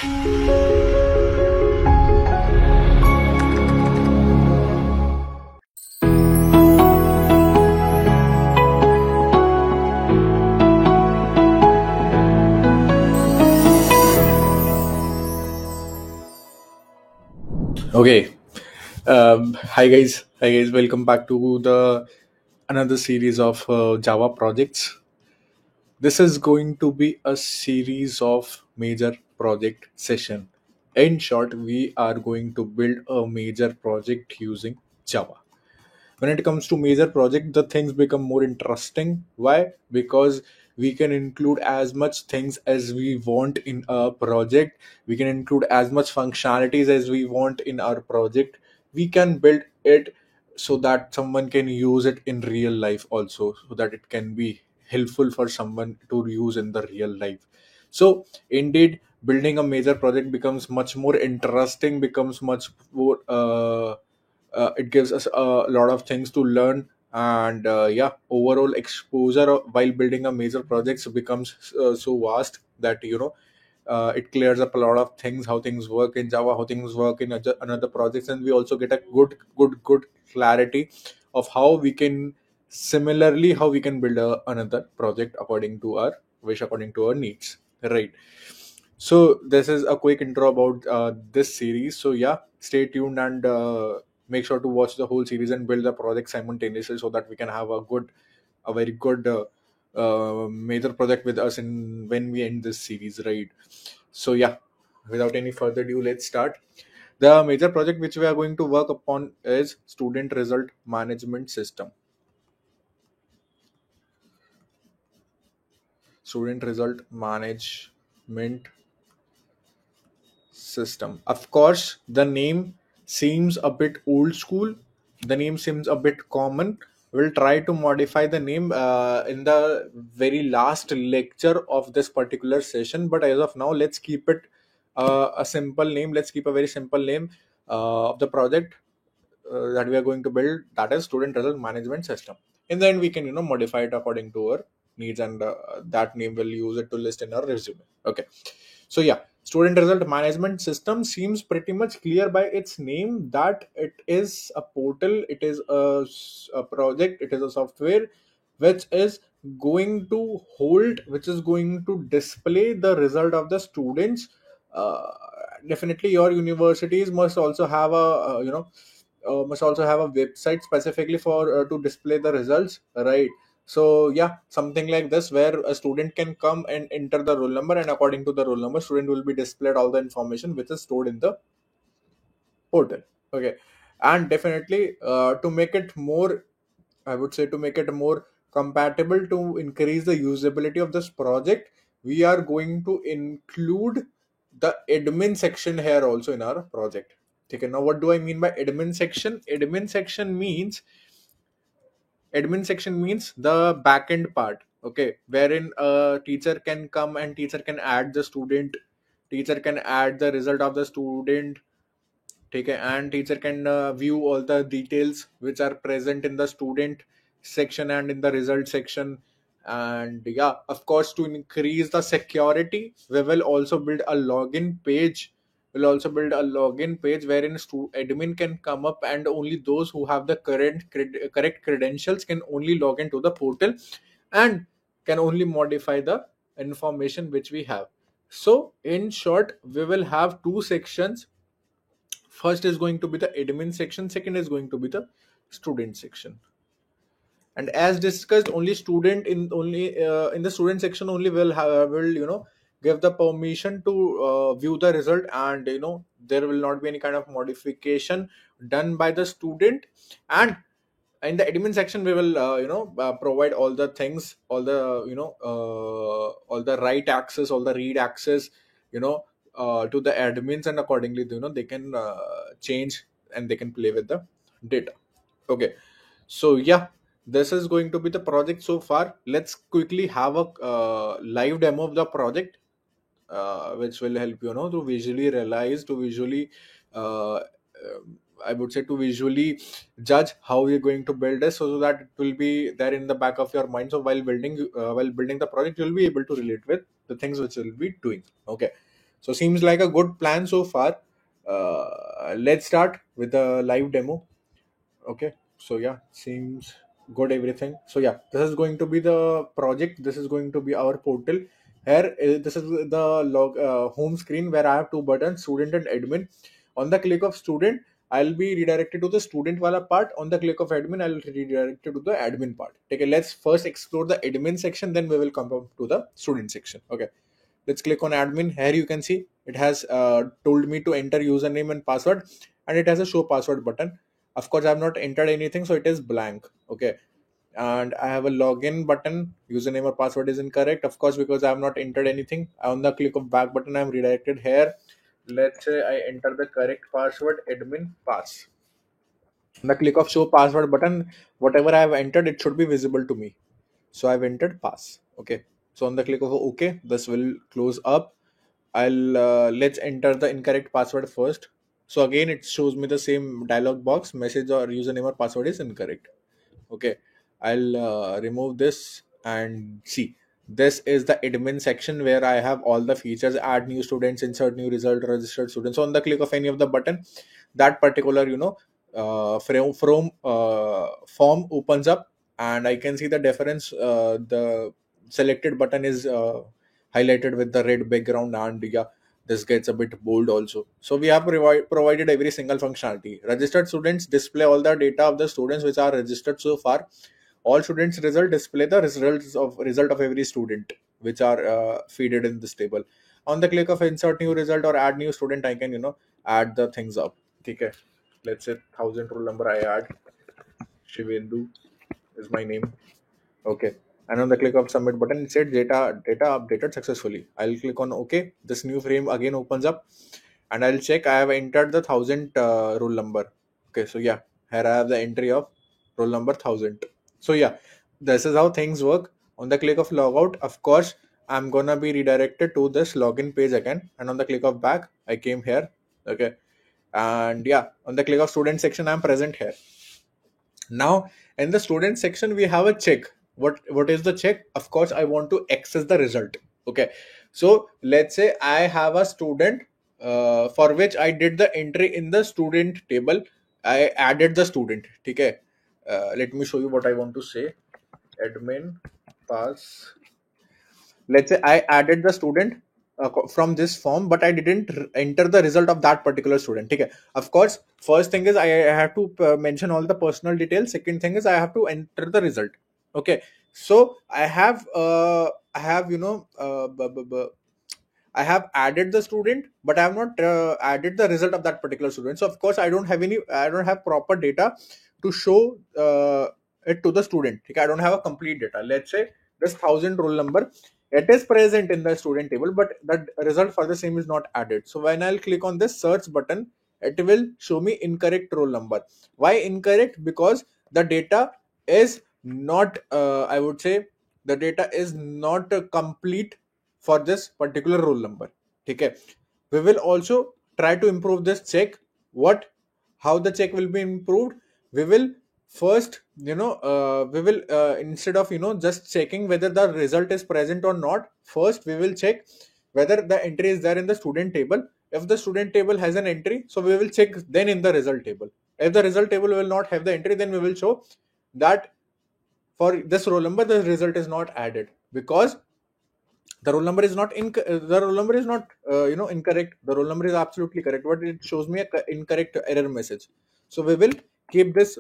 Okay. Hi guys. Welcome back to the another series of Java projects. This is going to be a series of major project session. In short, we are going to build a major project using Java. When it comes to major project, the things become more interesting. Why? Because we can include as much things as we want in a project. We can include as much functionalities as we want in our project. We can build it so that someone can use it in real life also, so that it can be helpful for someone to use in the real life. So indeed, building a major project becomes much more interesting, becomes much more it gives us a lot of things to learn. And yeah, overall exposure while building a major projects becomes so vast that it clears up a lot of things, how things work in Java, how things work in another projects, and we also get a good clarity of how we can similarly how we can build another project according to our wish, according to our needs, right? So this is a quick intro about this series. So yeah, stay tuned and make sure to watch the whole series and build the project simultaneously, so that we can have a very good major project with us in when we end this series, right? So yeah, without any further ado, let's start. The major project which we are going to work upon is student result management system. Student result management system. Of course, the name seems a bit old school. The name seems a bit common. We'll try to modify the name in the very last lecture of this particular session. But as of now, let's keep it a simple name. Let's keep a very simple name of the project that we are going to build. That is student result management system. And then we can modify it according to our needs, and that name will use it to list in our resume. Okay. So yeah, student result management system seems pretty much clear by its name that it is a portal, it is a project, it is a software which is going to hold, which is going to display the result of the students. uh, Definitely your universities must also have a must also have a website specifically for to display the results, right? So yeah, something like this where a student can come and enter the roll number, and according to the roll number, student will be displayed all the information which is stored in the portal. Okay. And definitely to make it more, I would say, to make it more compatible, to increase the usability of this project, we are going to include the admin section here also in our project. Okay, now what do I mean by admin section? Admin section means the backend part, okay, wherein a teacher can come and teacher can add the student, teacher can add the result of the student. Okay, and teacher can view all the details which are present in the student section and in the result section. And yeah, of course, to increase the security, we will also build a login page. We'll also build a login page wherein admin can come up, and only those who have the correct credentials can only log into the portal and can only modify the information which we have. So in short, we will have two sections. First is going to be the admin section, second is going to be the student section. And as discussed, only in the student section only will give the permission to view the result, and there will not be any kind of modification done by the student. And in the admin section, we will provide all the things, all the all the write access, all the read access, you know to the admins, and accordingly they can change and they can play with the data. Okay. So yeah, this is going to be the project so far. Let's quickly have a live demo of the project, which will help to visually realize, to visually I would say, to visually judge how we're going to build this, so that it will be there in the back of your mind. So while building the project, you'll be able to relate with the things which you'll be doing. Okay. So seems like a good plan so far. Let's start with the live demo. Okay, so yeah, seems good everything. So yeah, this is going to be the project. This is going to be our portal. Here, this is the home screen where I have two buttons, student and admin. On the click of student, I'll be redirected to the student wala part. On the click of admin, I'll redirect to the admin part. Okay, let's first explore the admin section, then we will come up to the student section. Okay, let's click on admin. Here you can see it has told me to enter username and password, and it has a show password button. Of course, I have not entered anything, so it is blank. Okay, and I have a login button. Username or password is incorrect, of course, because I have not entered anything. On the click of back button, I am redirected here. Let's say I enter the correct password, admin pass. On the click of show password button, whatever I have entered, it should be visible to me. So I've entered pass. Okay. So on the click of OK, this will close up. I'll let's enter the incorrect password first. So again, it shows me the same dialog box. Message or username or password is incorrect. Okay, I'll remove this and see. This is the admin section where I have all the features: add new students, insert new result, registered students. So on the click of any of the button, that particular form opens up, and I can see the difference. The selected button is highlighted with the red background, and yeah, this gets a bit bold also. So we have provided every single functionality. Registered students display all the data of the students which are registered so far. All students result display the result of every student which are feeded in this table. On the click of insert new result or add new student, I can add the things up. Okay, let's say 1000 roll number I add. Shivendu is my name. Okay. And on the click of submit button, it said data updated successfully. I'll click on OK. This new frame again opens up, and I'll check. I have entered the 1000 roll number. Okay, so yeah, here I have the entry of roll number 1000. So yeah, this is how things work. On the click of logout, of course, I'm gonna be redirected to this login page again. And on the click of back, I came here. Okay, and yeah, on the click of student section, I'm present here. Now in the student section, we have a check. What is the check? Of course, I want to access the result. Okay, so let's say I have a student for which I did the entry in the student table. I added the student. Okay, let me show you what I want to say. Admin pass. Let's say I added the student from this form, but I didn't enter the result of that particular student. Okay, of course, first thing is I have to mention all the personal details. Second thing is I have to enter the result. Okay, so I have I have added the student, but I have not added the result of that particular student. So of course, I don't have proper data to show it to the student. Okay, I don't have a complete data. Let's say this 1000 roll number, it is present in the student table, but the result for the same is not added. So when I'll click on this search button, it will show me incorrect roll number. Why incorrect? Because the data is not, I would say, the data is not complete for this particular roll number. Okay, we will also try to improve this check. What How the check will be improved? We will first we will instead of just checking whether the result is present or not, first we will check whether the entry is there in the student table. If the student table has an entry, so we will check then in the result table. If the result table will not have the entry, then we will show that for this roll number the result is not added, because the roll number is not the roll number is not incorrect. The roll number is absolutely correct, but it shows me a incorrect error message. So we will keep this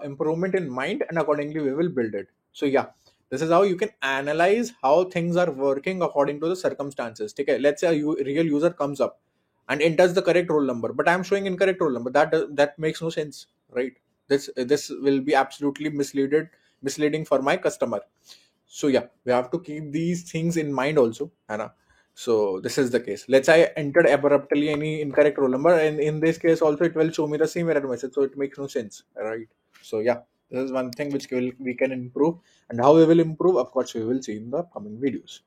improvement in mind, and accordingly we will build it. So yeah, this is how you can analyze how things are working according to the circumstances. Okay, let's say a real user comes up and enters the correct roll number, but I'm showing incorrect roll number. That makes no sense, right? This will be absolutely misleading for my customer. So yeah, we have to keep these things in mind also, Hannah. So this is the case. Let's say I entered abruptly any incorrect roll number, and in this case also it will show me the same error message. So it makes no sense, right? So yeah, this is one thing which we can improve, and how we will improve, of course, we will see in the coming videos.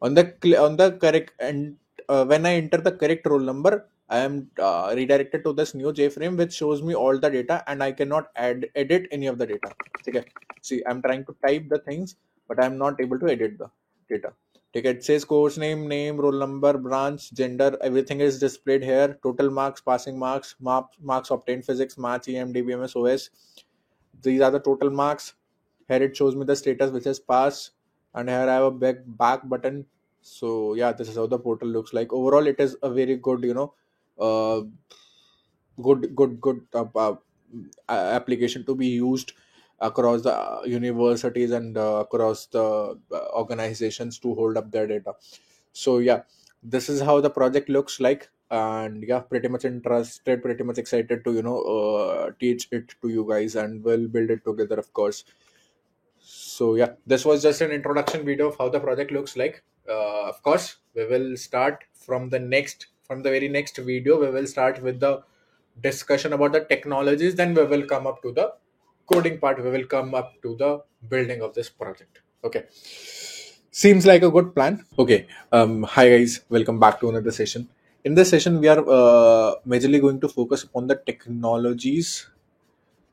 On the correct and when I enter the correct roll number, I am redirected to this new JFrame which shows me all the data, and I cannot edit any of the data. Okay, see, I'm trying to type the things, but I'm not able to edit the data. Okay, it says course name, roll number, branch, gender, everything is displayed here. Total marks, passing marks, marks obtained, physics, maths, EM, DBMS, OS. These are the total marks. Here it shows me the status, which is pass, and here I have a back button. So yeah, this is how the portal looks like. Overall, it is a very good, uh, good application to be used across the universities and across the organizations to hold up their data. So yeah, this is how the project looks like, and yeah, pretty much interested, pretty much excited to teach it to you guys, and we'll build it together, of course. So yeah, this was just an introduction video of how the project looks like. Of course, we will start from the very next video. We will start with the discussion about the technologies. Then we will come up to the coding part. We will come up to the building of this project. Okay, seems like a good plan. Okay, hi guys, welcome back to another session. In this session, we are majorly going to focus upon the technologies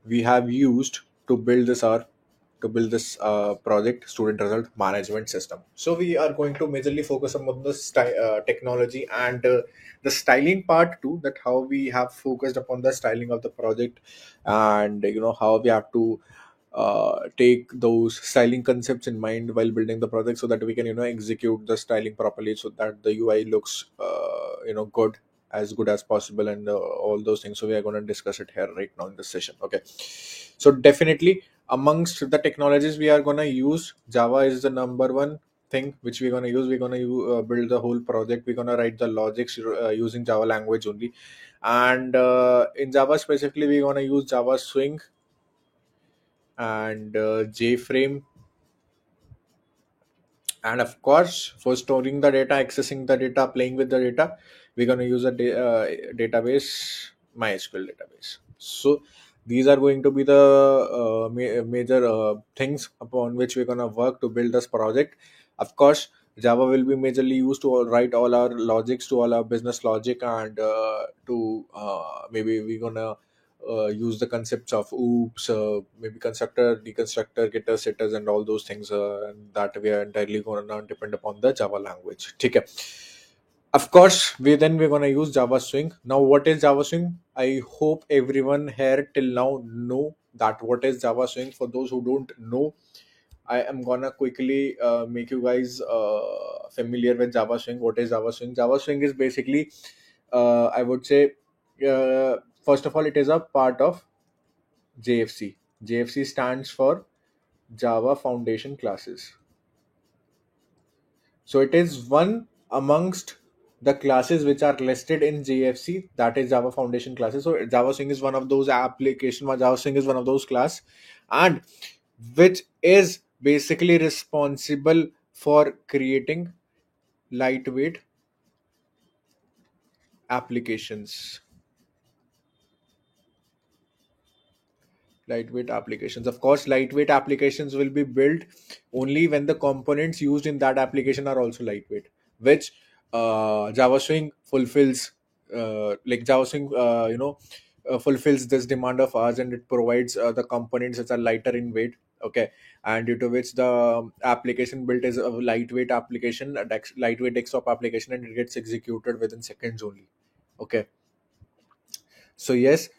we have used to build this project, student result management system. So we are going to majorly focus on the technology and the styling part too, that how we have focused upon the styling of the project, and how we have to take those styling concepts in mind while building the project, so that we can execute the styling properly, so that the UI looks good as possible, and all those things. So we are going to discuss it here right now in this session. Okay, so definitely amongst the technologies we are going to use, Java is the number one thing which we're going to use. We're going to build the whole project. We're going to write the logics using Java language only, and in Java specifically we're going to use Java Swing and JFrame, and of course for storing the data, accessing the data, playing with the data, we're going to use a database, MySQL database. So these are going to be the major things upon which we're going to work to build this project. Of course, Java will be majorly used to write all our logics, to all our business logic, and to maybe we're going to use the concepts of oops, maybe constructor, deconstructor, getter, setters, and all those things, and that we are entirely going to depend upon the Java language. Okay. Of course, we're going to use Java Swing. Now, what is Java Swing? I hope everyone here till now know that what is Java Swing. For those who don't know, I am gonna quickly make you guys familiar with Java Swing. What is Java Swing? Java Swing is basically, I would say, first of all, it is a part of JFC. JFC stands for Java Foundation Classes. So it is one amongst the classes which are listed in JFC, that is Java Foundation classes. So Java Swing is one of those application. Java Swing is one of those class, and which is basically responsible for creating lightweight applications. Lightweight applications. Of course, lightweight applications will be built only when the components used in that application are also lightweight, which Java Swing fulfills. Like Java Swing, fulfills this demand of ours, and it provides the components that are lighter in weight. Okay, and due to which the application built is a lightweight application, lightweight desktop application, and it gets executed within seconds only. Okay, so yes,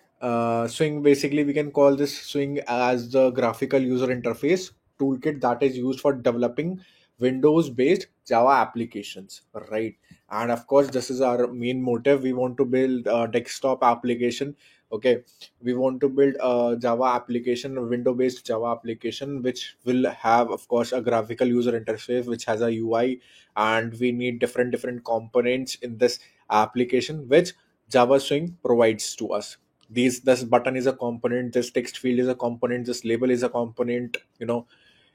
Swing, basically we can call this Swing as the graphical user interface toolkit that is used for developing Windows-based Java applications, right? And of course, this is our main motive. We want to build a desktop application. Okay, we want to build a Java application, a window-based Java application, which will have, of course, a graphical user interface, which has a UI, and we need different components in this application, which Java Swing provides to us. This button is a component, this text field is a component, this label is a component,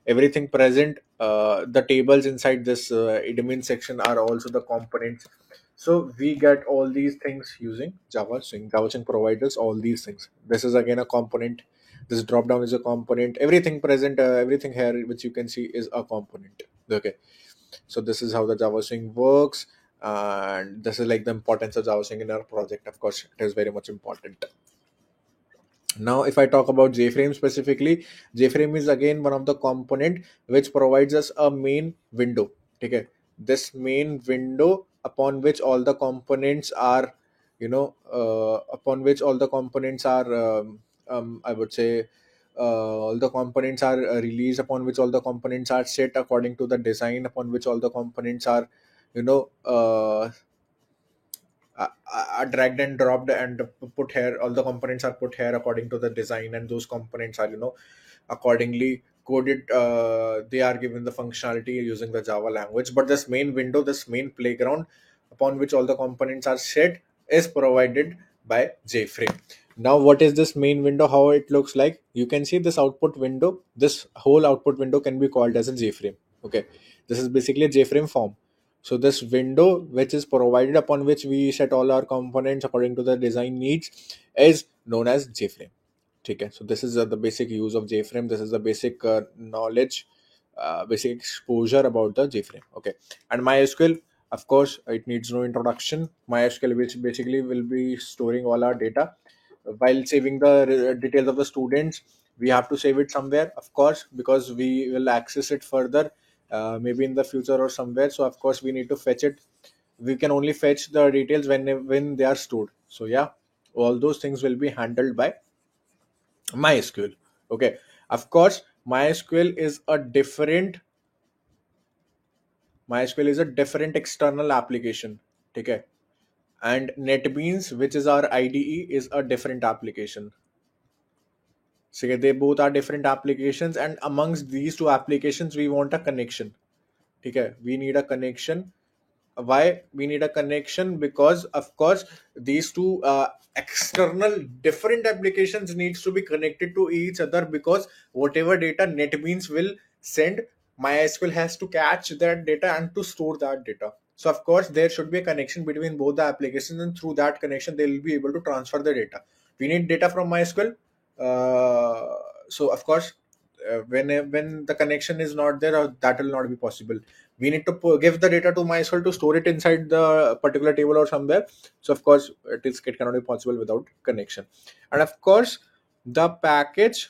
everything present. The tables inside this admin section are also the components. So we get all these things using Java Swing. Java Swing provides us all these things. This is again a component. This drop down is a component. Everything present, everything here which you can see is a component. Okay, so this is how the Java Swing works, and this is like the importance of Java Swing in our project. Of course, it is very much important. Now, if I talk about JFrame specifically, JFrame is again one of the component which provides us a main window. Okay, this main window upon which all the components are, upon which all the components are, I would say, all the components are released, upon which all the components are set according to the design, upon which all the components are, you know uh, are dragged and dropped and put here. All the components are put here according to the design, and those components are, accordingly coded. They are given the functionality using the Java language. But this main window, this main playground upon which all the components are set, is provided by JFrame. Now, what is this main window? How it looks like? You can see this output window. This whole output window can be called as a JFrame. Okay, this is basically a JFrame form. So this window, which is provided, upon which we set all our components according to the design needs, is known as JFrame. Okay, so this is the basic use of JFrame. This is the basic knowledge, basic exposure about the JFrame. Okay, and MySQL, of course, it needs no introduction. MySQL, which basically will be storing all our data while saving the details of the students. We have to save it somewhere, of course, because we will access it further, maybe in the future or somewhere. So of course we need to fetch it. We can only fetch the details when they are stored. So yeah, all those things will be handled by MySQL. Okay, of course, MySQL is a different external application. Okay, and NetBeans, which is our IDE, is a different application. So yeah, they both are different applications, and amongst these two applications, we want a connection. Okay, we need a connection. Why we need a connection? Because of course these two external different applications needs to be connected to each other, because whatever data NetBeans will send, MySQL has to catch that data and to store that data. So of course there should be a connection between both the applications, and through that connection they will be able to transfer the data. We need data from MySQL. So of course, when the connection is not there, that will not be possible. We need to give the data to MySQL to store it inside the particular table or somewhere. So of course it cannot be possible without connection. And of course the package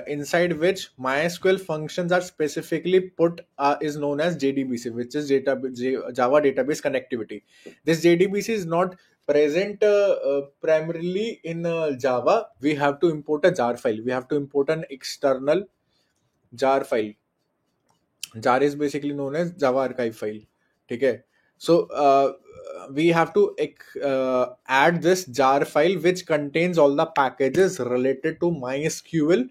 inside which MySQL functions are specifically put is known as JDBC, which is Java Database Connectivity. This JDBC is not present primarily in Java. We have to import a jar file. We have to import an external jar file. Jar is basically known as Java archive file. Okay, so we have to add this jar file which contains all the packages related to MySQL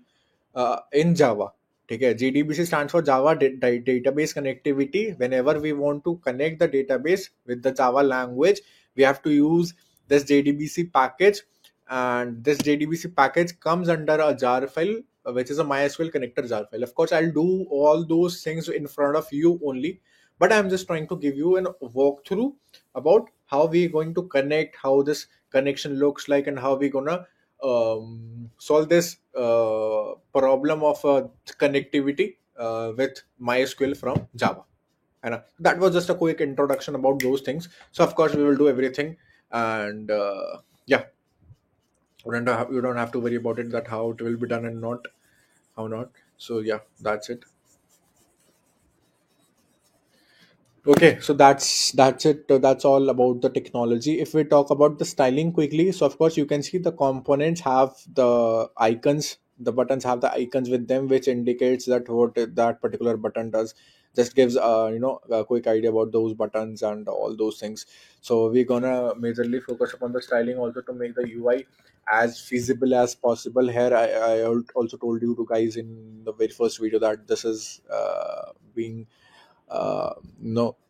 in Java. Okay, JDBC stands for Java Database Connectivity. Whenever we want to connect the database with the Java language, we have to use this JDBC package, and this JDBC package comes under a jar file, which is a MySQL connector jar file. Of course, I'll do all those things in front of you only, but I'm just trying to give you an walkthrough about how we're going to connect, how this connection looks like, and how we're gonna solve this problem of connectivity with MySQL from Java. And that was just a quick introduction about those things. So of course we will do everything, and yeah, you don't have to worry about it, that how it will be done and not how not. So yeah, that's it. Okay, so that's it. That's all about the technology. If we talk about the styling quickly, so of course you can see the components have the icons. The buttons have the icons with them, which indicates that what that particular button does. Just gives a quick idea about those buttons and all those things. So we're gonna majorly focus upon the styling also to make the UI as feasible as possible. Here, I also told you to guys in the very first video that this is being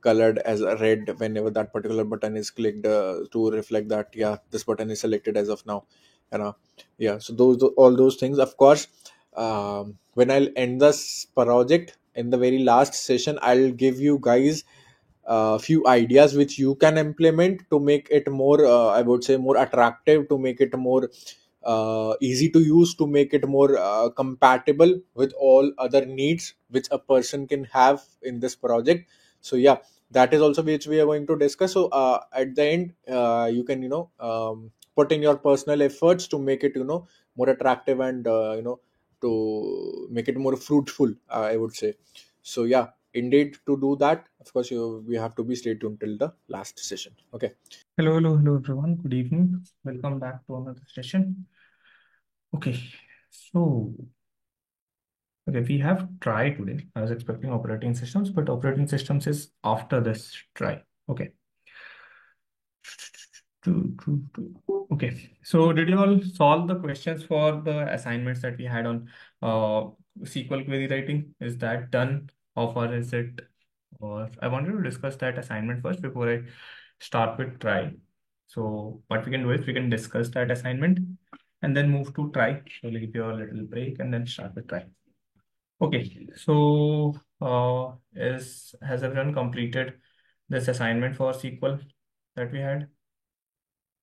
colored as a red whenever that particular button is clicked, to reflect that yeah, this button is selected as of now. you know yeah, so all those things, of course. When I'll end this project in the very last session, I'll give you guys a few ideas which you can implement to make it more, I would say, more attractive, to make it more easy to use, to make it more compatible with all other needs which a person can have in this project. So yeah, that is also which we are going to discuss. So at the end, you can put in your personal efforts to make it more attractive, and to make it more fruitful, I would say. So yeah, indeed to do that, of course, we have to be stay tuned till the last session. Okay. Hello, everyone. Good evening. Welcome back to another session. Okay, so we have try today. I was expecting operating systems, but operating systems is after this try. Okay. Okay. So did you all solve the questions for the assignments that we had on SQL query writing? Is that done? How far is it? Or I wanted to discuss that assignment first before I start with try. So what we can do is we can discuss that assignment and then move to try. So we'll give you a little break and then start with try. Okay, so has everyone completed this assignment for SQL that we had?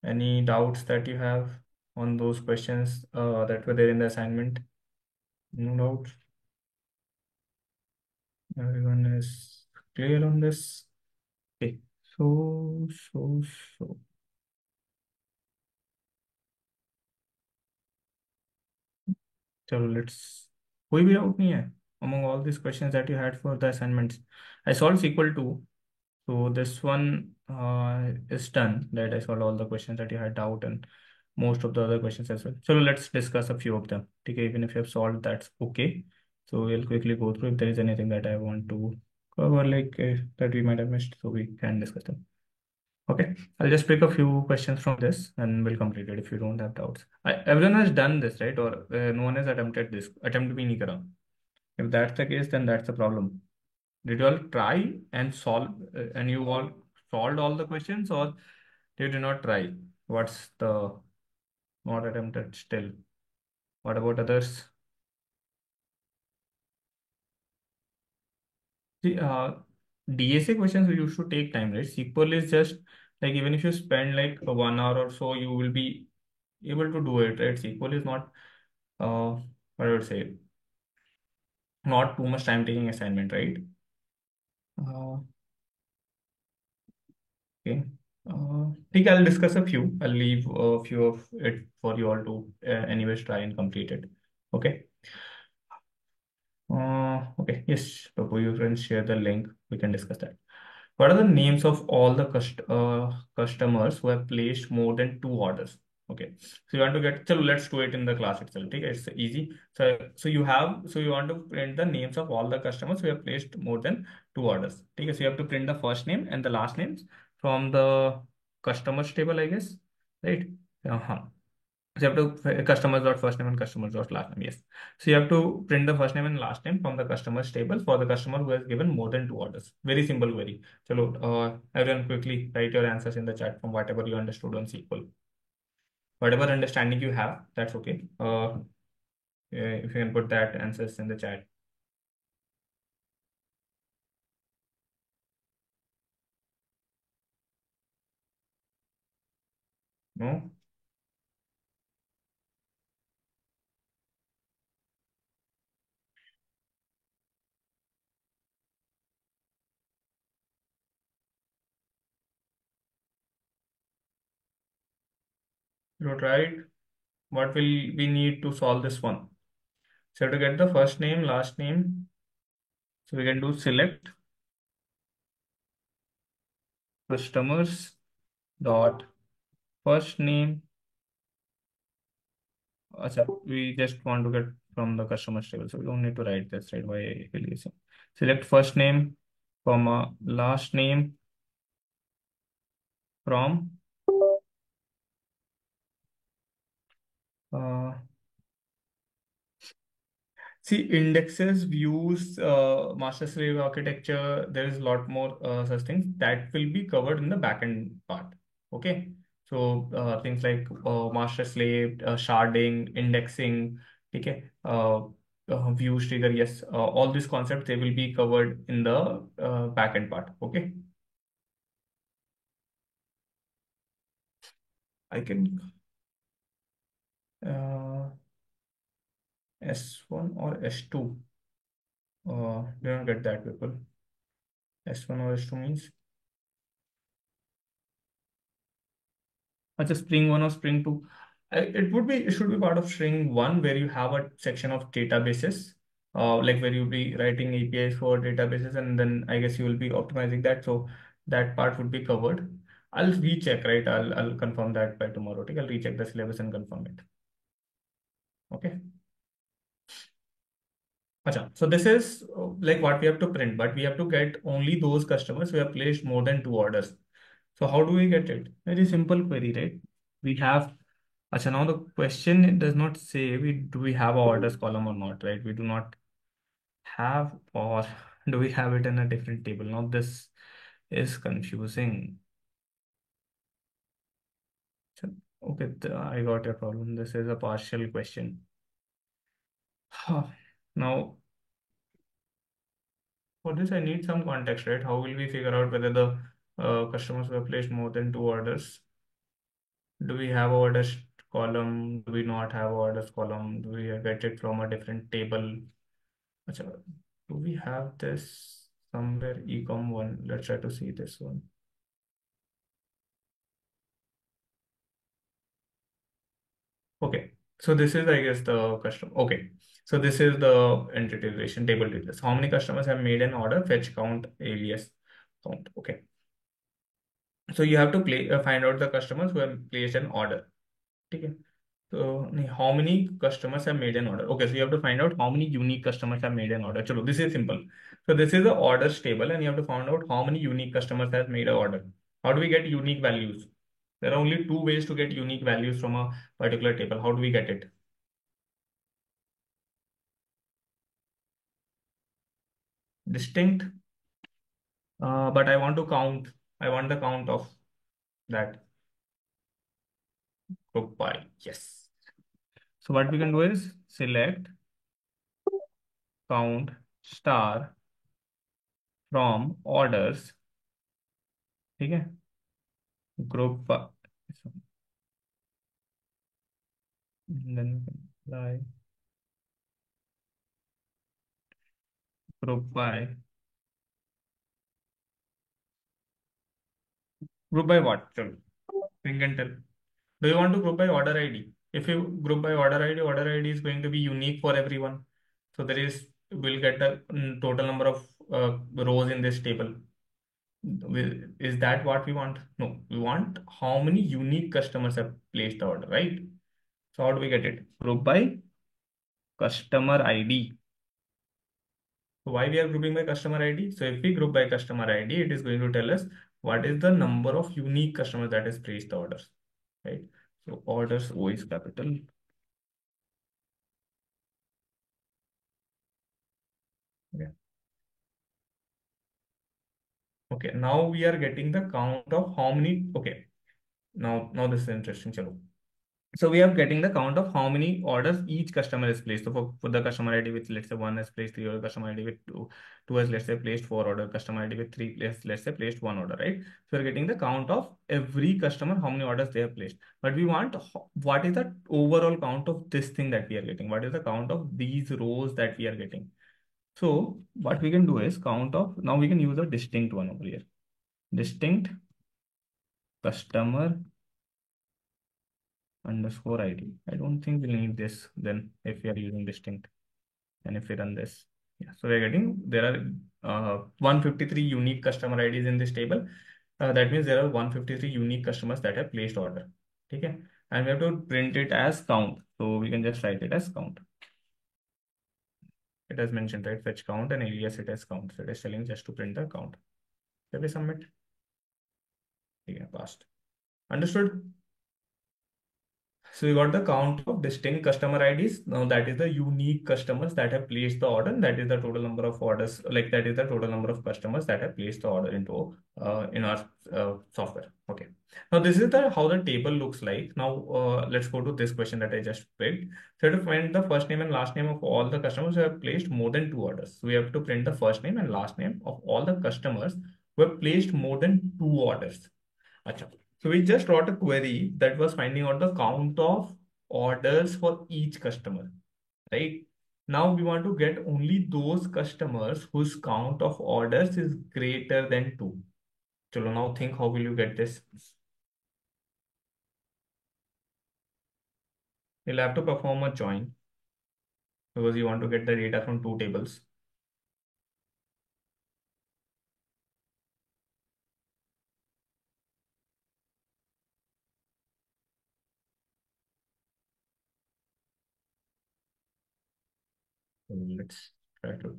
Any doubts that you have on those questions that were there in the assignment? No doubts. Everyone is clear on this. Okay, so. चलो let's कोई भी doubt नहीं है among all these questions that you had for the assignments. I solved SQL too, so this one is done. That I solved all the questions that you had doubt and most of the other questions as well. So let's discuss a few of them. Okay, even if you have solved, that's okay. So we'll quickly go through if there is anything that I want to cover, like that we might have missed, so we can discuss them. Okay, I'll just pick a few questions from this and we'll complete it if you don't have doubts. Everyone has done this, right? Or no one has attempted this. Attempt bhi nahi kara. If that's the case, then that's the problem. Did you all try and solve, and you all solved all the questions, or did you not try? What's the not attempted still? What about others? See, DSA questions you should take time, right? SQL is just like even if you spend like 1 hour or so, you will be able to do it, right? SQL is not what I would say, not too much time taking assignment, right? Uh, okay. ठीक है, I'll discuss a few. I'll leave a few of it for you all to anyways try and complete it. Okay. Okay. Yes, Babu, you can share the link. We can discuss that. What are the names of all the customers who have placed more than 2 orders? Okay, so you want to get, so let's do it in the class itself. Okay, it's easy. So you want to print the names of all the customers who have placed more than 2 orders. Okay, so you have to print the first name and the last names from the customers table, I guess, right? Uh-huh. So you have to customers dot first name and customers dot last name. Yes. So you have to print the first name and last name from the customers table for the customer who has given more than 2 orders. Very simple query. So everyone quickly write your answers in the chat from whatever you understood on SQL. Whatever understanding you have, that's okay. If you can put that answers in the chat. No? You right. What will we need to solve this one? So to get the first name, last name, so we can do select customers dot first name. Acha, we just want to get from the customers table, so we don't need to write this, right? Why will you say? Select first name, comma, last name from uh, see indexes, views, master slave architecture. There is a lot more such things that will be covered in the backend part. Okay, so things like master slave, sharding, indexing. Okay, views trigger. Yes, all these concepts they will be covered in the backend part. Okay, I can uh, S1 or S2. Do not get that people. S1 or S2 means. Just Spring 1 or Spring 2. It should be part of Spring 1 where you have a section of databases. like where you'll be writing APIs for databases, and then I guess you will be optimizing that. So that part would be covered. I'll recheck, right? I'll confirm that by tomorrow. Okay, I'll recheck the syllabus and confirm it. Okay. Acha. So this is like what we have to print, but we have to get only those customers who have placed more than two orders. So how do we get it? Very simple query, right? We have, acha, now the question does not say do we have a orders column or not, right? We do not have, or do we have it in a different table? Now this is confusing. So, okay, I got your problem. This is a partial question. Now, for this, I need some context, right? How will we figure out whether the customers who have placed more than two orders? Do we have a orders column? Do we not have a orders column? Do we get it from a different table? Acha, do we have this somewhere? Ecom one. Let's try to see this one. Okay. So this is, I guess, the customer. Okay. So this is the entity relation table details. How many customers have made an order? Fetch count, alias count. Okay. So you have to find out the customers who have placed an order. Okay. So how many customers have made an order? Okay. So you have to find out how many unique customers have made an order. Chalo, this is simple. So this is the orders table, and you have to find out how many unique customers have made an order. How do we get unique values? There are only two ways to get unique values from a particular table. How do we get it? Distinct, but I want to count. I want the count of that group by. Yes. So what we can do is select count star from orders. ठीक है? Group by. Then we can apply group by. Group by what? चलो. We can tell. Do you want to group by order ID? If you group by order ID is going to be unique for everyone. So there is, we'll get the total number of rows in this table. Is that what we want? No, we want how many unique customers have placed the order, right? So how do we get it? Group by customer ID. So why we are grouping by customer ID? So if we group by customer ID, it is going to tell us what is the number of unique customers that has placed the orders, right? So orders O is capital. Okay. Okay. Now we are getting the count of how many. Okay. Now this is interesting. Chalo. So we are getting the count of how many orders each customer has placed. So for the customer ID with, let's say, one has placed three order, customer ID with two has, let's say, placed four order, customer ID with three place, let's say, placed one order, right? So we're getting the count of every customer, how many orders they have placed. But we want what is the overall count of this thing that we are getting? What is the count of these rows that we are getting? So what we can do is count of, now we can use a distinct one over here. Distinct customer underscore ID. I don't think we'll need this then if we are using distinct. And if we run this, yeah, so we're getting, there are 153 unique customer IDs in this table. That means there are 153 unique customers that have placed order. Okay. And we have to print it as count. So we can just write it as count. It has mentioned, right? Fetch count and alias it as count. So it is telling just to print the count. Shall we submit? Yeah, passed. Understood? So you got the count of distinct customer IDs. Now that is the unique customers that have placed the order. And that is the total number of orders. Like that is the total number of customers that have placed the order into in our software. Okay. Now this is the how the table looks like. Now let's go to this question that I just picked. So to find the first name and last name of all the customers who have placed more than two orders. So we have to print the first name and last name of all the customers who have placed more than two orders. Acha. So we just wrote a query that was finding out the count of orders for each customer, right? Now we want to get only those customers whose count of orders is greater than two. Chalo, now think how will you get this? You'll have to perform a join. because you want to get the data from two tables. So let's try to.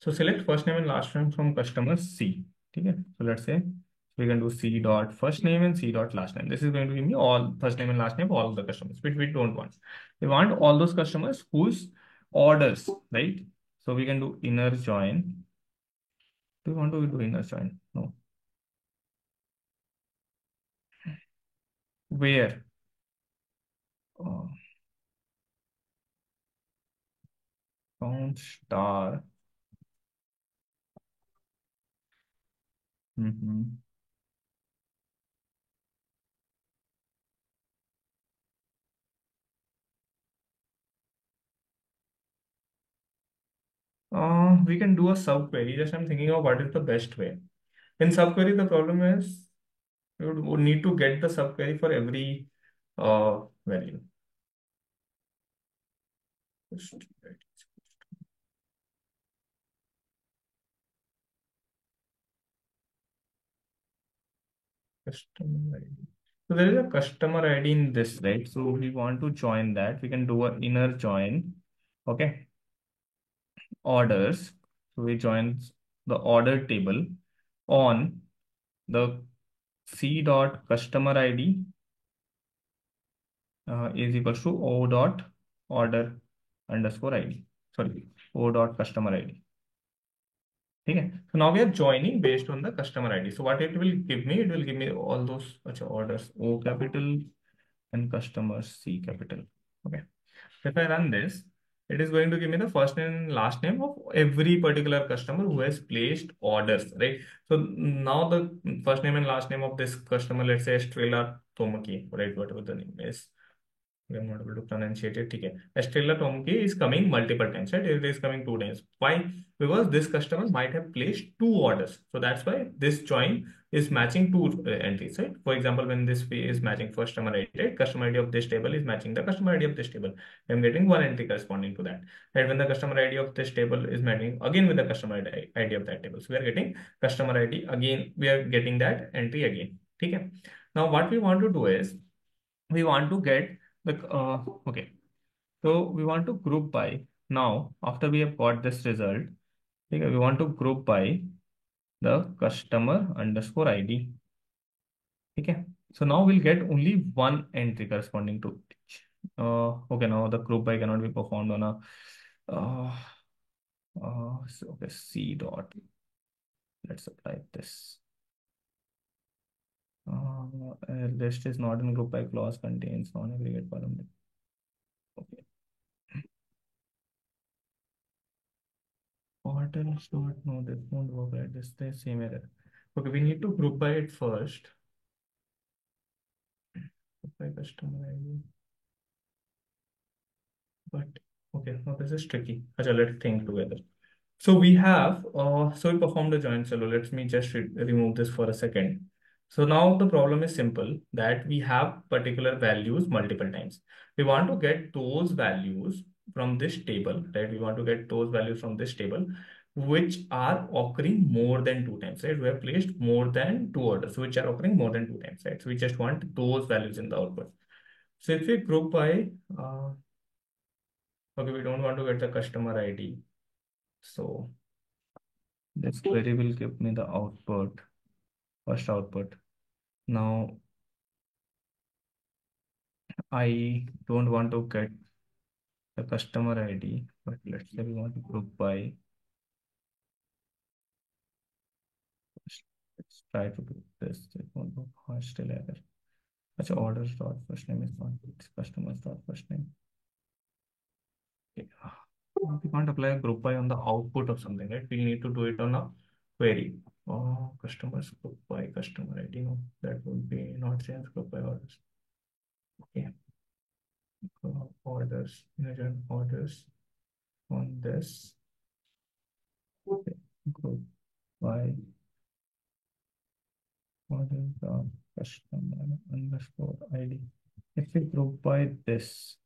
So select first name and last name from customer C. Okay. So let's say we can do C dot first name and C dot last name. This is going to give me all first name and last name of all of the customers, which we don't want. We want all those customers whose orders, right? So we can do inner join. Do you want to do inner join? No. Where? Uh, count star. Mhm. We can do a subquery. Just I'm thinking of what is the best way. In subquery, the problem is you would need to get the subquery for every value. Customer ID. So there is a customer ID in this, right? So we want to join that. We can do an inner join. Okay. Orders. So we join the order table on the C dot customer ID is equals to O dot order underscore ID. Sorry, O dot customer ID. Okay. So now we are joining based on the customer ID. So what it will give me, it will give me all those orders O capital and customers C capital. Okay. So if I run this, it is going to give me the first name and last name of every particular customer who has placed orders, right? So now the first name and last name of this customer, let's say Estrella Tomaki, right? Whatever the name is. We are not able to pronunciate it. Okay. Estrella Tomki is coming multiple times, right? It is coming two times. Why? Because this customer might have placed two orders. So that's why this join is matching two entries, right? For example, when this fee is matching customer ID, right? Customer ID of this table is matching the customer ID of this table. I'm getting one entry corresponding to that. And when the customer ID of this table is matching again with the customer ID of that table. So we are getting customer ID again. We are getting that entry again. Okay. Now what we want to do is we want to get the okay, so we want to group by. Now after we have got this result, okay, we want to group by the customer underscore id. Okay, so now we'll get only one entry corresponding to each. Okay, now the group by cannot be performed on a okay, c dot, let's apply this. List is not in group by clause contains non-aggregate parameter. Okay. Order is not, no, this won't work like this. The same error. Okay, we need to group by it first. Group by customer ID. But okay, now this is tricky. Achha, let's think together. So we have, so we performed a join. So let me just remove this for a second. So now the problem is simple, that we have particular values multiple times. We want to get those values from this table, right? We want to get those values from this table, which are occurring more than two times, right? We have placed more than two orders, which are occurring more than two times, right? So we just want those values in the output. So if we group by, okay, we don't want to get the customer ID. So this query will give me the output, first output. Now I don't want to get the customer ID, but let's say we want to group by. Let's try to do this. It won't work. Still error. Achha, orders dot first name is not, it's customers dot first name. Okay. We can't apply a group by on the output of something, right? We need to do it on a query. Oh, customers group by customer ID. No, that would be not change group by orders. Okay. Orders, imagine orders on this. Okay. Group by orders dot customer underscore ID. If we group by this,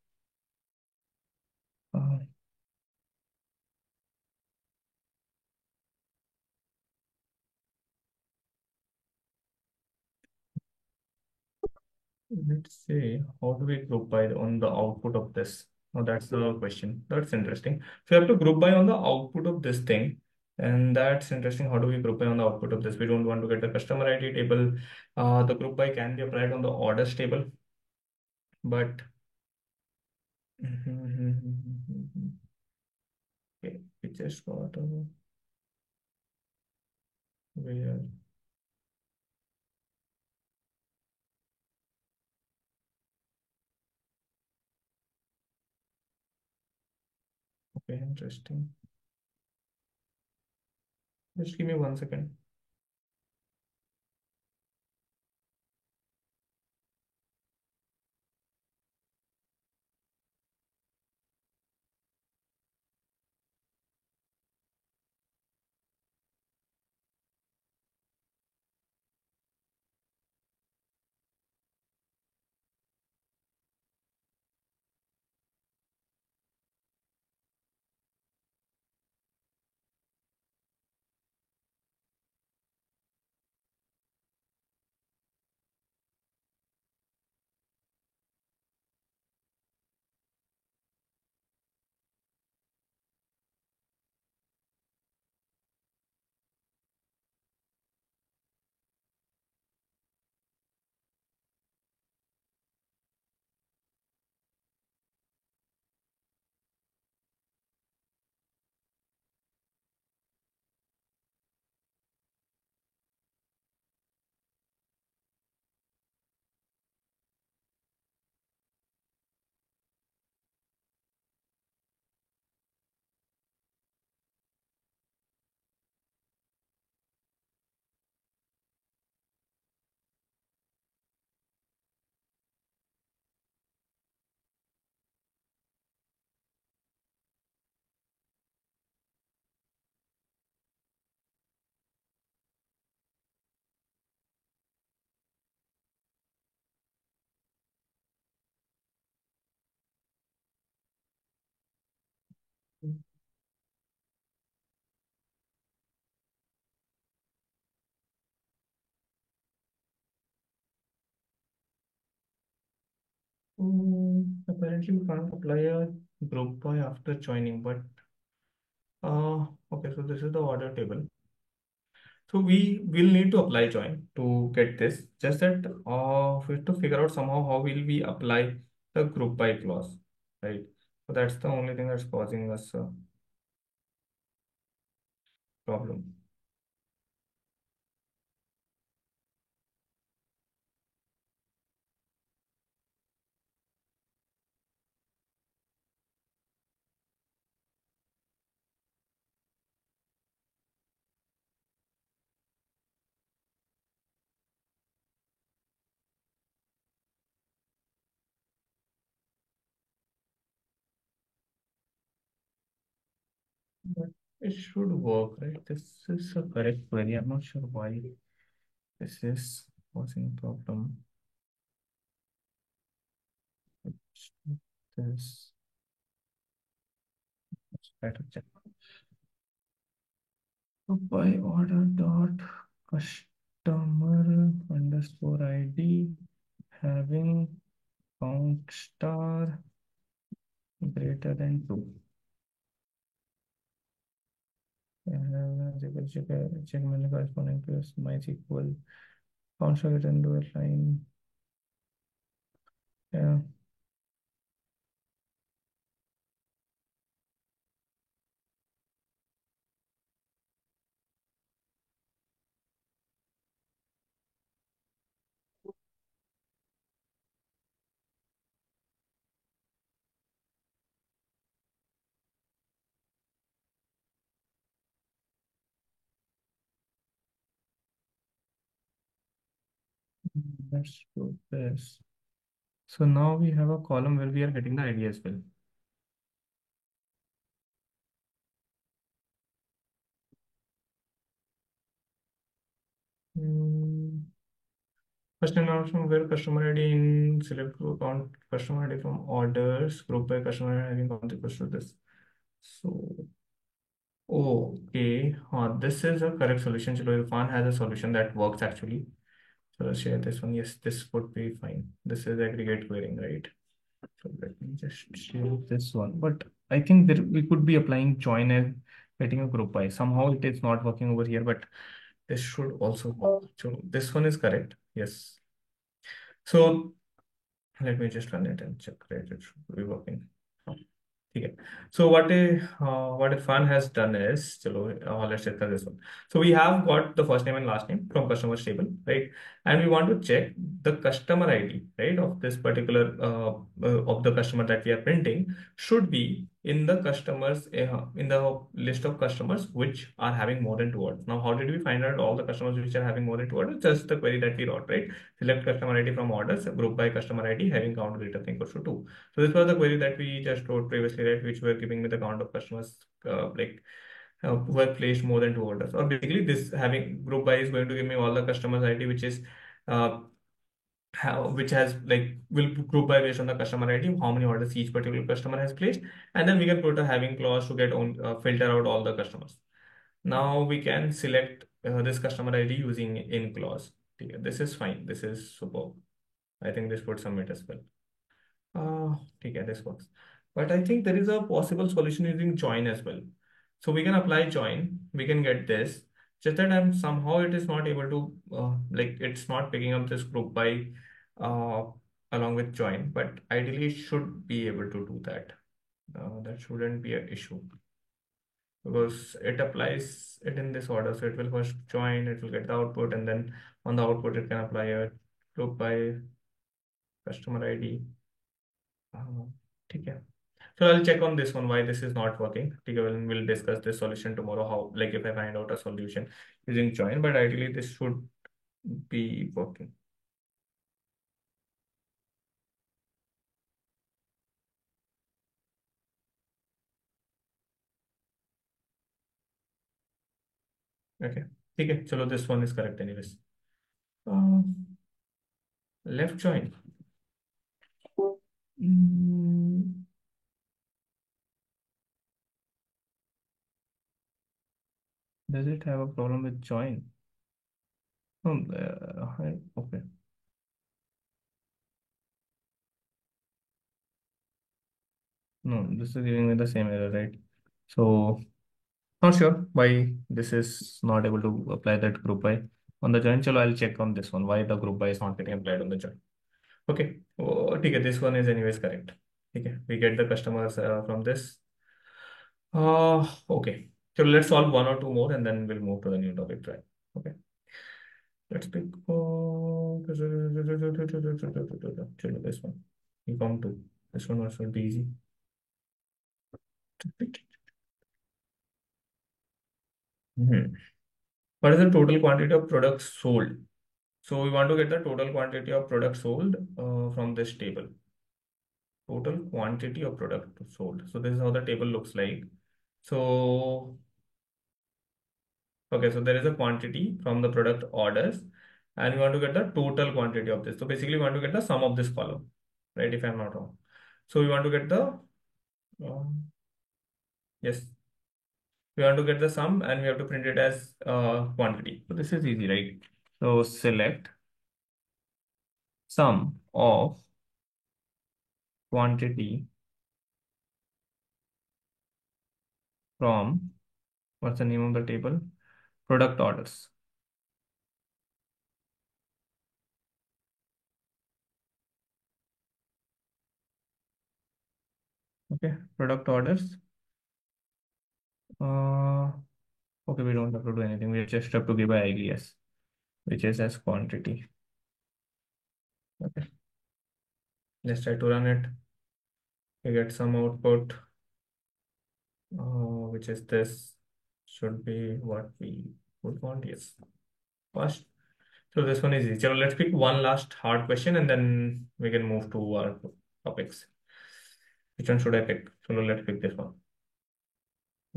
Let's say, how do we group by on the output of this? Oh, that's the question. That's interesting. So you have to group by on the output of this thing. And that's interesting. How do we group by on the output of this? We don't want to get the customer ID table. The group by can be applied on the orders table, but okay, we just got where. Okay, interesting. Just give me 1 second. Apparently, we can't apply a group by after joining, but okay, so this is the order table. So we will need to apply join to get this. Just that we have to figure out somehow how will we apply the group by clause, right? So that's the only thing that's causing us a problem. But it should work, right? This is a correct query. I'm not sure why this is causing a problem. This better check. So by order dot customer underscore ID having count star greater than 2. Check menu corresponding to MySQL count star greater than 2 line. Yeah, let's do this. So now we have a column where we are getting the ID as well. Hmm. First and option where customer ID in select group count customer ID from orders group by customer ID having count equals to this. So okay, this is a correct solution. Chalo, Irfan has a solution that works actually. So let's share this one. Yes, this would be fine. This is aggregate querying, right? So let me just share this one. But I think that we could be applying join and getting a group by. Somehow it is not working over here, but this should also work. So this one is correct. Yes. So let me just run it and check that it should be working. Okay. So what Irfan has done is, chalo, let's check this one. So we have got the first name and last name from customer's table, right? And we want to check the customer ID, right, of this particular of the customer that we are printing should be in the customers in the list of customers which are having more than two orders. Now, how did we find out all the customers which are having more than two orders? Just the query that we wrote, right? Select customer ID from orders, group by customer ID, having count greater than equals to two. So this was the query that we just wrote previously, right, which were giving me the count of customers who have placed more than two orders. Or basically, this having group by is going to give me all the customers ID, which is uh, which has like will group by based on the customer ID, how many orders each particular customer has placed, and then we can put a having clause to get on filter out all the customers. Now we can select this customer ID using in clause. Okay, this is fine. This is superb. I think this would submit as well. Okay, this works. But I think there is a possible solution using join as well. So we can apply join, we can get this. Just that I'm somehow it is not able to like it's not picking up this group by uh, along with join, but ideally it should be able to do that. That shouldn't be an issue because it applies it in this order. So it will first join, it will get the output, and then on the output it can apply a group by customer ID. Uh, okay. So I'll check on this one why this is not working. Okay, we'll discuss this solution tomorrow. How like if I find out a solution using join, but ideally this should be working. Okay. Okay. So this one is correct anyways. Left join. Mm, does it have a problem with join? Okay. No, this is giving me the same error, right? So not sure why this is not able to apply that group by on the join. Chalo, I'll check on this one. Why the group by is not getting applied on the join. Okay. Oh, okay. This one is anyways correct. Okay. We get the customers from this. Okay. So let's solve one or two more and then we'll move to the new topic. Right. Okay. Let's pick this one. You come to this one also will be easy. Mhm. What is the total quantity of products sold? So we want to get the total quantity of products sold from this table. Total quantity of product sold. So this is how the table looks like. So okay, so there is a quantity from the product orders, and we want to get the total quantity of this. So basically, we want to get the sum of this column, right? If I'm not wrong. So we want to get the yes, we want to get the sum, and we have to print it as quantity. So this is easy, right? So select sum of quantity from what's the name of the table? Product orders. Okay, product orders. Uh, okay, we don't have to do anything. We just have to give a IDS, which is as quantity. Okay, let's try to run it. We get some output, which is this. Should be what we would want. Yes, first. So this one is easy. So let's pick one last hard question and then we can move to our topics. Which one should I pick? So let's pick this one.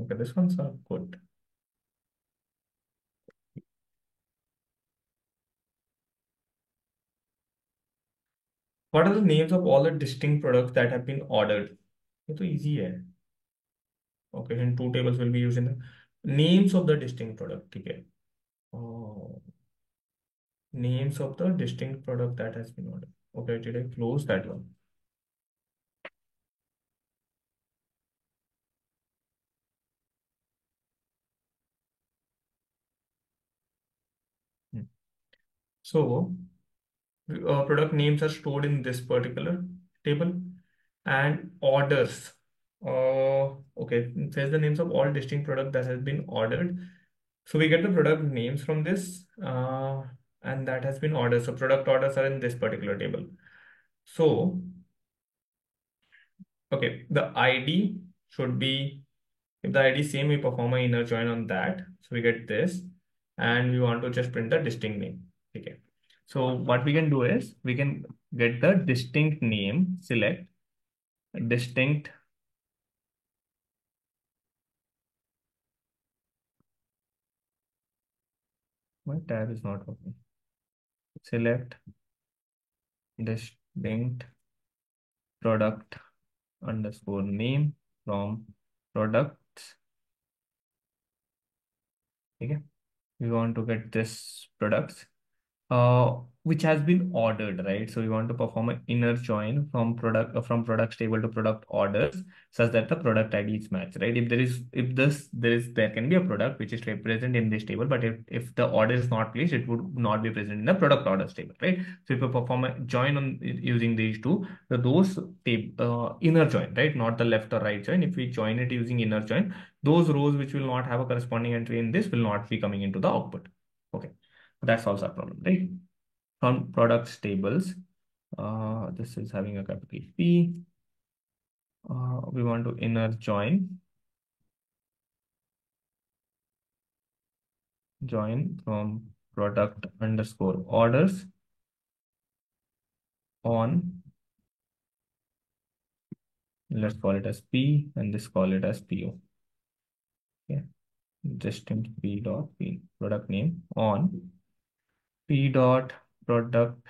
Okay, this one's good. What are the names of all the distinct products that have been ordered? ये तो easy है. Okay, and two tables will be used in the names of the distinct product. ठीक है. Oh, names of the distinct product that has been ordered. Okay, did I close that one? Hmm. So product names are stored in this particular table, and orders. Okay, it says the names of all distinct product that has been ordered. So we get the product names from this, and that has been ordered. So product orders are in this particular table. So okay, the ID should be, if the ID is same, we perform a inner join on that. So we get this, and we want to just print the distinct name. Okay. So what we can do is we can get the distinct name, select distinct. My tab is not working. Select distinct product underscore name from products. Okay. We want to get this products which has been ordered, right? So we want to perform an inner join from product from products table to product orders such that the product ID is matched, right? There can be a product which is present in this table, but if the order is not placed, it would not be present in the product orders table, right? So if you perform a join on using these two, those inner join, right? Not the left or right join. If we join it using inner join, those rows which will not have a corresponding entry in this will not be coming into the output. Okay. That solves our problem, right? From products tables, this is having a capital P. We want to inner join from product underscore orders on, let's call it as P, and this call it as PO. Okay, distinct P dot P product name on P dot product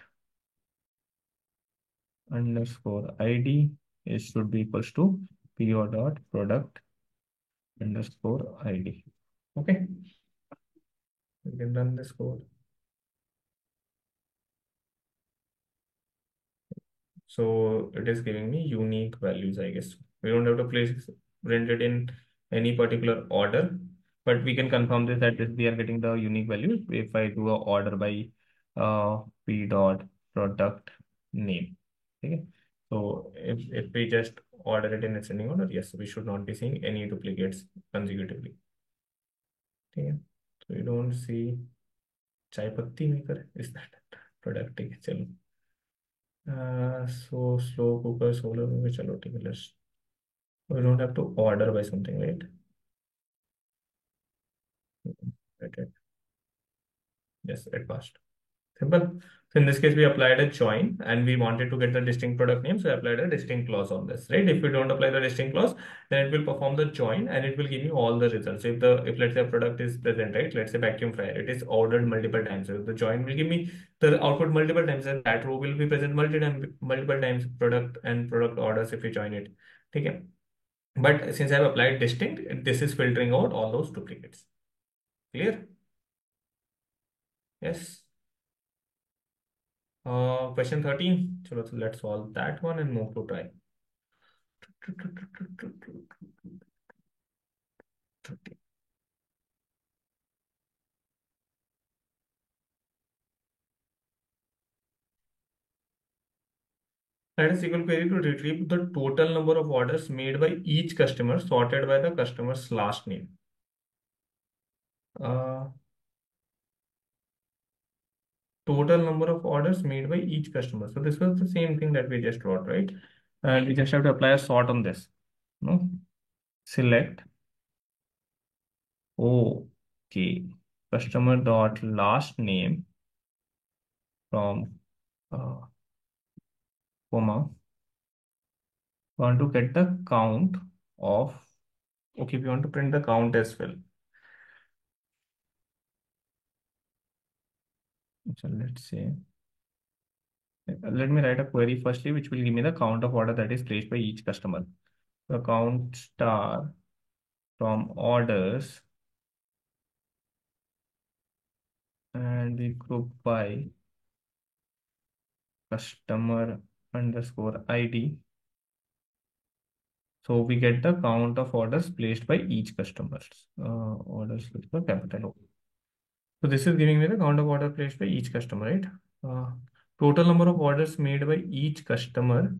underscore ID is should be equals to PO dot product underscore ID. Okay, we can run this code. So it is giving me unique values, I guess. We don't have to print it in any particular order, but we can confirm this that we are getting the unique values if I do a order by p dot product name. Okay. So if we just order it in ascending order, yes, we should not be seeing any duplicates consecutively. Okay. So you don't see chai patti maker, is that product? Okay, chalo. So slow cooker, solar cooker, chalo, ठीक है, let's. We don't have to order by something, right? Right. Yes, it passed. Simple. So in this case, we applied a join and we wanted to get the distinct product name. So I applied a distinct clause on this, right? If we don't apply the distinct clause, then it will perform the join and it will give me all the results. So if let's say a product is present, right? Let's say vacuum fryer, it is ordered multiple times. So the join will give me the output multiple times, and that row will be present multiple times product and product orders if we join it. Okay. But since I've applied distinct, this is filtering out all those duplicates. Clear? Yes. Question 13. So let's solve that one and move to try. Write a SQL query to retrieve the total number of orders made by each customer sorted by the customer's last name. Uh, Total number of orders made by each customer. So this was the same thing that we just wrote, right? And we just have to apply a sort on this. No? Select. Okay. Customer dot last name from comma. Want to get the count of. Okay, we want to print the count as well. So let's say, let me write a query firstly, which will give me the count of order that is placed by each customer. The count star from orders and we group by customer underscore ID. So we get the count of orders placed by each customers. Orders with the capital O. So this is giving me the count of order placed by each customer, right? Uh, Total number of orders made by each customer.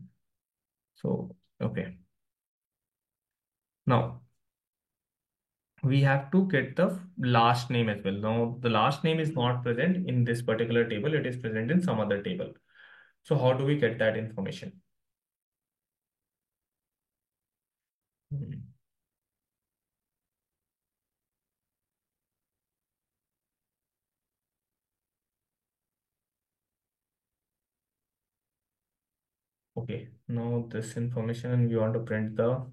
So, okay. Now we have to get the last name as well. Now the last name is not present in this particular table. It is present in some other table. So how do we get that information? Hmm. Okay, now this information we want to print the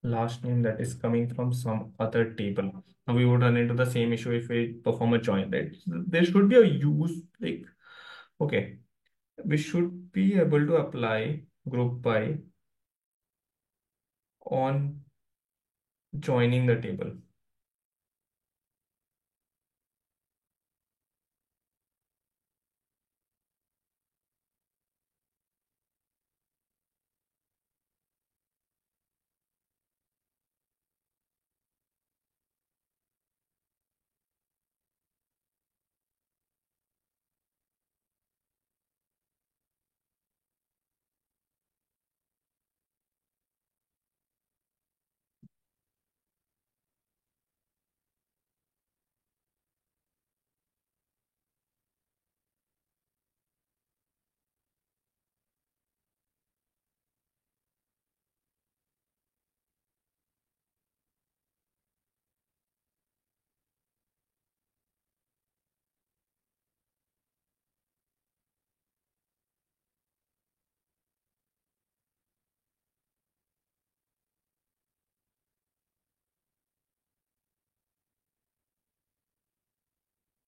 last name that is coming from some other table. Now we would run into the same issue if we perform a join, right? There should be a use like, okay, we should be able to apply group by on joining the table.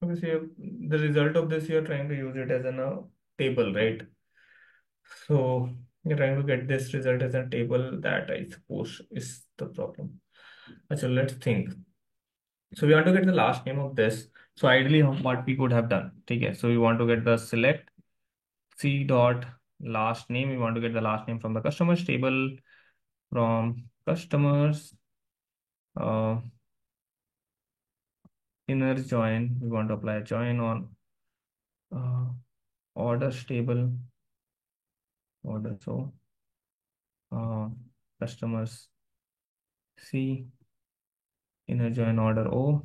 Okay, so the result of this, you're trying to use it as a table, right? So you're trying to get this result as a table, that I suppose is the problem. So let's think. So we want to get the last name of this. So ideally, what we could have done. Okay, so we want to get the select C dot last name. We want to get the last name from the customers table. From customers, uh, inner join. We want to apply a join on uh, orders table. Order, so uh, customers C, inner join order O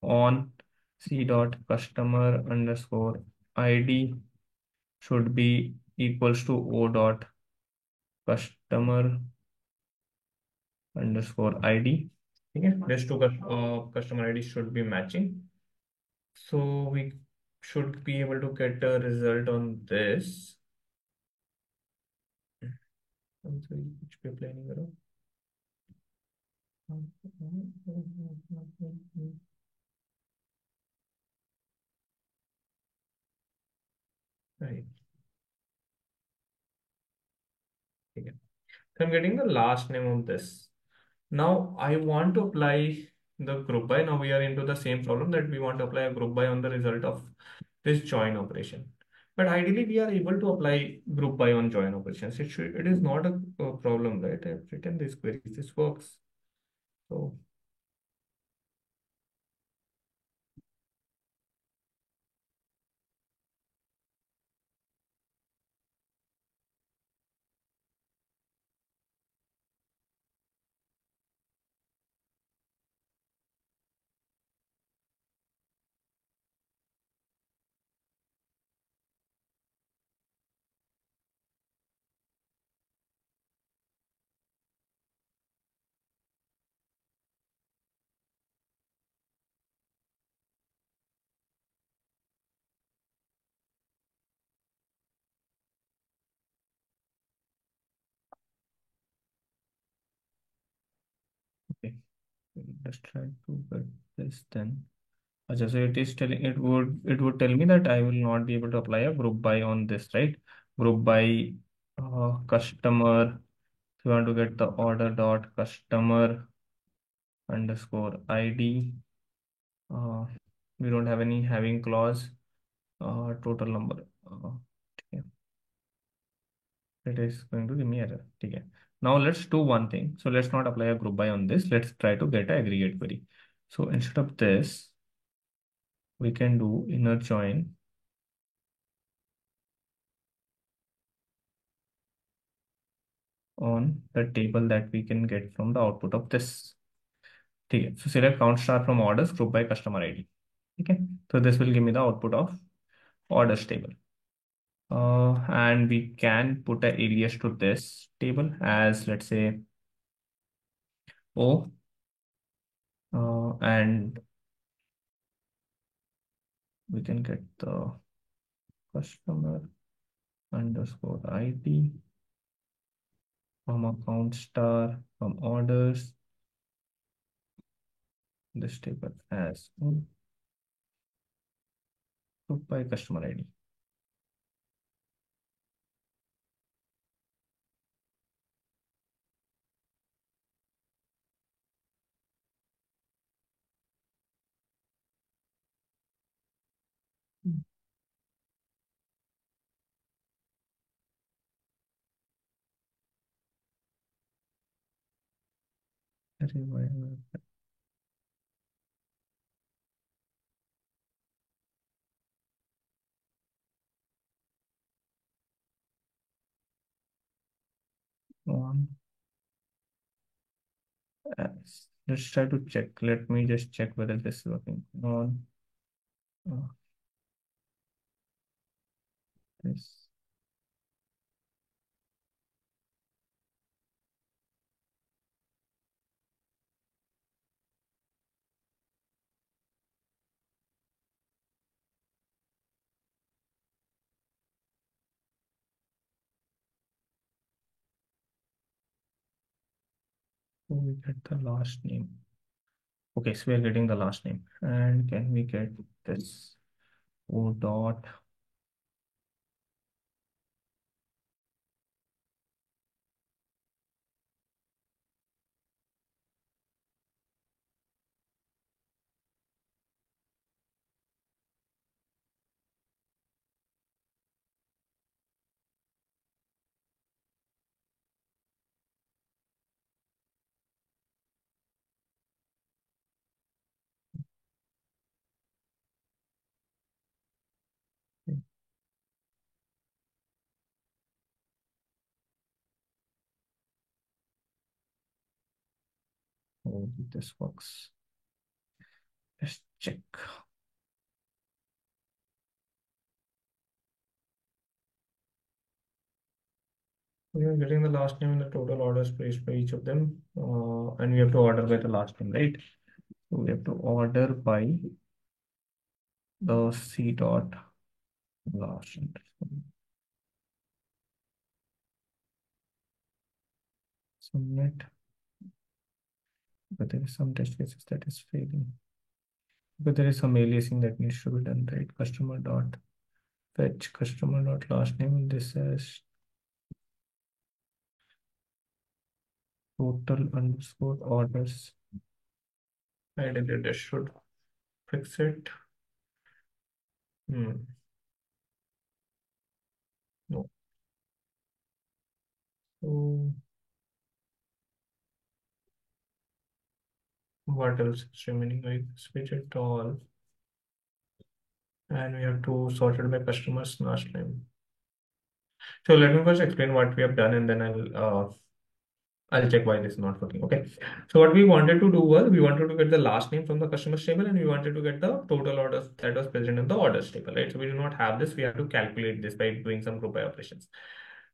on C dot customer underscore ID should be equals to O dot customer underscore ID. Okay, these two customer ID should be matching. So we should be able to get a result on this. I'm sorry, which पे apply नहीं करो. Right. Okay. So I'm getting the last name of this. Now I want to apply the group by. Now we are into the same problem that we want to apply a group by on the result of this join operation. But ideally we are able to apply group by on join operations. It is not a problem, right? I've written this query. This works. So okay, let's try to get this then. Okay, so it would tell me that I will not be able to apply a group by on this, right? Group by customer. So we want to get the order dot customer underscore ID. We don't have any having clause. Total number. Okay. It is going to give me error. Okay. Now let's do one thing. So let's not apply a group by on this. Let's try to get an aggregate query. So instead of this, we can do inner join on the table that we can get from the output of this. Okay. So select count star from orders group by customer ID. Okay. So this will give me the output of orders table. And we can put an alias to this table as, let's say, O, and we can get the customer underscore ID from account star from orders, this table as O, group by customer ID. On let's try to check. Let me just check whether this is working on uh, this. So we get the last name. Okay, so we are getting the last name. And can we get this O dot? Oh, this works. Let's check. We are getting the last name and the total orders placed by each of them. And we have to order by the last name, right? So we have to order by the C dot last name. Submit. But there is some test cases that is failing. But there is some aliasing that needs to be done, right? Customer dot fetch customer dot last name. And this is total underscore orders. And it should fix it. No. So what else is remaining? Like switch it all. And we have to sort it by customer's last name. So let me first explain what we have done, and then I'll check why this is not working. Okay. So what we wanted to do was we wanted to get the last name from the customer's table, and we wanted to get the total orders that was present in the orders table, right? So we do not have this. We have to calculate this by doing some group by operations.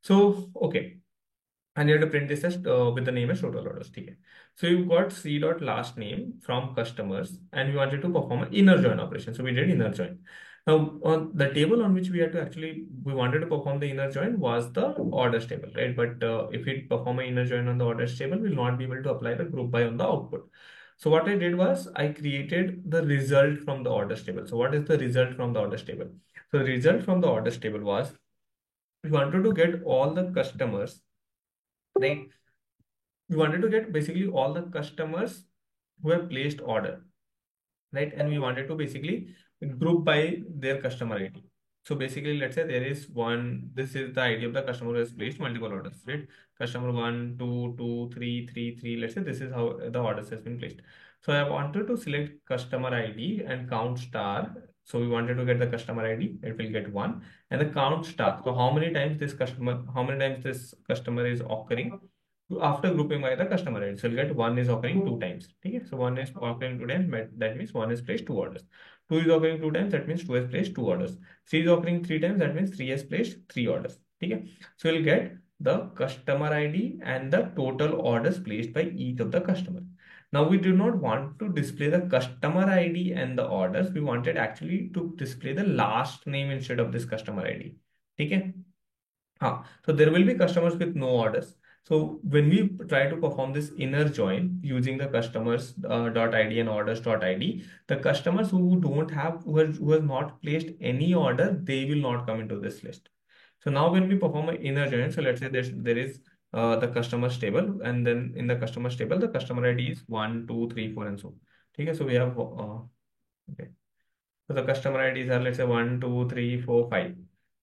So okay. And you have to print this as with the name as total orders. Okay. So you got C dot last name from customers, and we wanted to perform an inner join operation. So we did inner join. Now on the table on which we had to actually we wanted to perform the inner join was the orders table, right? But if we perform an inner join on the orders table, we'll not be able to apply the group by on the output. So what I did was I created the result from the orders table. So what is the result from the orders table? So the result from the orders table was we wanted to get all the customers, right? We wanted to get basically all the customers who have placed order, right? And we wanted to basically group by their customer ID. So basically, let's say there is one, this is the ID of the customer who has placed multiple orders, right? Customer one, two, two, three, three, three. Let's say this is how the orders has been placed. So I wanted to select customer ID and count star. So we wanted to get the customer ID, it will get one, and the count star. So how many times this customer is occurring after grouping by the customer ID. So you'll get one is occurring two times. Okay, so one is occurring two times, that means one is placed two orders. Two is occurring two times, that means two has placed two orders. Three is occurring three times, that means three has placed three orders. Okay, so you'll get the customer ID and the total orders placed by each of the customer. Now we do not want to display the customer ID and the orders. We wanted actually to display the last name instead of this customer ID. Okay. So there will be customers with no orders. So when we try to perform this inner join using the customers dot ID and orders dot ID, the customers who don't have who has not placed any order, they will not come into this list. So now when we perform an inner join, so let's say there is the customers table, and then in the customers table, the customer ID is 1, 2, 3, 4, and so. Okay, so we have okay. So the customer IDs are, let's say, 1, 2, 3, 4, 5.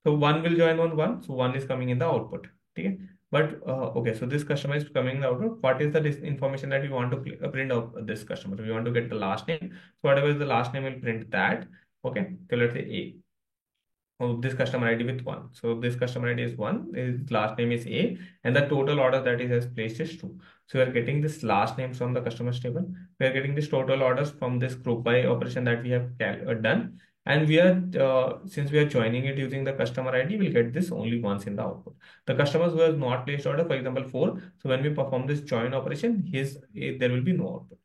So one will join on one. So one is coming in the output. Okay. But okay, so this customer is coming in the output. What is the information that we want to print out this customer? We want to get the last name. So whatever is the last name, will print that. Okay. So let's say A. Oh, this customer ID with one. So this customer ID is one, his last name is A, and the total order that he has placed is two. So we are getting this last name from the customer's table. We are getting this total orders from this group by operation that we have done. And we are, since we are joining it using the customer ID, we'll get this only once in the output. The customers who has not placed order, for example, four. So when we perform this join operation, there will be no output.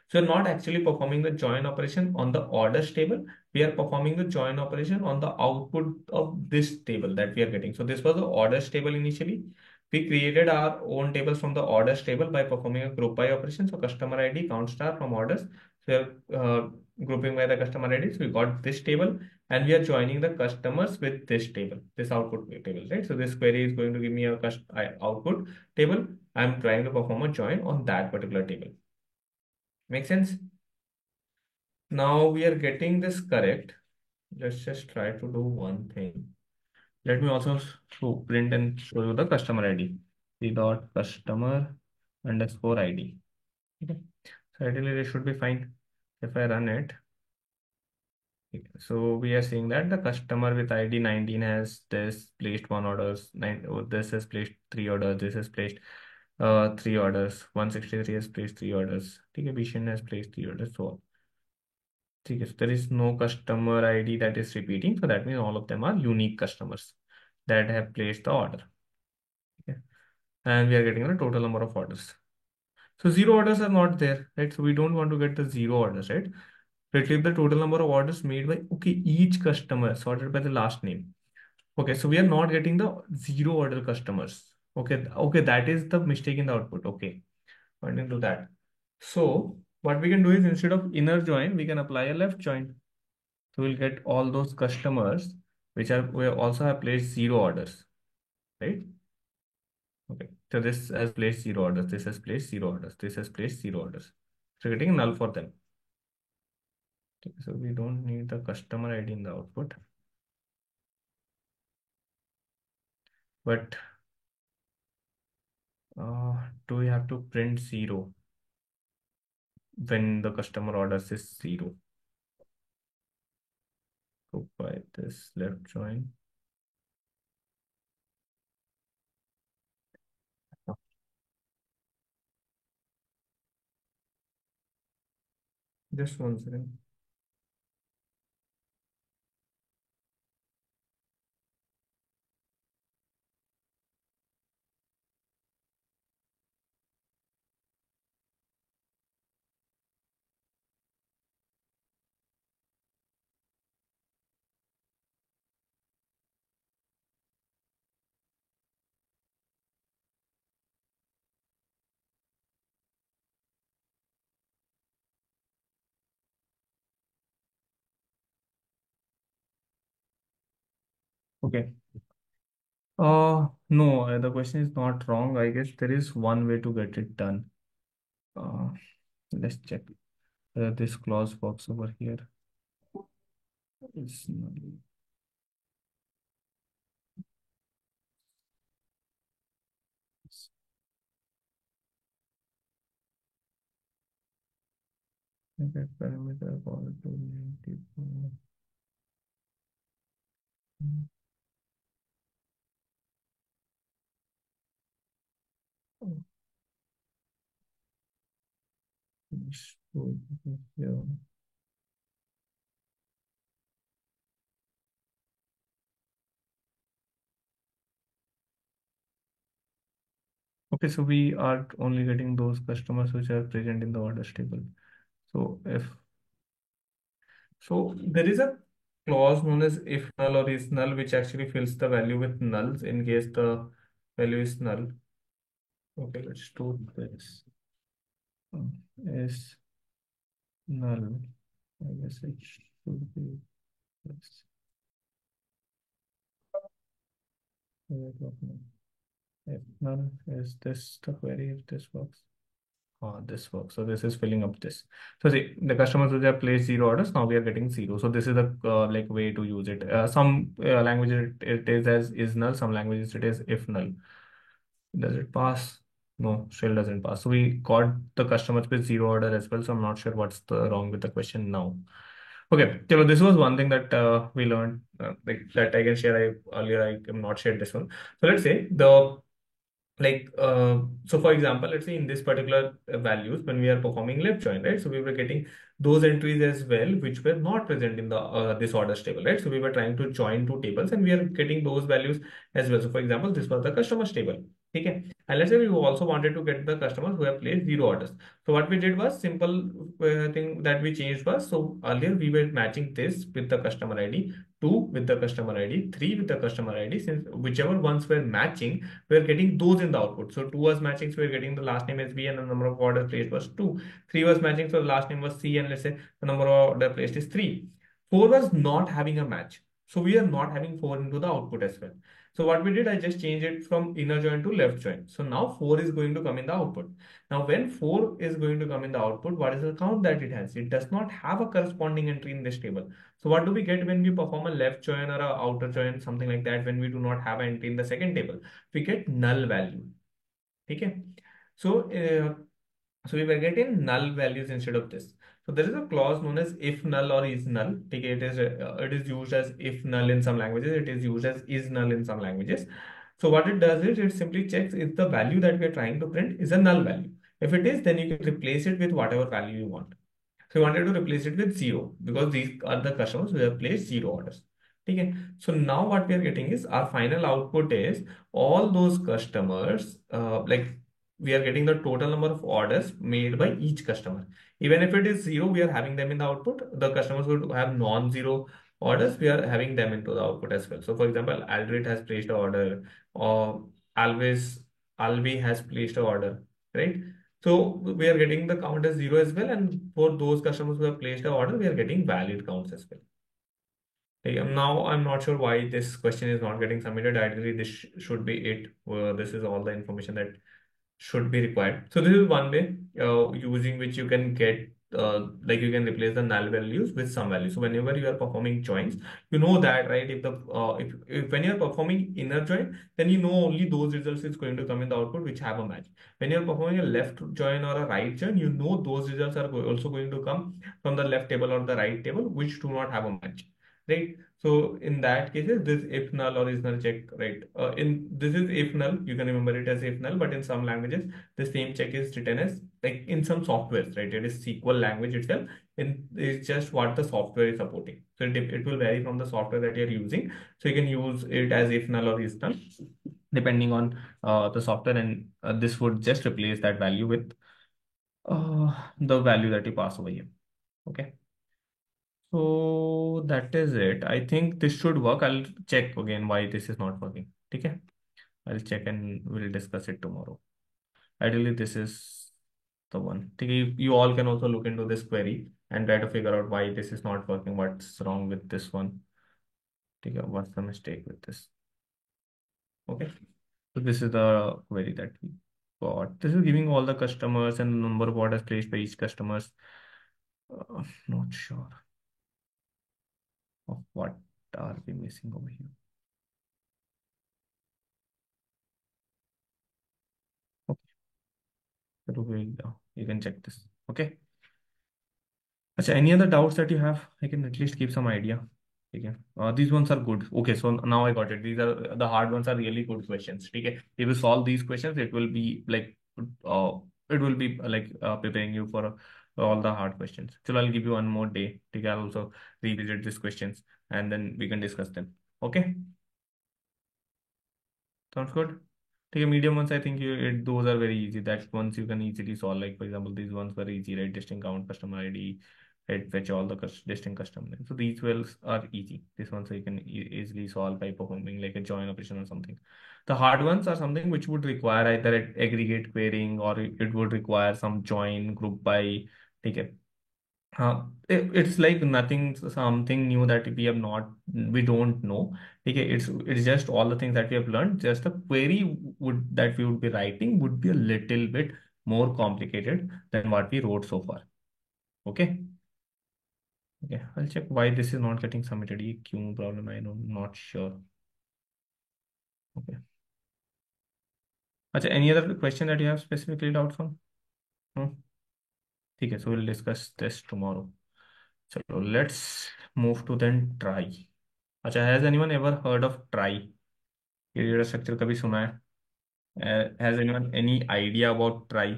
So we're not actually performing the join operation on the orders table. We are performing the join operation on the output of this table that we are getting. So this was the orders table initially. We created our own tables from the orders table by performing a group by operation. So customer ID count star from orders. So we are grouping by the customer IDs. We got this table and we are joining the customers with this table, this output table, right? So this query is going to give me a output table. I'm trying to perform a join on that particular table. Make sense? Now we are getting this correct. Let's just try to do one thing. Let me also print and show you the customer ID. C dot customer underscore ID. Okay. So ideally it should be fine. If I run it, so we are seeing that the customer with ID 19 has this placed one orders, this has placed three orders, this has placed three orders, 163 has placed three orders, okay, Bishan has placed three orders, so on. Okay, so there is no customer ID that is repeating, so that means all of them are unique customers that have placed the order. Okay. And we are getting the total number of orders. So zero orders are not there, right? So we don't want to get the zero orders, right? Retrieve the total number of orders made by, okay, each customer sorted by the last name. Okay, so we are not getting the zero order customers. Okay, okay, that is the mistake in the output. Okay, pointing to that. So what we can do is, instead of inner join, we can apply a left join. So we'll get all those customers which are we also have placed zero orders, right? Okay. So this has placed zero orders. This has placed zero orders. This has placed zero orders. So getting null for them. Okay, so we don't need the customer ID in the output, but do we have to print zero when the customer orders is zero? So by this left join. Just one second. Okay. No, the question is not wrong. I guess there is one way to get it done. Uh, let's check. this clause works over here. Is null. That parameter called to 94. Oh, this would be here. Okay, so we are only getting those customers which are present in the orders table. So if so, there is a clause known as if null or is null, which actually fills the value with nulls in case the value is null. Okay, let's do this. Is null. I guess it should be this. If null is this the query, if this works. This works. So this is filling up this. So see, the customers who have placed zero orders, now we are getting zero. So this is the like way to use it. Some languages it is as is null. Some languages it is if null. Does it pass? No, still doesn't pass. So we got the customers with zero order as well. So I'm not sure what's the wrong with the question now. Okay, so this was one thing that we learned like that I can share. I earlier I am not shared this one. So let's say the like so for example, let's say in this particular values when we are performing left join, right, so we were getting those entries as well which were not present in the this orders table, right, so we were trying to join two tables and we are getting those values as well. So for example, this was the customers table. Okay, and let's say we also wanted to get the customers who have placed zero orders. So what we did was simple thing that we changed was, so earlier we were matching this with the customer id, 2 with the customer id, 3 with the customer id. Since whichever ones were matching, we're getting those in the output. So 2 was matching, so we're getting the last name as B and the number of orders placed was 2. 3 was matching, so the last name was C and let's say the number of orders placed is 3. 4 was not having a match. So we are not having 4 into the output as well. So what we did, I just changed it from inner join to left join. So now 4 is going to come in the output. Now when 4 is going to come in the output, what is the count that it has? It does not have a corresponding entry in this table. So what do we get when we perform a left join or a outer join, something like that, when we do not have an entry in the second table? We get null value. Okay, so so we were getting null values instead of this. So there is a clause known as if null or is null. Okay, it is used as if null in some languages, it is used as is null in some languages. So what it does is it simply checks if the value that we are trying to print is a null value. If it is, then you can replace it with whatever value you want. So we wanted to replace it with zero because these are the customers who have placed zero orders. Okay. So now what we are getting is our final output is all those customers, like we are getting the total number of orders made by each customer. Even if it is zero, we are having them in the output. The customers who have non-zero orders, we are having them into the output as well. So for example, Aldrit has placed an order, or Alvi has placed an order, right? So we are getting the count as zero as well, and for those customers who have placed an order, we are getting valid counts as well. Okay, now I'm not sure why this question is not getting submitted. Ideally, this should be it. This is all the information that should be required. So this is one way using which you can get like you can replace the null values with some value. So whenever you are performing joins, you know that, right? If the if when you are performing inner join, then you know only those results is going to come in the output which have a match. When you are performing a left join or a right join, you know those results are also going to come from the left table or the right table which do not have a match, right? So in that cases, this if null or is null check, right? In this is if null, you can remember it as if null, but in some languages, the same check is written as like in some softwares, right? It is SQL language itself, and it's just what the software is supporting. So it will vary from the software that you're using. So you can use it as if null or is null, depending on the software, and this would just replace that value with the value that you pass over here. Okay. So that is it. I think this should work. I'll check again why this is not working. Okay. I'll check and we'll discuss it tomorrow. Ideally, this is the one. Okay. You all can also look into this query and try to figure out why this is not working. What's wrong with this one? Okay. What's the mistake with this? Okay. So this is the query that we got. This is giving all the customers and the number of orders placed by each customers. Not sure of what are we missing over here. Okay, so you can check this. Okay. Acha, any other doubts that you have? I can at least give some idea. Okay. These ones are good. Okay, so now I got it. These are the hard ones are really good questions. Okay. If you solve these questions, it will be like preparing you for all the hard questions. So I'll give you one more day. Okay, I'll also revisit these questions and then we can discuss them. Okay. Sounds good. Take a medium ones. I think those are very easy. That ones you can easily solve. Like for example, these ones were easy, right? Distinct count, customer ID, right? Fetch all the distinct customer names. So these wells are easy. This ones you can easily solve by performing like a join operation or something. The hard ones are something which would require either aggregate querying or it would require some join group by. Take it's like nothing, something new that we don't know. Okay, it's just all the things that we have learned. Just the query that we would be writing would be a little bit more complicated than what we wrote so far. Okay. Okay, I'll check why this is not getting submitted. ये क्यों problem? I'm not sure. Okay. अच्छा, any other question that you have specifically doubts on? No? ठीक है, so we'll discuss this tomorrow. So let's move to then try. अच्छा, has anyone ever heard of try? ये data structure कभी सुना है? Has anyone any idea about try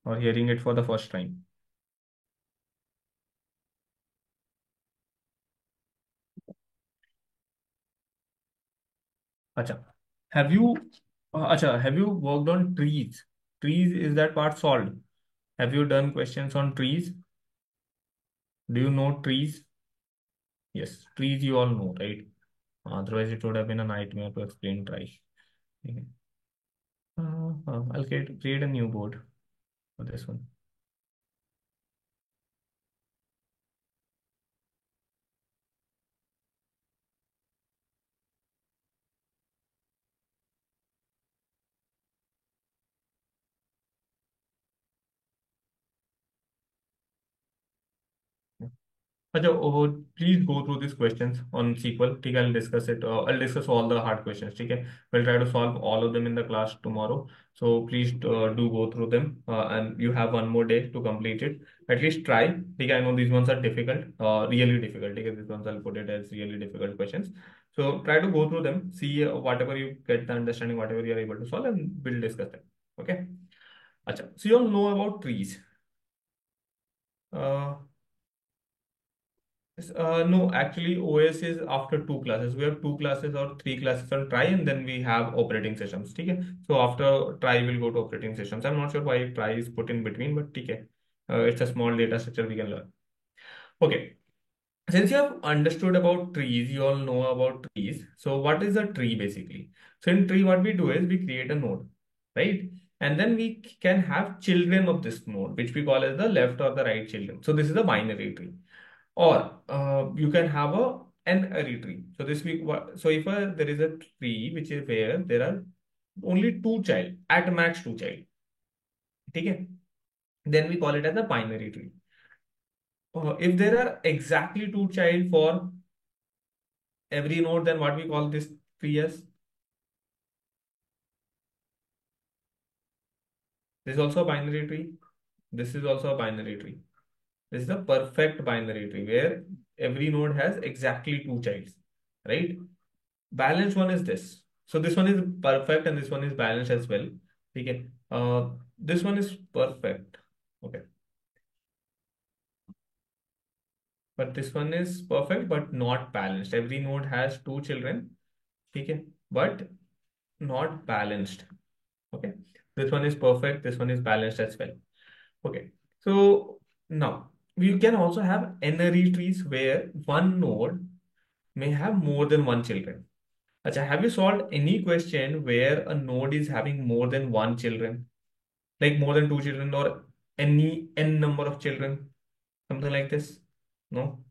or hearing it for the first time? अच्छा, have you have you worked on trees? Trees, is that part solved? Have you done questions on trees? Do you know trees? Yes, trees you all know, right? Otherwise, it would have been a nightmare to explain try. Okay. I'll create a new board for this one. अच्छा, please go through these questions on SQL. ठीक है, I'll discuss it. I'll discuss all the hard questions. ठीक है, we'll try to solve all of them in the class tomorrow. So please do go through them. And you have one more day to complete it. At least try. ठीक है, I know these ones are difficult, really difficult. ठीक है, these ones I'll put it as really difficult questions. So try to go through them. See whatever you get the understanding, whatever you are able to solve, and we'll discuss them. Okay. अच्छा, so you all know about trees. Uh, no, actually, OS is after two classes. We have two classes or three classes on try, and then we have operating systems. Okay. So after try, we'll go to operating systems. I'm not sure why try is put in between, but okay. It's a small data structure we can learn. Okay. Since you have understood about trees, you all know about trees. So what is a tree basically? So in tree, what we do is we create a node, right? And then we can have children of this node, which we call as the left or the right children. So this is a binary tree. Or you can have an array tree. So this week, so if there is a tree which is where there are only two child, at max two child, okay? Then we call it as a binary tree. If there are exactly two child for every node, then what we call this tree as? This is also a binary tree. This is also a binary tree. This is a perfect binary tree where every node has exactly two childs, right? Balanced one is this. So this one is perfect and this one is balanced as well. Okay. This one is perfect. Okay. But this one is perfect but not balanced. Every node has two children. Okay. But not balanced. Okay. This one is perfect. This one is balanced as well. Okay. So now we can also have n-ary trees where one node may have more than one children. Acha, have you solved any question where a node is having more than one children, like more than two children or any n number of children, something like this? No,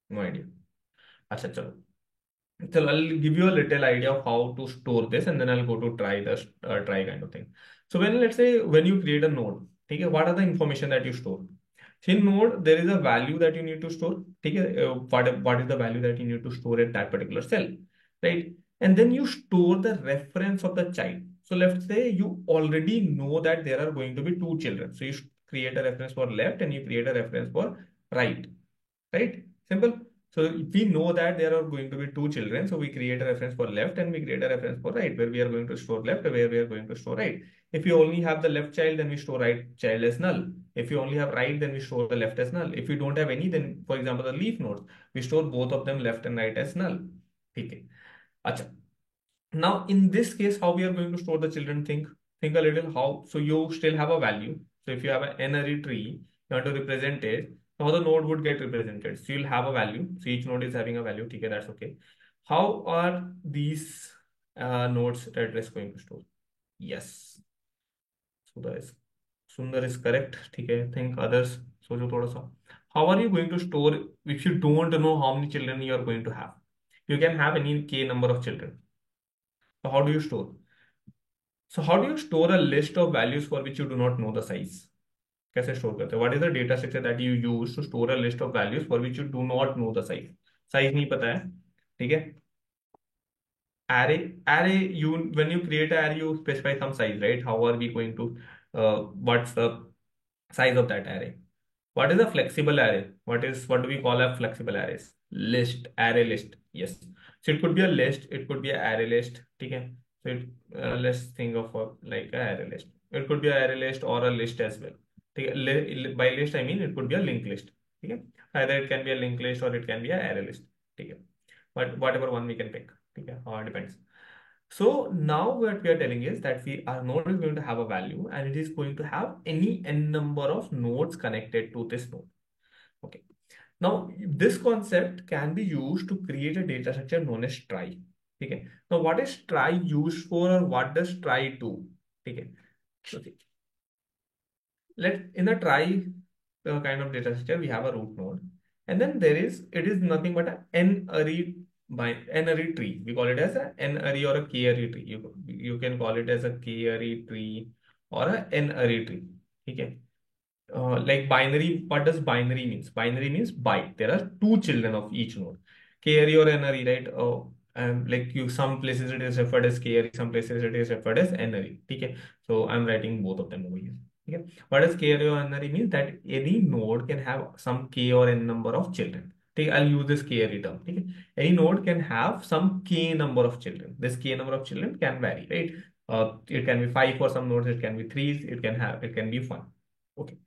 no idea. Acha, chalo. So I'll give you a little idea of how to store this, and then I'll go to try kind of thing. So when let's say when you create a node, ठीक है, what are the information that you store? So in node there is a value that you need to store, ठीक है, what is the value that you need to store at that particular cell, right? And then you store the reference of the child. So let's say you already know that there are going to be two children, so you create a reference for left and you create a reference for right, right? Simple. So we know that there are going to be two children, so we create a reference for left and we create a reference for right, where we are going to store left, where we are going to store right. If you only have the left child, then we store right child as null. If you only have right, then we store the left as null. If you don't have any, then for example the leaf nodes, we store both of them left and right as null. Okay. Acha. Now, in this case, how we are going to store the children? Think a little how. So you still have a value. So if you have an n-ary tree, you want to represent it. So how the node would get represented? So you'll have a value. So each node is having a value. Okay, that's okay. How are these nodes address going to store? Yes. Sundar is correct. Okay, think others. सोचो थोड़ा सा. How are you going to store if you don't know how many children you are going to have? You can have any k number of children. So how do you store? So how do you store a list of values for which you do not know the size? कैसे store करते हैं? What is the data structure that you use to store a list of values for which you do not know the size? Size नहीं पता है, ठीक है? Array, you when you create an array, you specify some size, right? How are we going to what's the size of that array? What is a flexible array? What do we call a flexible arrays? List, array list. Yes. So it could be a list, it could be an array list. Okay. So let's think of like a array list. It could be an array list or a list as well. Okay. By list I mean it could be a linked list. Okay. Either it can be a linked list or it can be an array list. Okay. But whatever one we can pick. Okay. Depends. So now what we are telling is that our node is going to have a value and it is going to have any n number of nodes connected to this node. Okay. Now this concept can be used to create a data structure known as trie. Okay. Now what is trie used for, or what does trie do? Okay. Okay. Let in a trie kind of data structure we have a root node, and then it is nothing but a n-ary by n-ary tree. We call it as a n-ary or a k-ary tree. You can call it as a k-ary tree or a n-ary tree. Okay. Like binary, what does binary means? Binary means by. There are two children of each node. K-ary or n-ary, right? Like some places it is referred as k-ary, some places it is referred as n-ary. Okay. So I'm writing both of them over here. Okay. What does k-ary or n-ary mean? That any node can have some k or n number of children. Okay. I'll use this k-ary term. Okay. Any node can have some k number of children. This k number of children can vary, right? It can be 5 for some nodes, it can be 3, it can be 1. Okay.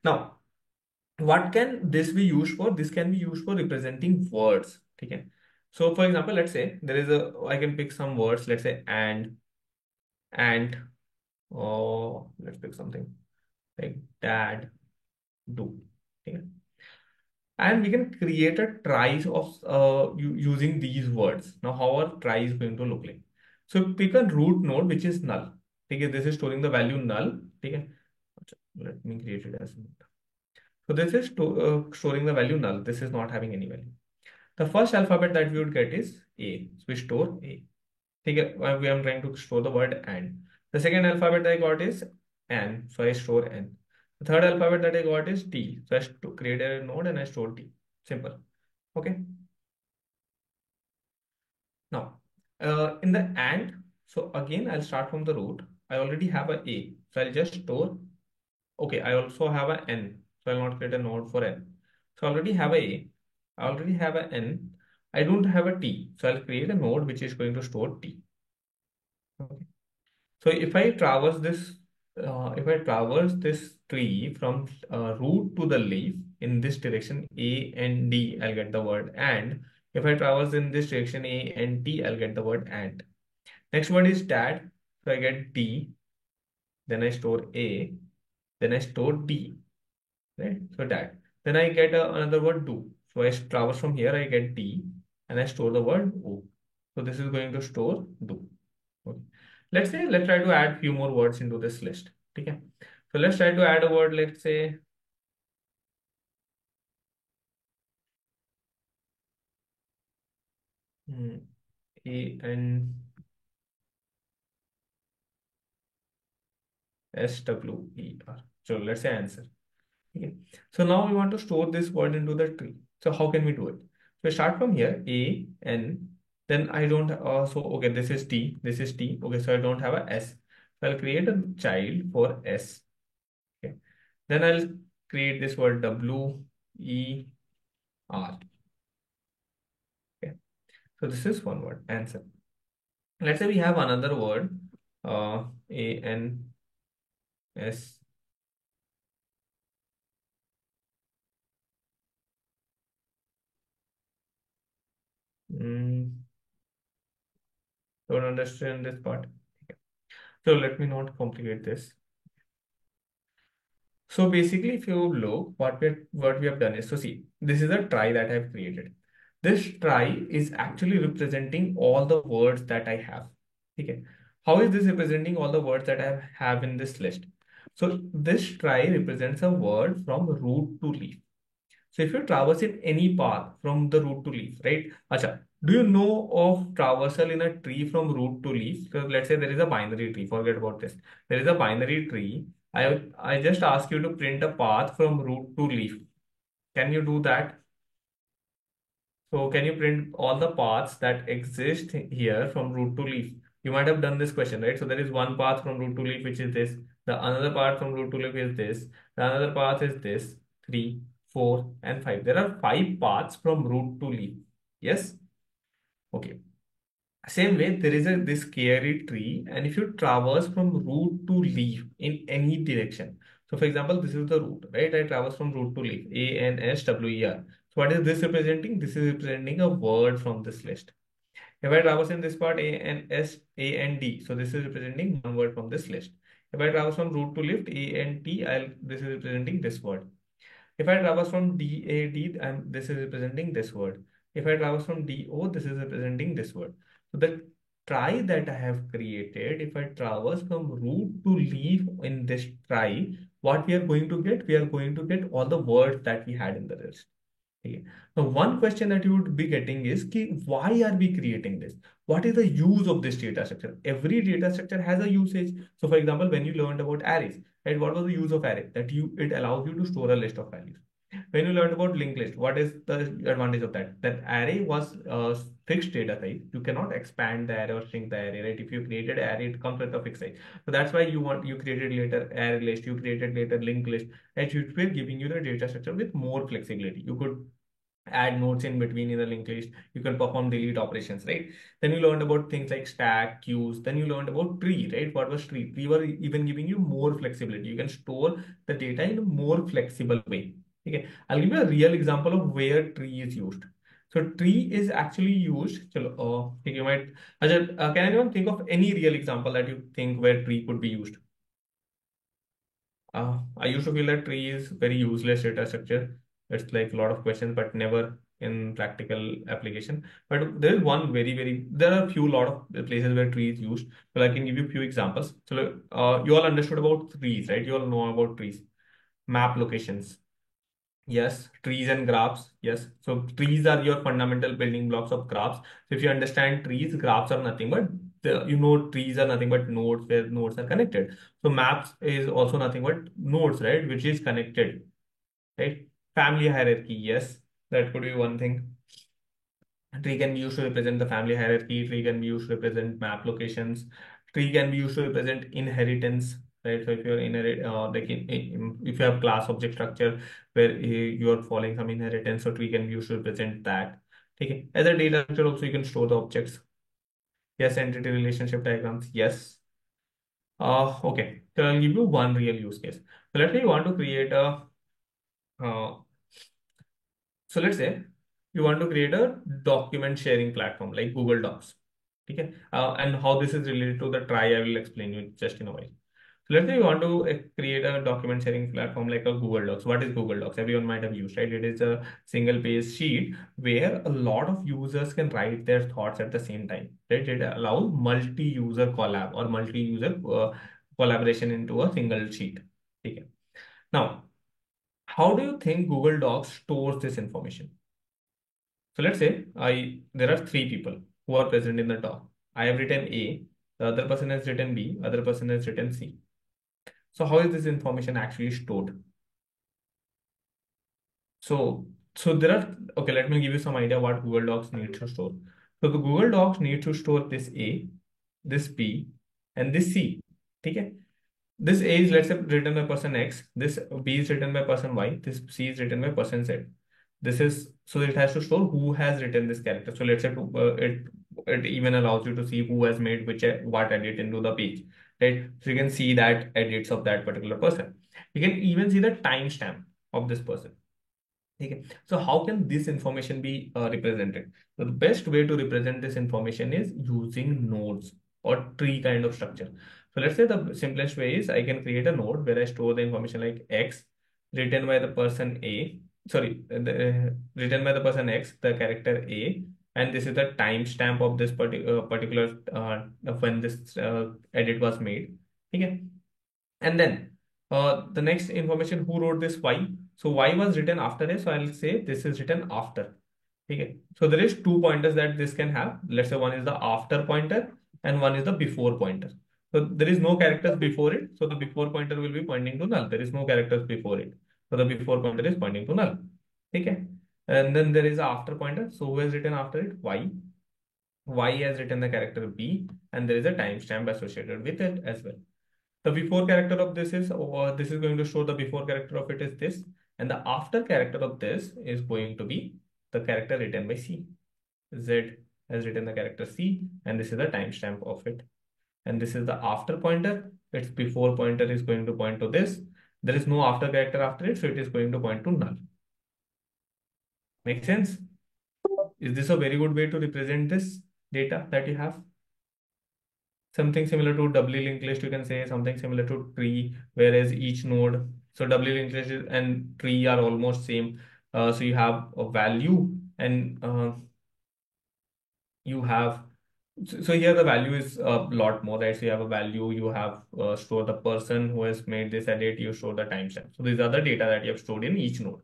Now, what can this be used for? This can be used for representing words. Okay. So, for example, let's say I can pick some words. Let's say and, oh, let's pick something like dad, do. Okay. And we can create a tries of using these words. Now, how our try is going to look like? So, pick a root node which is null. Okay. This is storing the value null. Okay. Let me create it as null. So this is storing the value null. This is not having any value. The first alphabet that we would get is A. So we store A. Okay, we are trying to store the word and. The second alphabet that I got is N. So I store N. The third alphabet that I got is T. So I create a node and I store T. Simple. Okay. Now, in the AND, so again, I'll start from the root. I already have a A. So I'll just store. Okay, I also have a N. So I'll not create a node for N. So I already have a A. I already have a N. I don't have a T. So I'll create a node which is going to store T. Okay. So if I traverse this tree from root to the leaf in this direction A and D, I'll get the word and. If I traverse in this direction A and T, I'll get the word and. Next word is dad. So I get D. Then I store A. Then I store D. Right? So dad. Then I get another word do. So I traverse from here, I get D and I store the word O. So this is going to store do. Okay. Let's try to add few more words into this list. Okay. So let's try to add a word, let's say ANSWER. So let's say answer. Okay. So now we want to store this word into the tree. So how can we do it? So start from here, A, N, then I don't, so okay, this is T, this is T. Okay, so I don't have a S. So I'll create a child for S. Okay. Then I'll create this word W, E, R. Okay. So this is one word, answer. Let's say we have another word, A, N, S. Mm, don't understand this part. Okay. So let me not complicate this. So basically, if you look, what we have done is, so see, this is a trie that I've created. This trie is actually representing all the words that I have. Okay. How is this representing all the words that I have in this list? So this trie represents a word from root to leaf. So if you traverse in any path from the root to leaf, right? Acha, do you know of traversal in a tree from root to leaf? So let's say there is a binary tree. Forget about this. There is a binary tree. I just ask you to print a path from root to leaf. Can you do that? So can you print all the paths that exist here from root to leaf? You might have done this question, right? So there is one path from root to leaf, which is this. The another path from root to leaf is this. The another path is this. 3, 4, and 5. There are 5 paths from root to leaf. Yes? Okay. Same way, there is a this scary tree, and if you traverse from root to leaf in any direction. So, for example, this is the root, right? I traverse from root to leaf, ANSWER. So, what is this representing? This is representing a word from this list. If I traverse in this part, ANSAND, so this is representing one word from this list. If I traverse from root to leaf, ANT, this is representing this word. If I traverse from DAD, and this is representing this word. If I traverse from DO, this is representing this word. So the trie that I have created, if I traverse from root to leaf in this trie, what we are going to get? We are going to get all the words that we had in the list. Okay. Now, one question that you would be getting is, ki, why are we creating this? What is the use of this data structure? Every data structure has a usage. So, for example, when you learned about arrays, right, what was the use of array? That it allows you to store a list of values. When you learned about linked list, what is the advantage of that? That array was a fixed data type. You cannot expand the array or shrink the array, right? If you created an array, it comes with a fixed size. So that's why you created later array list, you created later linked list, and it will giving you the data structure with more flexibility. You could add nodes in between in the linked list. You can perform delete operations, right? Then you learned about things like stack, queues. Then you learned about tree, right? What was tree? Tree were even giving you more flexibility. You can store the data in a more flexible way. Okay, I'll give you a real example of where tree is used. So tree is actually used. Chalo, you might. Ajay, can anyone think of any real example that you think where tree could be used? I used to feel that tree is very useless data structure. It's like a lot of questions, but never in practical application. But there is one there are a few lot of places where tree is used. But I can give you a few examples. So, you all understood about trees, right? You all know about trees. Map locations. Yes, trees and graphs. Yes. So trees are your fundamental building blocks of graphs. So if you understand trees, graphs are nothing but trees are nothing but nodes where nodes are connected. So maps is also nothing but nodes, right? Which is connected, right? Family hierarchy. Yes, that could be one thing. Tree can be used to represent the family hierarchy. Tree can be used to represent map locations. Tree can be used to represent inheritance, right? So if you're if you have class object structure where you are following some inheritance, so tree can be used to represent that. Okay. As a data structure, also you can store the objects. Yes, entity relationship diagrams. Yes. Okay. So I'll give you one real use case. So let's say you want to create a uh, So let's say you want to create a document sharing platform like Google Docs. Okay. And how this is related to the try, I will explain you just in a while. So let's say you want to create a document sharing platform like a Google Docs. What is Google Docs? Everyone might have used, right? It is a single page sheet where a lot of users can write their thoughts at the same time, right? It allows multi-user collab or multi-user collaboration into a single sheet. Okay. Now, how do you think Google Docs stores this information? So let's say there are three people who are present in the doc. I have written A, the other person has written B, other person has written C. So how is this information actually stored? So, so there are, okay, let me give you some idea what Google Docs needs to store. So the Google Docs need to store this A, this B, and this C. Okay. This A is, let's say, written by person X. This B is written by person Y. This C is written by person Z. This is, so it has to store who has written this character. So let's say it even allows you to see who has made which what edit into the page, right? So you can see that edits of that particular person. You can even see the timestamp of this person. Okay. So how can this information be represented? So the best way to represent this information is using nodes or tree kind of structure. So let's say the simplest way is I can create a node where I store the information like X written by the person A, sorry, written by the person X, the character A, and this is the timestamp of this particular when this edit was made. Okay. And then the next information, who wrote this Y. So Y was written after A, so I'll say this is written after. Okay. So there is two pointers that this can have. Let's say one is the after pointer and one is the before pointer. So there is no characters before it. So the before pointer will be pointing to null. There is no characters before it. So the before pointer is pointing to null. Okay. And then there is a after pointer. So who has written after it? Y. Y has written the character B, and there is a timestamp associated with it as well. The before character of this is, or this is going to show the before character of it is this, and the after character of this is going to be the character written by C. Z has written the character C, and this is the timestamp of it. And this is the after pointer. Its before pointer is going to point to this. There is no after character after it, so it is going to point to null. Make sense? Is this a very good way to represent this data that you have? Something similar to doubly linked list, you can say something similar to tree, whereas each node, so doubly linked list and tree are almost same. So you have a value and you have, so here the value is a lot more, right? So you have a value, you have store the person who has made this edit, you store the timestamp. So these are the data that you have stored in each node.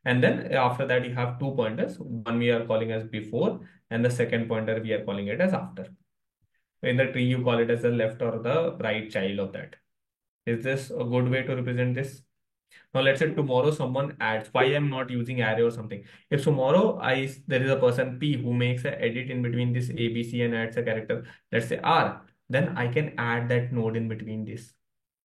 And then after that, you have two pointers. One we are calling as before, and the second pointer we are calling it as after. In the tree, you call it as the left or the right child of that. Is this a good way to represent this? Now let's say tomorrow someone adds, why I'm not using array or something. If tomorrow there is a person P who makes an edit in between this A, B, C and adds a character, let's say R, then I can add that node in between this.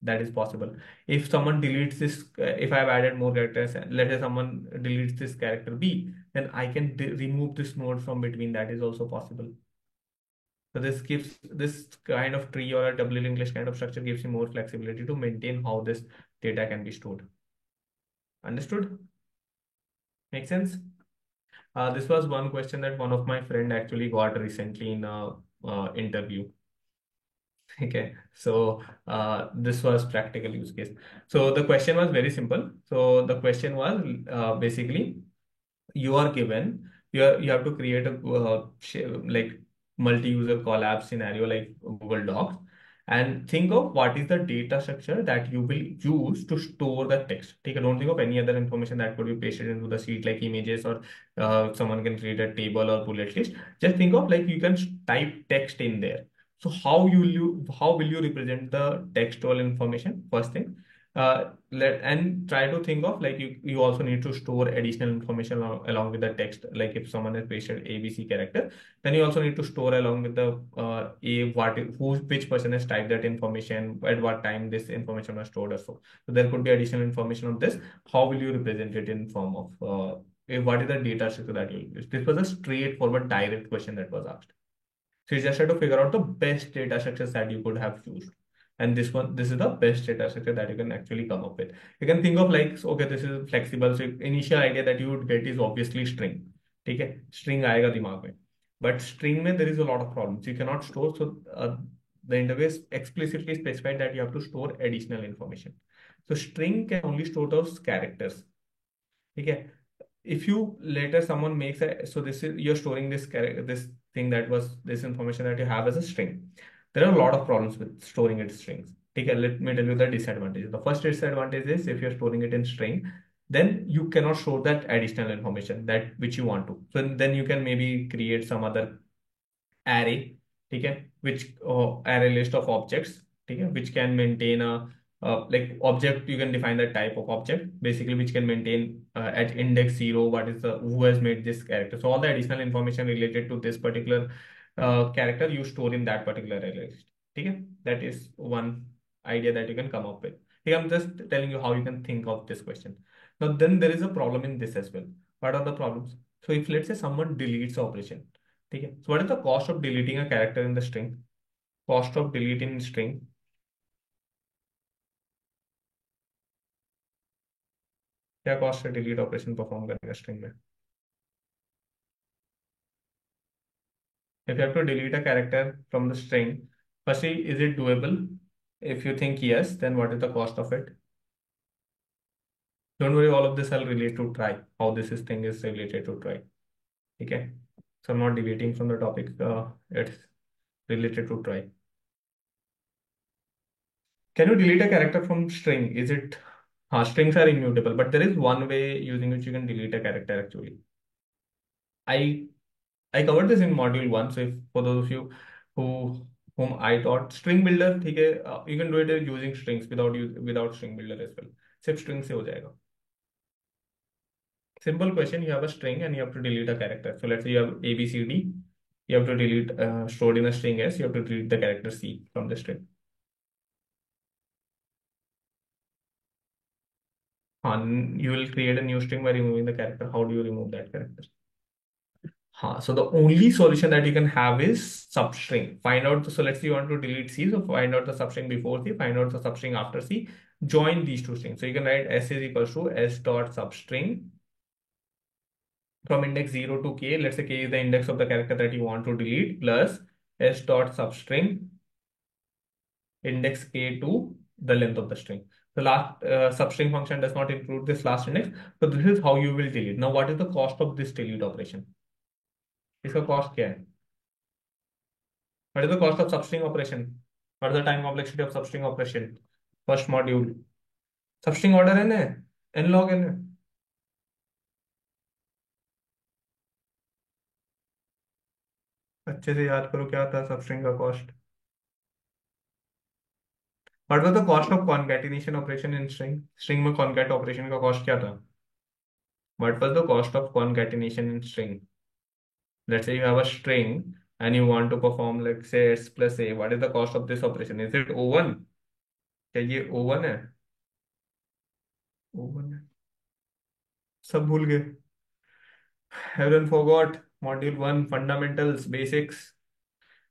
That is possible. If someone deletes this, if I've added more characters, let's say someone deletes this character B, then I can remove this node from between. That is also possible. So this gives this kind of tree or a doubly linked list kind of structure gives you more flexibility to maintain how this data can be stored. Understood? Make sense? This was one question that one of my friend actually got recently in a interview. Okay, so this was practical use case. So the question was very simple. So the question was basically you are given you have to create a like multi-user collab scenario like Google Docs and think of what is the data structure that you will use to store the text. Take a don't think of any other information that could be pasted into the sheet like images or someone can create a table or bullet list. Just think of like you can type text in there. So how will you represent the textual information? First thing, and try to think of like you also need to store additional information along with the text. Like if someone has pasted ABC character, then you also need to store along with the which person has typed that information, at what time this information was stored or so. So there could be additional information on this. How will you represent it in form of what is the data structure that you use? This was a straightforward direct question that was asked. So you just have to figure out the best data structures that you could have used. And this is the best data structure that you can actually come up with. You can think of like, okay, this is flexible. So initial idea that you would get is obviously string. Okay, string आएगा दिमाग में. But string में there is a lot of problems. You cannot store. So the interface explicitly specified that you have to store additional information. So string can only store those characters. Okay, if you later someone makes a, so this is you're storing this thing that was this information that you have as a string. There are a lot of problems with storing it strings. Okay, let me tell you the disadvantages. The first disadvantage is if you're storing it in string, then you cannot store that additional information that which you want to. So then you can maybe create some other array, okay, which array list of objects, okay, which can maintain a like object, you can define the type of object basically, which can maintain at index 0 what is the who has made this character. So all the additional information related to this particular character you store in that particular list. Okay, that is one idea that you can come up with. Okay, I'm just telling you how you can think of this question. Now then there is a problem in this as well. What are the problems? So if let's say someone deletes operation, okay, so what is the cost of deleting a character in the string? Cost of deleting string, क्या cost है delete operation perform करने का string में? If you have to delete a character from the string, firstly, is it doable? If you think yes, then what is the cost of it? Don't worry, all of this I'll relate to try. How this thing is related to try. Okay. So I'm not deviating from the topic. It's related to try. Can you delete a character from string? Is it strings are immutable, but there is one way using which you can delete a character actually. I I covered this in module one. So if for those of you who whom I taught string builder, ठीक है, you can do it using strings without string builder as well. सिर्फ string से हो जाएगा. Simple question. You have a string and you have to delete a character. So let's say you have A B C D. You have to delete stored in a string S. You have to delete the character C from the string. You will create a new string by removing the character. How do you remove that character? So the only solution that you can have is substring. Find out. So let's say you want to delete C. So find out the substring before C. Find out the substring after C. Join these two strings. So you can write S is equals to S dot substring from index 0 to K. Let's say K is the index of the character that you want to delete plus S dot substring index K to the length of the string. The last substring function does not include this last index. So this is how you will delete. Now, what is the cost of this delete operation? इसका cost क्या है? What is the cost of substring operation? What is the time complexity of substring operation? First module. Substring order n है, n log n है. अच्छे से याद करो क्या था substring का cost. What was the cost of concatenation operation in string? String में concat operation का cost क्या था? What was the cost of concatenation in string? Let's say you have a string and you want to perform, let's say s plus a. What is the cost of this operation? Is it O1? क्या ये O1 है? O1 है. सब भूल गए. Everyone forgot module 1 fundamentals basics.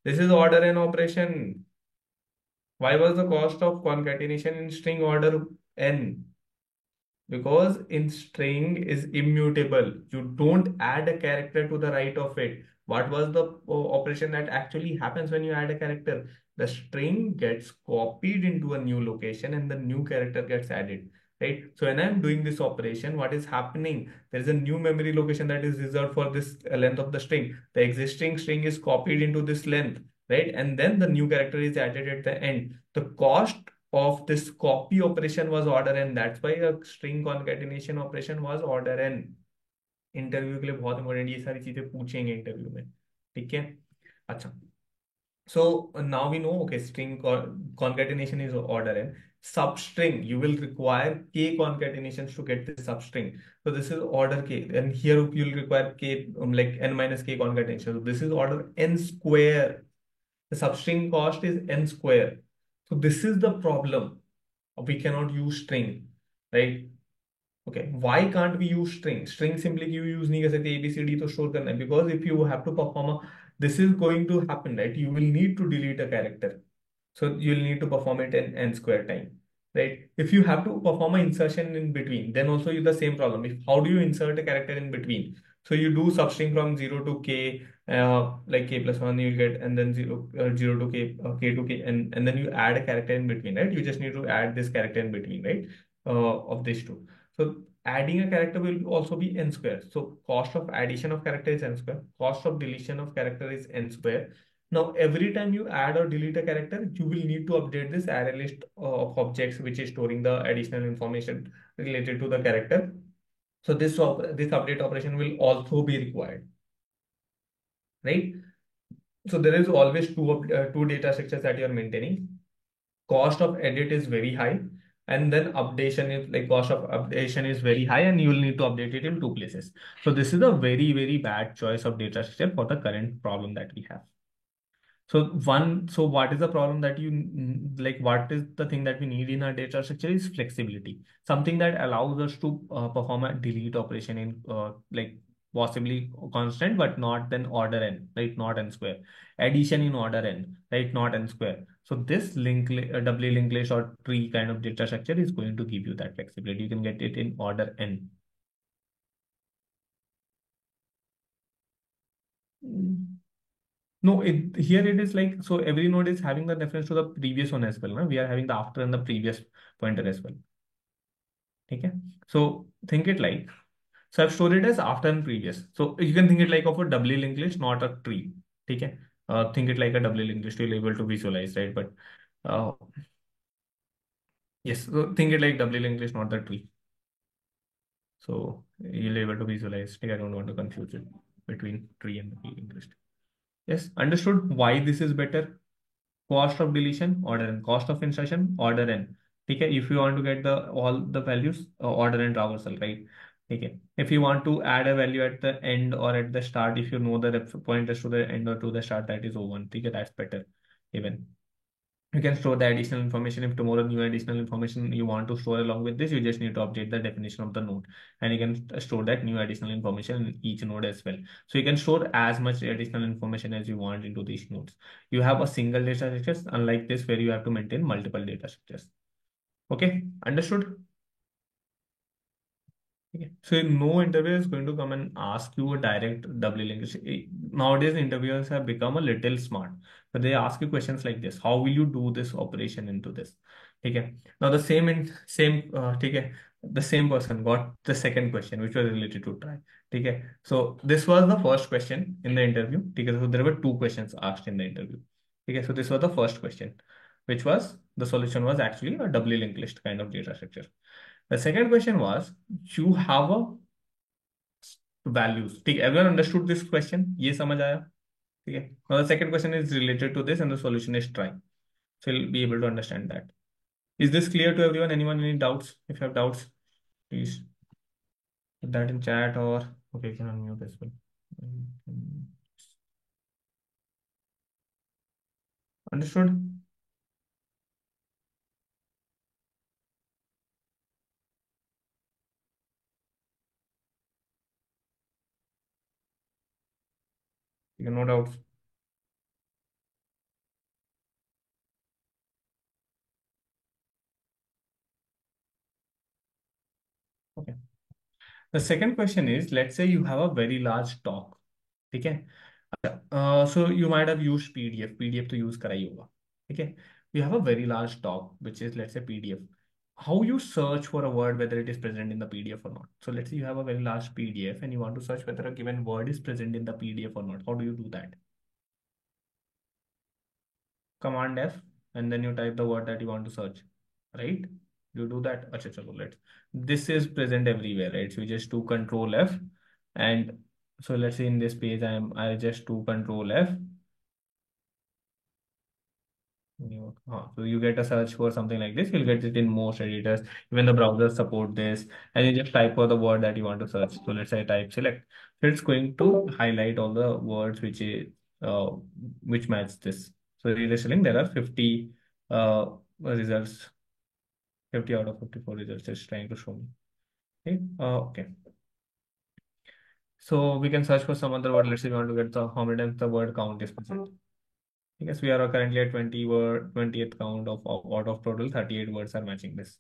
This is order n operation. Why was the cost of concatenation in string order n? Because in string is immutable. You don't add a character to the right of it. What was the operation that actually happens when you add a character? The string gets copied into a new location and the new character gets added. Right. So when I'm doing this operation, what is happening? There is a new memory location that is reserved for this length of the string. The existing string is copied into this length, right? And then the new character is added at the end. The cost of this copy operation was order n. That's why a string concatenation operation was order n. Interview के लिए बहुत important, ये सारी चीजें पूछेंगे interview में. ठीक है. अच्छा. So now we know, okay, string concatenation is order n. Substring, you will require k concatenations to get this substring. So this is order k, and here you'll require k like n minus k concatenation. So this is order n square. The substring cost is n square. So this is the problem. We cannot use string, right? Okay, why can't we use string? String simply you use नहीं कर सकते, ABCD तो store करना है, because if you have to perform a, this is going to happen, right? You will need to delete a character. So you'll need to perform it in n square time, right? If you have to perform an insertion in between, then also you the same problem. If how do you insert a character in between? So you do substring from 0 to k, like k plus 1 you'll get, and then 0 to k, k to k, and then you add a character in between, right? You just need to add this character in between, right? Of these two. So adding a character will also be n square. So cost of addition of character is n square. Cost of deletion of character is n square. Now, every time you add or delete a character, you will need to update this array list of objects, which is storing the additional information related to the character. So this update operation will also be required, right? So there is always two data structures that you are maintaining. cost of edit is very high, and then updation is like cost of updation is very high, and you will need to update it in two places. So this is a very, very bad choice of data structure for the current problem that we have. So what is the problem that like, what is the thing that we need in our data structure is flexibility. Something that allows us to perform a delete operation in like possibly constant, but not then order n, right? Not n square. Addition in order n, right? Not n square. So this doubly linked list or tree kind of data structure is going to give you that flexibility. You can get it in order n. Mm. No, here it is like, so every node is having the reference to the previous one as well. No? We are having the after and the previous pointer as well. Okay. So think it like, so I've stored it as after and previous. So you can think it like of a doubly linked list, not a tree. Okay. Think it like a doubly linked list. You'll be able to visualize, right? But uh, yes, so think it like doubly linked list, not the tree. So you'll be able to visualize. I don't want to confuse it between tree and doubly linked list. Yes, understood why this is better. Cost of deletion order n, cost of insertion order n. Okay, if you want to get the all the values, order n traversal, right? Okay, if you want to add a value at the end or at the start, if you know the pointers to the end or to the start, that is O1. Okay, that's better. Even you can store the additional information. If tomorrow new additional information you want to store along with this, you just need to update the definition of the node, and you can store that new additional information in each node as well. So you can store as much additional information as you want into these nodes. You have a single data structure, unlike this where you have to maintain multiple data structures. Okay, understood? Okay. So no interviewer is going to come and ask you a direct doubly linked. Nowadays, interviewers have become a little smart, but they ask you questions like this: How will you do this operation into this? Okay. Now the okay, the same person got the second question, which was related to try. Okay. So this was the first question in the interview. Okay. So there were two questions asked in the interview. Okay. So this was the first question, which was the solution was actually a doubly linked list kind of data structure. The second question was, you have a values. ठीक है, everyone understood this question? ये समझ आया? ठीक है. Now the second question is related to this and the solution is try. So you'll be able to understand that. Is this clear to everyone? Anyone any doubts? If you have doubts, please put that in chat or okay, you can unmute as well. Understood? You can no doubts. Okay. The second question is, let's say you have a very large doc. Okay. So you might have used PDF to use कराई होगा. Okay. We have a very large doc, which is let's say PDF. How you search for a word, whether it is present in the PDF or not. So let's say you have a very large PDF and you want to search whether a given word is present in the PDF or not. How do you do that? Command F, and then you type the word that you want to search, right? You do that. Achha, chalo, let's. This is present everywhere, right? So you just do Control F, and so let's say in this page I just do Control F. So you get a search for something like this, you'll get it in most editors. Even the browsers support this, and you just type for the word that you want to search. So let's say I type select. So it's going to highlight all the words uh, which match this. So you're selling there are 50 results, 50 out of 54 results it's trying to show me. Okay. Okay. So we can search for some other word. Let's say we want to get the how many times the word count is present. I guess we are currently at 20th count of out of total 38 words are matching this.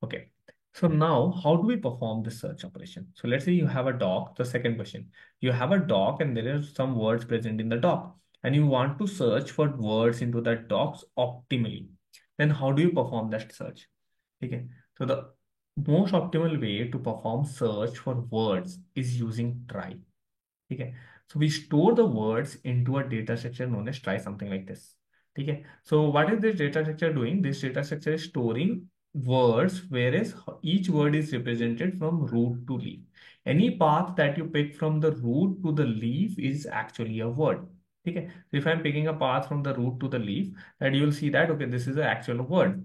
Okay. So now how do we perform this search operation? So let's say you have a doc, the second question. You have a doc and there are some words present in the doc and you want to search for words into that docs optimally. Then how do you perform that search? Okay. So the most optimal way to perform search for words is using try. Okay. So we store the words into a data structure known as try, something like this. Okay. So what is this data structure doing? This data structure is storing words, whereas each word is represented from root to leaf. Any path that you pick from the root to the leaf is actually a word. ठीक है. So if I'm picking a path from the root to the leaf, and you'll see that okay, this is the actual word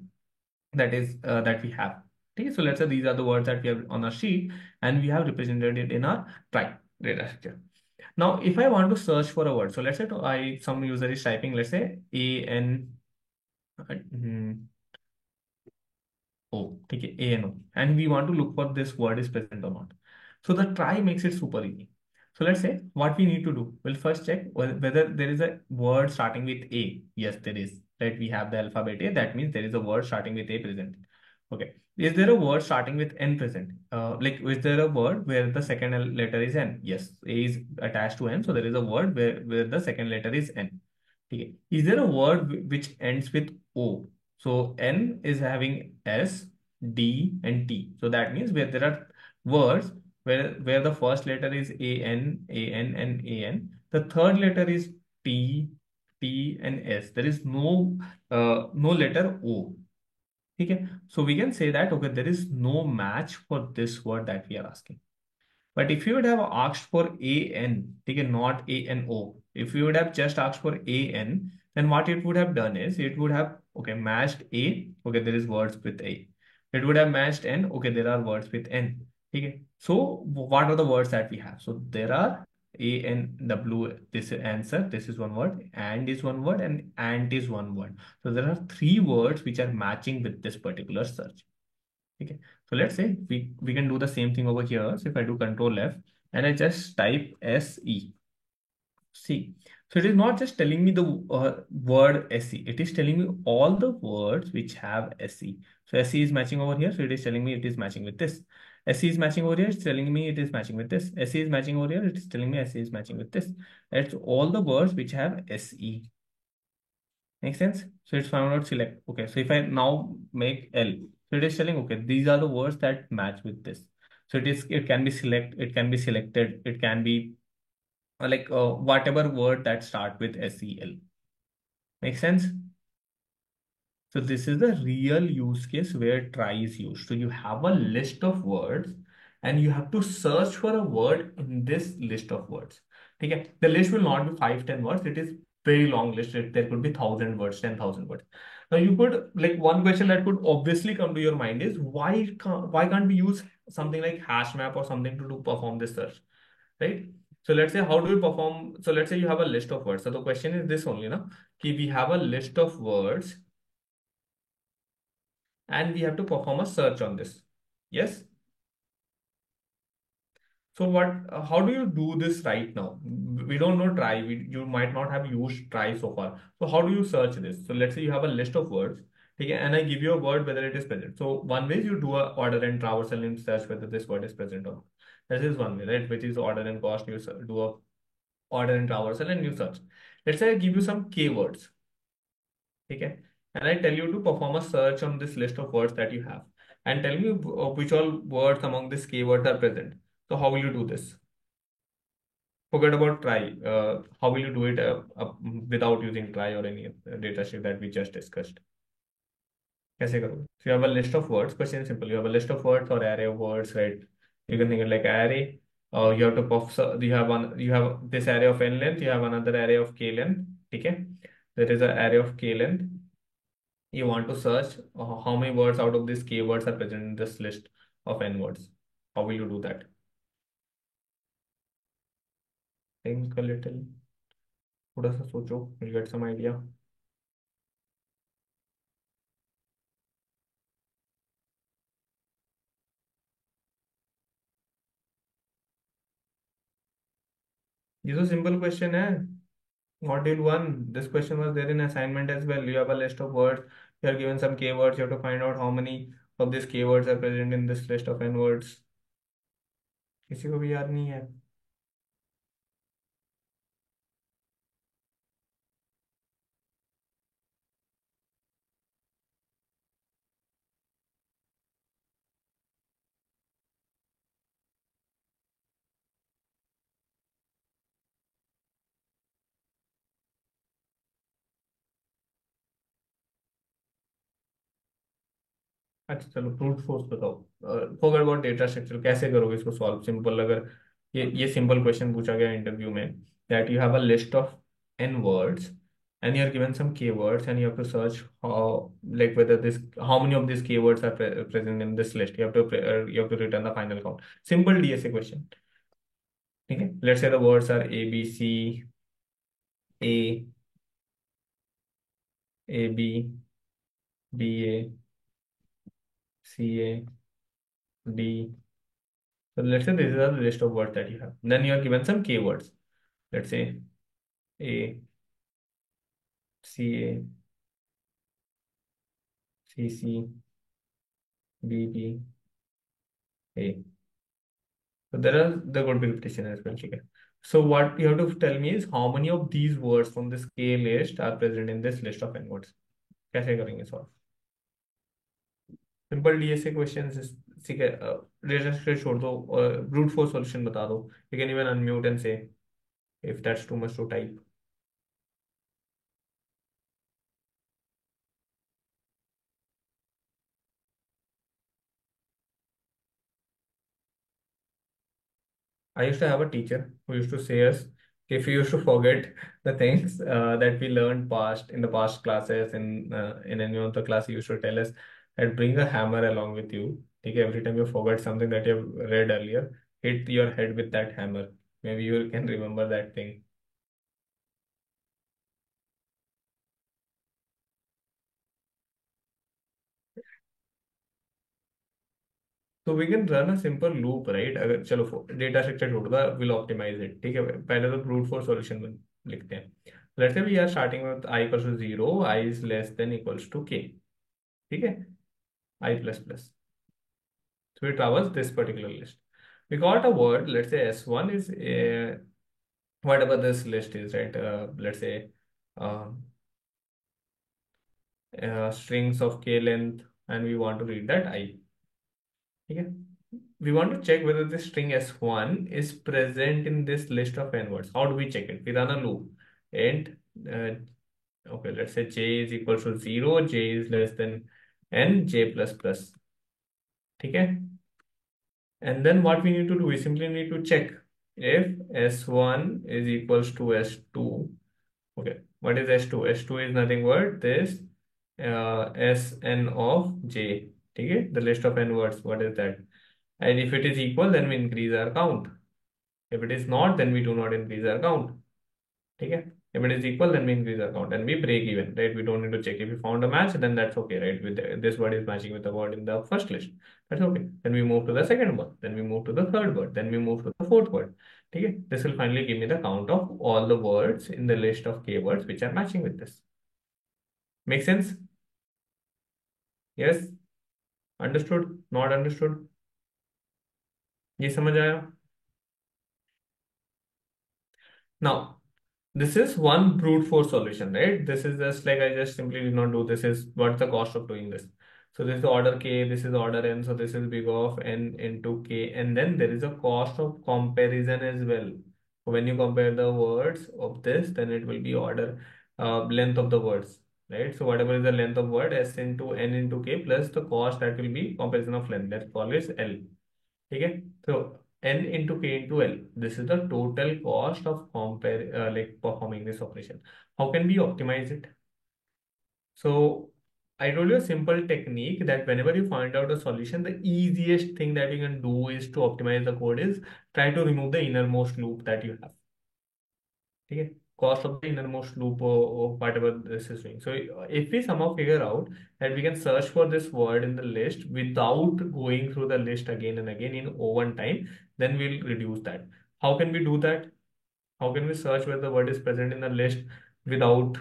that is that we have. Okay, so let's say these are the words that we have on our sheet, and we have represented it in our try data structure. Now, if I want to search for a word, so let's say some user is typing, let's say O, okay, ANO, and we want to look for this word is present or not. So the try makes it super easy. So let's say what we need to do. We'll first check whether there is a word starting with A. Yes, there is. Right, we have the alphabet A. That means there is a word starting with A present. Okay. Is there a word starting with N present? Like, is there a word where the second letter is N? Yes, A is attached to N, so there is a word where the second letter is N. Okay. Is there a word which ends with O? So N is having S, D, and T. So that means where there are words where the first letter is A N, and A N, the third letter is T, T, and S. There is no letter O. Okay. So we can say that okay, there is no match for this word that we are asking. But if you would have asked for AN, okay, not ANO, if you would have just asked for AN, then what it would have done is it would have, okay, matched A, okay, there is words with A. It would have matched N, okay, there are words with N. Okay. So what are the words that we have? So there are A, N, W, this is answer, this is one word, and is one word, and ant is one word. So there are three words which are matching with this particular search. Okay. So let's say we can do the same thing over here. So if I do control F and I just type SE, see, so it is not just telling me the word SE, it is telling me all the words which have SE. So SE is matching over here, so it is telling me it is matching with this. SE is matching over here, it's telling me it is matching with this. SE is matching over here, it is telling me SE is matching with this. It's all the words which have SE. Make sense? So it's found out select. Okay, so if I now make L, so it is telling, okay, these are the words that match with this. So it can be selected, it can be whatever word that start with SEL. Make sense? So this is the real use case where try is used. So you have a list of words and you have to search for a word in this list of words. Okay? The list will not be 5, 10 words. It is very long list. There could be 1,000 words, 10,000 words. Now you could, like, one question that could obviously come to your mind is why can't we use something like hash map or something to do perform this search, right? So let's say how do we perform? So let's say you have a list of words. So the question is this only, na? Ki we have a list of words and we have to perform a search on this. Yes. So how do you do this right now? We don't know try. You might not have used try so far. So how do you search this? So let's say you have a list of words, okay, and I give you a word whether it is present. So one way is you do a order and traversal and search whether this word is present or not. This is one way, right? Which is order and cost. You do a order and traversal and you search. Let's say I give you some keywords, okay, and I tell you to perform a search on this list of words that you have and tell me which all words among these keywords are present. So how will you do this? Forget about try. How will you do it without using try or any data sheet that we just discussed? कैसे करोगे? So you have a list of words. Question is simple. You have a list of words or array of words, right? You can think it like array. You have to you have this array of n length. You have another array of k length. Okay. There is an array of k length. You want to search how many words out of these keywords are present in this list of n words. How will you do that? Think a little. थोड़ा सा सोचो. You'll get some idea. ये तो simple question है. Module 1, this question was there in assignment as well. You have a list of words. You are given some keywords. You have to find out how many of these keywords are present in this list of n words. किसी को भी याद नहीं है? अच्छा चलो brute force बताओ. Forget about data structure. कैसे करोगे इसको सॉल्व? सिंपल. अगर ये सिंपल क्वेश्चन पूछा गया इंटरव्यू में, that you have a list of n words, and you're given some keywords, and you have to search how, like, whether this, how many of these keywords are present in this list. You have to return the final count. Simple DSA question. Okay, let's say the words are A, B, C, A, A, B, B, A, C, A, D. So let's say this is the list of words that you have. Then you are given some keywords. Let's say A, C, A, C, C, B, B, A. So there are the could be repetition as well. Okay. So what you have to tell me is how many of these words from this K list are present in this list of n words. कैसे करेंगे solve? Simple DSA questions इस, ठीक है, data structure छोड़ दो और brute force solution बता दो. You can even unmute and से if that's too much to type. I used to have a teacher who used to say us, if you used to forget the things that we learned past in the past classes, in any of the class, he used to tell us that bring a hammer along with you. Okay, every time you forget something that you have read earlier, hit your head with that hammer. Maybe you can remember that thing. So we can run a simple loop, right? अगर चलो data structure छोड़ दो, will optimise it. ठीक है, पहले तो brute force solution लिखते हैं. Let's say we are starting with i equals to 0, i is less than equals to k. ठीक है, I plus plus. So we traverse this particular list. We got a word, let's say S1 is whatever this list is, right? Let's say uh, strings of k length, and we want to read that I. Okay. We want to check whether this string S1 is present in this list of n words. How do we check it? We run a loop. And okay, let's say j is equal to 0, j is less than n, j plus plus. Okay. And then what we need to do, we simply need to check if S1 is equals to S2. Okay, what is S2? S2 is nothing but this Sn of j. Okay, the list of n words, what is that? And if it is equal, then we increase our count. If it is not, then we do not increase our count. Okay, if it is equal, then we increase our count and we break even, right? We don't need to check. If we found a match, then that's okay, right? With this word is matching with the word in the first list, that's okay. Then we move to the second word, then we move to the third word, then we move to the fourth word. Okay, this will finally give me the count of all the words in the list of keywords which are matching with this. Make sense? Yes? Understood? Not understood? ये समझ आया? Now, this is one brute force solution, right? This is just like I just simply did not do. This is what's the cost of doing this. So this is order k, this is order n. So this is big of n into k, and then there is a cost of comparison as well. When you compare the words of this, then it will be order length of the words, right? So whatever is the length of word, s into n into k plus the cost, that will be comparison of length. Let's call it L. Okay, so n into k into L. This is the total cost of like performing this operation. How can we optimize it? So I told you a simple technique that whenever you find out a solution, the easiest thing that you can do is to optimize the code is try to remove the innermost loop that you have. Okay, cost of the innermost loop or whatever this is doing. So if we somehow figure out that we can search for this word in the list without going through the list again and again in O1 time, then we'll reduce that. How can we do that? How can we search whether the word is present in the list without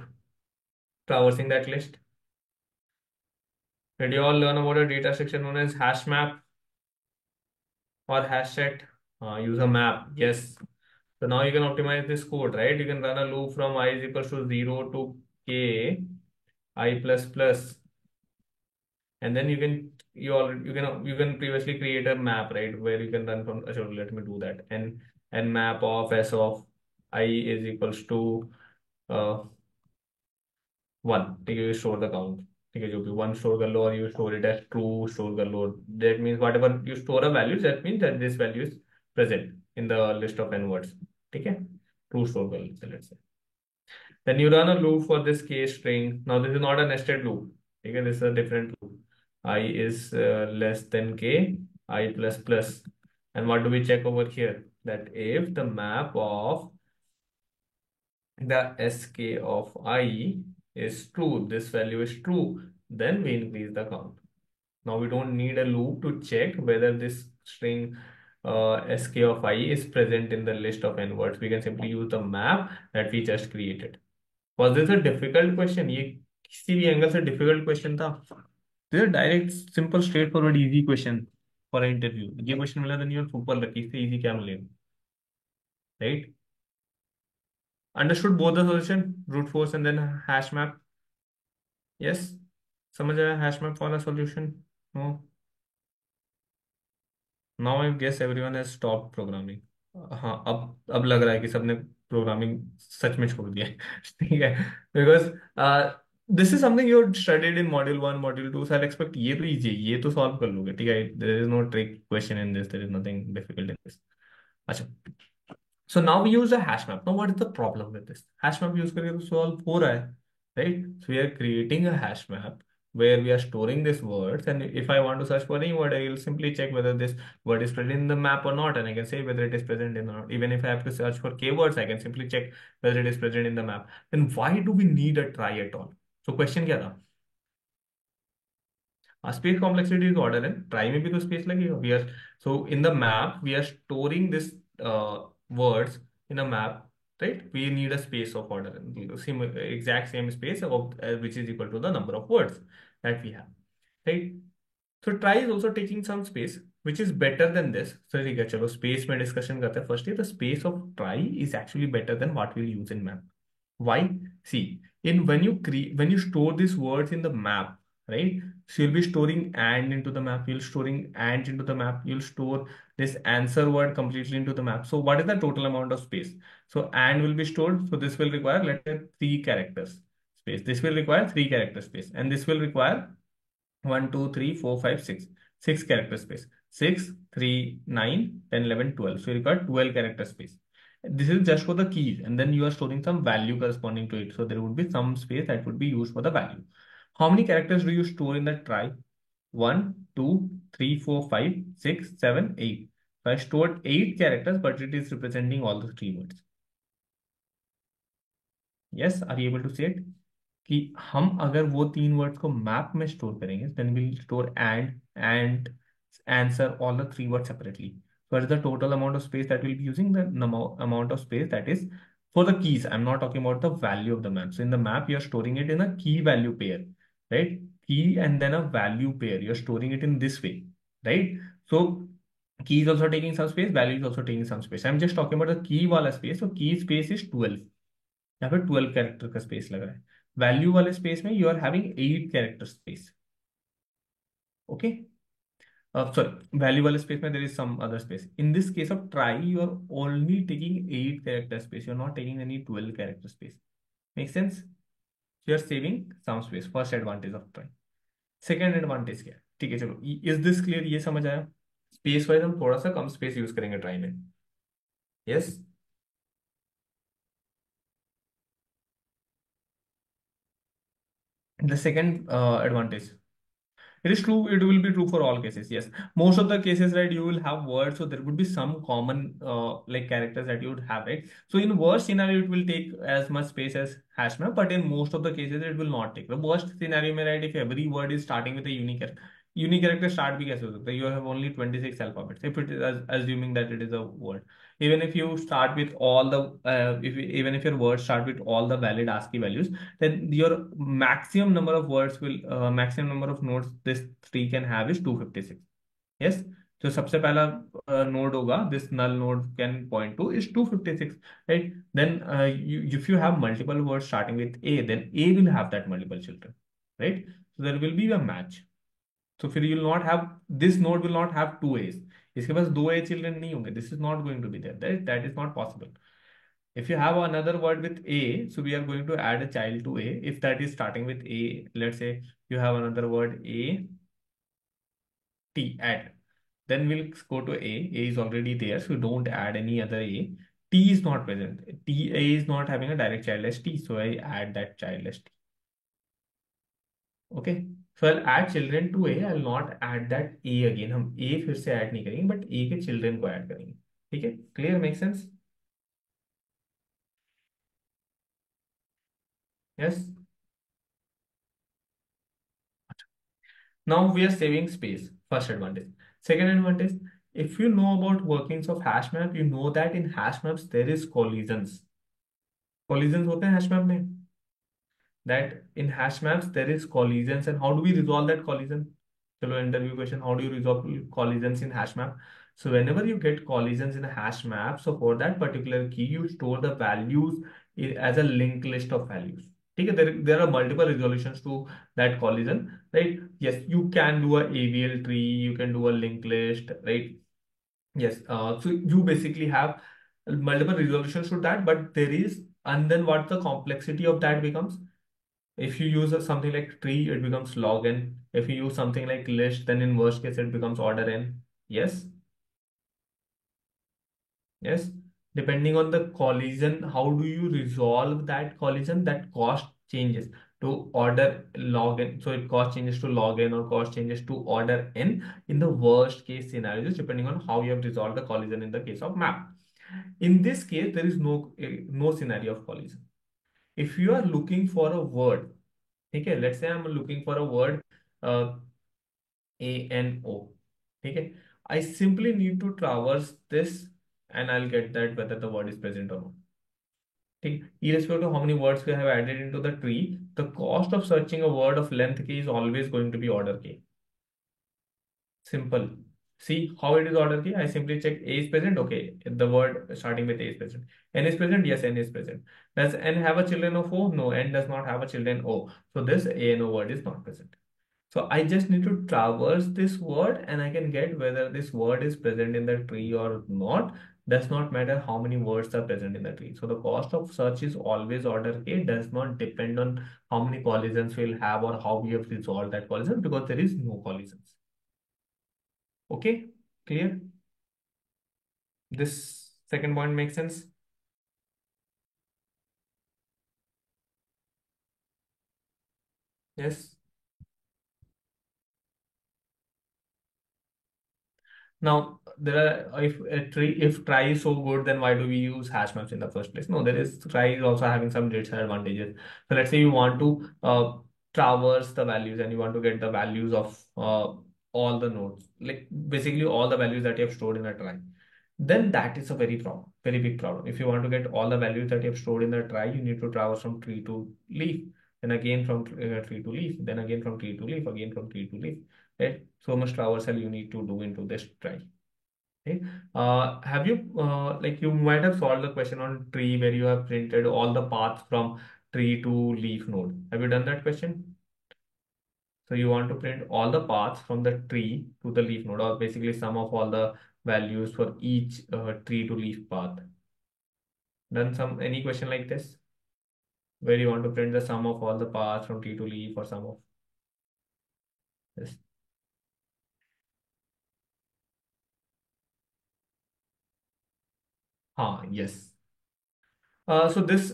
traversing that list? Did you all learn about a data structure known as hash map or hash set? Use a map. Yes. So now you can optimize this code, right? You can run a loop from I is equals to 0 to k I plus plus, and then you can previously create a map, right, where you can run from. So let me do that. And map of s of I is equals to 1. ठीक है, you store the count. ठीक है, जो भी 1 store कर लो, और you store it as true store कर लो. That means whatever you store a value, that means that this value is present in the list of n words. ठीक है, true store कर लेते हैं, let's say. Then you run a loop for this k string. Now this is not a nested loop. Okay, this is a different loop. I is less than k, I plus plus. And what do we check over here? That if the map of the sk of I is true, this value is true, then we increase the count. Now we don't need a loop to check whether this string sk of I is present in the list of n words. We can simply use the map that we just created. Was this a difficult question? ये किसी भी angle से difficult question था? This is a direct, simple, straightforward, easy question for an interview. ये question मिला then you are super lucky. इससे easy क्या मिलेगा? Right? Understood both the solution, brute force and then hash map. Yes? समझ आया hash map वाला solution? No? Now I guess everyone has stop programming. हाँ, अब लग रहा है कि सबने प्रोग्रामिंग सच में छोड़ दिया है. ठीक है, because this is something you studied in module 1 module 2, so I expect ये तो इजी है, ये तो सॉल्व कर लोगे. ठीक है, there is no trick question in this, there is nothing difficult in this. अच्छा, so now we use a hash map. Now what is the problem with this? Hash map use करके तो solve हो रहा है, right? So we are creating a hash map where we are storing these words, and if I want to search for any word, I will simply check whether this word is present in the map or not, and I can say whether it is present in or not. Even if I have to search for keywords, I can simply check whether it is present in the map. Then why do we need a try at all? So question क्या था? Space complexity is order है, trie में भी तो space लगेगा. We are, so in the map we are storing this words in a map, right? We need a space of order, same exact same space of which is equal to the number of words that we have, right? So try is also taking some space which is better than this. So ठीक है, चलो space में discussion करते हैं. Firstly, the space of try is actually better than what we'll use in map. Why? See, in when you store these words in the map, right? So you'll be storing and into the map, you'll storing and into the map, you'll store this answer word completely into the map. So what is the total amount of space? So and will be stored. So this will require, let's say, 3 characters space. This will require 3 character space, and this will require 1, 2, 3, 4, 5, 6. 6 character space. 6, 3, 9, 10, 11, 12. So you require 12 character space. This is just for the keys, and then you are storing some value corresponding to it. So there would be some space that would be used for the value. How many characters do you store in that try? 1, 2, 3, 4, 5, 6, 7, 8. So I stored 8 characters, but it is representing all the 3 words. Yes, are you able to see it? कि हम अगर वो 3 words को map में store करेंगे, then will store and answer all the 3 words separately. What is the total amount of space that we'll be using? The amount of space that is for the keys. I'm not talking about the value of the map. So in the map, you're storing it in a key value pair, right? Key and then a value pair. You're storing it in this way, right? So key is also taking some space, value is also taking some space. I'm just talking about the key wala space. So key space is 12. यहाँ पे 12 character का space लग रहा है. Value वाले space में you are having 8 character space. Okay, sorry, value वाले space में there is some other space. In this case of trie you are only taking 8 character space, you are not taking any 12 character space. Make sense? You are saving some space. First advantage of trie. Second advantage क्या है? ठीक है, चलो, is this clear? ये समझ आया? Space wise हम थोड़ा सा कम स्पेस यूज करेंगे ट्राई में. Yes. The second advantage. It is true, it will be true for all cases. Yes. Most of the cases, right, you will have words, so there would be some common like characters that you would have, right? So in worst scenario, it will take as much space as hash map, but in most of the cases, it will not take. The worst scenario, mein, right, if every word is starting with a unique character start भी कैसे हो सकता है? You have only 26 alphabets. If it is assuming that it is a word, even if you start with all the even if your words start with all the valid ASCII values, then your maximum number of words will maximum number of nodes this tree can have is 256. Yes. So सबसे पहला node होगा, this null node can point to is 256, right? Then if you have multiple words starting with A, then A will have that multiple children, right? So there will be a match. So फिर you will not have, this node will not have 2 A's. इसके पास 2 A children नहीं होंगे. This is not going to be there. That is not possible. If you have another word with A, so we are going to add a child to A. If that is starting with A, let's say you have another word A, T, add. Then we'll go to A. A is already there, so don't add any other A. T is not present. T A is not having a direct child as T, so I add that child as T. Okay, so I'll add children to A. I'll not add that A again. हम A फिर से add नहीं करेंगे, but A के children को add करेंगे. ठीक है, clear, make sense? Yes. Now we are saving space. First advantage. Second advantage, if you know about workings of hash map, you know that in hash maps there is collisions. Collisions होते हैं hash map में. That in hash maps there is collisions, and how do we resolve that collision? Chalo, interview question. How do you resolve collisions in hash map? So whenever you get collisions in a hash map, so for that particular key, you store the values as a linked list of values. Okay, there are multiple resolutions to that collision, right? Yes, you can do a AVL tree, you can do a linked list, right? Yes, so you basically have multiple resolutions to that, but there is, and then what the complexity of that becomes? If you use something like tree, it becomes log n. If you use something like list, then in worst case, it becomes order n. Yes, yes. Depending on the collision, how do you resolve that collision? That cost changes to order log n. So it cost changes to log n or cost changes to order n in the worst case scenarios, depending on how you have resolved the collision in the case of map. In this case, there is no scenario of collision. If you are looking for a word, okay, let's say I'm looking for a word uh, ANO. Okay, I simply need to traverse this and I'll get that whether the word is present or not. Okay, irrespective of how many words we have added into the tree, the cost of searching a word of length k is always going to be order k. Simple. See how it is order key. I simply check A is present. Okay, the word starting with A is present. N is present. Yes, N is present. Does N have a children of O? No, N does not have a children O. So this A and O word is not present. So I just need to traverse this word and I can get whether this word is present in the tree or not. Does not matter how many words are present in the tree. So the cost of search is always order k. Does not depend on how many collisions we'll have or how we have resolved that collision, because there is no collisions. Okay, clear? This second point makes sense? Yes. Now there are, if try is so good, then why do we use hash maps in the first place? No, there is, try is also having some disadvantages. So let's say you want to traverse the values and you want to get the values of all the nodes, like basically all the values that you have stored in a try. Then that is a very big problem. If you want to get all the values that you have stored in the try, you need to traverse from tree to leaf, then again from tree to leaf, then again from tree to leaf, again from tree to leaf. Right? So much traversal you need to do into this try. Okay. Have you like you might have solved the question on tree where you have printed all the paths from tree to leaf node. Have you done that question? So you want to print all the paths from the tree to the leaf node, or basically sum of all the values for each tree to leaf path. Done some any question like this where you want to print the sum of all the paths from tree to leaf or sum of this? Yes. So this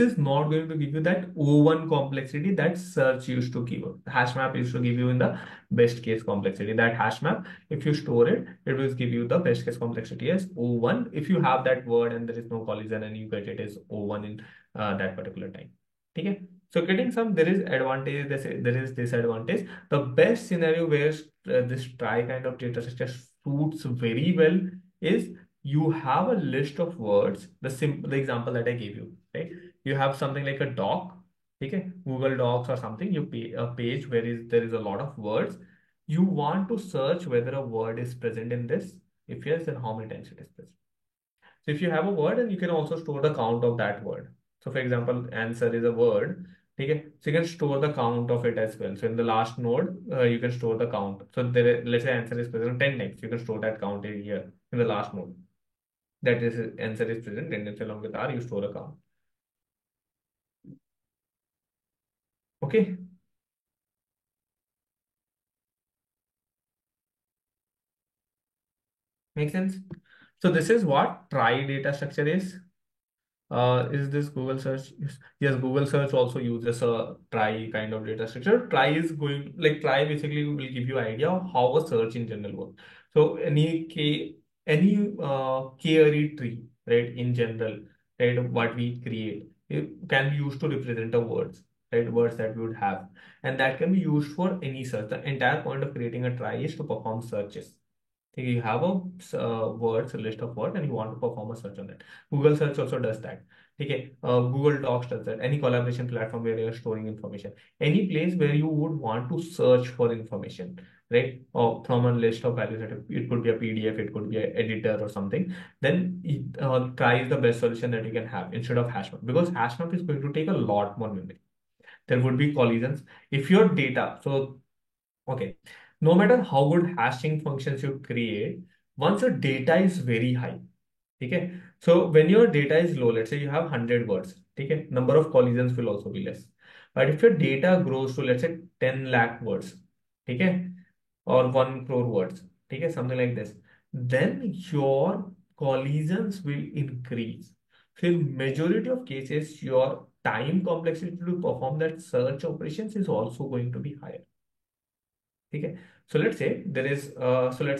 is not going to give you that O1 complexity that search used to give. Hash map used to give you in the best case complexity. That hash map, if you store it, it will give you the best case complexity as O1. If you have that word and there is no collision and you get it as O1 in that particular time. Okay. So getting some, there is advantage, there is disadvantage. The best scenario where this try kind of data structure suits very well is you have a list of words, the example that I gave you, right? You have something like a doc, okay, Google Docs or something, you pay a page where there is a lot of words. You want to search whether a word is present in this. If yes, then how many times it is present. So if you have a word, and you can also store the count of that word. So for example, answer is a word. Okay, so you can store the count of it as well. So in the last node, you can store the count. So let's say answer is present 10 times. You can store that count in here in the last node. That is answer is present, and along with R, you store a count. Okay, make sense? So this is what trie data structure is. Is this Google search? Yes, Google search also uses a trie kind of data structure. Trie is going like trie basically will give you idea of how a search in general works. So any query tree, right, in general, right, what we create, it can be used to represent a words, right, words that we would have, and that can be used for any search. The entire point of creating a trie is to perform searches. You have a words, a list of words, and you want to perform a search on that. Google search also does that. Okay, Google Docs does that. Any collaboration platform where you're storing information, any place where you would want to search for information, right? Or from a list of values, that it could be a PDF, it could be an editor or something. Then try is the best solution that you can have instead of HashMap, because HashMap is going to take a lot more memory. There would be collisions if your data. So okay, no matter how good hashing functions you create, once your data is very high, okay, so when your data is low, let's say you have 100 words, okay, number of collisions will also be less. But if your data grows to, let's say, 10 lakh words, okay, or 1 crore words, okay, something like this, then your collisions will increase. So in majority of cases, your time complexity to perform that search operations is also going to be higher. Okay. So let's say let's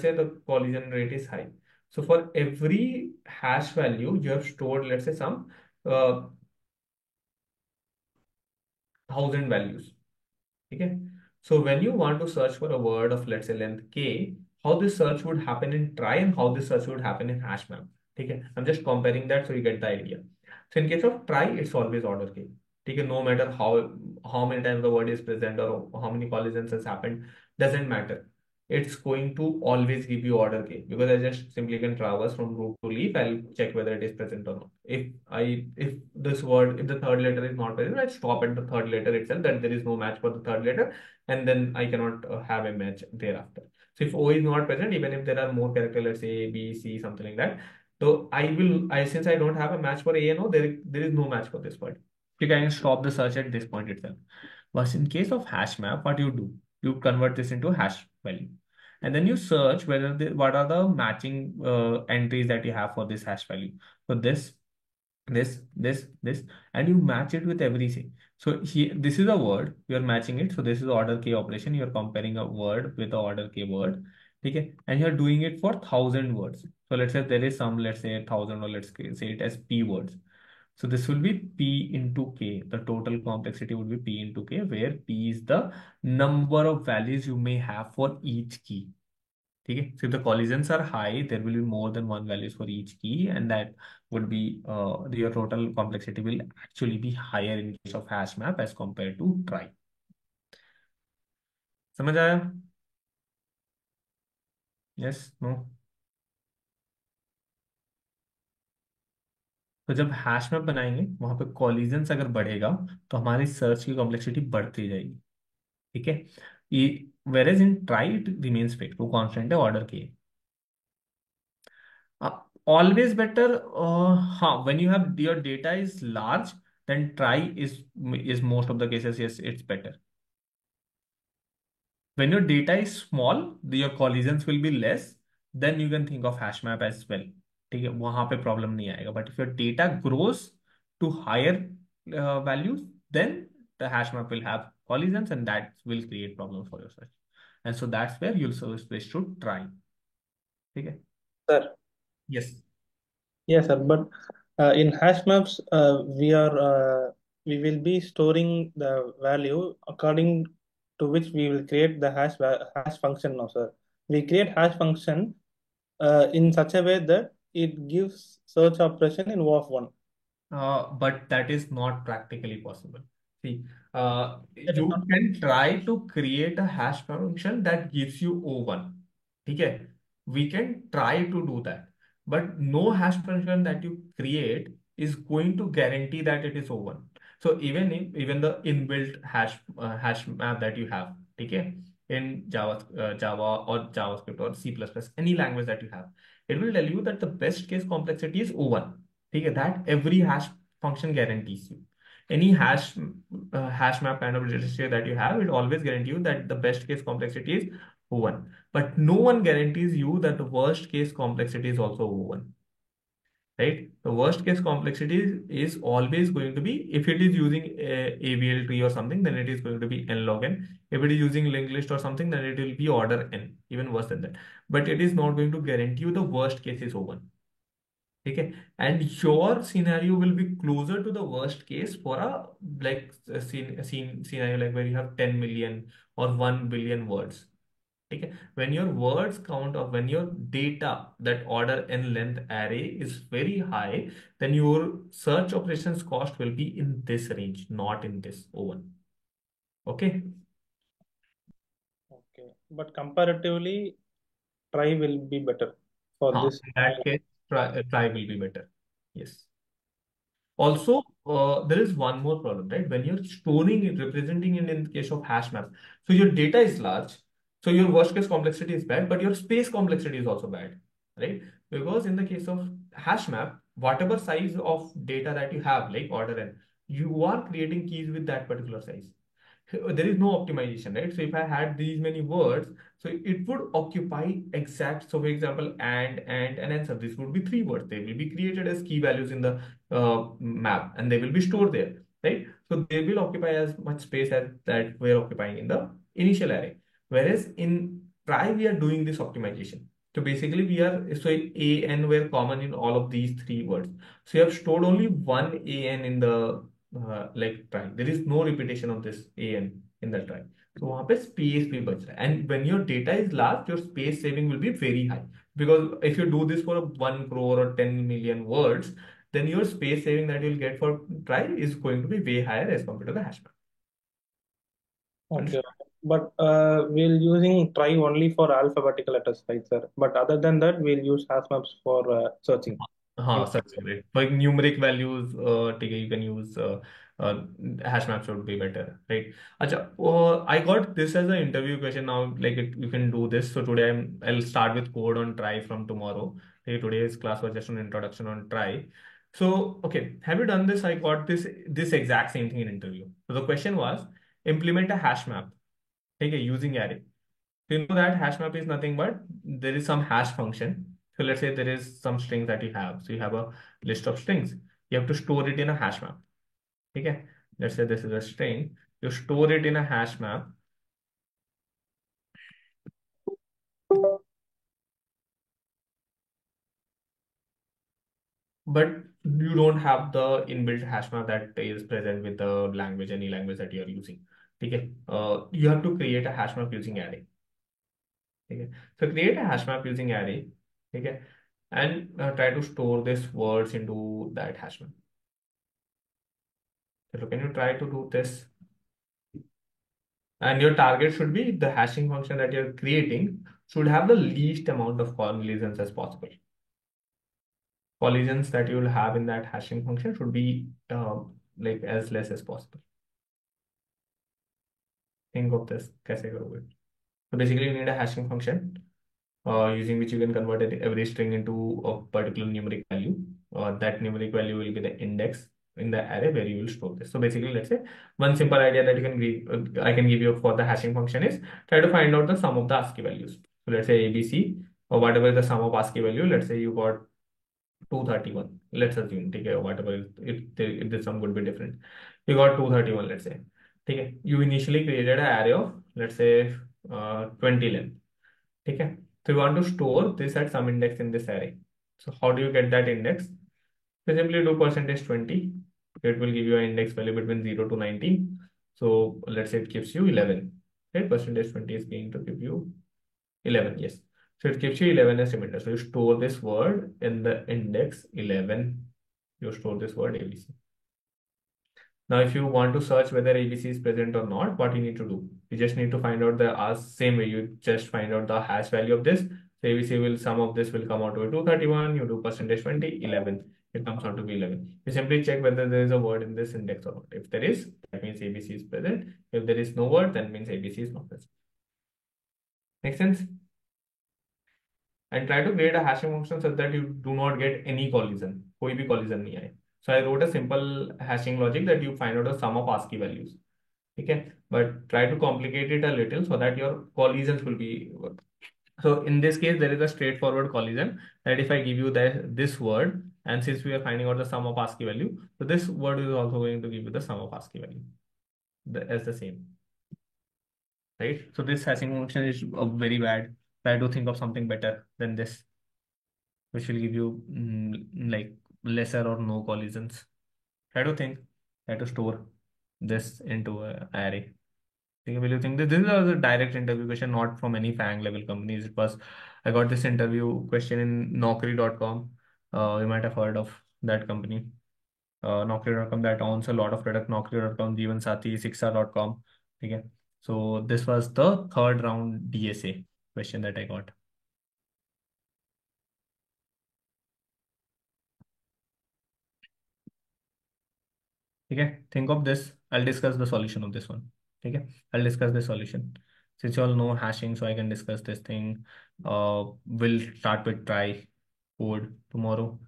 say the collision rate is high. So for every hash value, you have stored, let's say, some 1,000 values. Okay. So when you want to search for a word of, let's say, length k, how this search would happen in trie and how this search would happen in hash map. Okay. I'm just comparing that so you get the idea. So in case of trie, it's always order k. Okay. No matter how many times the word is present or how many collisions has happened, doesn't matter. It's going to always give you order k, because I just simply can traverse from root to leaf. I'll check whether it is present or not. If this word, if the third letter is not present, I stop at the third letter itself, that there is no match for the third letter, and then I cannot have a match thereafter. So if O is not present, even if there are more characters, let's say A, B, C, something like that, so since I don't have a match for A and O, there is no match for this word. You can stop the search at this point itself. But in case of hash map, what you do? You convert this into hash value, and then you search what are the matching entries that you have for this hash value. So this, and you match it with everything. So here, this is a word, you're matching it. So this is order k operation. You're comparing a word with the order k word. Okay, and you're doing it for 1,000 words. So let's say there is some, let's say 1,000, or let's say it as p words. So this will be P into K. The total complexity would be P into K, where P is the number of values you may have for each key. Okay. So if the collisions are high, there will be more than one values for each key, and that would be your total complexity will actually be higher in case of hash map as compared to trie. समझ आया? Yes, no? तो जब hash map बनाएंगे वहां पे collisions अगर बढ़ेगा तो हमारी सर्च की कॉम्प्लेक्सिटी बढ़ती जाएगी. ठीक है. ये whereas in try it remains fixed, वो कांस्टेंट है ऑर्डर की. Always better. हाँ, when you have your data is large, then try is most of the cases, yes, it's better. When your data is small, your collisions will be less, then you can think of hash map as well. ठीक है, वहां पे problem नहीं आएगा. But if your data grows to higher values, then the hash map will have collisions, and that will create problems for your search. And so that's where you'll switch to try. ठीक है. Sir, Yes. yes, sir. But in hash maps, we will be storing the value according to which we will create the hash function now, sir. We create hash function in such a way that it gives search operation in O of one. But that is not practically possible. See, That is you not can try to create a hash function that gives you O1. Okay, we can try to do that, but no hash function that you create is going to guarantee that it is O1. So even the inbuilt hash map that you have, okay, in Java or JavaScript or C++, any language that you have, it will tell you that the best case complexity is O1. ठीक है, that every hash function guarantees you. Any hash map kind of registry that you have, it always guarantee you that the best case complexity is O1. But no one guarantees you that the worst case complexity is also O1. Right? The worst case complexity is always going to be, if it is using AVL tree or something, then it is going to be n log n. If it is using linked list or something, then it will be order n, even worse than that. But it is not going to guarantee you the worst case is O1. Okay, and your scenario will be closer to the worst case for a like a scenario like where you have 10 million or 1 billion words. Okay, when your words count or when your data, that order n length array is very high, then your search operations cost will be in this range, not in this O1. Okay. Okay. But comparatively, try will be better for this. In that case, try will be better. Yes. Also, there is one more problem, right? When you're storing it, representing it in the case of hash map, so your data is large, so your worst case complexity is bad, but your space complexity is also bad, right? Because in the case of hash map, whatever size of data that you have, like order n, you are creating keys with that particular size. There is no optimization, right? So if I had these many words, so it would occupy exact. So for example, and answer. This would be 3 words. They will be created as key values in the map, and they will be stored there, right? So they will occupy as much space as that we're occupying in the initial array. Whereas in try, we are doing this optimization. So basically, we are so a n were common in all of these 3 words. So you have stored only one a n in the like try. There is no repetition of this an in the try. So वहाँ पे space भी बच रहा है. And when your data is large, your space saving will be very high. Because if you do this for 1 crore or 10 million words, then your space saving that you'll get for try is going to be way higher as compared to the hash map. Okay. But we'll using try only for alphabetical letters, right, sir? But other than that, we'll use hash maps for searching. हाँ सच में right. For numeric values, ठीक है, you can use uh, hash maps would be better, right? अच्छा, I got this as an interview question now. Like you can do this. So today I'll start with code on try from tomorrow. Okay, today's class was just an introduction on try. So okay, have you done this? I got this exact same thing in interview. So the question was implement a hash map. Okay, using array. So you know that hash map is nothing but there is some hash function. So let's say there is some strings that you have. So you have a list of strings. You have to store it in a hash map. Okay. Let's say this is a string. You store it in a hash map. But you don't have the inbuilt hash map that is present with the language, any language that you are using. Okay. You have to create a hash map using array. Okay. So create a hash map using array. Okay. And try to store these words into that hash map. So can you try to do this? And your target should be the hashing function that you're creating should have the least amount of collisions as possible. Collisions that you will have in that hashing function should be like as less as possible. Think of this. कैसे करोगे? So basically, you need a hashing function using which you can convert every string into a particular numeric value. That numeric value will be the index in the array where you will store this. So basically, let's say one simple idea that you can give, I can give you for the hashing function is try to find out the sum of the ASCII values. So let's say ABC or whatever is the sum of ASCII value. Let's say you got 231. Let's assume, okay, whatever if the sum would be different. You got 231. Let's say, okay, you initially created an array of let's say 20 length. Okay, so you want to store this at some index in this array. So how do you get that index? So simply do percentage 20. It will give you an index value between 0 to 19. So let's say it gives you 11. Right? Percentage 20 is going to give you 11. Yes. So it gives you 11 as reminder. So you store this word in the index 11. You store this word ABC. Now, if you want to search whether ABC is present or not, what you need to do? You just need to find out the same way. You just find out the hash value of this. So ABC will, sum of this will come out to be 231. You do percentage 20, 11. It comes out to be 11. You simply check whether there is a word in this index or not. If there is, that means ABC is present. If there is no word, that means ABC is not present. Make sense? And try to create a hashing function so that you do not get any collision. कोई भी collision नहीं आए. So I wrote a simple hashing logic that you find out the sum of ASCII values. Okay, but try to complicate it a little so that your collisions will be. So in this case, there is a straightforward collision that if I give you this word, and since we are finding out the sum of ASCII value, so this word is also going to give you the sum of ASCII value as the same, right? So this hashing function is very bad. Try to think of something better than this, which will give you like lesser or no collisions. Try to think, try to store this into an array. Will you think that this is a direct interview question, not from any FANG level companies? It was, I got this interview question in Naukri.com. You might have heard of that company. Naukri.com that owns a lot of product. Naukri.com, Jeevansathi, Shiksha.com. Okay. So this was the third round DSA question that I got. Okay. Think of this. I'll discuss the solution of this one. Okay. I'll discuss the solution. Since you all know hashing, so I can discuss this thing. We'll start with try code tomorrow.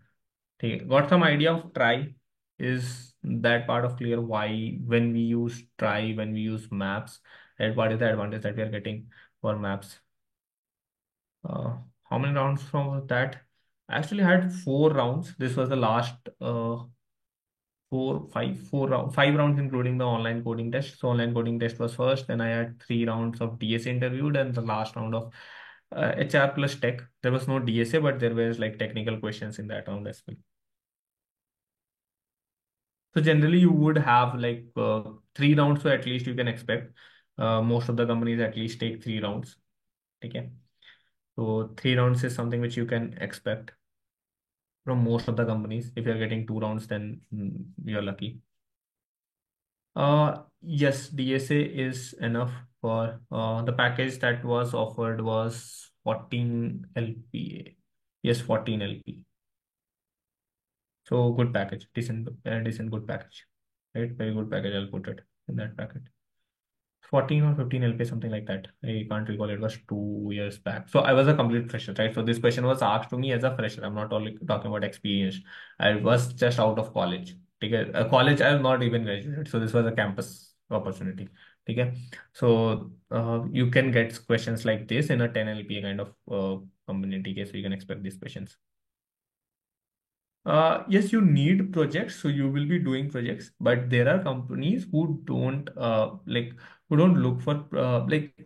Okay. Got some idea of try? Is that part of clear why when we use try, when we use maps, and what is the advantage that we are getting for maps? How many rounds from that? I actually had 4 rounds. This was the last 5 rounds, including the online coding test. So online coding test was first, then I had 3 rounds of DSA interviewed, and the last round of HR plus tech. There was no DSA, but there was like technical questions in that round as well. So generally you would have like 3 rounds, so at least you can expect. Most of the companies at least take 3 rounds. Okay. So 3 rounds is something which you can expect from most of the companies. If you're getting 2 rounds, then you're lucky. Yes, DSA is enough for the package that was offered was 14 LPA. Yes, 14 LP. So good package, decent good package, right? Very good package. I'll put it in that packet. 14 or 15 LP, something like that. I can't recall. It was 2 years back. So I was a complete fresher, right? So this question was asked to me as a fresher. I'm not only talking about experience. I was just out of college. Okay. College, I was not even graduated. So this was a campus opportunity. Okay. So you can get questions like this in a 10 LPA kind of company. Okay. So you can expect these questions. Yes, you need projects, so you will be doing projects, but there are companies who don't who don't look for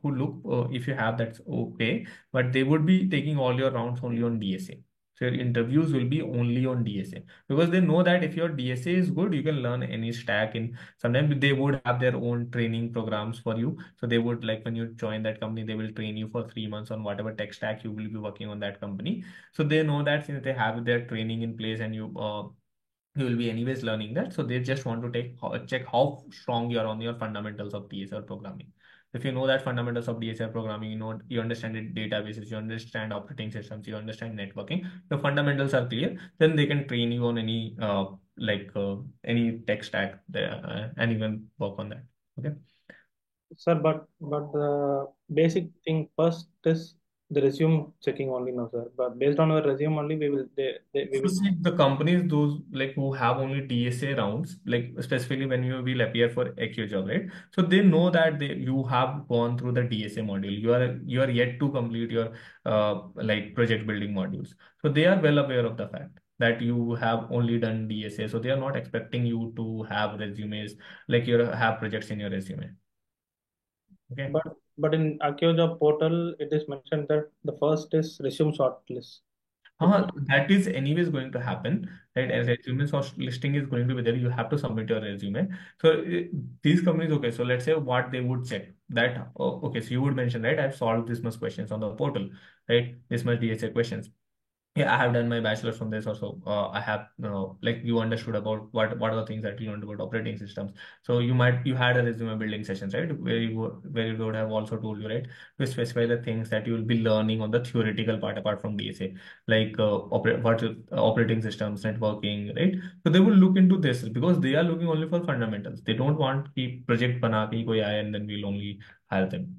who look if you have that's okay, but they would be taking all your rounds only on DSA. So your interviews will be only on DSA because they know that if your DSA is good, you can learn any stack in sometimes they would have their own training programs for you. So they would like when you join that company, they will train you for 3 months on whatever tech stack you will be working on that company. So they know that since they have their training in place and you will be anyways learning that. So they just want to check how strong you are on your fundamentals of DSL programming. If you know that fundamentals of DSL programming, you understand the databases, you understand operating systems, you understand networking, the fundamentals are clear, then they can train you on any tech stack there, and even work on that. Okay. Sir, but the basic thing first is the resume checking only now, sir. But based on our resume only, we So will. see the companies those like who have only DSA rounds, like specifically when you will appear for AQ job, right? So they know that you have gone through the DSA module. You are yet to complete your project building modules. So they are well aware of the fact that you have only done DSA. So they are not expecting you to have resumes like you have projects in your resume. Okay. But in Akio portal, it is mentioned that the first is resume shortlist. That is anyways going to happen, right? As resume listing is going to be there, you have to submit your resume. So these companies, okay, so let's say what they would check that, oh, okay, so you would mention, right? I've solved this much questions on the portal, right? This much DSA questions. Yeah, I have done my bachelor's from this also. I have, like you understood about what are the things that you learned about operating systems. So you had a resume building sessions, right? Where you would have also told you, right, to specify the things that you will be learning on the theoretical part apart from DSA, like operating systems, networking, right? So they will look into this because they are looking only for fundamentals. They don't want project bana ke koi aaye and then we'll only hire them.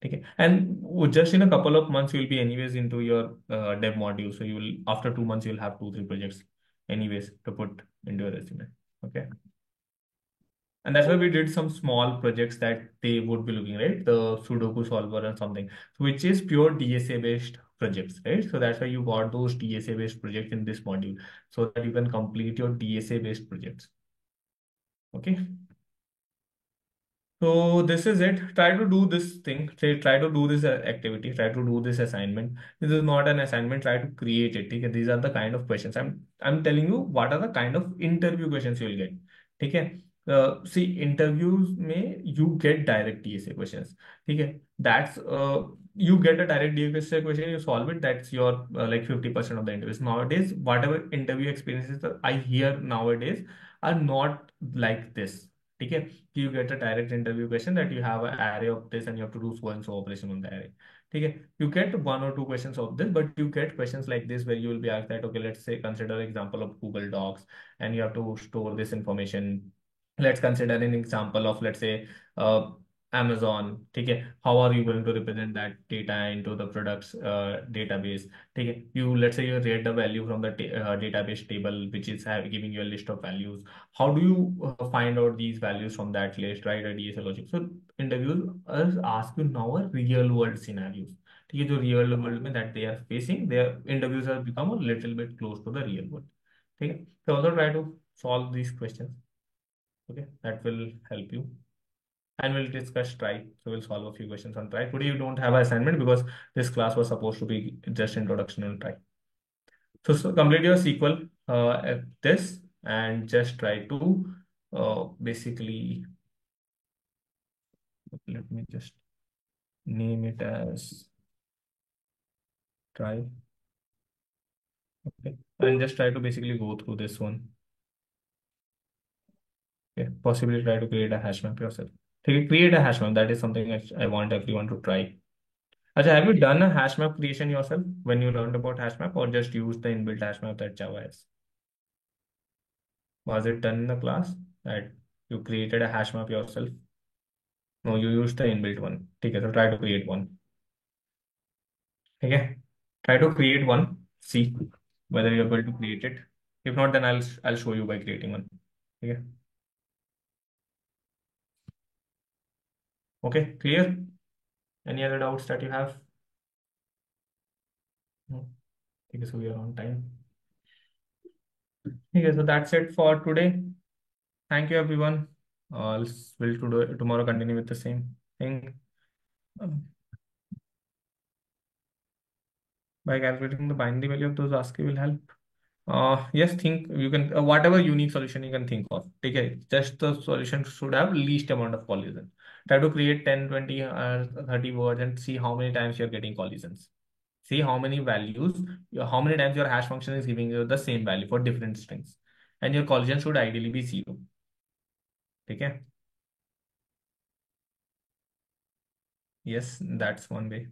Okay. And just in a couple of months, you'll be anyways into your dev module. So you will, after 2 months, you'll have 2, 3 projects anyways to put into your resume. Okay. And that's why we did some small projects that they would be looking, right? The Sudoku solver and something, which is pure DSA based projects, right? So that's why you got those DSA based projects in this module so that you can complete your DSA based projects. Okay. So this is it. Try to do this thing. Try to do this activity. Try to do this assignment. This is not an assignment. Try to create it. Okay? These are the kind of questions. I'm telling you what are the kind of interview questions you will get. Okay. See, interviews may you get direct DSA questions. Okay. That's you get a direct DSA question, you solve it. That's your like 50% of the interviews. Nowadays, whatever interview experiences that I hear nowadays are not like this. Okay, you get a direct interview question that you have an array of this and you have to do so and so operation on the array. Okay, you get one or two questions of this, but you get questions like this where you will be asked that, okay, let's say consider example of Google Docs and you have to store this information. Let's consider an example of, let's say, Amazon. Okay, how are you going to represent that data into the products database? Okay, you let's say you read the value from the database table, which is giving you a list of values. How do you find out these values from that list, right? A DSA logic. So interviewers ask you now a real world scenarios. ठीक है, जो real world में that they are facing, their interviews have become a little bit close to the real world. ठीक है, so also try to solve these questions. Okay, that will help you. And we'll discuss try. So we'll solve a few questions on try. Today you don't have an assignment because this class was supposed to be just introduction on try. So complete your SQL at this and just try to basically, let me just name it as try. Okay, and just try to basically go through this one. Okay, possibly try to create a hash map yourself. Okay, create a hash map. That is something that I want everyone to try. Acha, have you done a hash map creation yourself when you learned about hash map, or just used the inbuilt hash map that Java has? Was it done in the class that you created a hash map yourself? No, you used the inbuilt one. Okay, so try to create one. Okay, try to create one. See whether you're able to create it. If not, then I'll show you by creating one. Okay. Okay, clear? Any other doubts that you have? No. Okay, so we are on time. Okay, so that's it for today. Thank you, everyone. We'll tomorrow continue with the same thing. Um, by calculating the binary value of those ASCII will help. Yes, think you can whatever unique solution you can think of. Take it. Just the solution should have least amount of collision. Try to create 10, 20, 30 words and see how many times you're getting collisions. See how many values, how many times your hash function is giving you the same value for different strings. And your collision should ideally be zero. Okay. Yes, that's one way.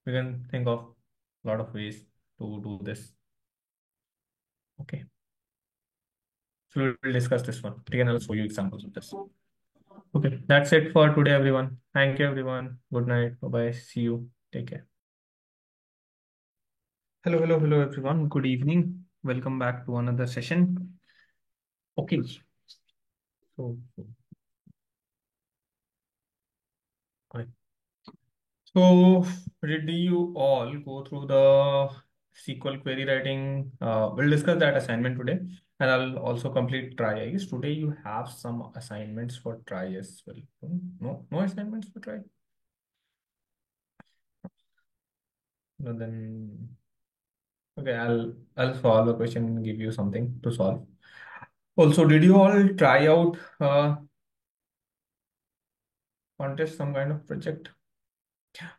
We can think of a lot of ways to do this. Okay. So we'll discuss this one. Again, I'll show you examples of this. Okay, that's it for today, everyone. Thank you, everyone. Good night. Bye-bye. See you. Take care. Hello, everyone. Good evening. Welcome back to another session. Okay. So, right. So did you all go through the SQL query writing? We'll discuss that assignment today, and I'll also complete try. I guess today you have some assignments for try as well. No assignments for try. No, then okay, I'll solve a question and give you something to solve. Also, did you all try out contest some kind of project?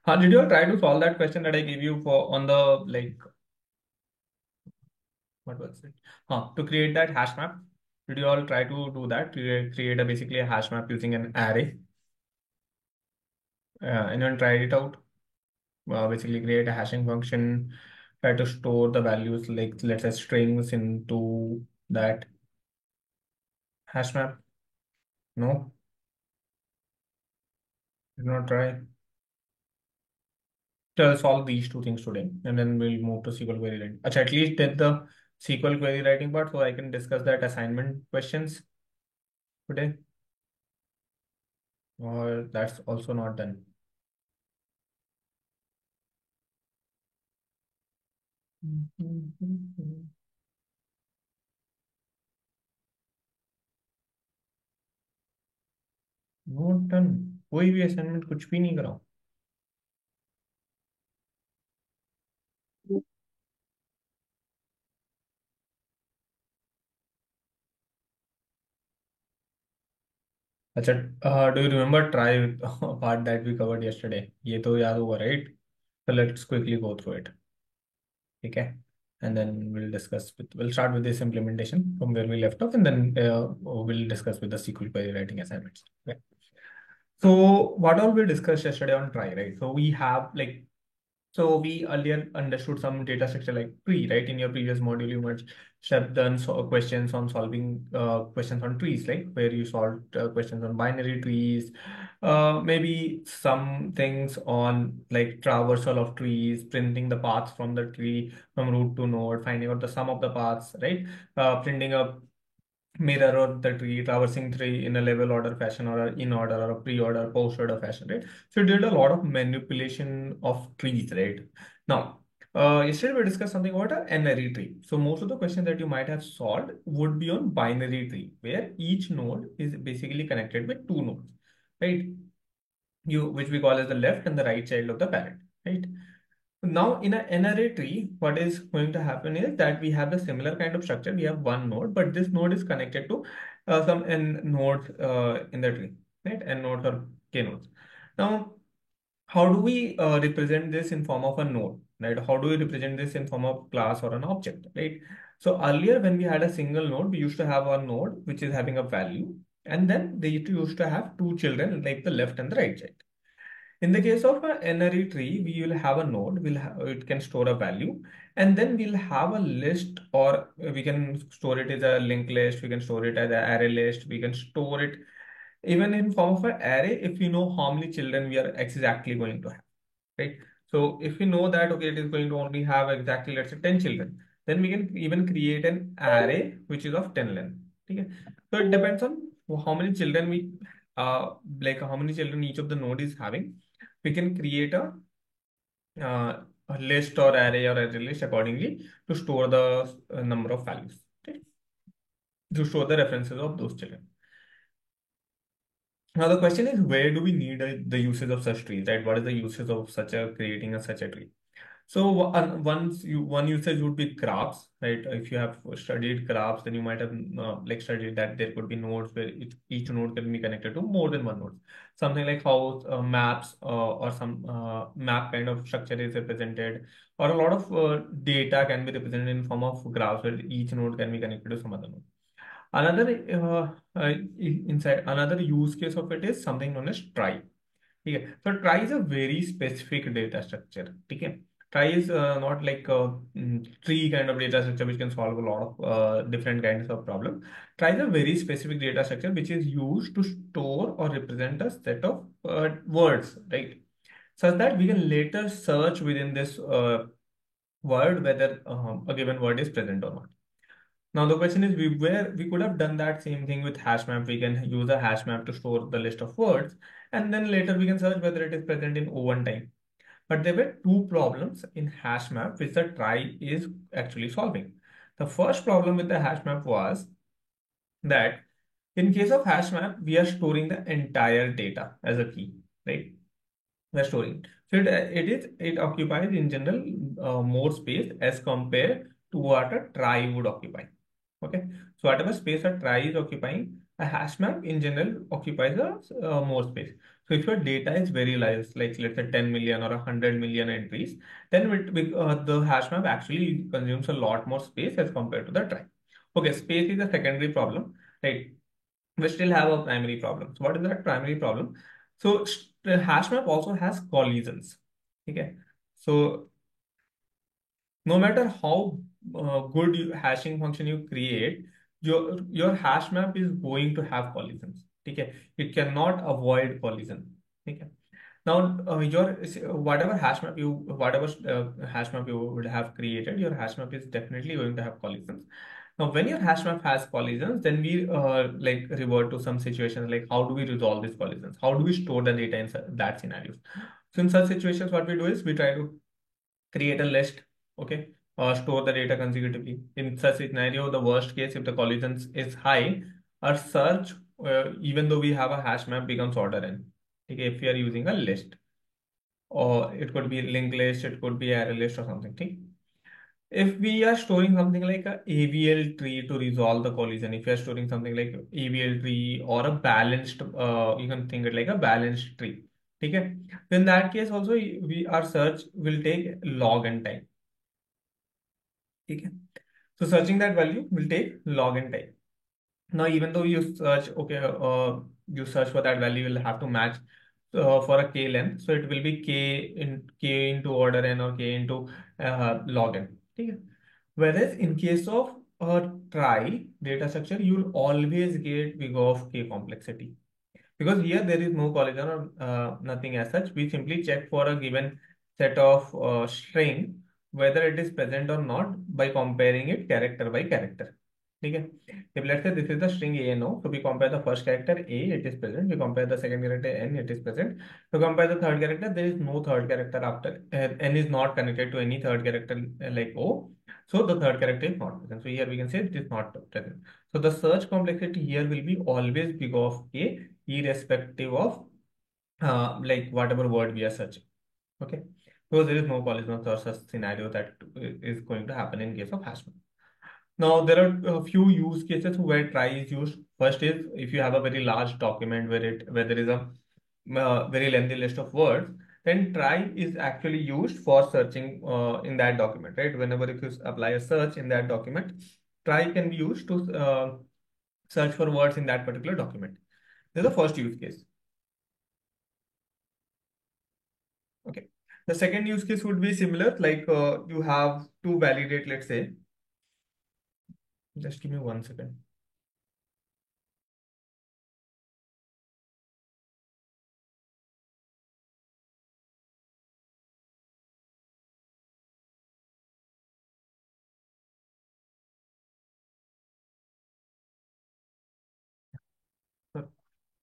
Did you all try to solve that question that I gave you for on the like what was it? To create that hash map. Did you all try to do that? Create a basically a hash map using an array. Anyone tried it out? Basically create a hashing function, try to store the values like let's say strings into that hash map. No, did not try. So I'll solve these two things today, and then we'll move to SQL query writing. Achha, at least did the SQL query writing part, so I can discuss that assignment questions today. or that's also not done. Not done, कोई भी assignment कुछ भी नहीं करा। अच्छा, do you remember trie part that we covered yesterday? ये तो याद होगा, right? So let's quickly go through it. Okay, and then we'll start with this implementation from where we left off, and then we'll discuss with the SQL query writing assignments. Okay. So what all we discussed yesterday on try, right? So we have like, so we earlier understood some data structure like tree, right? In your previous module, you must have done questions on solving questions on trees, like where you solved questions on binary trees, maybe some things on like traversal of trees, printing the paths from the tree from root to node, finding out the sum of the paths, right? Printing a mirror or the tree, traversing tree in a level order fashion or a in order or a pre-order, post-order fashion, right? So it did a lot of manipulation of trees, right? Now, yesterday we discussed something about an n-ary tree. So most of the questions that you might have solved would be on binary tree, where each node is basically connected with two nodes, right? Which we call as the left and the right child of the parent, right? Now, in an n-ary tree, what is going to happen is that we have the similar kind of structure. We have one node, but this node is connected to some n nodes in the tree, right? N nodes or k nodes. Now, how do we represent this in form of a node, right? How do we represent this in form of class or an object, right? So earlier, when we had a single node, we used to have a node which is having a value, and then they used to have two children, like the left and the right child. In the case of an n-ary tree, we will have a node, it can store a value, and then we'll have a list, or we can store it as a linked list, we can store it as an array list, we can store it even in form of an array if we know how many children we are exactly going to have, right? So if we know that, okay, it is going to only have exactly, let's say 10 children, then we can even create an array which is of 10 length. Okay? So it depends on how many children like how many children each of the node is having. We can create a list or array or array list accordingly to store the number of values, okay? To store the references of those children. Now the question is, where do we need the usage of such trees, right? What is the usage of creating such a tree? So one usage would be graphs, right? If you have studied graphs, then you might have like studied that there could be nodes where each node can be connected to more than one node. Something like how maps or some map kind of structure is represented, or a lot of data can be represented in form of graphs where each node can be connected to some other node. Another inside another use case of it is something known as trie. Okay, so trie is a very specific data structure. Okay, trie is not like a tree kind of data structure which can solve a lot of different kinds of problems. Trie is a very specific data structure which is used to store or represent a set of words, right? Such that we can later search within this word whether a given word is present or not. Now the question is, we could have done that same thing with hash map. We can use a hash map to store the list of words, and then later we can search whether it is present in O1 time. But there were two problems in hash map which the trie is actually solving. The first problem with the hash map was that in case of hash map, we are storing the entire data as a key, right? We're storing. So it occupies in general more space as compared to what a trie would occupy. Okay, so whatever space a trie is occupying, a hash map in general occupies a more space. So if your data is very large, like let's say 10 million or 100 million entries, then the hash map actually consumes a lot more space as compared to the trie. Okay, space is a secondary problem, right? We still have a primary problem. So what is that primary problem? So the hash map also has collisions. Okay, so no matter how good hashing function you create, your hash map is going to have collisions. Okay, it cannot avoid collision. Okay. Now your whatever hash map you would have created, your hash map is definitely going to have collisions. Now, when your hash map has collisions, then we like revert to some situations like how do we resolve these collisions? How do we store the data in that scenarios? So in such situations, what we do is we try to create a list, okay, or store the data consecutively. In such scenario, the worst case, if the collisions is high, our search, even though we have a hash map, becomes order n. Okay, if we are using a list, or it could be linked list, it could be array list or something. Okay? If we are storing something like a AVL tree to resolve the collision, if you are storing something like AVL tree or a balanced, you can think it like a balanced tree. Okay? So in that case also, our search will take log n time. Okay? So searching that value will take log n time. Now, even though you search, okay, you search for that value, you will have to match for a k length. So it will be k into order n or k into log n. Okay? Whereas in case of a trie data structure, you will always get big of k complexity. Because here there is no collision or nothing as such. We simply check for a given set of string whether it is present or not by comparing it character by character. Okay. If let's say this is the string A and O, so we compare the first character A, it is present. We compare the second character N, it is present. To compare the third character, there is no third character after N is not connected to any third character like O. So the third character is not present. So here we can say it is not present. So the search complexity here will be always big of A, irrespective of like whatever word we are searching. Okay. Because there is no collision or such scenario that is going to happen in case of hash map. Now, there are a few use cases where trie is used. First is if you have a very large document where there is a very lengthy list of words, then trie is actually used for searching in that document, right? Whenever if you apply a search in that document, trie can be used to search for words in that particular document. This is the first use case. Okay. The second use case would be similar, like you have to validate, let's say, just give me 1 second.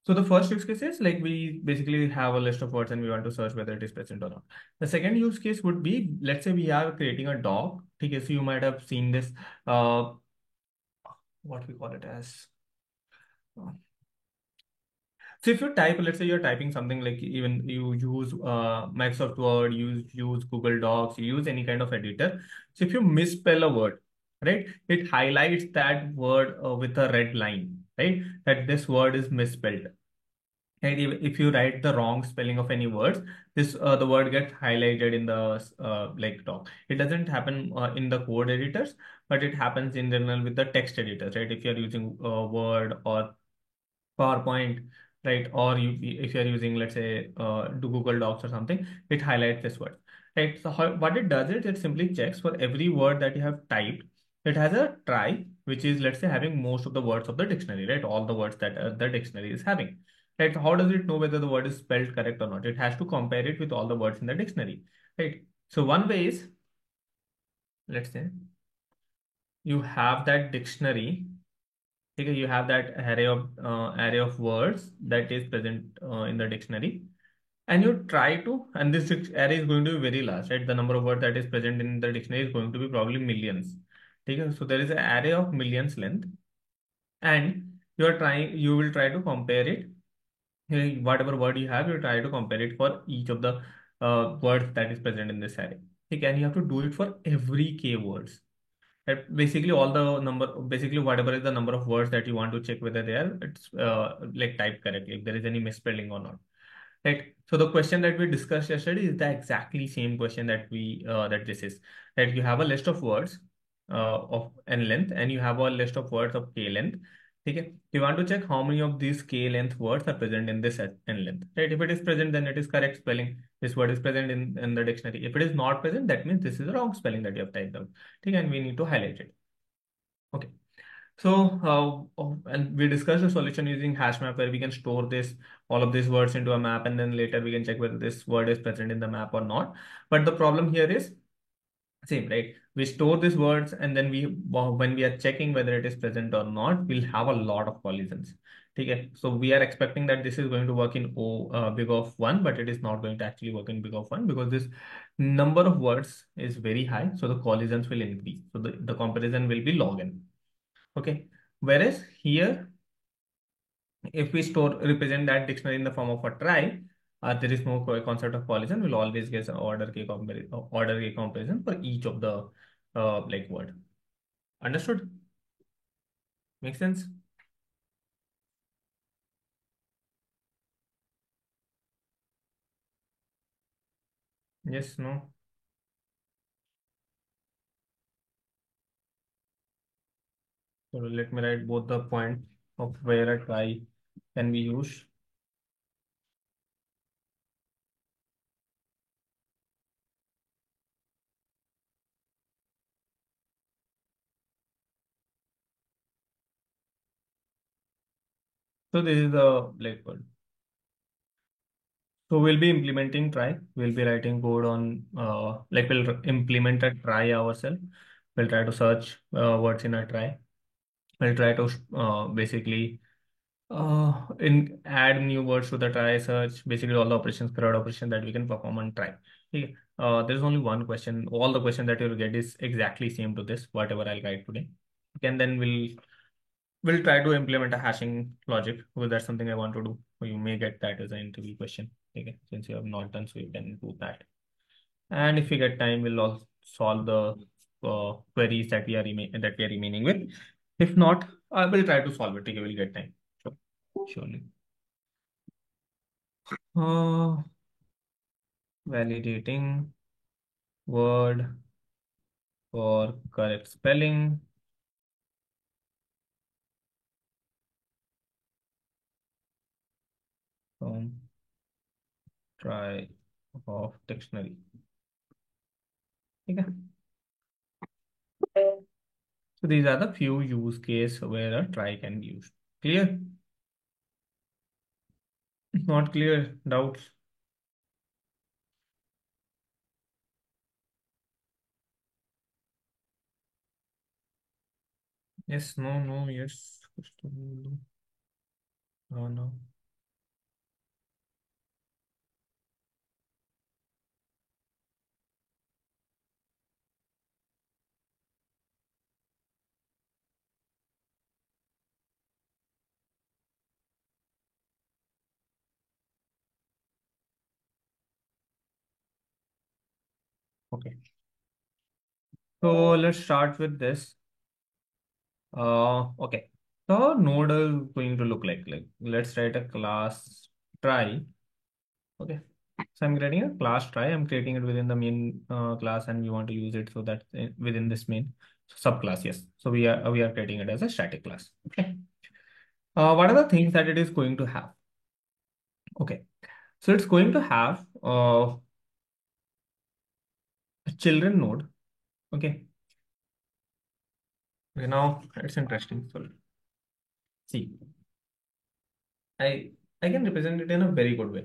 So the first use case is like we basically have a list of words and we want to search whether it is present or not. The second use case would be, let's say we are creating a doc. Okay, so you might have seen this, what we call it as. So if you type, let's say you're typing something like even you use Microsoft Word, use Google Docs, you use any kind of editor. So if you misspell a word, right, it highlights that word with a red line, right, that this word is misspelled. And if you write the wrong spelling of any words, this the word gets highlighted in the like doc. It doesn't happen in the code editors, but it happens in general with the text editors, right? If you're using Word or PowerPoint, right? Or if you're using, let's say, Google Docs or something, it highlights this word, right? So what it does is it simply checks for every word that you have typed. It has a trie, which is, let's say, having most of the words of the dictionary, right? All the words that the dictionary is having, right? So how does it know whether the word is spelled correct or not? It has to compare it with all the words in the dictionary, right? So one way is, let's say, you have that dictionary. Okay, you have that array of words that is present in the dictionary, and you try to, and this array is going to be very large, right? The number of words that is present in the dictionary is going to be probably millions. Okay, so there is an array of millions length, and you will try to compare it. Whatever word you have, you try to compare it for each of the words that is present in this array. Okay, and you have to do it for every k words. Basically all the number, basically whatever is the number of words that you want to check whether they are it's like typed correctly, if there is any misspelling or not, right? So the question that we discussed yesterday is the exactly same question that we that this is, that you have a list of words of n length and you have a list of words of k length. Okay, you want to check how many of these k length words are present in this n length, right? If it is present, then it is correct spelling. This word is present in the dictionary. If it is not present, that means this is the wrong spelling that you have typed out. Okay, and we need to highlight it. Okay. So, and we discussed the solution using hash map where we can store all of these words into a map, and then later we can check whether this word is present in the map or not. But the problem here is same, right? we store these words, and then when we are checking whether it is present or not, we'll have a lot of collisions. Okay, so we are expecting that this is going to work in big of 1, but it is not going to actually work in big of 1 because this number of words is very high, so the collisions will increase. So the comparison will be log n. Okay, whereas here, if we store represent that dictionary in the form of a try, there is no concept of collision. We'll always get an order k comparison for each of the like word. Understood? Make sense? Yes, no. So let me write both the point of where a try can be used. So this is the like word. So we'll be implementing try. We'll be writing code on like we'll implement a try ourselves. We'll try to search words in a try. We'll try to basically in add new words to the try search, basically all the operations, CRUD operation that we can perform on try. Okay. There's only one question. All the question that you'll get is exactly same to this, whatever I'll write today. Okay, and then we'll try to implement a hashing logic because that's something I want to do. So you may get that as an interview question. Okay, since you have not done, so you can do that. And if we get time, we'll also solve the queries that we are remaining with. If not, I will try to solve it. Okay, we'll get time. Sure. Surely. Uh, Validating word for correct spelling from try of dictionary. Okay. So these are the few use case where a try can be used. Clear? Not clear? Doubts? Yes, no, no, yes. No, no. Okay. So let's start with this. Okay. So how node is going to look like? Like let's write a class try. Okay. So I'm creating a class try. I'm creating it within the main class, and we want to use it so that within this main subclass. Yes. So we are creating it as a static class. Okay. What are the things that it is going to have? Okay. So it's going to have a children node. Okay. Okay. Now it's interesting. So see, I I can represent it in a very good way.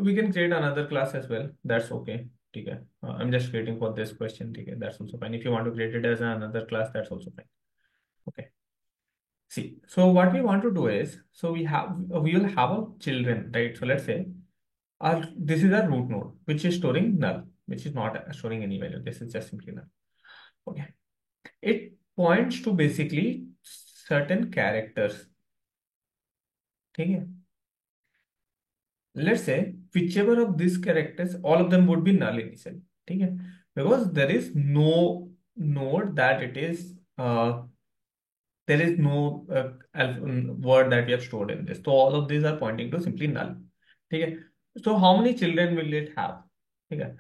We can create another class as well. That's okay. Okay. I'm just creating for this question. Okay. That's also fine. If you want to create it as another class, that's also fine. Okay. See, so what we want to do is, so we will have a children, right? So let's say this is a root node, which is storing null, which is not storing any value. This is just simply null. Okay. It points to basically certain characters. Okay. Let's say whichever of these characters, all of them would be null initially. Okay. Because there is no node that it is there is no word that we have stored in this. So all of these are pointing to simply null. Okay. So how many children will it have? Okay.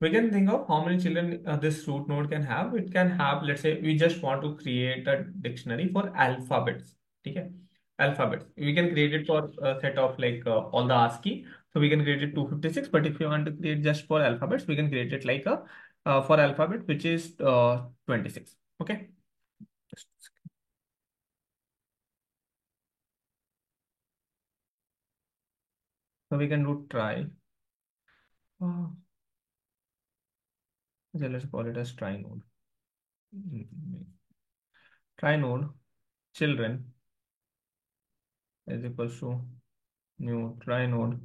We can think of how many children this root node can have. It can have, let's say, we just want to create a dictionary for alphabets. Okay. Alphabets. We can create it for a set of like all the ASCII. So we can create it 256. But if you want to create just for alphabets, we can create it like a for alphabet, which is 26. Okay. So we can do try. Uh, So let's call it as try node. Try node children is equals to new try node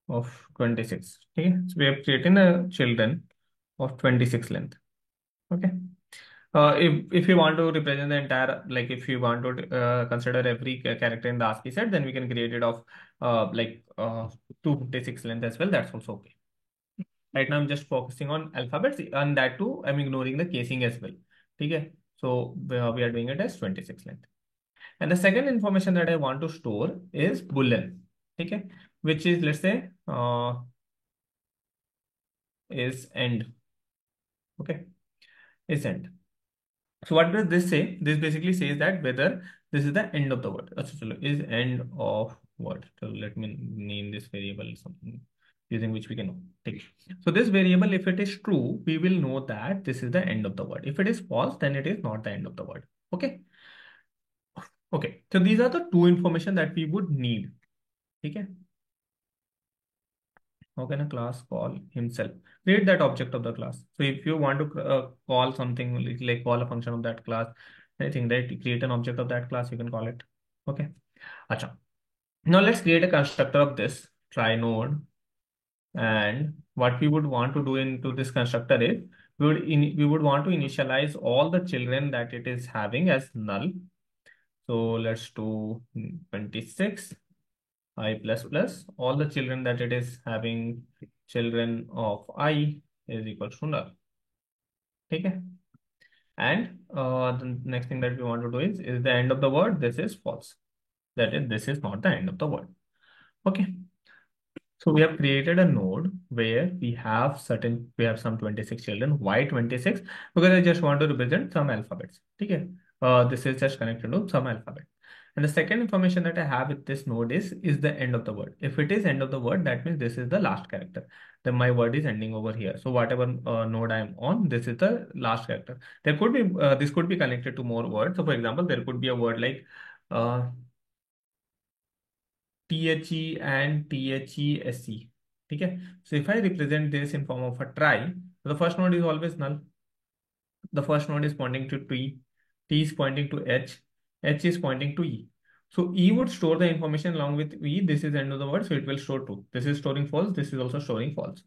of 26. Okay, so we have created a children of 26 length. Okay. If you want to represent the entire, like if you want to consider every character in the ASCII set, then we can create it of 256 length as well. That's also okay. Right now I'm just focusing on alphabets, and that too I'm ignoring the casing as well. Okay. So we are doing it as 26 length. And the second information that I want to store is boolean. Okay, which is, let's say, is end. Okay, is end. So what does this say? This basically says that whether this is the end of the word. So is end of word. So let me name this variable something using which we can take. So this variable, if it is true, we will know that this is the end of the word. If it is false, then it is not the end of the word. Okay. Okay. So these are the two information that we would need. Okay. How can a class call himself? Create that object of the class. So if you want to call something like call a function of that class, anything that you create an object of that class, you can call it. Okay. Acha. Now let's create a constructor of this try node. And what we would want to do into this constructor is we would want to initialize all the children that it is having as null. So let's do 26 I plus plus, all the children that it is having children of I is equal to null. Okay. And the next thing that we want to do is the end of the word, this is false. That is, this is not the end of the word. Okay. So we have created a node where we have some 26 children. Why 26? Because I just want to represent some alphabets. Okay. This is just connected to some alphabet. And the second information that I have with this node is the end of the word. If it is end of the word, that means this is the last character. Then my word is ending over here. So whatever node I am on, this is the last character. There could be this could be connected to more words. So for example, there could be a word like uh, THE and THESE. Okay. So if I represent this in form of a try, the first node is always null. The first node is pointing to T is pointing to H is pointing to E. So E would store the information along with E. This is end of the word, so it will store true. This is storing false. This is also storing false.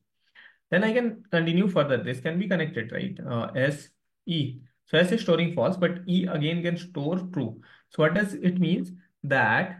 Then I can continue further. This can be connected, right? S, E. So S is storing false, but E again can store true. So what does it means? That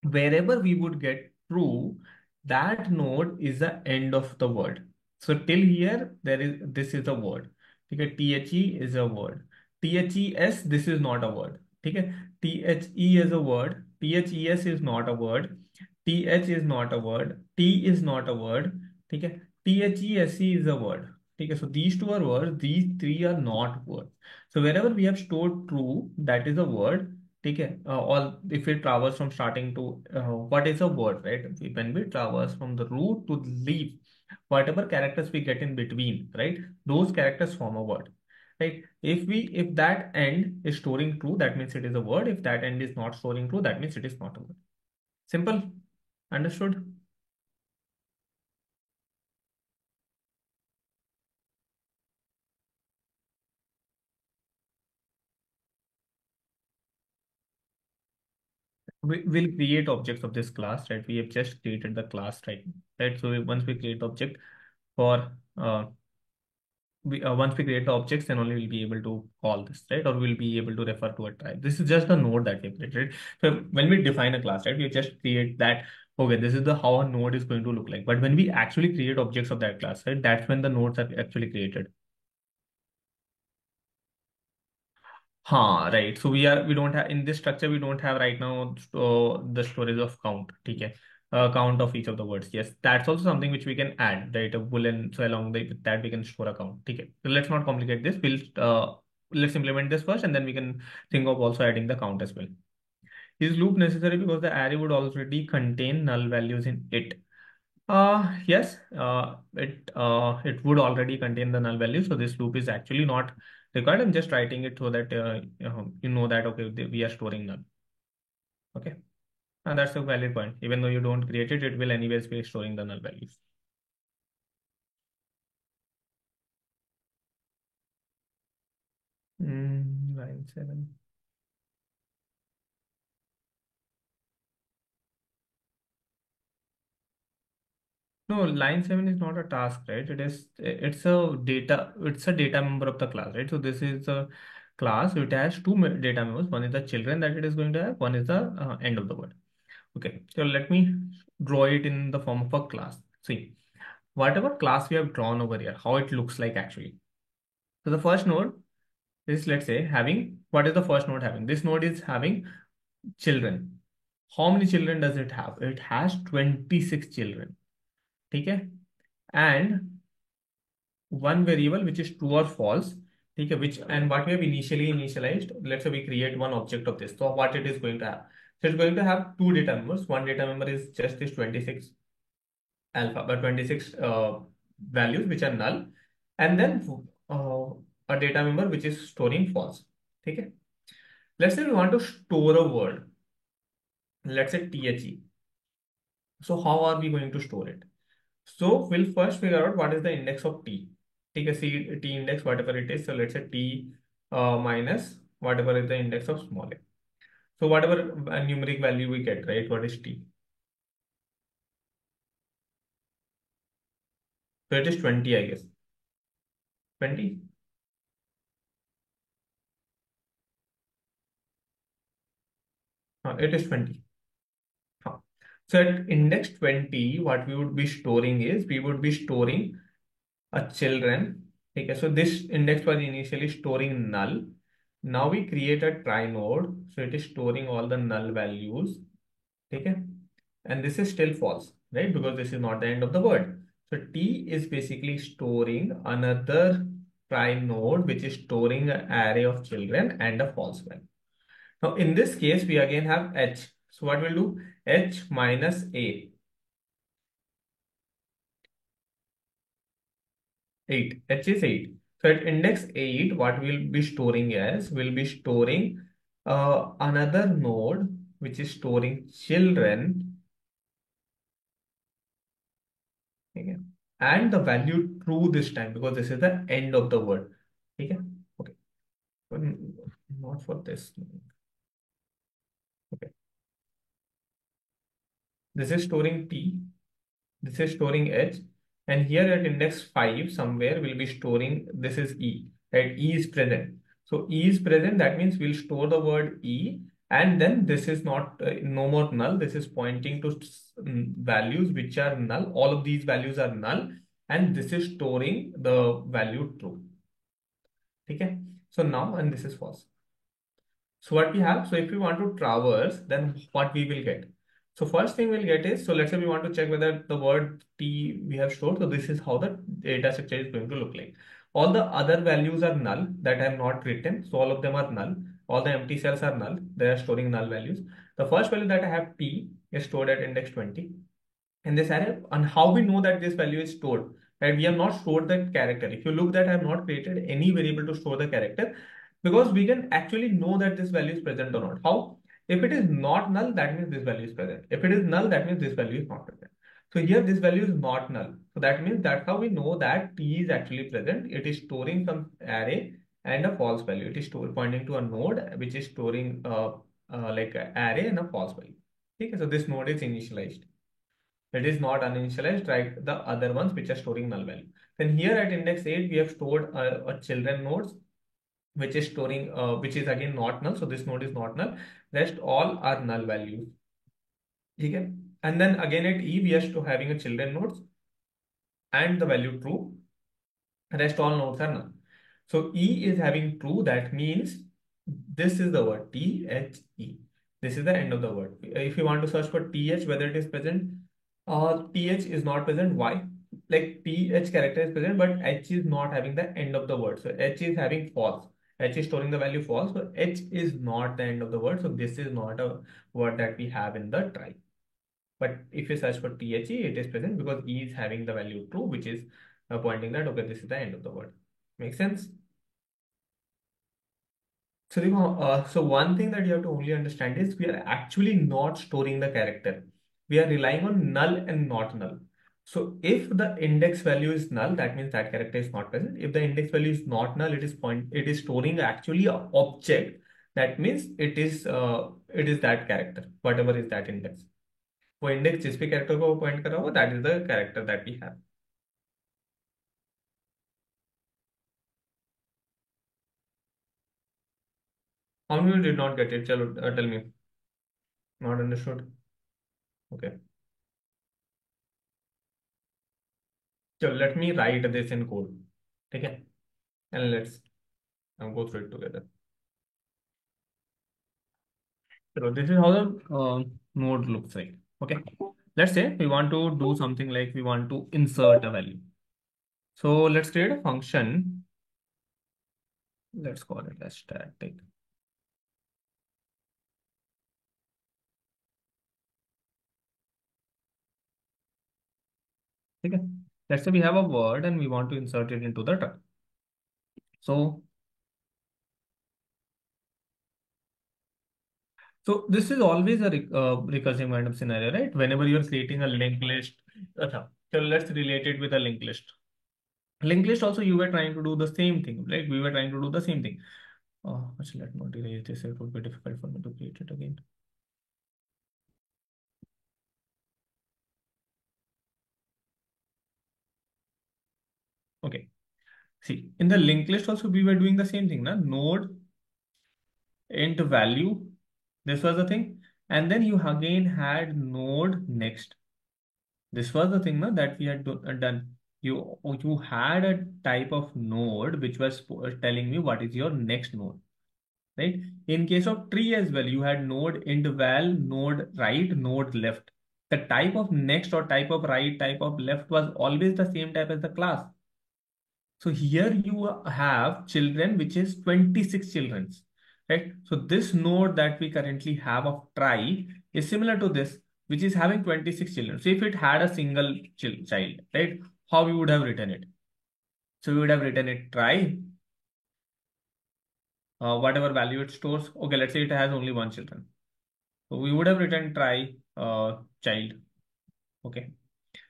wherever we would get true, that node is the end of the word. So till here, this is a word. Okay, THE is a word. THES, this is not a word. Okay, THE is a word. THES is not a word. TH is not a word. T is not a word. Okay, THESE is a word. Okay, so these two are words. These three are not words. So wherever we have stored true, that is a word. Okay, all if we traverse from starting to what is a word, right? When we traverse from the root to the leaf, whatever characters we get in between, right? Those characters form a word, right? If that end is storing true, that means it is a word. If that end is not storing true, that means it is not a word. Simple, understood? We'll create objects of this class, right? We have just created the class, right? So once we create object for once we create the objects, then only we'll be able to call this, right? Or we'll be able to refer to a type. This is just the node that we have created. So when we define a class, right, we just create that, okay, this is the how a node is going to look like. But when we actually create objects of that class, right, that's when the nodes are actually created. Right. So we don't have in this structure, we don't have right now the storage of count. Okay. Count of each of the words. Yes, that's also something which we can add, right? A boolean. So along with that, we can store a count. Okay. So let's not complicate this. Let's implement this first, and then we can think of also adding the count as well. Is loop necessary because the array would already contain null values in it? Yes, it would already contain the null value, so this loop is actually not required. I'm just writing it so that you know that okay, we are storing null. Okay, and that's a valid point. Even though you don't create it, it will anyways be storing the null values. line 7. No, line 7 is not a task, right? It's a data member of the class, right? So this is a class. It has two data members. One is the children that it is going to have. One is the end of the word. Okay, so let me draw it in the form of a class. See, whatever class we have drawn over here, how it looks like actually. So the first node is, let's say, having, what is the first node having? This node is having children. How many children does it have? It has 26 children. Okay, and one variable which is true or false. Okay, which, and what we have initially initialized, let's say we create one object of this. So what it is going to have? So it's going to have two data members. One data member is just this 26 alpha, but 26 values which are null, and then a data member which is storing false. Okay, let's say we want to store a word, let's say the. So how are we going to store it? So we'll first figure out what is the index of t. Take a t index, whatever it is. So let's say t minus whatever is the index of small a. So whatever numeric value we get, right? What is t? So it is 20, I guess. 20. It is 20. So at index 20, what we would be storing is, we would be storing a children. Okay, so this index was initially storing null. Now we create a try node. So it is storing all the null values. Okay, and this is still false, right? Because this is not the end of the word. So T is basically storing another try node, which is storing an array of children and a false value. Now in this case, we again have H. So what we'll do? H minus A. 8. H is 8. So at index 8, what we'll be storing is, we'll be storing another node, which is storing children. Okay. And the value true this time, because this is the end of the word. Okay. Okay. But not for this. Okay. This is storing T. This is storing H. And here at index 5, somewhere we'll be storing, this is E, right? E is present. So E is present, that means we'll store the word E, and then this is not, no more null. This is pointing to values which are null. All of these values are null, and this is storing the value true. Okay. So now, and this is false. So what we have, so if we want to traverse, then what we will get? So first thing we'll get is, so let's say we want to check whether the word T we have stored. So this is how the data structure is going to look like. All the other values are null that I have not written. So all of them are null. All the empty cells are null. They are storing null values. The first value that I have T is stored at index 20 in this array. And how we know that this value is stored? Right? We have not stored the character. If you look that I have not created any variable to store the character, because we can actually know that this value is present or not. How? If it is not null, that means this value is present. If it is null, that means this value is not present. So here this value is not null. So that means that's how we know that T is actually present. It is storing some array and a false value. It is pointing to a node which is storing like an array and a false value. Okay, so this node is initialized. It is not uninitialized, like the other ones which are storing null value. Then here at index 8, we have stored a children nodes which is storing, which is again not null. So this node is not null. Rest all are null values. Okay. And then again at E, we are still having a children nodes and the value true. Rest all nodes are null. So E is having true. That means this is the word THE. This is the end of the word. If you want to search for TH, whether it is present, TH is not present. Why? Like TH character is present, but H is not having the end of the word. So H is having false. H is storing the value false. So H is not the end of the word. So this is not a word that we have in the try. But if you search for THE, it is present because E is having the value true, which is pointing that, okay, this is the end of the word. Make sense? So, so one thing that you have to only understand is we are actually not storing the character. We are relying on null and not null. So if the index value is null, that means that character is not present. If the index value is not null, it is storing actually a object. That means it is that character, whatever is that index. वो index जिस भी character को point कर रहा हो, that is the character that we have. How many did not get it? चलो tell me. Not understood. Okay. So let me write this in code. Okay. And let's go through it together. So this is how the node looks like. Okay. Let's say we want to do something like we want to insert a value. So let's create a function. Let's call it as static. Okay. Let's say we have a word and we want to insert it into the try. So this is always a recursive kind of scenario, right? Whenever you're creating a linked list, so let's relate it with a linked list. Linked list also you were trying to do the same thing, right? We were trying to do the same thing. Actually, let me not erase this. It would be difficult for me to create it again. Okay. See, in the linked list also we were doing the same thing, na? Node int value. This was the thing, and then you again had node next. This was the thing, na, that we had done. You had a type of node which was telling me what is your next node, right? In case of tree as well, you had node int val, node right, node left. The type of next or type of right, type of left was always the same type as the class. So here you have children, which is 26 children, right? So this node that we currently have of try is similar to this, which is having 26 children. So if it had a single child, right? How we would have written it? So we would have written it try, whatever value it stores. Okay, let's say it has only one children. So we would have written try child. Okay.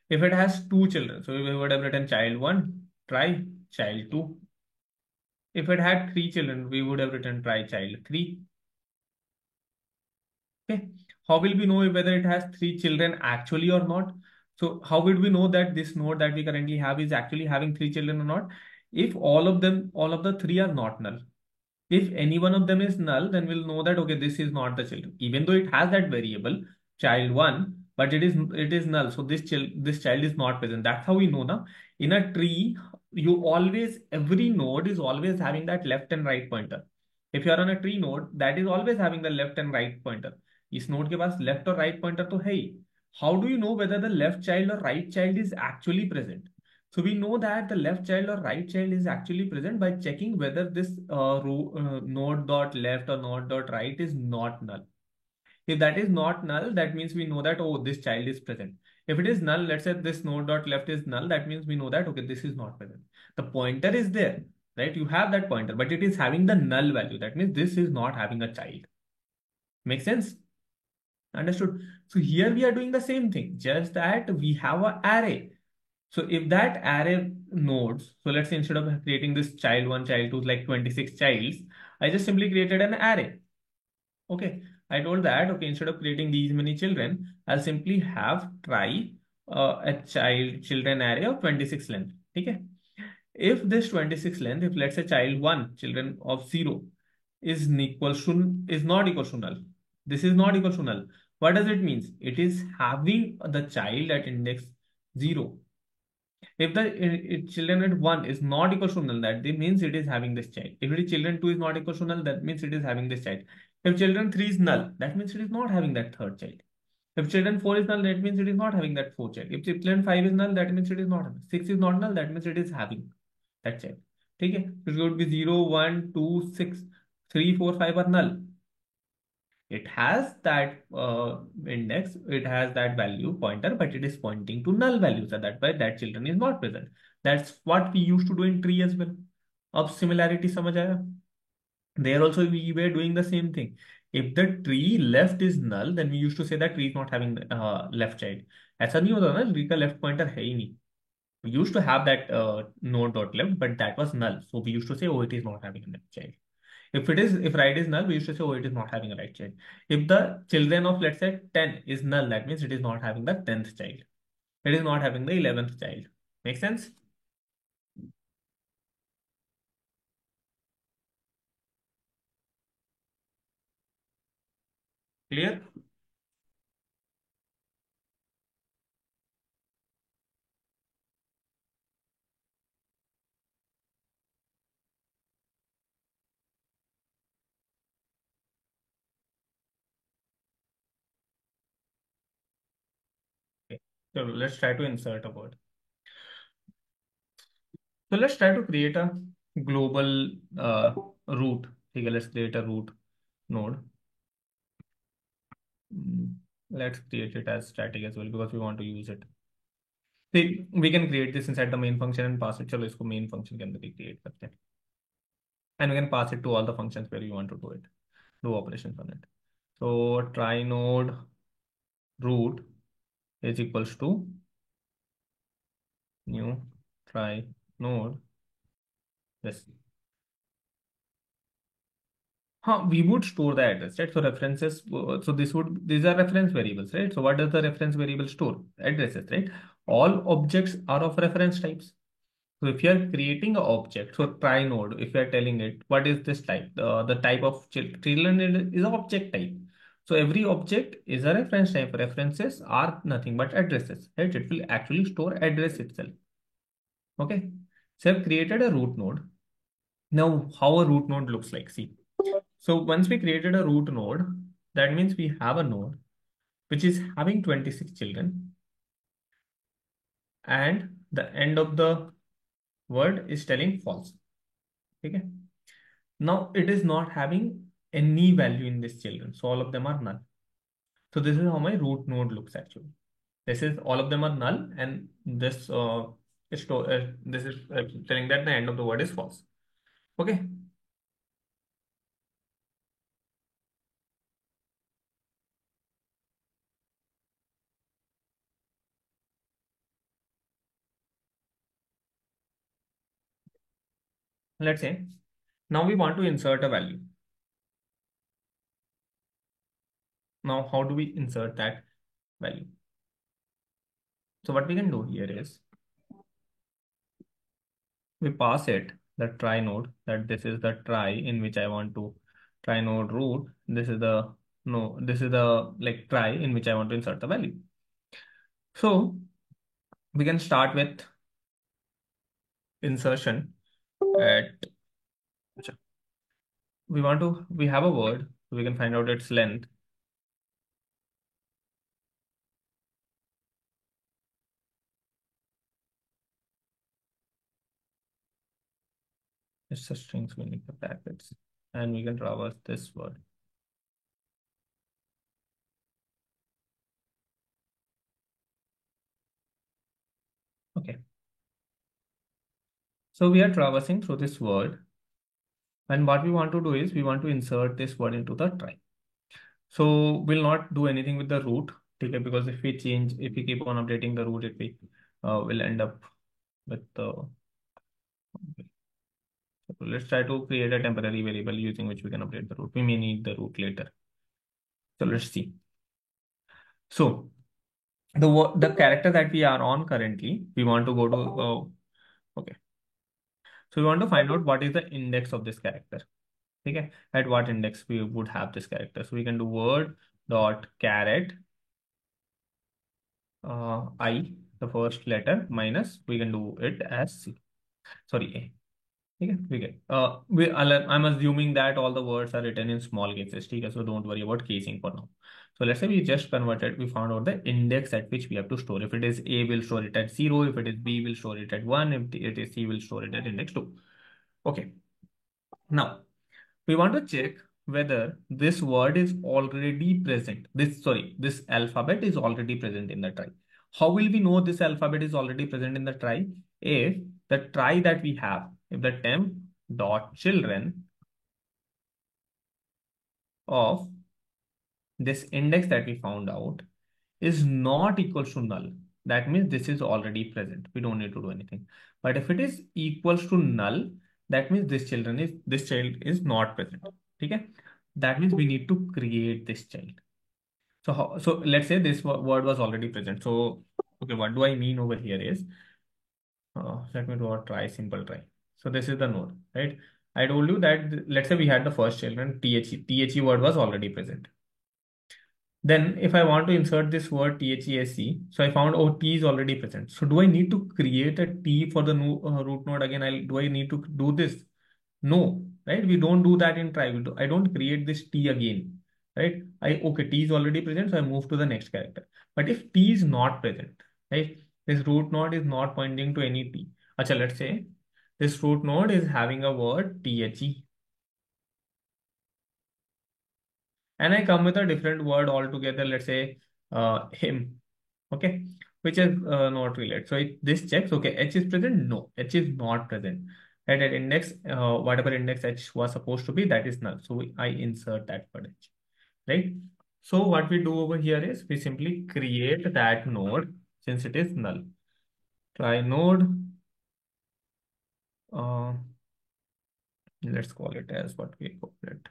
If it has two children, so we would have written child one, try child two. If it had three children, we would have written try child three. Okay. How will we know whether it has three children actually or not? So how would we know that this node that we currently have is actually having three children or not? If all of the three are not null. If any one of them is null, then we'll know that, okay, this is not the children. Even though it has that variable, child one, but it is null. So this child is not present. That's how we know now. In a tree, every node is always having that left and right pointer. If you are on a tree node, that is always having the left and right pointer. इस node के पास left or right pointer तो है ही. How do you know whether the left child or right child is actually present? So we know that the left child or right child is actually present by checking whether this node dot left or node dot right is not null. If that is not null, that means we know that, oh, this child is present. If it is null, let's say this node dot left is null, that means we know that, okay, this is not present. The pointer is there, right? You have that pointer, but it is having the null value. That means this is not having a child. Make sense? Understood? So here we are doing the same thing, just that we have an array. So if that array nodes, so let's say instead of creating this child one, child two, like 26 childs, I just simply created an array. Okay, I told that, okay, instead of creating these many children, I'll simply have try a children array of 26 length. Okay. If this 26 length, if let's say child one, children of 0 is not equal to null. This is not equal to null. What does it mean? It is having the child at index 0. If the children at 1 is not equal to null, that means it is having this child. If it is children 2 is not equal to null, that means it is having this child. If children 3 is null, that means it is not having that third child. If children 4 is null, that means it is not having that fourth child. If children 5 is null, that means it is not having. 6 is not null, that means it is having that child. Okay? It would be 0, 1, 2, 6, 3, 4, 5 are null. It has that index, it has that value pointer, but it is pointing to null values. So that's why that children is not present. That's what we used to do in tree as well. Of similarity, samajh aaya? There also we were doing the same thing. If the tree left is null, then we used to say that tree is not having left child. ऐसा नहीं होता ना, tree का left pointer है ही नहीं. We used to have that node dot left, but that was null. So we used to say, oh, it is not having a left child. If right is null, we used to say, oh, it is not having a right child. If the children of, let's say, 10 is null, that means it is not having the 10th child. It is not having the 11th child. Make sense? Clear? Okay. So let's try to insert a word. So let's try to create a global root. Okay, let's create a root node. Let's create it as static as well because we want to use it. See, we can create this inside the main function and pass it. चलो इसको main function के अंदर ही create करते हैं. And we can pass it to all the functions where we want to do it, do operations on it. So try node root is equals to new try node this. We would store the address, right? So references, so these are reference variables, right? So what does the reference variable store? Addresses, right? All objects are of reference types. So if you are creating an object, so try node, if you are telling it, what is this type? The type of children is an object type. So every object is a reference type. References are nothing but addresses, right? It will actually store address itself. Okay. So I've created a root node. Now, how a root node looks like, see. So once we created a root node, that means we have a node which is having 26 children, and the end of the word is telling false. Okay. Now it is not having any value in this children. So all of them are null. So this is how my root node looks actually. This is all of them are null, and this this is telling that the end of the word is false. Okay. Let's say now we want to insert a value. Now how do we insert that value? So what we can do here is we pass it the try node, that this is the try in which I want to try node root. This is the this is the like try in which I want to insert the value. So we can start with insertion at we have a word, so we can find out its length. It's a string, so we need the brackets, and we can traverse this word. Okay. So we are traversing through this word, and what we want to do is we want to insert this word into the try. So we'll not do anything with the root, okay? Because if we keep on updating the root, it will end up with the. Okay. So let's try to create a temporary variable using which we can update the root. We may need the root later. So let's see. So the character that we are on currently, we want to go to okay. So we want to find out what is the index of this character. Okay, at what index we would have this character. So we can do word dot caret I, the first letter, minus, we can do it as C. Sorry, A. Okay, we get. I'm assuming that all the words are written in small cases. Okay, so don't worry about casing for now. So let's say we just converted, we found out the index at which we have to store. If it is A, we'll store it at 0. If it is B, we'll store it at 1. If it is C, we'll store it at index 2. Okay. Now, we want to check whether this word is already present. This alphabet is already present in the try. How will we know this alphabet is already present in the try? If the try that we have, if the temp dot children of this index that we found out is not equals to null, that means this is already present. We don't need to do anything. But if it is equals to null, that means this child is not present. Okay? That means we need to create this child. So let's say this word was already present. So okay, what do I mean over here is let me do a simple try. So this is the node, right? I told you that let's say we had the first child and the word was already present. Then if I want to insert this word THESC, so I found, oh, T is already present. So do I need to create a T for the root node again? Do I need to do this? No, right? We don't do that in try. I don't create this T again, right? Okay, T is already present, so I move to the next character. But if T is not present, right? This root node is not pointing to any T. Achha, let's say this root node is having a word THE. And I come with a different word altogether, let's say him, okay, which is not related. So this checks, okay, H is present? No, H is not present. Right, at index, whatever index H was supposed to be, that is null. So I insert that word H, right? So what we do over here is we simply create that node since it is null. Try node, let's call it as what we call it.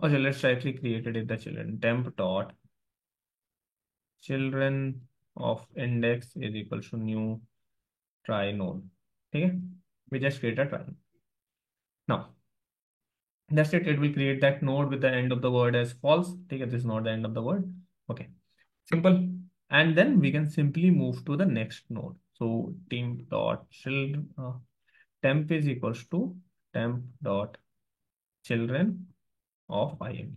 Okay, let's directly create it in the children. Temp dot children of index is equal to new try node. Okay, we just create a try. Now that's it. It will create that node with the end of the word as false. Okay, this is not the end of the word. Okay, simple. And then we can simply move to the next node. So temp dot children temp is equals to temp dot children of IME.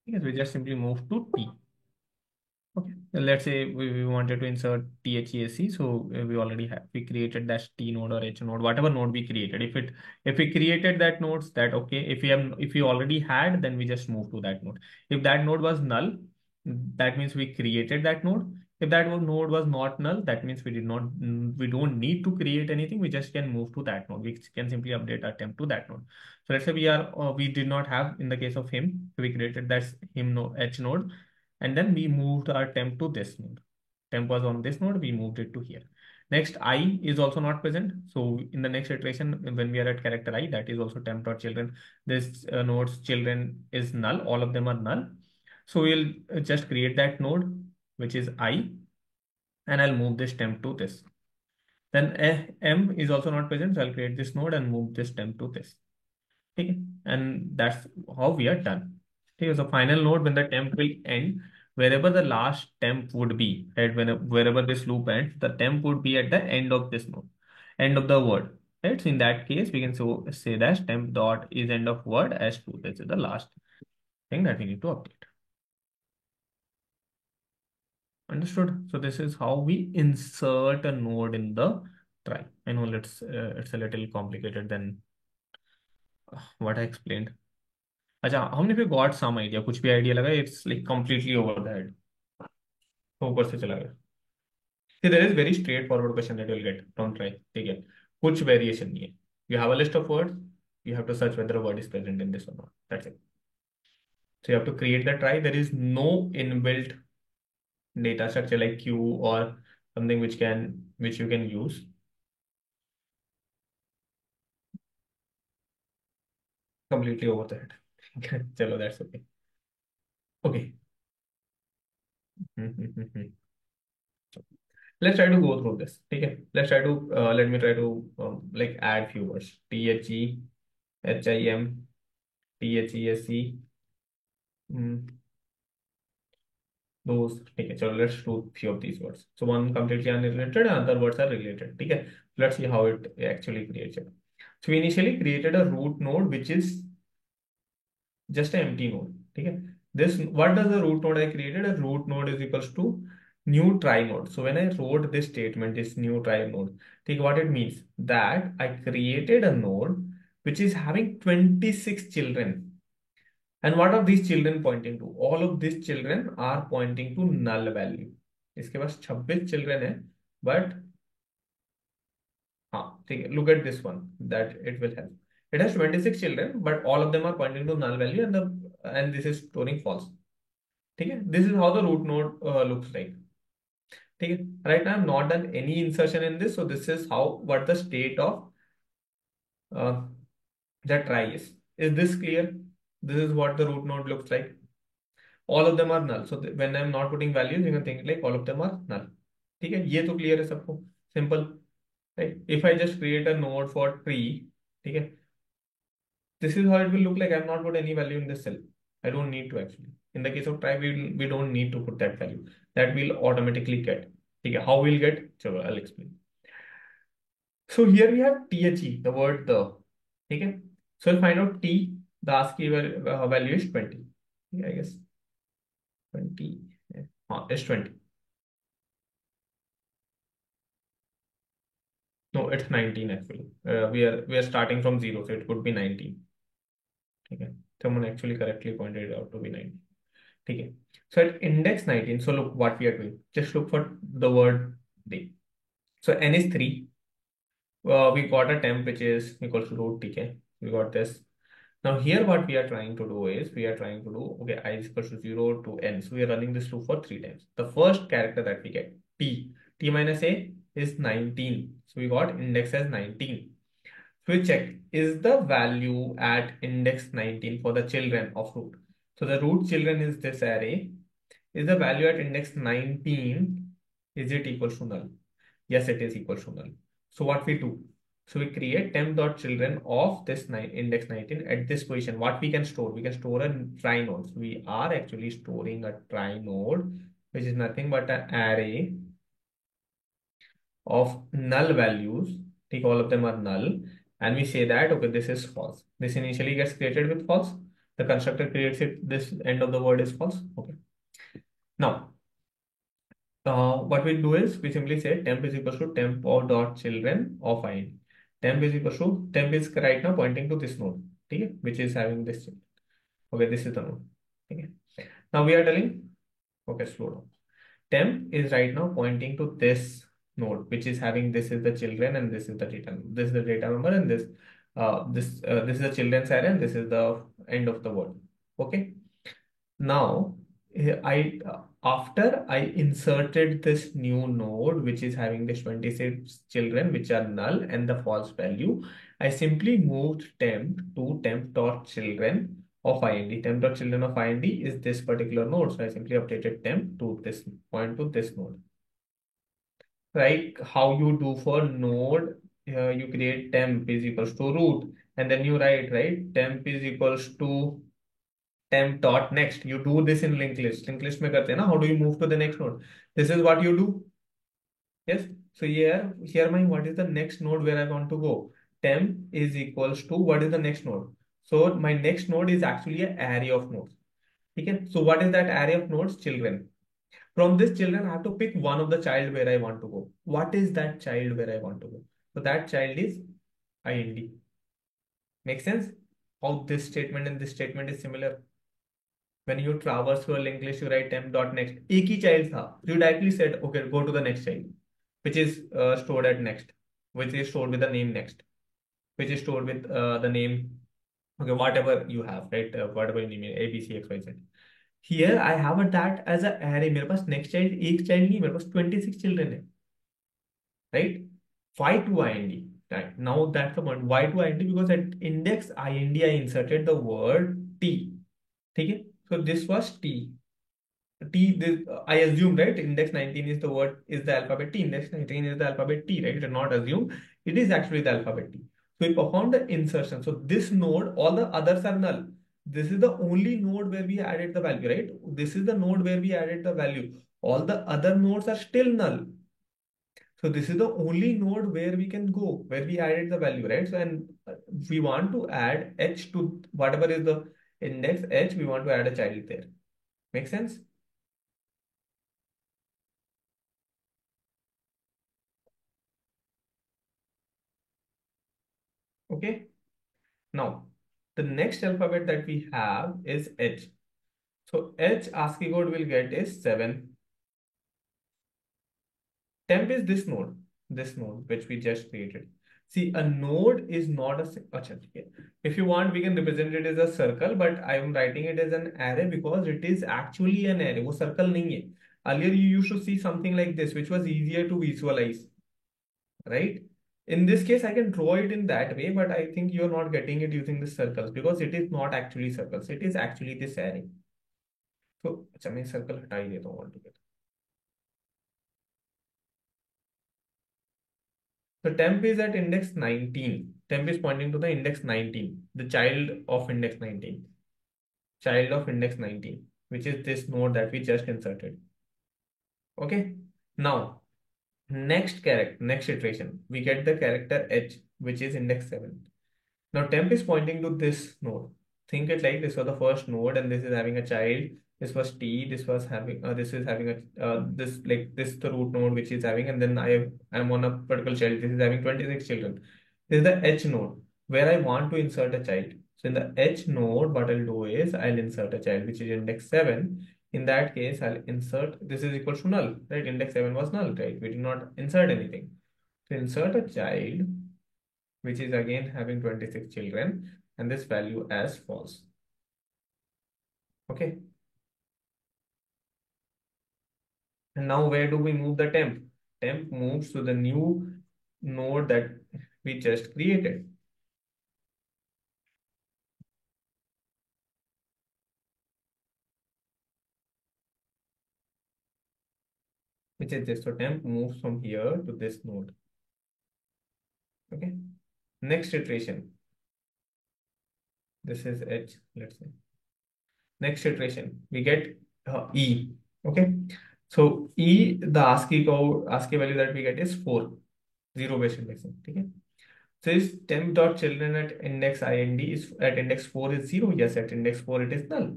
Because we just simply move to T. Okay, let's say we wanted to insert THESC, so we created that T node or H node, whatever node we created. If we created that nodes, that okay. If we already had, then we just move to that node. If that node was null, that means we created that node. If that node was not null, that means we don't need to create anything. We just can move to that node. We can simply update our temp to that node. So let's say we did not have in the case of him, so we created that him node H node. And then we moved our temp to this node. Temp was on this node, we moved it to here. Next, I is also not present. So in the next iteration, when we are at character I, that is also temp.children. This node's children is null. All of them are null. So we'll just create that node, which is I, and I'll move this temp to this. Then M is also not present. So I'll create this node and move this temp to this. Okay. And that's how we are done. Okay, so final node when the temp will end, wherever the last temp would be, right? Wherever this loop ends, the temp would be at the end of this node, end of the word. Right? So in that case, we can say that temp dot is end of word as 2. This is the last thing that we need to update. Understood? So this is how we insert a node in the try. I know it's a little complicated than what I explained. अच्छा हमने फिर got some idea कुछ भी idea लगा it's like completely over the head तो ऊपर से चला गया See, there is very straightforward question that you'll get from try. ठीक है कुछ वेरिएशन नहीं है you have a list of words you have to search whether a word is present in this or not. That's it. So you have to create the try. There is no inbuilt data structure like queue or something which you can use. Completely over the head. चलो that's okay. Okay. Let's try to go through this. Okay. Let me try to like add few words. THE, HIM, THESC. Those. Okay. So let's do few of these words. So one completely unrelated, and other words are related. Okay. Let's see how it actually creates it. So we initially created a root node, which is just an empty node. Okay. What does the root node I created? A root node is equals to new try node. So when I wrote this statement, this new try node, take what it means that I created a node which is having 26 children. And what are these children pointing to? All of these children are pointing to null value. इसके पास 26 children है, but look at this one that it will help. It has 26 children, but all of them are pointing to null value, and the and this is storing false. Okay, this is how the root node looks like. Okay, right now I've not done any insertion in this, so this is how what the state of uh, the try is. Is this clear? This is what the root node looks like. All of them are null. So when I'm not putting values, you can think like all of them are null. ठीक है, ये तो clear है सबको. Simple, right? If I just create a node for tree, ठीक है, this is how it will look like. I'm not put any value in this cell. I don't need to actually. In the case of try, we don't need to put that value. That will automatically get. ठीक है, how we'll get? चलो, I'll explain. So here we have the, the word the. Okay. So we'll find out t, the ASCII value is 20. Yeah, I guess 20 is 20. No, it's 19 actually. We are starting from 0, so it could be 19. Okay. Someone actually correctly pointed it out to be 19. Okay. So at index 19, so look what we are doing. Just look for the word day. So n is 3. We got a temp which is equals to root. Okay. We got this. Now here what we are trying to do is we are trying to do, okay, I is equals to 0 to n. So we are running this loop for 3 times. The first character that we get, t minus a is 19. So we got index as 19. So we check, is the value at index 19 for the children of root? So the root children is this array. Is the value at index 19, is it equals to null? Yes, it is equal to null. So what we do? So we create temp.children of this index 19 at this position. What we can store? We can store a try node. So we are actually storing a try node, which is nothing but an array of null values. Take all of them are null. And we say that, okay, this is false. This initially gets created with false. The constructor creates it. This end of the word is false. Okay. Now, what we do is we simply say temp is equals to temp or dot children of ind. Temp is equals to temp is right now pointing to this node, okay, which is having this. Okay, this is the node. Okay. Now we are telling, okay, slow down. Temp is right now pointing to this node, which is having this is the children and this is the data. This is the data number and this is the children's array and this is the end of the word. Okay. Now I after I inserted this new node which is having this 26 children which are null and the false value, I simply moved temp to temp.children of ind. Temp.children of ind is this particular node, so I simply updated temp to this point to this node. Like how you do for node, you create temp is equals to root and then you write, right, temp is equals to temp dot next. You do this in linked list. Linked list में करते हैं ना, how do you move to the next node? This is what you do. Yes. So here my what is the next node where I want to go? Temp is equals to what is the next node? So my next node is actually an array of nodes. Okay. So what is that array of nodes? Children. From this children, I have to pick one of the child where I want to go. What is that child where I want to go? So that child is ind. Make sense? How this statement and this statement is similar. When you traverse through a linked list, you write temp dot next. एक ही child था. You directly said, okay, go to the next child, which is stored at next, which is stored with the name next, which is stored with the name, okay, whatever you have, right? Whatever you name, A, B, C, X, Y, Z. Here I have a that as a array. मेरे पास next child एक child नहीं, मेरे पास 26 children है, right? Why to ind? Right. Now that's the point. Why to ind? Because at index ind I inserted the word t. ठीक है? So this was t. This I assume, right? Index 19 is the word is the alphabet t. Index 19 is the alphabet t, right? It is not assume. It is actually the alphabet t. So we performed the insertion. So this node, all the others are null. This is the only node where we added the value, right? This is the node where we added the value. All the other nodes are still null. So this is the only node where we can go, where we added the value, right? So and we want to add h to whatever is the index h, we want to add a child there. Make sense? Okay. Now, the next alphabet that we have is H. So H ASCII code will get is 7. Temp is this node which we just created. See, a node is not a. Acha, okay. If you want, we can represent it as a circle, but I am writing it as an array because it is actually an array. वो circle नहीं है. Earlier, you used to see something like this, which was easier to visualize, right? In this case, I can draw it in that way, but I think you're not getting it using the circles because it is not actually circles. It is actually this array. So, अच्छा मैं circle हटा ही देता हूँ altogether. So temp is at index 19. Temp is pointing to the index 19, the child of index 19. Child of index 19, which is this node that we just inserted. Okay. Now, next iteration, we get the character h, which is index 7. Now temp is pointing to this node. Think it like this was the first node, and this is having a child. This was t. This was having. This is having a this like this the root node which is having, and then I'm on a particular child. This is having 26 children. This is the h node where I want to insert a child. So in the h node, what I'll do is I'll insert a child which is index 7. In that case, I'll insert this is equal to null, right? Index 7 was null, right? We did not insert anything. To insert a child, which is again having 26 children, and this value as false. Okay. And now where do we move the temp? Temp moves to the new node that we just created. Which is this. So temp moves from here to this node. Okay. Next iteration. This is h, let's say. Next iteration, we get e. Okay. So e, the ASCII value that we get is 4, 0-based indexing. Okay. So is temp.children at index ind is at index 4 is 0? Yes, at index 4 it is null.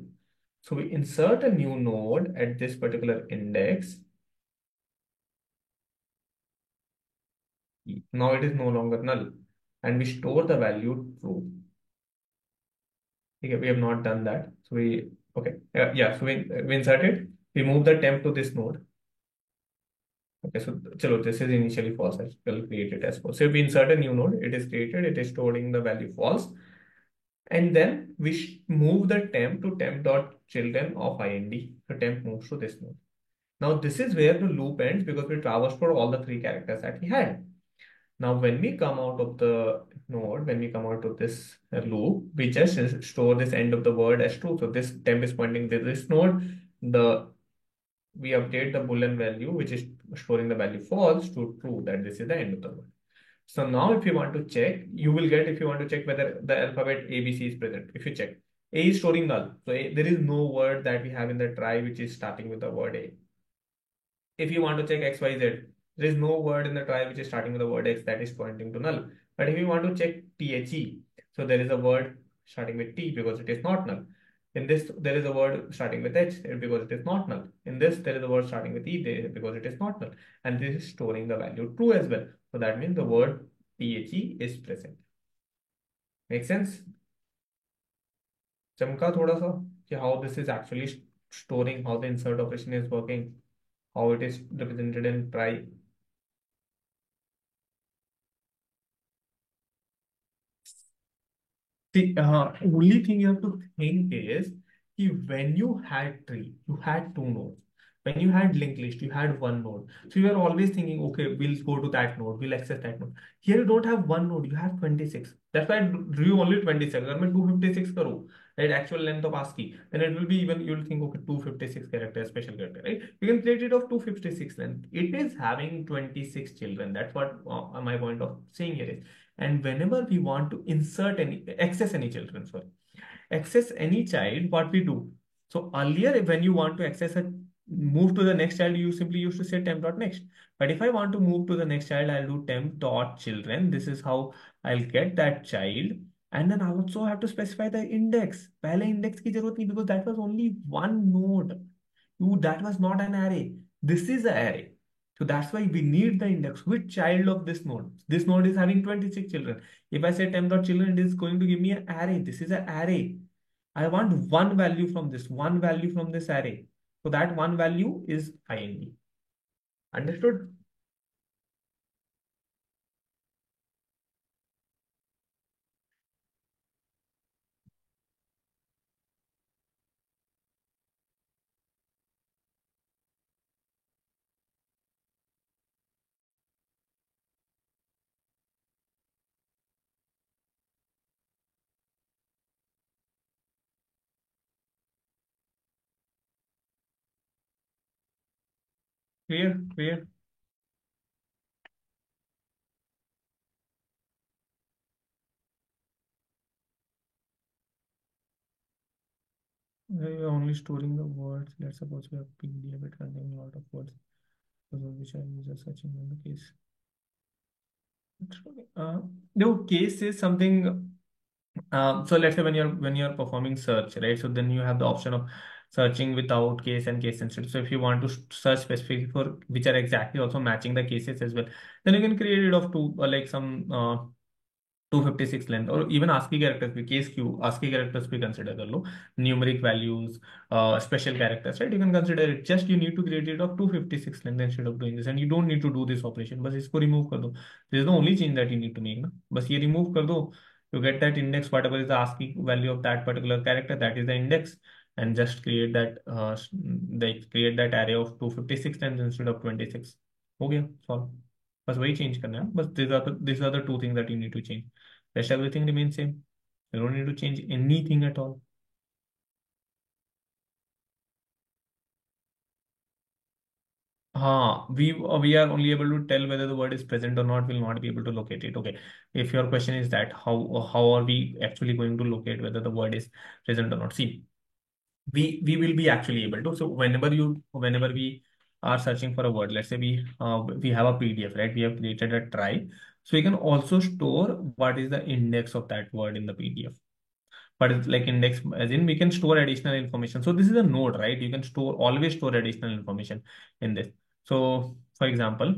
So we insert a new node at this particular index. Now it is no longer null, and we store the value true. Okay, we have not done that. So we okay, yeah. So we insert it. We move the temp to this node. Okay, so chalo, this is initially false. I will create it as false. So if we insert a new node, it is created. It is storing the value false. And then we move the temp to temp.children of ind. So temp moves to this node. Now this is where the loop ends because we traversed for all the 3 characters that we had. Now when we come out of the node, when we come out of this loop, we just store this end of the word as true. So this temp is pointing to this node. We update the boolean value, which is storing the value false to true, that this is the end of the word. So now if you want to check, you will get, if you want to check whether the alphabet ABC is present. If you check, A is storing null. So there is no word that we have in the trie which is starting with the word A. If you want to check XYZ, there is no word in the trie which is starting with the word X that is pointing to null. But if you want to check THE, so there is a word starting with T because it is not null. In this, there is a word starting with H because it is not null. In this, there is a word starting with E because it is not null. And this is storing the value true as well. So that means the word THE is present. Make sense? चमका थोड़ा सा कि how this is actually storing, how the insert operation is working, how it is represented in trie. The only thing you have to think is when you had tree, you had 2 nodes. When you had linked list, you had 1 node. So you are always thinking, okay, we'll go to that node, we'll access that node. Here you don't have 1 node, you have 26. That's why I drew only 26. If I 256 karo, right, actual length of ASCII, then it will be even, you'll think, okay, 256 character, special character, right? You can create it of 256 length. It is having 26 children. That's what my point of saying here is. And whenever we want to access any children, access any child, what we do? So earlier, when you want to move to the next child, you simply used to say temp.next. But if I want to move to the next child, I'll do temp.children. This is how I'll get that child. And then I also have to specify the index. पहले index की जरूरत नहीं because that was only 1 node. That was not an array. This is an array. So that's why we need the index. Which child of this node? This node is having 26 children. If I say temp.children, it is going to give me an array. This is an array. I want one value from this array. So that one value is ind. Understood? Clear. You're only storing the words. Let's suppose we have PDF it containing a lot of words, because of which are users searching in the case. Uh, no, case is something. So let's say when you're performing search, right? So then you have the option of searching without case and case sensitive. So if you want to search specific for which are exactly also matching the cases as well, then you can create it of two, like some 256 length, or even ASCII characters be case q ASCII characters be considered low numeric values, special characters, right? You can consider it, just you need to create it of 256 length instead of doing this, and you don't need to do this operation. But इसको remove कर दो. This is the only change that you need to make ना. बस ये remove कर दो. You get that index, whatever is the ASCII value of that particular character, that is the index, and just create that they create that array of 256 times instead of 26. हो गया solve. बस वही change करना है. बस these are the two things that you need to change. Rest everything remains same. You don't need to change anything at all. We are only able to tell whether the word is present or not. We'll not be able to locate it. Okay. If your question is that how are we actually going to locate whether the word is present or not? See, we will be actually able to. So whenever we are searching for a word, let's say we have a PDF, right? We have created a try. So we can also store what is the index of that word in the PDF. But it's like index, as in we can store additional information. So this is a node, right? You can always store additional information in this. So for example,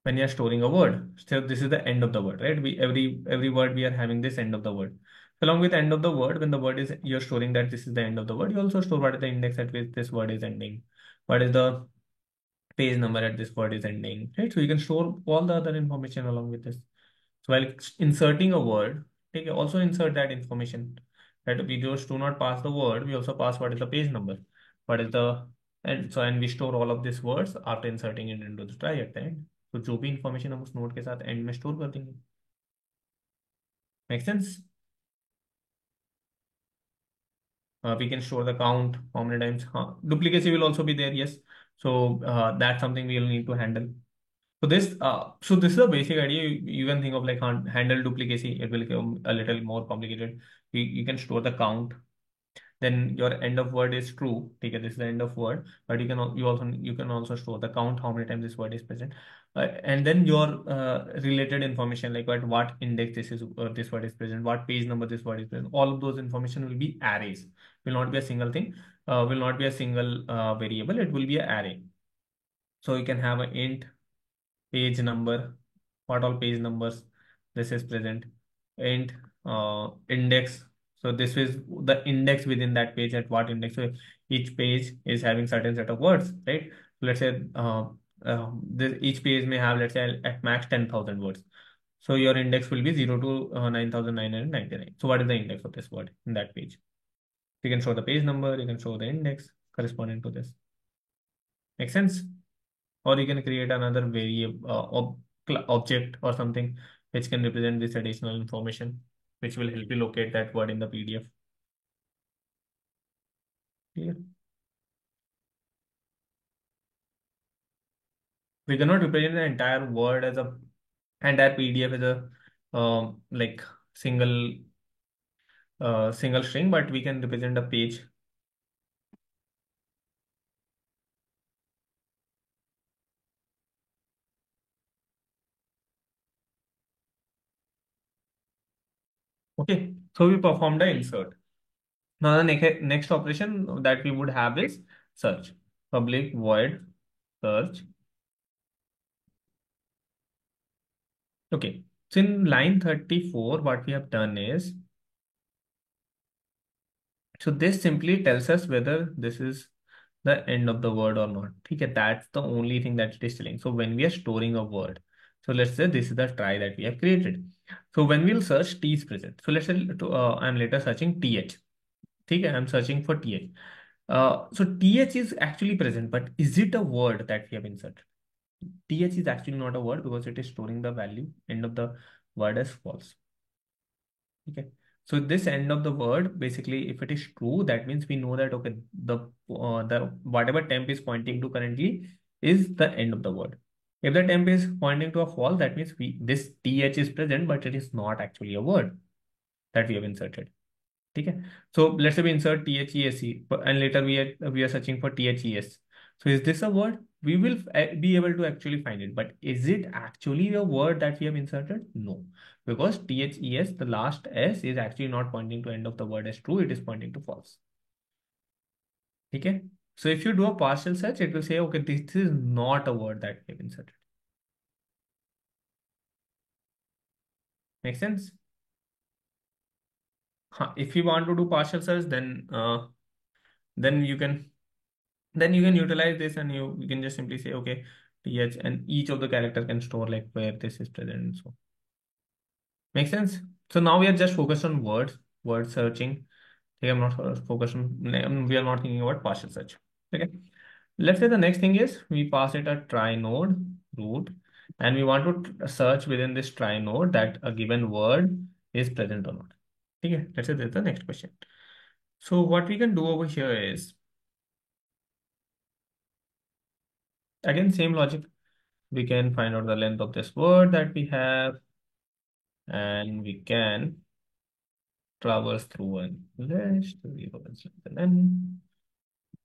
when you're storing a word, so this is the end of the word, right? We every word we are having this end of the word. Along with end of the word, when the word is you're storing that this is the end of the word, you also store what is the index at which this word is ending. What is the page number at this word is ending, right? So you can store all the other information along with this. So while inserting a word, also insert that information. That we just do not pass the word, we also pass what is the page number, what is the and we store all of these words after inserting it into the try at the end. तो जो भी information हम उस node के साथ end में store कर देंगे. Make sense? We can store the count, how many times. Duplicacy will also be there, yes. So that's something we'll need to handle. So this is a basic idea. You can think of like handle duplicacy. It will become a little more complicated. You can store the count. Then your end of word is true. Okay, this is the end of word. But you can also store the count, how many times this word is present, and then your related information like what index this word is present, what page number this word is present. All of those information will be arrays. Will not be a single thing. Will not be a single variable. It will be an array. So you can have an int page number, what all page numbers this is present, int index. So this is the index within that page, at what index. So each page is having certain set of words, right? So let's say each page may have, let's say, at max 10,000 words. So your index will be 0 to 9,999. So what is the index of this word in that page? You can show the page number, you can show the index corresponding to this. Make sense? Or you can create another variable object or something which can represent this additional information, which will help you locate that word in the PDF. Clear? We cannot represent the entire word as a entire PDF as a like single string, but we can represent a page. Okay, so we performed the insert. Now the next operation that we would have is search. Public void search. Okay, so in line 34, what we have done is, so this simply tells us whether this is the end of the word or not. Okay, that's the only thing that it is telling. So when we are storing a word, so let's say this is the try that we have created. So when we'll search T is present. So let's say I'm later searching TH. Okay, I'm searching for TH. So TH is actually present, but is it a word that we have inserted? TH is actually not a word because it is storing the value end of the word as false. Okay. So this end of the word, basically, if it is true, that means we know that okay, the whatever temp is pointing to currently is the end of the word. If the temp is pointing to a false, that means this th is present, but it is not actually a word that we have inserted. ठीक है. So let's say we insert THESE and later we are searching for THES. So is this a word? We will be able to actually find it, but is it actually a word that we have inserted? No, because THES, the last S is actually not pointing to end of the word as true, it is pointing to false. Okay. So if you do a partial search, it will say, okay, this is not a word that we have inserted. Make sense? If you want to do partial search, then you can utilize this, and you can just simply say, okay, th, and each of the character can store like where this is present and so. Make sense? So now we are just focused on word searching. Okay, I'm not focused on, we are not thinking about partial search. Okay. Let's say the next thing is we pass it a try node root, and we want to search within this try node that a given word is present or not. Okay. Let's say this is the next question. So what we can do over here is, again, same logic. We can find out the length of this word that we have, and we can traverse through an list, and then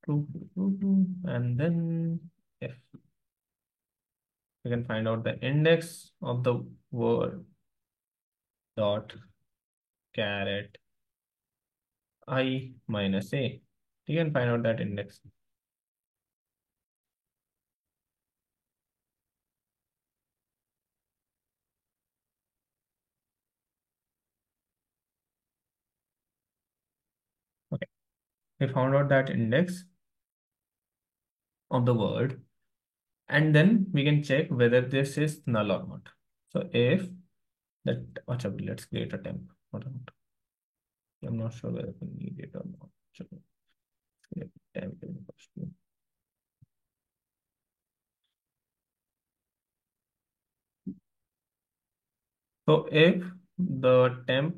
and then if we can find out the index of the word dot caret I minus a, you can find out that index. Okay, we found out that index of the word, and then we can check whether this is null or not. So if that, let's create a temp. I'm not sure whether we need it or not. So, temp equals to. So if the temp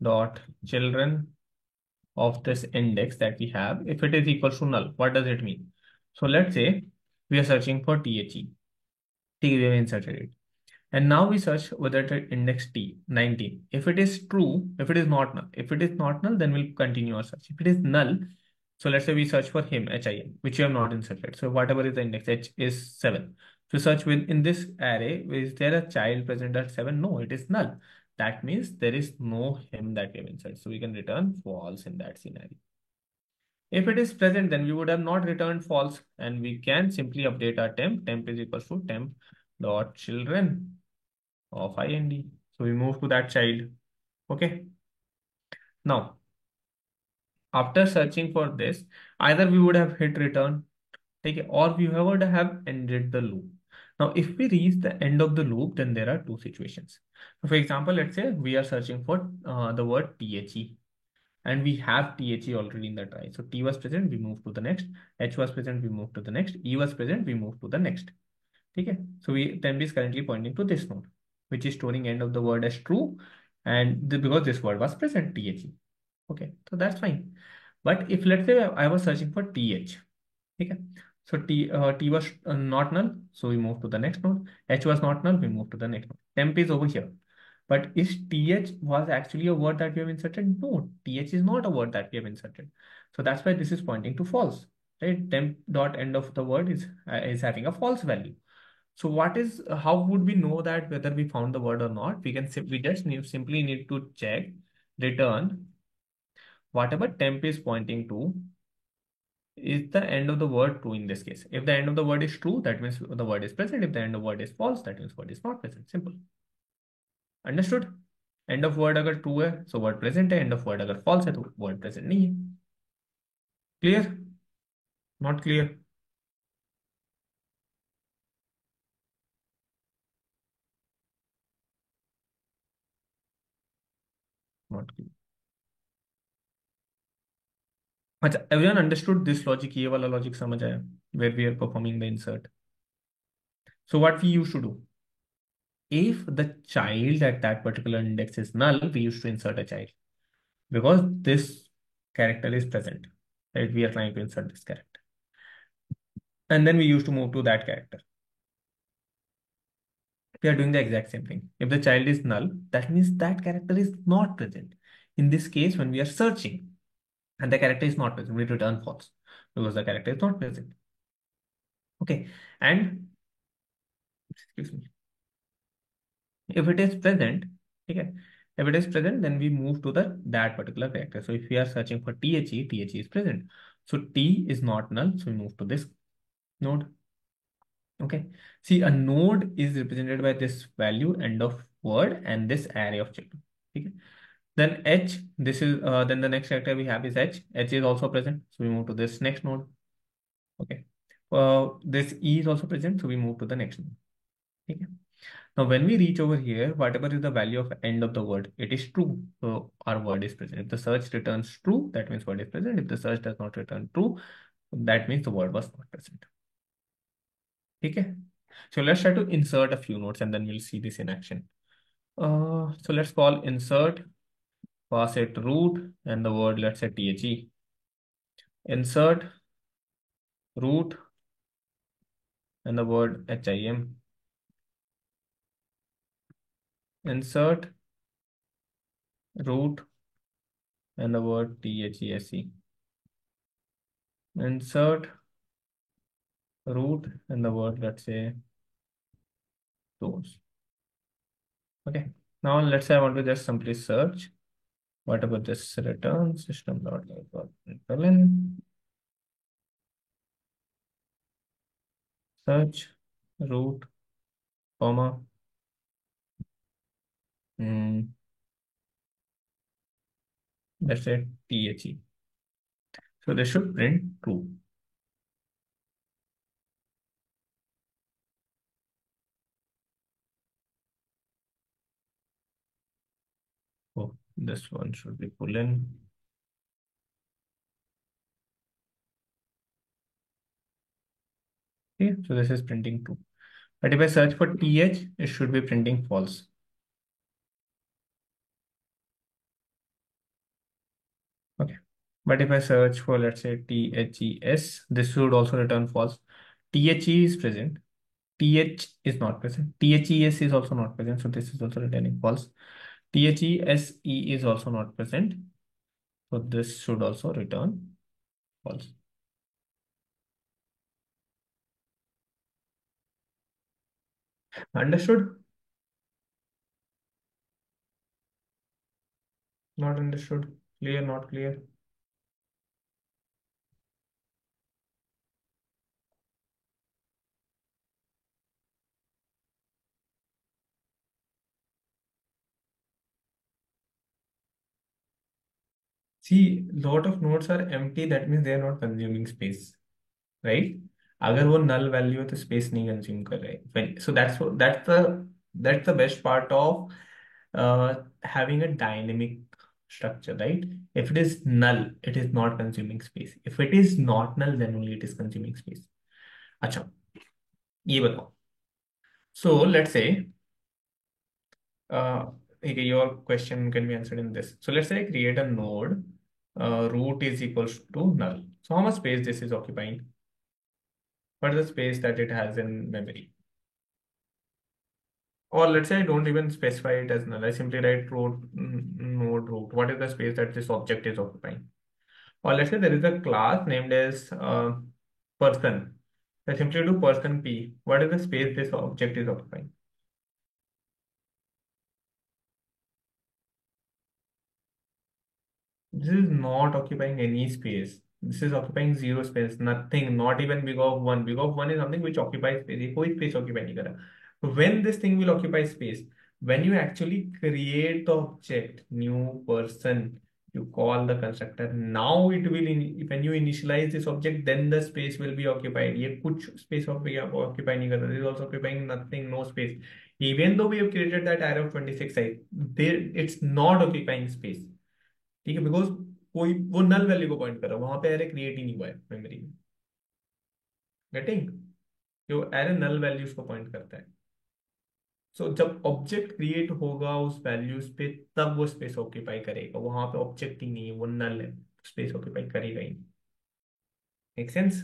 dot children of this index that we have, if it is equal to null, what does it mean? So let's say we are searching for THE. We have inserted it. And now we search whether it index T 19. If it is true, if it is not null. If it is not null, then we'll continue our search. If it is null, so let's say we search for him, HIM, which you have not inserted. So whatever is the index, H is 7. So search in this array, is there a child present at 7? No, it is null. That means there is no him that we have inserted. So we can return false in that scenario. If it is present, then we would have not returned false, and we can simply update our temp. Temp is equals to temp dot children of IND. So we move to that child. Okay. Now, after searching for this, either we would have hit return, okay, or we would have ended the loop. Now, if we reach the end of the loop, then there are two situations. So for example, let's say we are searching for the word THE, and we have THE already in the try. So T was present, we move to the next. H was present, we move to the next. E was present, we move to the next. Okay. So temp is currently pointing to this node, which is storing end of the word as true, and because this word was present, THE. Okay, so that's fine. But if let's say I was searching for TH, okay, so T was not null, so we move to the next node. H was not null, we move to the next node. Temp is over here. But is TH was actually a word that we have inserted? No, TH is not a word that we have inserted. So that's why this is pointing to false, right? Temp dot end of the word is having a false value. So how would we know that whether we found the word or not? We just simply need to check return whatever temp is pointing to is the end of the word true in this case. If the end of the word is true, that means the word is present. If the end of word is false, that means word is not present. Simple. Understood? End of word अगर true है, so word present है. End of word अगर false है, तो word present नहीं है. Clear? Not clear? Not clear. अच्छा, everyone understood this logic? ये वाला logic समझ आया? Where we are performing the insert. So what we used to do? If the child at that particular index is null, we used to insert a child because this character is present, right? We are trying to insert this character. and then we used to move to that character. We are doing the exact same thing. If the child is null, that means that character is not present. In this case, when we are searching and the character is not present, we return false because the character is not present. Okay, and excuse me, if it is present, okay, if it is present, then we move to that particular character. So if we are searching for THE is present. So T is not null, so we move to this node. Okay, see, a node is represented by this value end of word and this array of children. Okay, then H, this is then the next character we have is H. H is also present, so we move to this next node. Okay, this E is also present, so we move to the next node. Okay, now when we reach over here, whatever is the value of end of the word, it is true, so our word is present. If the search returns true, that means word is present. If the search does not return true, that means the word was not present. Okay, so let's try to insert a few nodes and then we'll see this in action. So let's call insert, pass it root and the word, let's say THE. Insert root and the word HIM. Insert root and the word THESE. Insert root and the word, let's say those. Okay, now let's say I want to just simply search whatever this return system.out.println search root comma let's say THE. So this should print true. Oh, this one should be pull in. Okay, so this is printing true. But if I search for TH, it should be printing false. Okay. But if I search for, let's say, THES, this should also return false. THE is present. TH is not present. THES is also not present. So this is also returning false. THESE is also not present. So this should also return false. Understood? Not understood. Clear, not clear. See, lot of nodes are empty. That means they are not consuming space, right? अगर वो null value है तो space नहीं consume कर रहे. So that's the best part of having a dynamic structure, right? If it is null, it is not consuming space. If it is not null, then only it is consuming space. अच्छा, ये बताओ. So let's say, okay, your question can be answered in this. So let's say I create a node, root is equals to null. So how much space this is occupying? What is the space that it has in memory? Or let's say I don't even specify it as null. I simply write node root. What is the space that this object is occupying? Or let's say there is a class named as person. I simply do person p. What is the space this object is occupying? This is not occupying any space. This is occupying zero space, nothing, not even big of one. Big of one is something which occupies space. ये कोई space occupy नहीं कर रहा. When this thing will occupy space, when you actually create the object, new person, you call the constructor. Now it will, when you initialize this object, then the space will be occupied. ये कुछ space occupy नहीं कर रहा. This is also occupying nothing, no space. Even though we have created that array of 26 size, there it's not occupying space. ठीक है, because कोई वो null value को पॉइंट कर रहा है, वहां पे एरे क्रिएट ही नहीं हुआ है मेमोरी में. गेटिंग? जो एरे नल वैल्यूज को पॉइंट करता है. सो जब ऑब्जेक्ट क्रिएट होगा उस वैल्यूज पे, तब वो स्पेस ऑक्यूपाई करेगा. वहां पे ऑब्जेक्ट ही नहीं है, वो नल है, स्पेस ऑक्यूपाई करेगा ही. Make sense?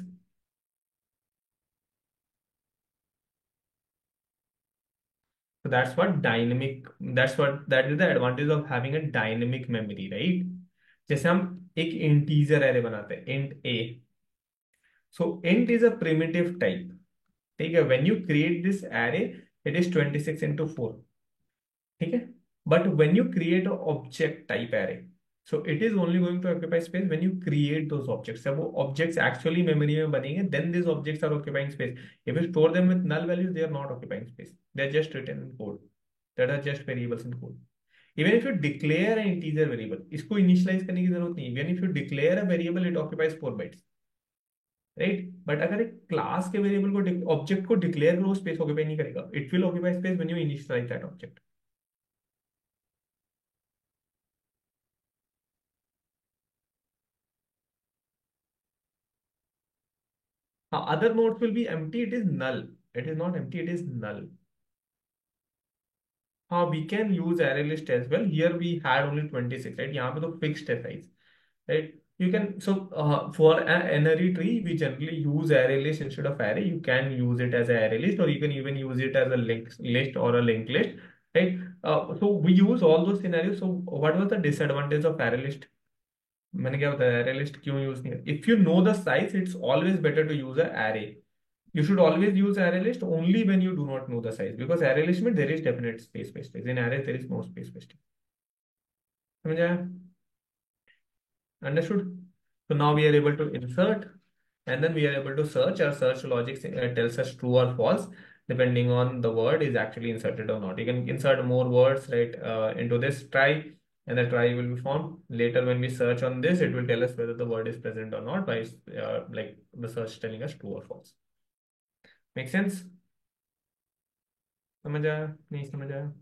So that's what dynamic, that is the advantage of having a dynamic memory, right? जैसे हम एक इंटीजर एरे बनाते हैं, int a. So int is a primitive type. ठीक है, when you create this array, it is 26 into 4. ठीक है, but when you create a object type array, so it is only going to occupy space when you create those objects. जब वो objects actually memory में बनेंगे, then these objects are occupying space. If you store them with null values, they are not occupying space. They are just written in code. That are just variables in code. Even if you declare an integer variable, इसको initialize करने की जरूरत नहीं. Even if you declare a variable, it occupies 4 bytes. Right, but अगर एक class के variable को object को डिक्लेयर करो, स्पेस ऑक्यूपाई नहीं करेगा. It will occupy space when you initialize that object. हाँ, other nodes will be empty. It is null. It is not empty, it is null. हाँ, we can use array list as well. Here we had only 26, right? यहाँ पे तो fixed है size, right? You can, so for an n-ary tree, we generally use array list instead of array. You can use it as an array list, or you can even use it as a linked list or a linked list, right? So we use all those scenarios. So what was the disadvantage of array list? मैंने क्या बताया, array list क्यों use नहीं? If you know the size, it's always better to use an array. You should always use array list only when you do not know the size, because array list में there is definite space wastage. In array there is no space wastage. समझ आया? Understood? So now we are able to insert, and then we are able to search. Our search logic tells us true or false depending on the word is actually inserted or not. You can insert more words, right, into this try, and the try will be formed. Later when we search on this, it will tell us whether the word is present or not by like the search telling us true or false. Make sense? समझ आया? नहीं समझ आया?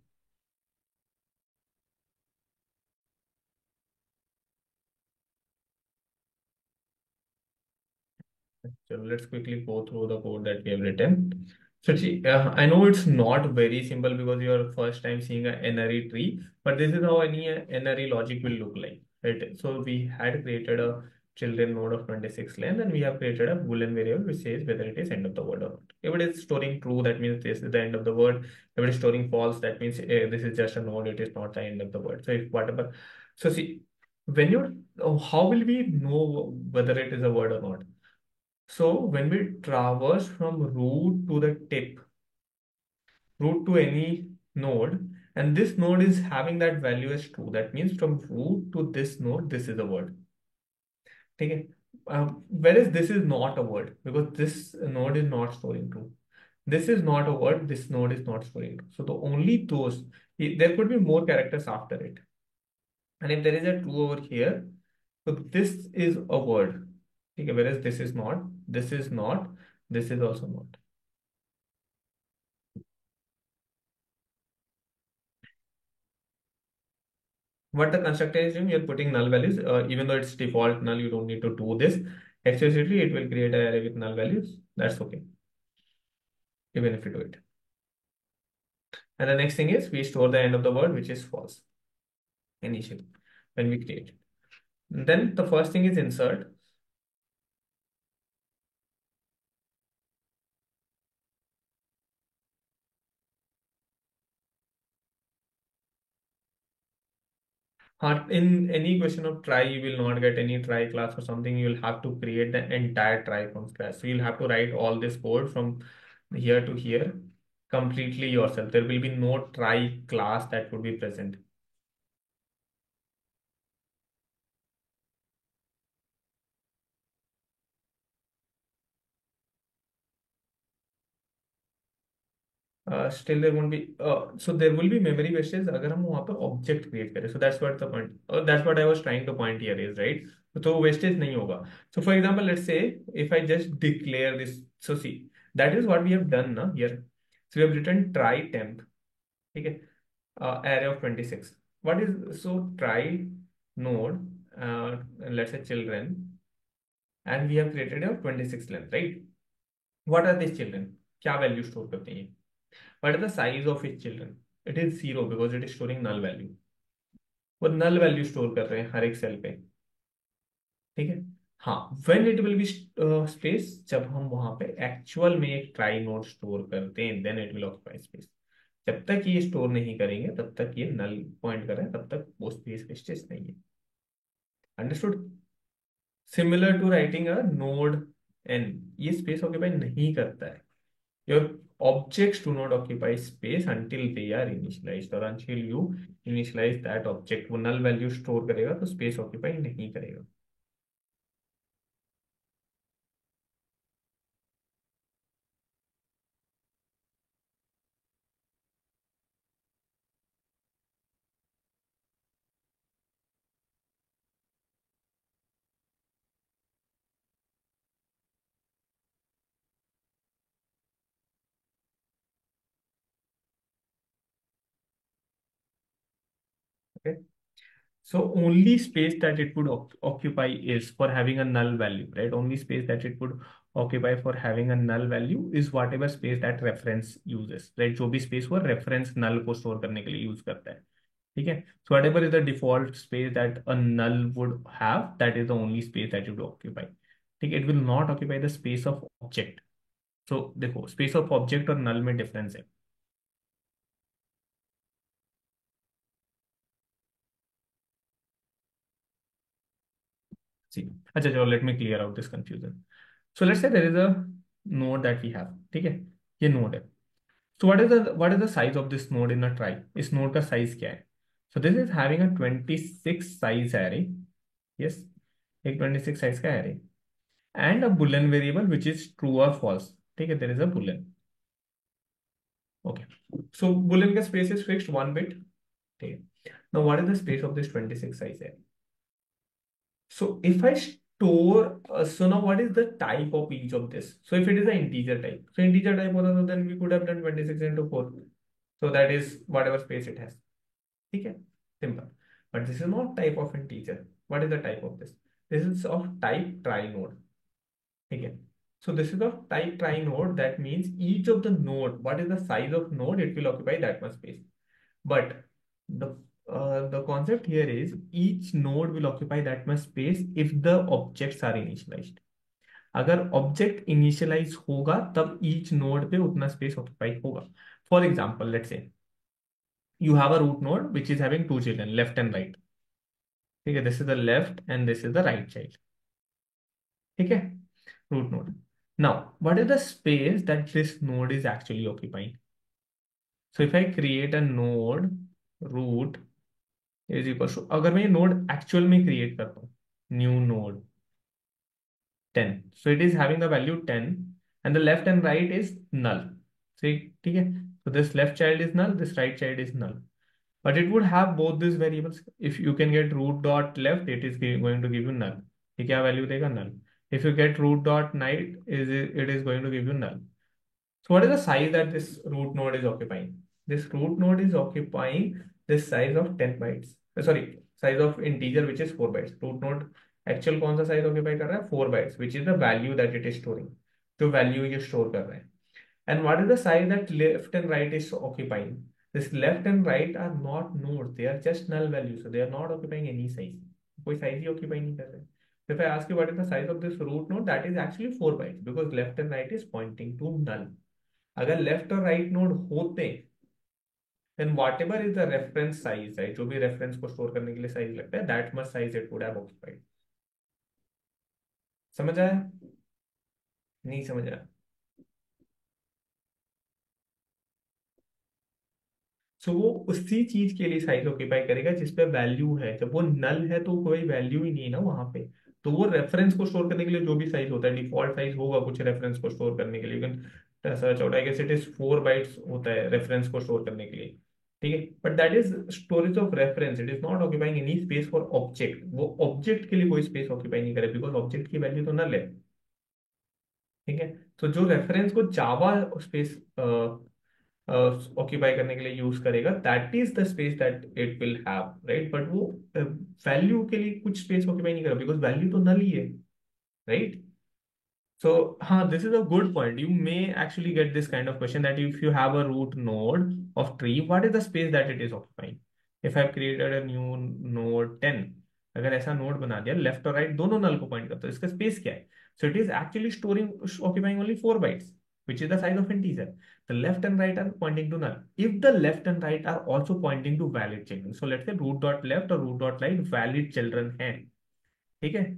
So let's quickly go through the code that we have written. So see, I know it's not very simple because you're first time seeing an n-ary tree, but this is how any n-ary logic will look like, right? So we had created a children node of 26 length, and we have created a boolean variable which says whether it is end of the word or not. If it is storing true, that means this is the end of the word. If it is storing false, that means this is just a node, it is not the end of the word. So if whatever, so see, when you, how will we know whether it is a word or not? So when we traverse from root to the tip, root to any node, and this node is having that value as true, that means from root to this node, this is a word. Okay. Whereas this is not a word because this node is not storing true. This is not a word, this node is not storing true. So the only those, there could be more characters after it. And if there is a true over here, so this is a word. Okay, whereas this is not, this is not, this is also not. What the constructor is doing, you're putting null values, even though it's default null, you don't need to do this. Explicitly, it will create an array with null values. That's okay, even if you do it. And the next thing is we store the end of the word, which is false initially when we create it. Then the first thing is insert. In any question of try, you will not get any try class or something. You will have to create the entire try from scratch. So you'll have to write all this code from here to here completely yourself. There will be no try class that would be present. Still there won't be so there will be memory wastage अगर हम वहाँ पे object create करें. So that's what the point, that's what I was trying to point here is, right? तो wastage नहीं होगा. So for example, let's say if I just declare this, so see, that is what we have done now here. So we have written try temp, ठीक है, array of 26. What is, so try node, let's say children, and we have created a 26 length, right? What are these children? क्या value store करते हैं? What is the size of its children? It is 0 because it is storing null value. वो null value store कर रहे हैं हर एक cell पे, ठीक है. हाँ, when it will be space, जब हम वहां पे actual में एक try node store करते हैं, then it will occupy space. जब तक ये स्टोर नहीं करेंगे तब तक ये नल पॉइंट कर रहा है, तब तक वो स्पेस वेस्टेज नहीं है। Understood? Similar to writing a node N, ये स्पेस ऑक्यूपाई नहीं करता है। Your objects do not occupy space until they are initialized, और until you initialize that object, वो नल वैल्यू स्टोर करेगा तो स्पेस ऑक्यूपाई नहीं करेगा। Okay. So only space that it would occupy is for having a null value, right? Only space that it would occupy for having a null value is whatever space that reference uses, right? जो भी space वो reference null को store करने के लिए use करता है, ठीक है? So whatever is the default space that a null would have, that is the only space that it would occupy. ठीक है? It will not occupy the space of object. So देखो space of object और null में difference है। See, अच्छा चलो let me clear out this confusion. So let's say there is a node that we have, ठीक है? ये node है। So what is the size of this node in a trie? इस node का size क्या है? So this is having a 26 size array. Yes, एक 26 size का array and a boolean variable which is true or false. ठीक है, there is a boolean. Okay. So boolean का space is fixed 1 bit. ठीक है. Now what is the space of this 26 size array? So if I store, so now what is the type of each of this? So if it is an integer type, so integer type होता तो then we could have done 26 into 4. So that is whatever space it has. ठीक है, simple. But this is not type of integer. What is the type of this? This is of type trinode. ठीक है. So this is of type trinode. That means each of the node, what is the size of node, it will occupy that much space. But the concept here is each node will occupy that much space if the objects are initialized. अगर object initialise होगा तब each node पे उतना space occupy होगा। For example let's say you have a root node which is having two children, left and right. ठीक है, this is the left and this is the right child. ठीक है, root node. Now what is the space that this node is actually occupying? So if I create a node root is equal to, अगर मैं ये node actual में create करता हूँ, new node 10, so it is having the value 10 and the left and right is null. So ठीक है, so this left child is null, this right child is null. But it would have both these variables. If you can get root dot left, it is going to give you null. ये क्या value देगा? Null. If you get root dot right, it is going to give you null. So what is the size that this root node is occupying? This root node is occupying this size of 10 bytes. Sorry, size of integer which is 4 bytes. Root node actual कौन सा size occupy कर रहा है? 4 bytes, which is the value that it is storing. जो value ये store कर रहा है. And what is the size that left and right is occupying? This left and right are not nodes, they are just null values, so they are not occupying any size. कोई size ही occupy नहीं कर रहे. So if I ask you what is the size of this root node, that is actually 4 bytes because left and right is pointing to null. अगर left और right node होते, then whatever is the reference size, right, जो भी reference को store करने के लिए size लगता है, that much size it would have occupied. समझ आया? नहीं समझ आया? सो वो उसी चीज के लिए साइज ऑक्यूपाई करेगा जिस पे वैल्यू है। जब वो नल है तो कोई वैल्यू ही नहीं है ना वहां पे, तो वो रेफरेंस को स्टोर करने के लिए जो भी साइज होता है, डिफॉल्ट साइज होगा कुछ रेफरेंस को स्टोर करने के लिए, लेकिन search out I guess it is 4 bytes होता है रेफरेंस को स्टोर करने के लिए। ठीक है, but that is storage of reference, it is not occupying any space for object. वो ऑब्जेक्ट के लिए कोई स्पेस ऑक्यूपाई नहीं करे बिकॉज ऑब्जेक्ट की वैल्यू तो नल है। ठीक है, तो जो रेफरेंस को जावा स्पेस ऑक्यूपाई करने के लिए यूज करेगा, that is the space that it will have, right. But वो वैल्यू के लिए कुछ स्पेस ऑक्यूपाई नहीं करेगा बिकॉज वैल्यू तो नल ही है, right. So, this is a good point. You may actually get this kind of question that if you have a root node of tree, what is the space that it is occupying? If I've created a new node 10, अगर ऐसा node बना दिया left और right दोनों नल को point करता है, इसका स्पेस क्या है? So it is actually storing occupying only 4 bytes, which is the size of integer. The left and right are pointing to null. If the left and right are also pointing to valid children, so let's say root dot left or root dot right valid children हैं, ठीक है?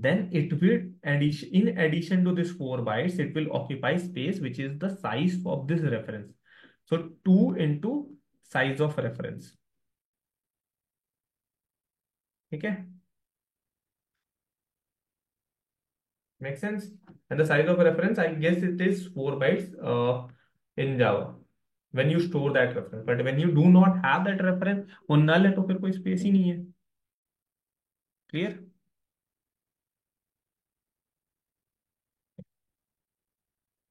Then it will in addition to this 4 bytes, it will occupy space, which is the size of this reference. So 2 into size of reference. Okay, make sense? And the size of a reference, I guess it is 4 bytes in Java when you store that reference. But when you do not have that reference, वो null है तो फिर कोई space ही नहीं है. Clear?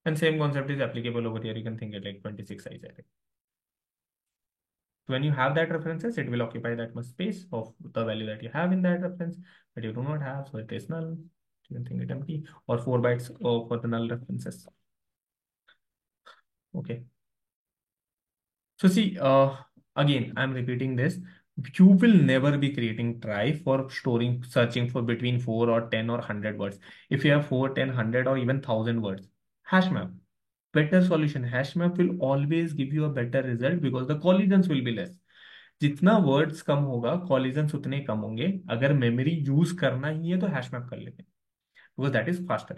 And same concept is applicable over here. You can think it like 26 size array. So when you have that references, it will occupy that much space of the value that you have in that reference, but you do not have, so it is null. You can think it empty, or 4 bytes for the null references. Okay. So see, again, I'm repeating this. You will never be creating try for storing, searching for between 4 or 10 or 100 words. If you have 4, 10, 100 or even 1000 words, hash map, better solution. Hash map will always give you a better result because the collisions will be less. जितना words कम होगा collisions उतने कम होंगे. अगर memory use करना ही है तो hash map कर लेते हैं because that is faster.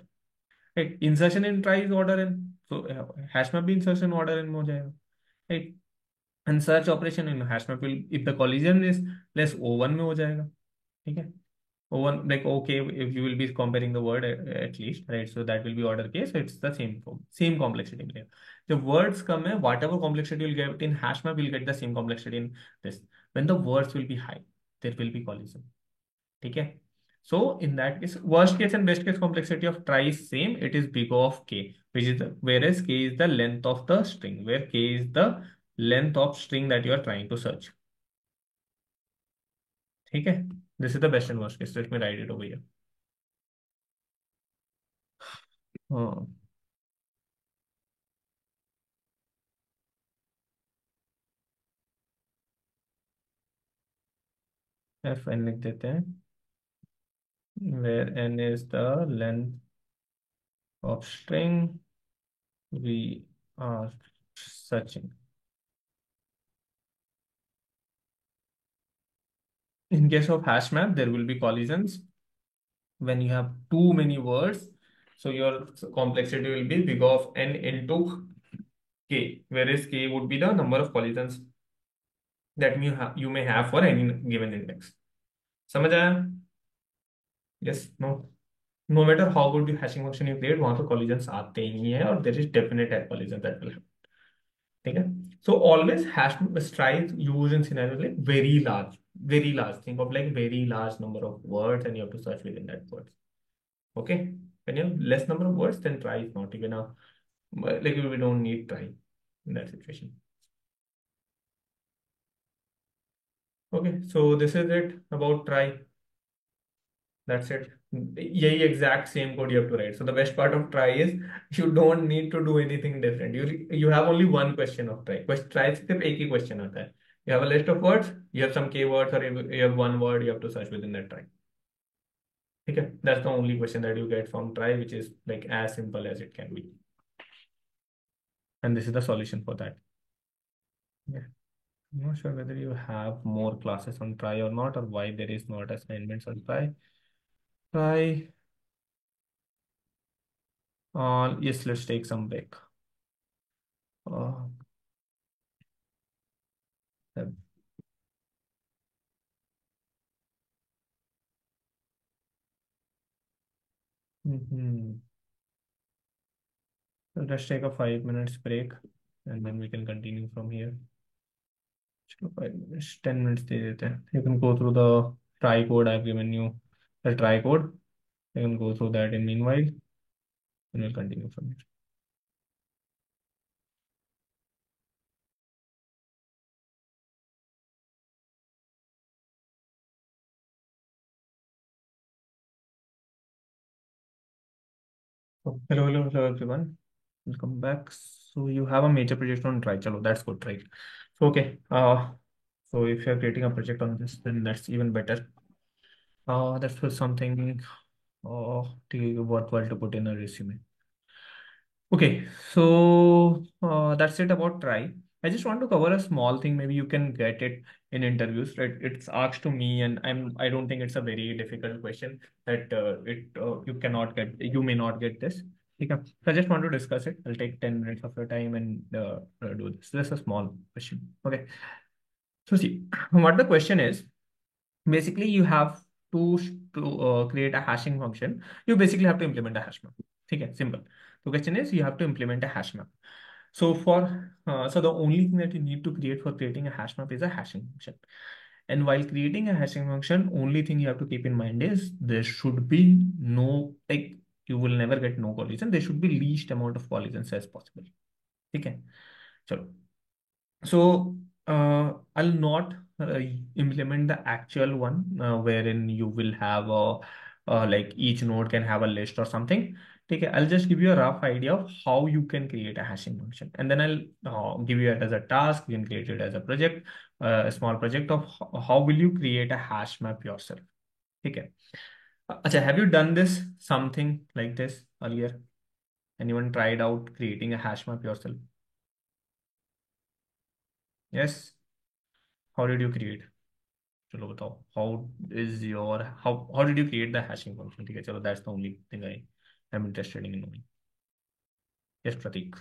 Right, insertion in try is order in, so hash map भी इंसर्शन ऑर्डर इन में हो जाएगा. Right, and search operation in hash map will if the collision is less O1 में हो जाएगा. ठीक है, O1 like okay if you will be comparing the word at least, right, so that will be order case, so it's the same complexity में. The words come है, whatever complexity you'll get in hash map, you'll get the same complexity in this. When the words will be high, there will be collision. ठीक है, so in that case worst case and best case complexity of try is same. It is big O of k, which is whereas k is the length of the string, where k is the length of string that you are trying to search. ठीक है, this is the best and worst case. Let me write it over here. F N लिख देते हैं, where n is the length of string we are searching. In case of hash map, there will be collisions when you have too many words. So your complexity will be big of n into k, whereas k would be the number of collisions that you may have for any given index. समझ आया? Yes, no. No matter how good the hashing function you create, वहां पे collisions आते ही हैं और there is definite collision that will happen. ठीक है, so always hash strides used in scenarios like very large. Think of like very large number of words and you have to search within that words. Okay, when you have less number of words, then try is not even a like we don't need try in that situation. Okay, so this is it about try. That's it. यही exact same code you have to write. So the best part of try is you don't need to do anything different. You have only one question of try. Try सिर्फ एक ही question आता है. You have a list of words, you have some keywords, or you have one word, you have to search within that try. ठीक है, that's the only question that you get from try, which is like as simple as it can be. And this is the solution for that. Yeah. I'm not sure whether you have more classes on try or not, or why there is not assignments on try. Try. Yes, let's take some break. Uh, So let's take a 5 minutes break and then we can continue from here. 5 minutes, 10 minutes दे देते हैं. You can go through the try code I've given you, the try code. You can go through that in meanwhile and we'll continue from here. So, hello everyone. Welcome back. So you have a major project on try. Chalo, that's good, right? So okay. So if you're creating a project on this, then that's even better. That's for something worthwhile to put in a resume. Okay, so that's it about try. I just want to cover a small thing. Maybe you can get it in interviews. Right? It's asked to me, and I don't think it's a very difficult question that you cannot get. You may not get this. Okay. So I just want to discuss it. I'll take 10 minutes of your time and do this. This is a small question. Okay. So see, what the question is. Basically, you have to create a hashing function. You basically have to implement a hash map. Okay, simple. The question is you have to implement a hash map. So the only thing that you need to create for creating a hash map is a hashing function. And while creating a hashing function, only thing you have to keep in mind is there should be no, like, you will never get no collision. There should be least amount of collisions as possible. Okay. So I'll not implement the actual one wherein you will have a like each node can have a list or something. Okay, I'll just give you a rough idea of how you can create a hashing function, and then I'll give you it as a task. You can create it as a project, a small project of how will you create a hash map yourself. Okay. Acha, have you done this something like this earlier? Anyone tried out creating a hash map yourself? Yes. How did you create? चलो बताओ how did you create the hashing function? ठीक है चलो, that's the only thing I am interested in knowing. Yes, Pratik.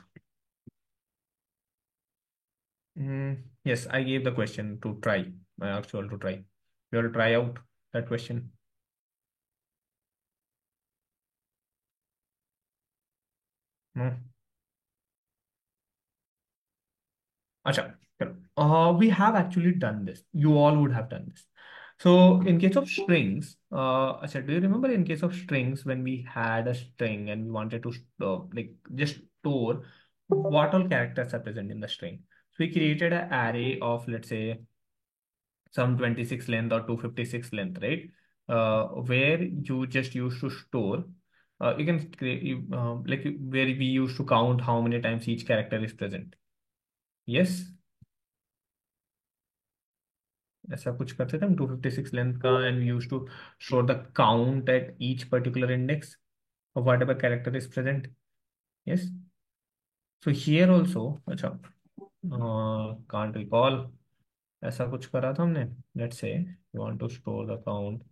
Yes, I gave the question to try. I asked you all to try. You all try out that question. No. Acha, chalo. We have actually done this. You all would have done this. So in case of strings, acha, do you remember in case of strings when we had a string and we wanted to like just store what all characters are present in the string? So we created an array of, let's say, some 26 length or 256 length, right? Where you just used to store. You can create like where we used to count how many times each character is present. Yes. ऐसा कुछ करते थे हम 256 length का, and we used to show the count at each particular index of whatever character is present. Yes. So here also, अच्छा, can't recall, ऐसा कुछ करा था हमने. Let's say you want to store the count.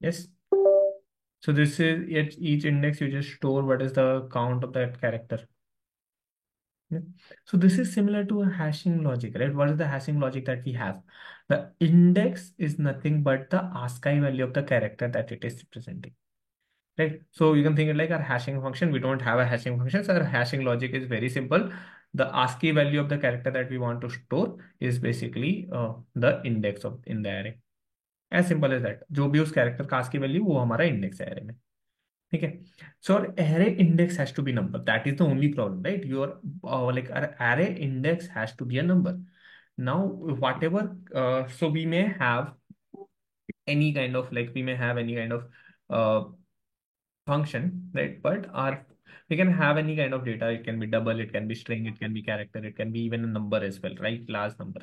Yes. So this is at each index you just store what is the count of that character. Yeah. So this is similar to a hashing logic, right? What is the hashing logic that we have? The index is nothing but the ASCII value of the character that it is representing. Right. So you can think it like our hashing function. We don't have a hashing function. So our hashing logic is very simple. The ASCII value of the character that we want to store is basically the index of in the array. As simple as that. जो भी उस character का ASCII value वो हमारा index है array में. ठीक है. So our array index has to be number. That is the only problem, right? Your like our array index has to be a number. Now whatever so we may have any kind of like we may have any kind of uh, function, right? But our we can have any kind of data. It can be double, it can be string, it can be character, it can be even a number as well, right? Large number.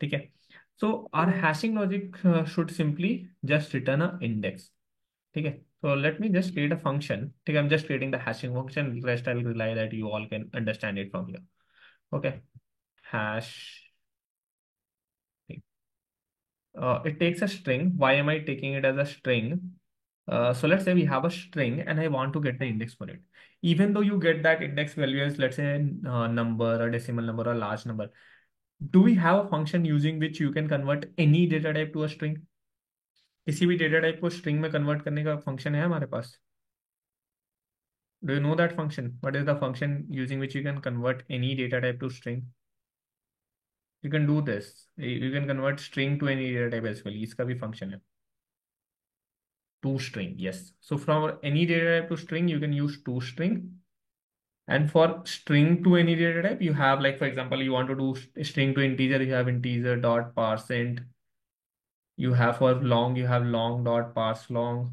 Okay. So our hashing logic should simply just return a index. Okay. So let me just create a function. Okay, I'm just creating the hashing function. The rest I'll rely that you all can understand it from here. Okay. Hash. It takes a string. Why am I taking it as a string? So let's say we have a string and I want to get the index for it. Even though you get that index value as, let's say, a number, a decimal number, or a large number, do we have a function using which you can convert any data type to a string? किसी भी data type को string में convert करने का function है हमारे पास. Do you know that function? What is the function using which you can convert any data type to string? You can do this. You can convert string to any data type as well. इसका भी function है. To string, yes. So from any data type to string, you can use to string. And for string to any data type, you have, like, for example, you want to do string to integer, you have integer dot parseInt. You have for long, you have long dot parse long.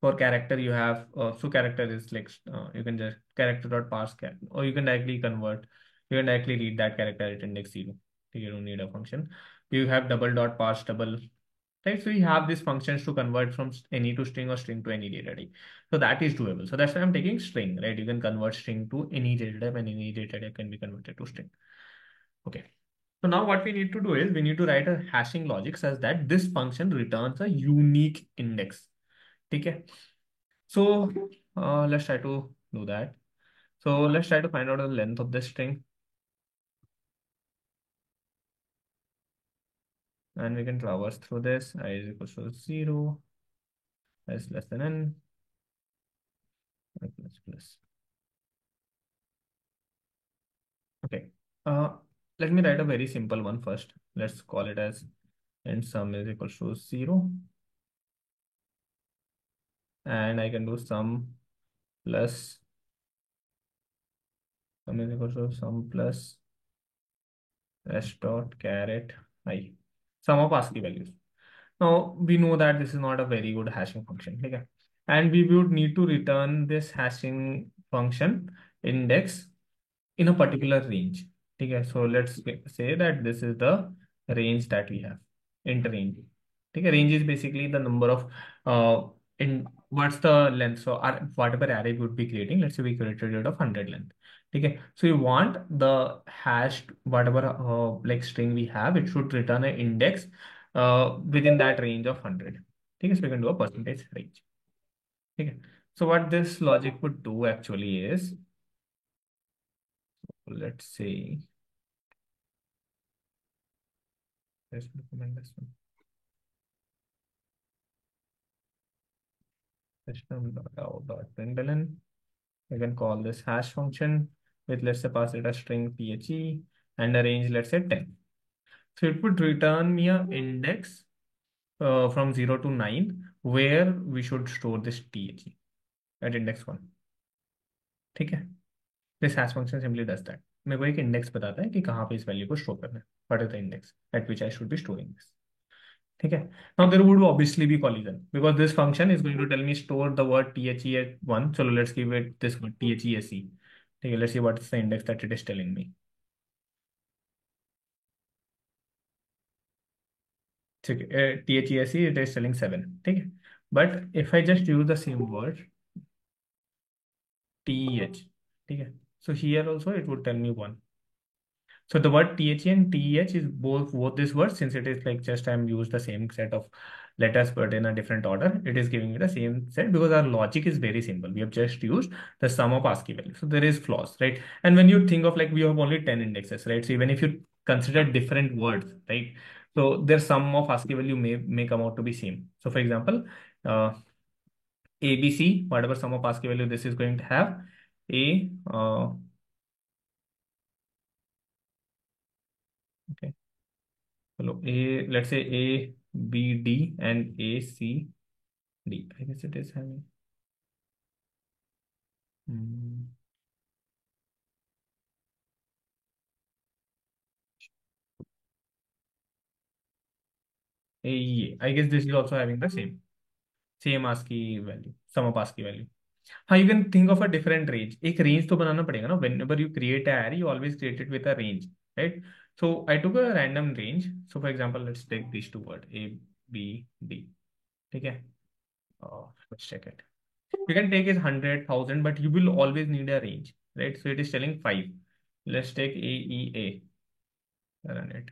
For character, you have so character is like you can just character dot parse or you can directly convert. You can directly read that character at index 0. You don't need a function. You have double dot parse double, right? So you have these functions to convert from any to string or string to any data type. So that is doable. So that's why I'm taking string, right? You can convert string to any data type and any data type can be converted to string. Okay. So now what we need to do is we need to write a hashing logic such that this function returns a unique index. Okay. So let's try to do that. So let's try to find out the length of this string. And we can traverse through this. I is equal to 0, s less than n, I plus plus. Okay. Let me write a very simple one first. Let's call it as int sum is equal to 0. And I can do sum plus sum is equal to sum plus s dot caret I. Sum of ASCII values. Now we know that this is not a very good hashing function. Okay. And we would need to return this hashing function index in a particular range. Okay. So let's say that this is the range that we have, int range. Okay. Range is basically the number of in what's the length. So our whatever array we would be creating, let's say we created it of 100 length. Okay. So you want the hashed whatever like string we have, it should return an index within that range of 100. Okay. So we can do a percentage range. Okay. So what this logic would do actually is, let's say, let's recommend this one. System.out.println. You can call this hash function with, let's say, pass it a string the and a range, let's say 10. So it would return me an index from 0 to 9 where we should store this the at index 1. ठीक है. This hash function simply does that. मेरे को एक index बताता है कि कहाँ पे इस value को store करना है. What is the index at which I should be storing this? ठीक है. Now there would obviously be collision because this function is going to tell me store the word the at 1. So let's give it this word these. Okay, let's see what is the index that it is telling me. Okay, these it is telling 7. Okay, but if I just use the same word th, okay, so here also it would tell me 1. So the word TH and TH is both these words, since it is like just I'm used the same set of letters but in a different order, it is giving me the same set because our logic is very simple. We have just used the sum of ASCII values. So there is flaws, right? And when you think of like we have only 10 indexes, right? So even if you consider different words, right? So their sum of ASCII value may come out to be same. So for example, ABC, whatever sum of ASCII value this is going to have, A, okay. Hello, let's say A, B, D, and A, C, D. I guess it is having. I guess this is also having the same ASCII value, sum of ASCII value. हाँ, you can think of a different range. एक range तो बनाना पड़ेगा ना. Whenever you create a array, you always create it with a range, right? So I took a random range. So for example, let's take these two words A, B, D. Okay. Let's check it. You can take it 100, 1000, but you will always need a range, right? So it is telling 5. Let's take AEA. Run it.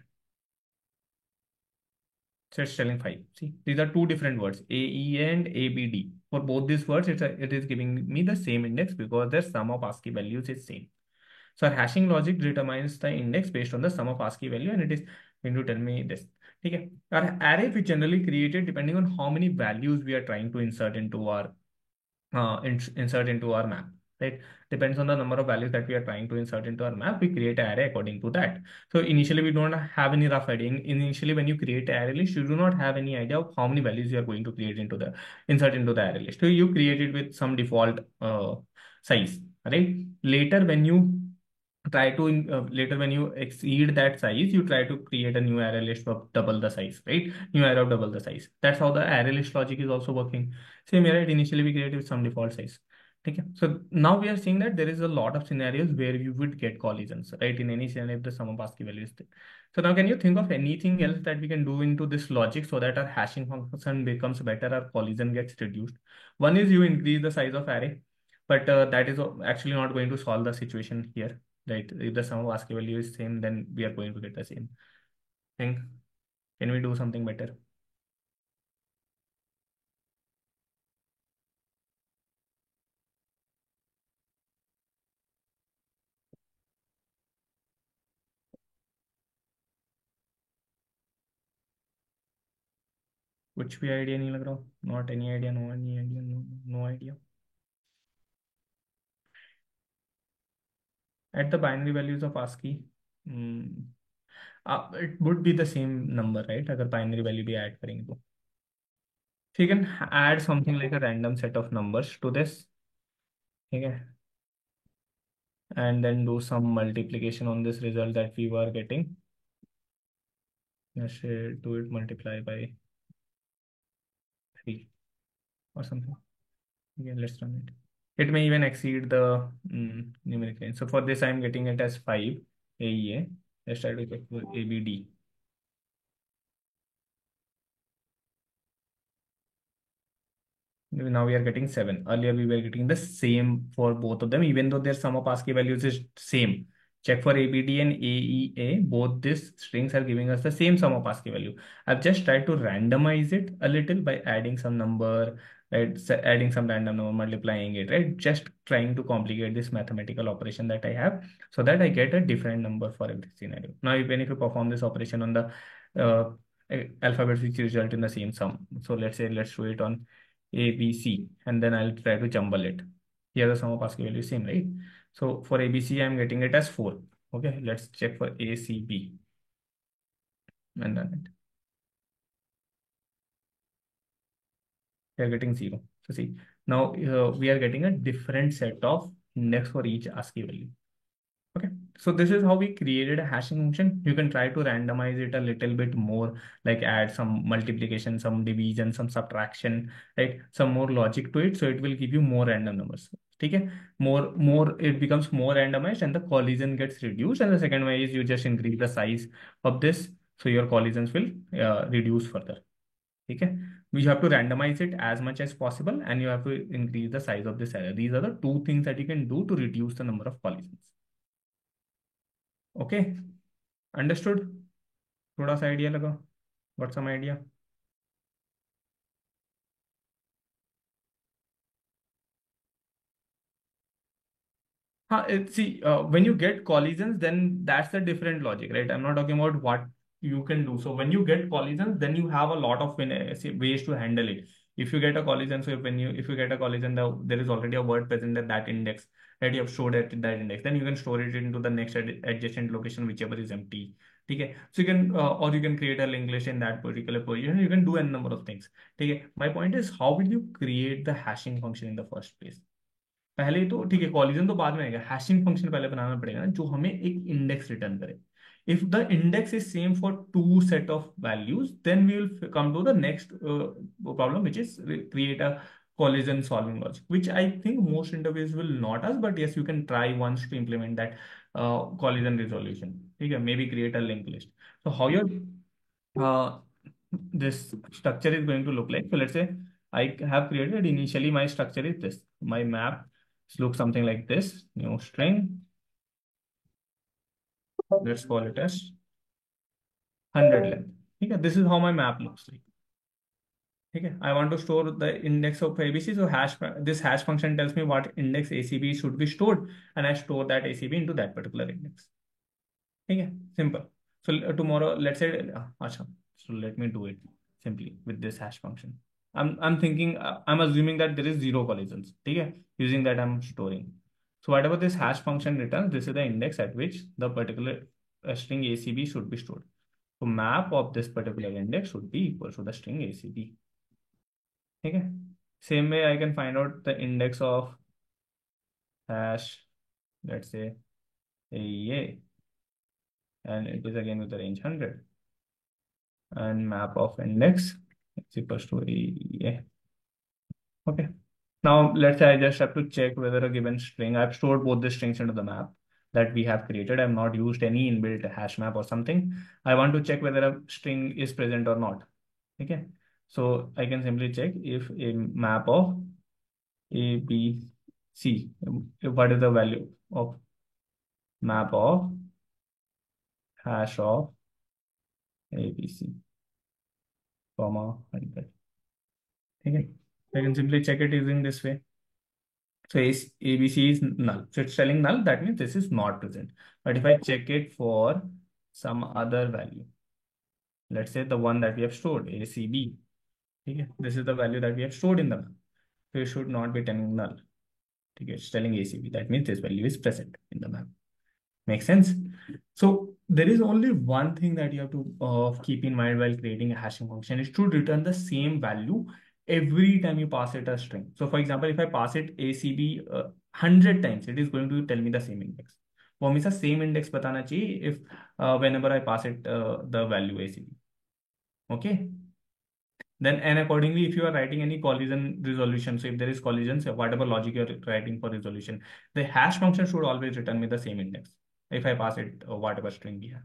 So it's telling 5. See, these are two different words, AE and ABD. For both these words, it is giving me the same index because their sum of ASCII values is same. So our hashing logic determines the index based on the sum of ASCII value, and it is going to tell me this. Okay. Our array we generally created depending on how many values we are trying to insert into our map, right? Depends on the number of values that we are trying to insert into our map. We create an array according to that. So initially we don't have any rough idea. Initially, when you create an array list, you do not have any idea of how many values you are going to insert into the array list. So you create it with some default size, right? Later, when you try to later when you exceed that size, you try to create a new array list of double the size, right? New array of double the size. That's how the array list logic is also working. Same here, right? Initially we create with some default size. Okay. So now we are seeing that there is a lot of scenarios where you would get collisions, right? In any scenario, if the sum of ASCII value is there. So now can you think of anything else that we can do into this logic so that our hashing function becomes better, our collision gets reduced? One is you increase the size of array, but that is actually not going to solve the situation here, right? If the sum of ASCII value is same, then we are going to get the same thing. Can we do something better? कुछ भी idea नहीं लग रहा, not any idea, no any idea, no idea. At the binary values of ASCII, hmm, it would be the same number, right? अगर binary value भी add करेंगे तो. So you can add something like a random set of numbers to this, ठीक है? And then do some multiplication on this result that we were getting. Let's say do it multiply by 3 or something. Okay, let's run it. It may even exceed the numeric range. So for this, I'm getting it as 5 AEA. Let's try to get for ABD. Now we are getting 7. Earlier we were getting the same for both of them, even though their sum of ASCII values is same. Check for ABD and AEA. Both these strings are giving us the same sum of ASCII value. I've just tried to randomize it a little by adding some number, right? Adding some random number, multiplying it, right? Just trying to complicate this mathematical operation that I have so that I get a different number for every scenario. Now, even if you perform this operation on the uh, alphabets which result in the same sum. So let's say, let's show it on A, B, C, and then I'll try to jumble it. Here the sum of ASCII value is same, right? So for ABC, I'm getting it as 4. Okay, let's check for ACB and run it. We are getting 0. So see, now we are getting a different set of index for each ASCII value. Okay, so this is how we created a hashing function. You can try to randomize it a little bit more, like add some multiplication, some division, some subtraction, right? Some more logic to it, so it will give you more random numbers. Okay, more it becomes more randomized, and the collision gets reduced. And the second way is you just increase the size of this, so your collisions will reduce further. Okay, we have to randomize it as much as possible, and you have to increase the size of this array. These are the two things that you can do to reduce the number of collisions. Okay, understood. थोड़ा सा idea लगा, what some idea. See, when you get collisions, then that's a different logic, right? I'm not talking about what you can do. So when you get collisions, then you have a lot of ways to handle it. If you get a collision, so if you get a collision, there is already a word present at that index that you have stored at that index. Then you can store it into the next adjacent location, whichever is empty. Okay, so you can or you can create a linked list in that particular position. You can do a number of things. Okay, my point is, how will you create the hashing function in the first place? पहले तो ठीक है, collision तो बाद में आएगा, hashing function पहले बनाना पड़ेगा ना, जो हमें एक इंडेक्स रिटर्न करे. If the index is same for two set of values, then we will come to the next problem, which is create a collision solving logic, which I think most interviews will not ask, but yes, you can try once to implement that collision resolution. ठीक है, maybe create a linked list. So how your uh, this structure is going to look like. So let's say I have created, initially my structure is this. My map looks something like this. New string. Let's call it as 100 length. Okay, this is how my map looks like. Okay, I want to store the index of ABC. So this hash function tells me what index ACB should be stored, and I store that ACB into that particular index. Okay, simple. So tomorrow, let's say, acha, so let me do it simply with this hash function. I'm thinking, I'm assuming that there is 0 collisions. Okay, using that I'm storing. So whatever this hash function returns, this is the index at which the particular string ACB should be stored. So map of this particular index should be equal to the string ACB. Okay, same way I can find out the index of hash, let's say AEA, and it is again with the range 100, and map of index is equals to AEA. Okay. Now let's say I just have to check whether a given string, I've stored both the strings into the map that we have created. I've not used any inbuilt hash map or something. I want to check whether a string is present or not. Okay. So I can simply check if a map of A, B, C, what is the value of map of hash of A, B, C, comma 100. Okay. I can simply check it using this way. So ABC is null. So it's telling null, that means this is not present. But if I check it for some other value, let's say the one that we have stored, ACB, okay, this is the value that we have stored in the map. So it should not be telling null. Okay, it's telling ACB. That means this value is present in the map. Make sense? So there is only one thing that you have to keep in mind while creating a hashing function. It should return the same value every time you pass it a string. So for example, if I pass it ACB 100 times, it is going to tell me the same index. वो हमेशा same index बताना चाहिए if whenever I pass it the value ACB. Okay. Then and accordingly, if you are writing any collision resolution, so if there is collisions, whatever logic you're writing for resolution, the hash function should always return me the same index if I pass it whatever string we have.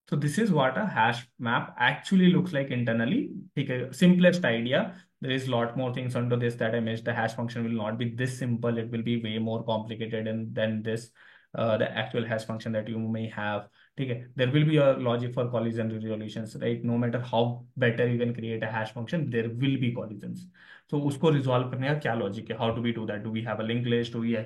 So this is what a hash map actually looks like internally. Okay, simplest idea. There is a lot more things under this that I missed. The hash function will not be this simple. It will be way more complicated than this, the actual hash function that you may have. Okay, there will be a logic for collision resolutions, right? No matter how better you can create a hash function, there will be collisions. So उसको resolve करने का क्या logic है? How do we do that? Do we have a linked list? Do we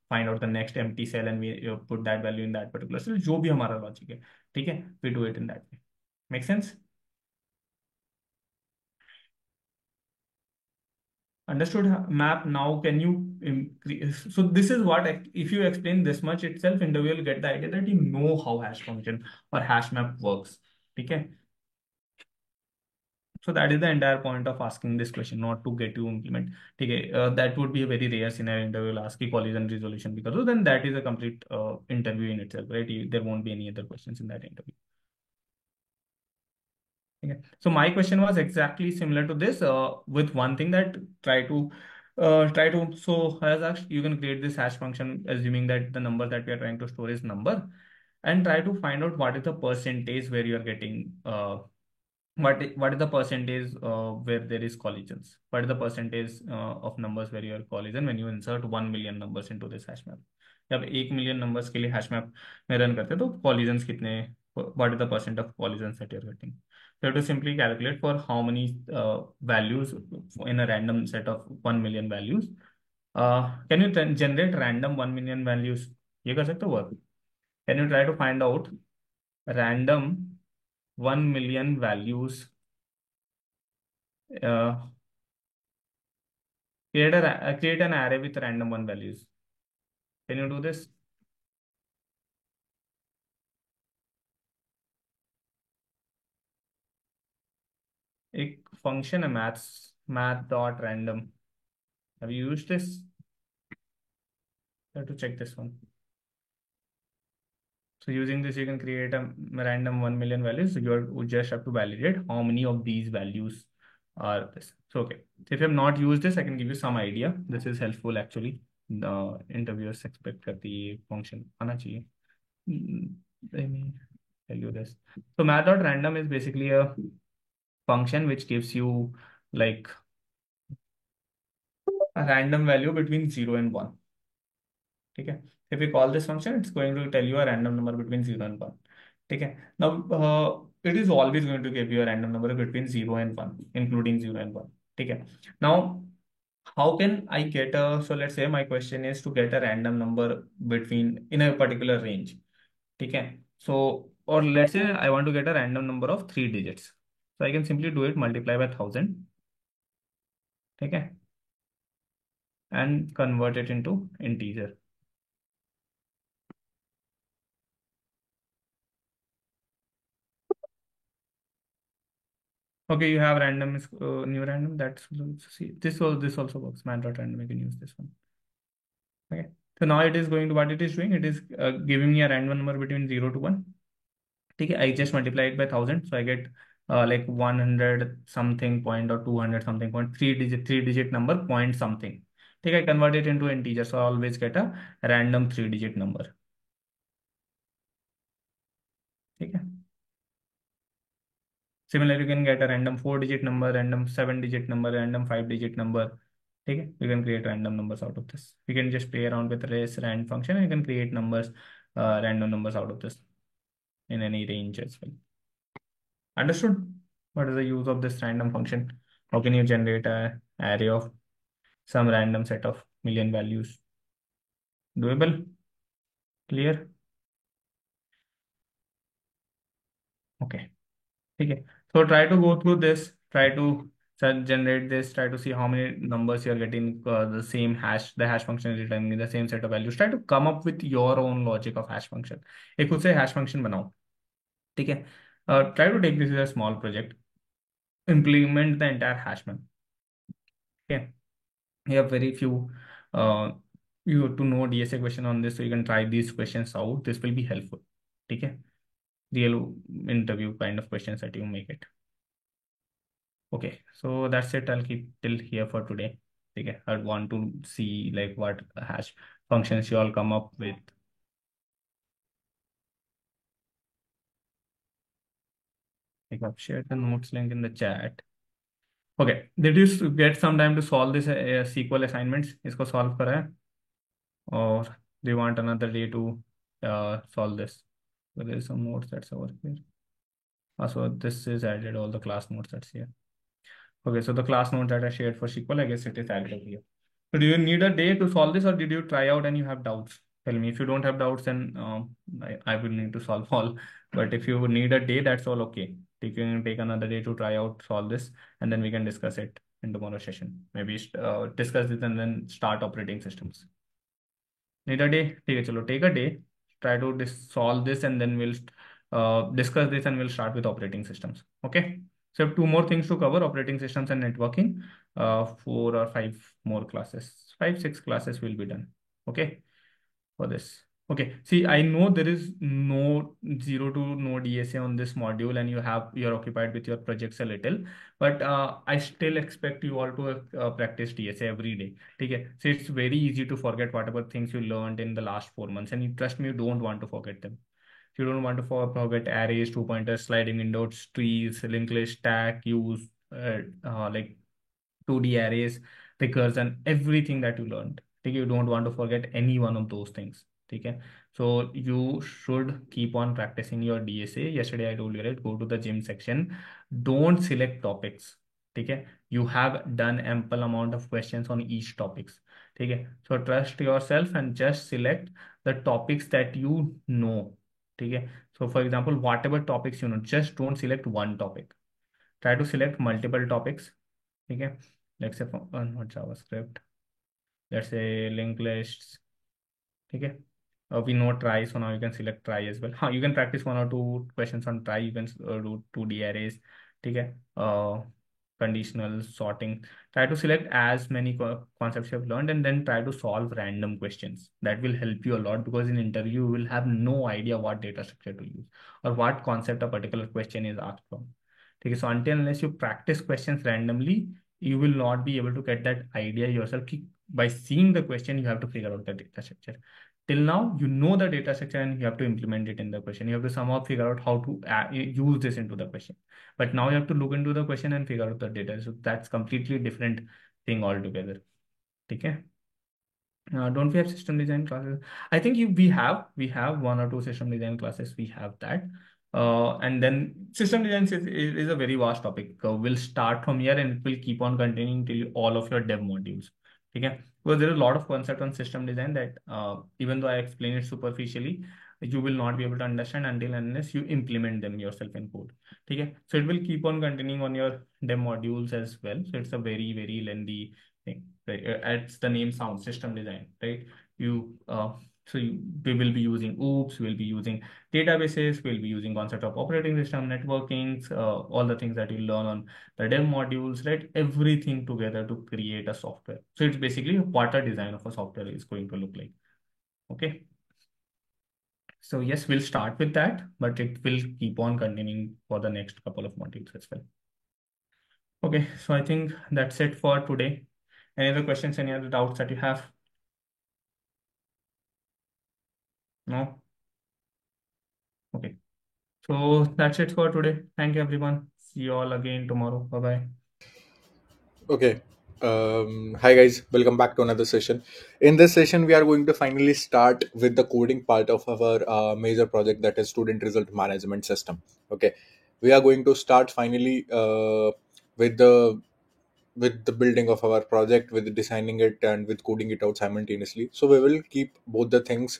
find out the next empty cell and we put that value in that particular cell? जो भी हमारा logic है, ठीक है, we do it in that way. Make sense? Understood map. Now can you increase? So this is what, if you explain this much itself, interviewer will get the idea that you know how hash function or hash map works. Okay. So that is the entire point of asking this question, not to get you implement. Okay, that would be a very rare scenario. Interview will ask a collision resolution, because then that is a complete interview in itself, right? There won't be any other questions in that interview. Okay. So my question was exactly similar to this, with one thing that so as asked, you can create this hash function assuming that the number that we are trying to store is number, and try to find out what is the percentage where you are getting what is the percentage where there is collisions? What is the percentage of numbers where you are collision when you insert 1 million numbers into this hash map? जब 1 million numbers के लिए hash map में run करते हैं तो collisions कितने, what is the percent of collisions that you are getting? You have to simply calculate for how many values in a random set of 1 million values. Can you generate random 1 million values? ये कर सकते हो work? Can you try to find out random 1 million values? Create an array with random 1 values. Can you do this? एक function है math dot random. Have you used this? You have to check this one. So using this, you can create a random 1 million values. So you just have to validate how many of these values are this. So okay, so if you have not used this, I can give you some idea. This is helpful actually. The interviewers expect that the function आना चाहिए. Let me tell you this. So math.random is basically a function which gives you like a random value between 0 and 1. Okay. If we call this function, it's going to tell you a random number between 0 and 1. Okay. Now, it is always going to give you a random number between 0 and 1, including 0 and 1. Okay. Now, how can I get so let's say my question is to get a random number between in a particular range. Okay. So, or let's say I want to get a random number of 3 digits. So I can simply do it, multiply by 1000. Okay. And convert it into integer. Okay, you have random new random. That's see this also works. Man.random. You can use this one. Okay. So now it is going to, what it is doing, it is giving me a random number between 0 to 1. Okay, I just multiply it by 1000, so I get like 100 something point or 200 something point, three digit number point something. Okay, I convert it into integer, so I always get a random 3-digit number. Okay. Similarly, you can get a random 4-digit number, random 7-digit number, random 5-digit number. Okay, you can create random numbers out of this. You can just play around with this rand function and you can create numbers, random numbers out of this in any range as well. Understood? What is the use of this random function? How can you generate an array of some random set of million values? Doable? Clear? Okay. Okay. So try to go through this, try to generate this, try to see how many numbers you're getting, the same hash, the hash function is returning the same set of values. Try to come up with your own logic of hash function. एक खुद से hash function बनाओ. ठीक है. Try to take this as a small project. Implement the entire hash map. Okay. You have very few you have to know DSA question on this, so you can try these questions out. This will be helpful. Okay. Real interview kind of questions that you make it. Okay, so that's it. I'll keep till here for today. Okay, I want to see like what hash functions you all come up with. Like I've shared the notes link in the chat. Okay, did you get some time to solve this SQL assignments? इसको solve करा है? Or do you want another day to solve this? So there is some notes that's over here. So this is added, all the class notes that's here. Okay, so the class note that I shared for SQL, I guess it is added over here. So do you need a day to solve this, or did you try out and you have doubts? Tell me. If you don't have doubts, then I will need to solve all. But if you need a day, that's all okay. You can take another day to try out, solve this, and then we can discuss it in tomorrow's session. Maybe discuss it and then start operating systems. Need a day? ठीक है, चलो, take a day. Try to solve this and then we'll discuss this and we'll start with operating systems. Okay. So I have 2 more things to cover: operating systems and networking. 4 or 5 more classes, 5-6 classes will be done. Okay, for this. Okay, see, I know there is no 0 to no DSA on this module and you're occupied with your projects a little, but I still expect you all to practice DSA every day. Okay, so it's very easy to forget whatever things you learned in the last 4 months, and you, trust me, you don't want to forget them. You don't want to forget arrays, 2-pointers, sliding windows, trees, linked list, stack, use, like 2D arrays, recursion, everything that you learned. Okay, you don't want to forget any one of those things. Okay, so you should keep on practicing your DSA. Yesterday I told you, right? Go to the gym section. Don't select topics. Okay, you have done ample amount of questions on each topics. Okay, so trust yourself and just select the topics that you know. Okay, so for example, whatever topics you know, just don't select one topic. Try to select multiple topics. Okay, let's say not JavaScript, let's say linked lists. Okay, we know try, so now you can select try as well. You can practice 1 or 2 questions on try. You can do 2D arrays. Okay, conditional sorting. Try to select as many concepts you have learned and then try to solve random questions. That will help you a lot, because in interview you will have no idea what data structure to use or what concept a particular question is asked from. Okay, so until unless you practice questions randomly, you will not be able to get that idea yourself. By seeing the question, you have to figure out the data structure. Till now, you know the data structure and you have to implement it in the question. You have to somehow figure out how to use this into the question. But now you have to look into the question and figure out the data. So that's completely different thing altogether. Okay. Don't we have system design classes? I think we have 1 or 2 system design classes. We have that. And then system design is a very vast topic. We'll start from here and it will keep on continuing till all of your dev modules. Okay, because there is a lot of concept on system design that even though I explain it superficially, you will not be able to understand until unless you implement them yourself in code. Okay, so it will keep on continuing on your dev modules as well. So it's a very lengthy thing, right? As the name sounds, system design, right? You So we will be using OOPS, we'll be using databases, we'll be using concept of operating system, networking, all the things that you learn on the dev modules, right? Everything together to create a software. So it's basically what a design of a software is going to look like. Okay. So yes, we'll start with that, but it will keep on continuing for the next couple of modules as well. Okay, so I think that's it for today. Any other questions, any other doubts that you have? No? Okay. So that's it for today. Thank you, everyone. See you all again tomorrow. Bye bye. Okay. Hi guys, welcome back to another session. In this session, we are going to finally start with the coding part of our major project, that is student result management system. Okay, we are going to start finally with the with the building of our project, with designing it and with coding it out simultaneously. So we will keep both the things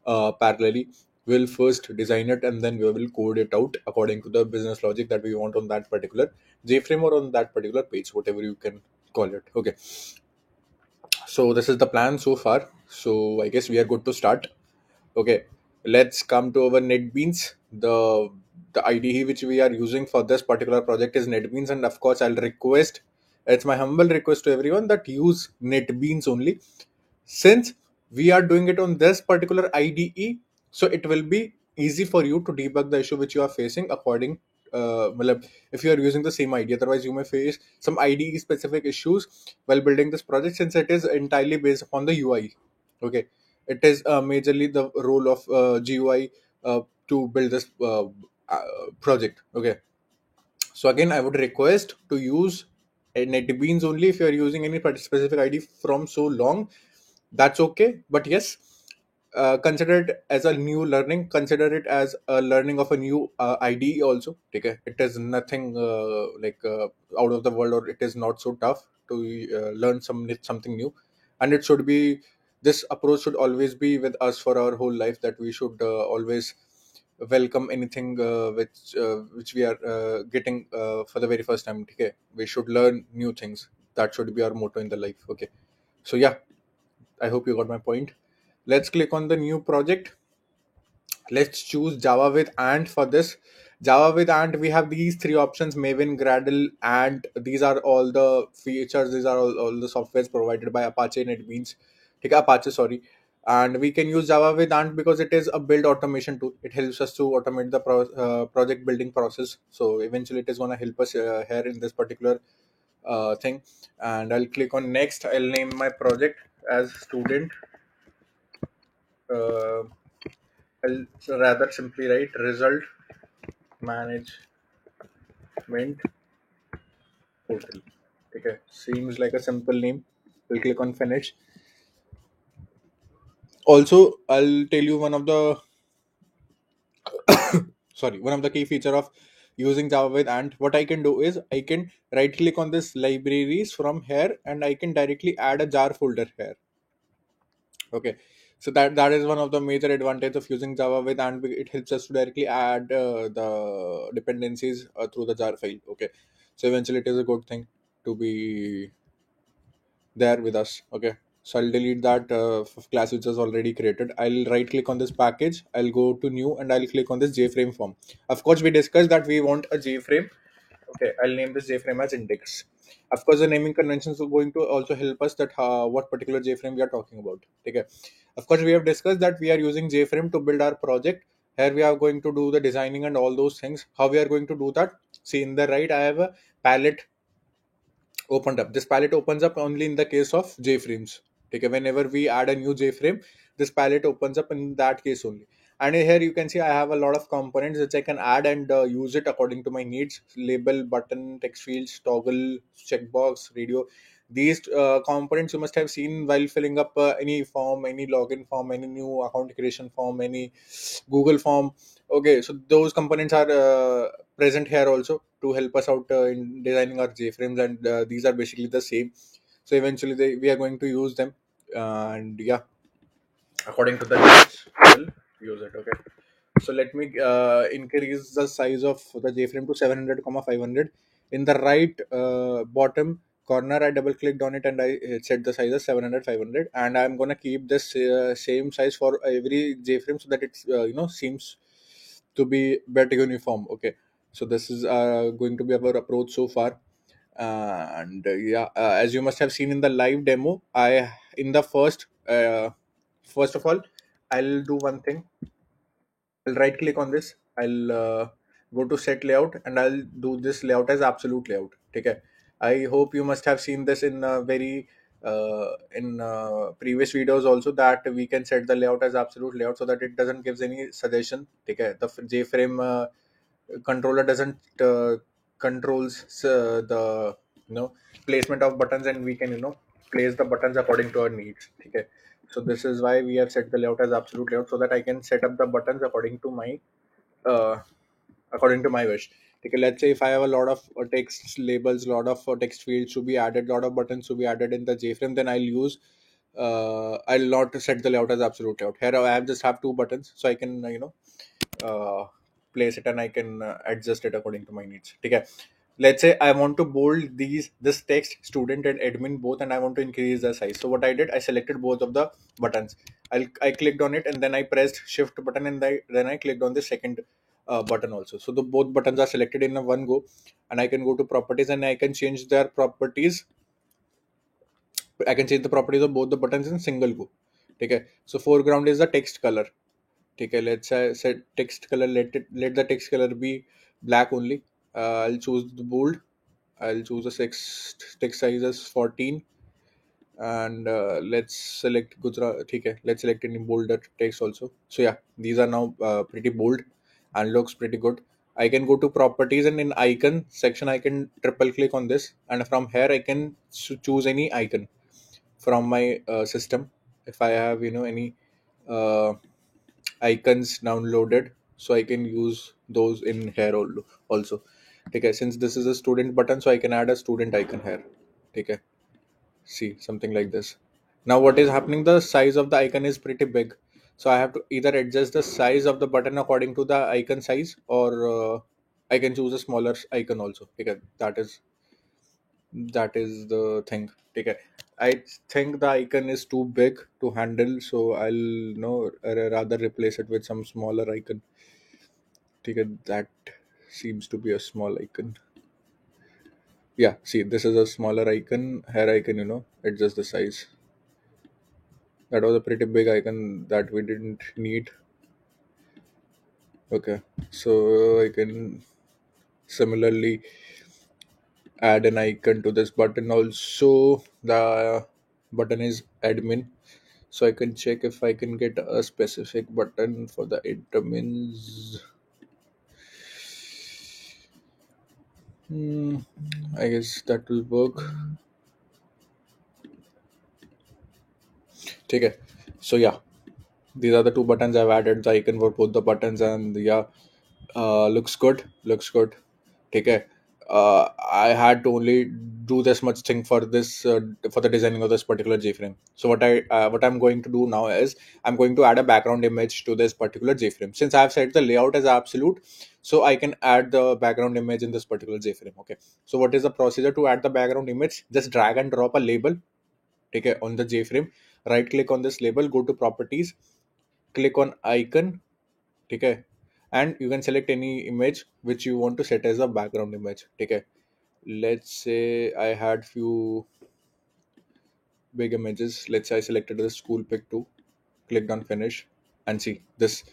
parallelly. We'll first design it and then we will code it out according to the business logic that we want on that particular JFrame or on that particular page, whatever you can call it. Okay, so this is the plan so far. So I guess we are good to start. Okay, let's come to our NetBeans. The IDE which we are using for this particular project is NetBeans, and of course, I'll request. It's my humble request to everyone that use NetBeans only, since we are doing it on this particular IDE. So it will be easy for you to debug the issue which you are facing according. Matlab, if you are using the same IDE, otherwise you may face some IDE specific issues while building this project, since it is entirely based upon the UI. Okay, it is majorly the role of GUI to build this project. Okay, so again, I would request to use a NetBeans only. If you are using any specific ID from so long, that's okay. But yes, consider it as a new learning. Consider it as a learning of a new IDE also. Okay, it is nothing out of the world, or it is not so tough to learn something new, and it should be. This approach should always be with us for our whole life. That we should always welcome anything which we are getting for the very first time. Okay, we should learn new things. That should be our motto in the life. Okay, so yeah, I hope you got my point. Let's click on the new project. Let's choose Java with Ant for this. Java with Ant, we have these three options: Maven, Gradle, Ant. These are all the features. These are all the softwares provided by Apache NetBeans. Okay, Apache, sorry. And we can use Java with Ant because it is a build automation tool. It helps us to automate the project building process. So eventually, it is going to help us here in this particular thing. And I'll click on next. I'll name my project as student. Uh, I'll rather simply write result management portal. Okay, seems like a simple name. We'll click on finish. Also, I'll tell you one of the key feature of using Java with Ant. What I can do is I can right click on this libraries from here, and I can directly add a jar folder here. Okay, so that is one of the major advantage of using Java with Ant. It helps us to directly add the dependencies through the jar file. Okay, so eventually it is a good thing to be there with us. Okay, so I'll delete that class which is already created. I'll right click on this package, I'll go to new, and I'll click on this JFrame form. Of course, we discussed that we want a JFrame. Okay, I'll name this JFrame as index. Of course, the naming conventions are going to also help us that what particular JFrame we are talking about. Okay, of course, we have discussed that we are using JFrame to build our project. Here we are going to do the designing and all those things. How we are going to do that? See, in the right, I have a palette opened up. This palette opens up only in the case of JFrames. Okay, whenever we add a new JFrame, this palette opens up in that case only. And here you can see I have a lot of components which I can add and use it according to my needs. Label, button, text fields, toggle, checkbox, radio. These components you must have seen while filling up any form, any login form, any new account creation form, any Google form. Okay, so those components are present here also to help us out in designing our JFrames, and these are basically the same. So eventually, we are going to use them, and yeah, according to the needs, we'll use it. Okay. So let me increase the size of the JFrame to 700, 500. In the right bottom, corner, I double clicked on it and I set the size as 700, 500, and I'm gonna keep this same size for every JFrame so that it's seems to be better uniform. Okay, so this is going to be our approach so far. And yeah, as you must have seen in the live demo, I in the first of all, I'll do one thing. I'll right click on this. I'll go to set layout and I'll do this layout as absolute layout. Okay. I hope you must have seen this in very in previous videos also, that we can set the layout as absolute layout so that it doesn't gives any suggestion. Okay. The JFrame controller doesn't controls the placement of buttons, and we can place the buttons according to our needs. Okay. So this is why we have set the layout as absolute layout, so that I can set up the buttons uh, according to my wish. Okay, let's say if I have a lot of text labels, lot of text fields to be added, lot of buttons to be added in the JFrame, then I'll not set the layout as absolute layout. Here I have just have two buttons, so I can uh, place it and I can adjust it according to my needs. Okay. Let's say I want to bold this text student and admin both, and I want to increase the size. So what I did, I selected both of the buttons. I clicked on it and then I pressed shift button, and then I clicked on the second button also. So the both buttons are selected in a one go, and I can go to properties and I can change their properties. I can change the properties of both the buttons in single go. Okay. So foreground is the text color. Okay, let's set text color. Let the text color be black only. I'll choose the bold. I'll choose the text size as 14, and let's select Gujarat. Okay, let's select any bolder text also. So yeah, these are now pretty bold and looks pretty good. I can go to properties, and in icon section I can triple click on this, and from here I can choose any icon from my system. If I have any uh, icons downloaded, so I can use those in here also. Okay, since this is a student button, so I can add a student icon here. Okay, see, something like this. Now what is happening, the size of the icon is pretty big, so I have to either adjust the size of the button according to the icon size, or I can choose a smaller icon also. Okay, that is the thing. Okay, I think the icon is too big to handle, so I'll rather replace it with some smaller icon. Okay, that seems to be a small icon. Yeah, see, this is a smaller icon. Here I can adjust the size. That was a pretty big icon that we didn't need. Okay, so I can similarly add an icon to this button also. The button is admin, so I can check if I can get a specific button for the admins. Hmm, I guess that will work. Okay, so yeah, these are the two buttons I've added the icon for both the buttons, and yeah, looks good. Okay, I had to only do this much thing for this for the designing of this particular JFrame. So what I'm going to do now is I'm going to add a background image to this particular JFrame. Since I've set the layout as absolute, so I can add the background image in this particular JFrame. Okay, so what is the procedure to add the background image? Just drag and drop a label. Okay, on the JFrame, right click on this label, go to properties, click on icon. Okay, and you can select any image which you want to set as a background image. Okay, let's say I had few big images. Let's say I selected the school pic too, clicked on finish, and see, this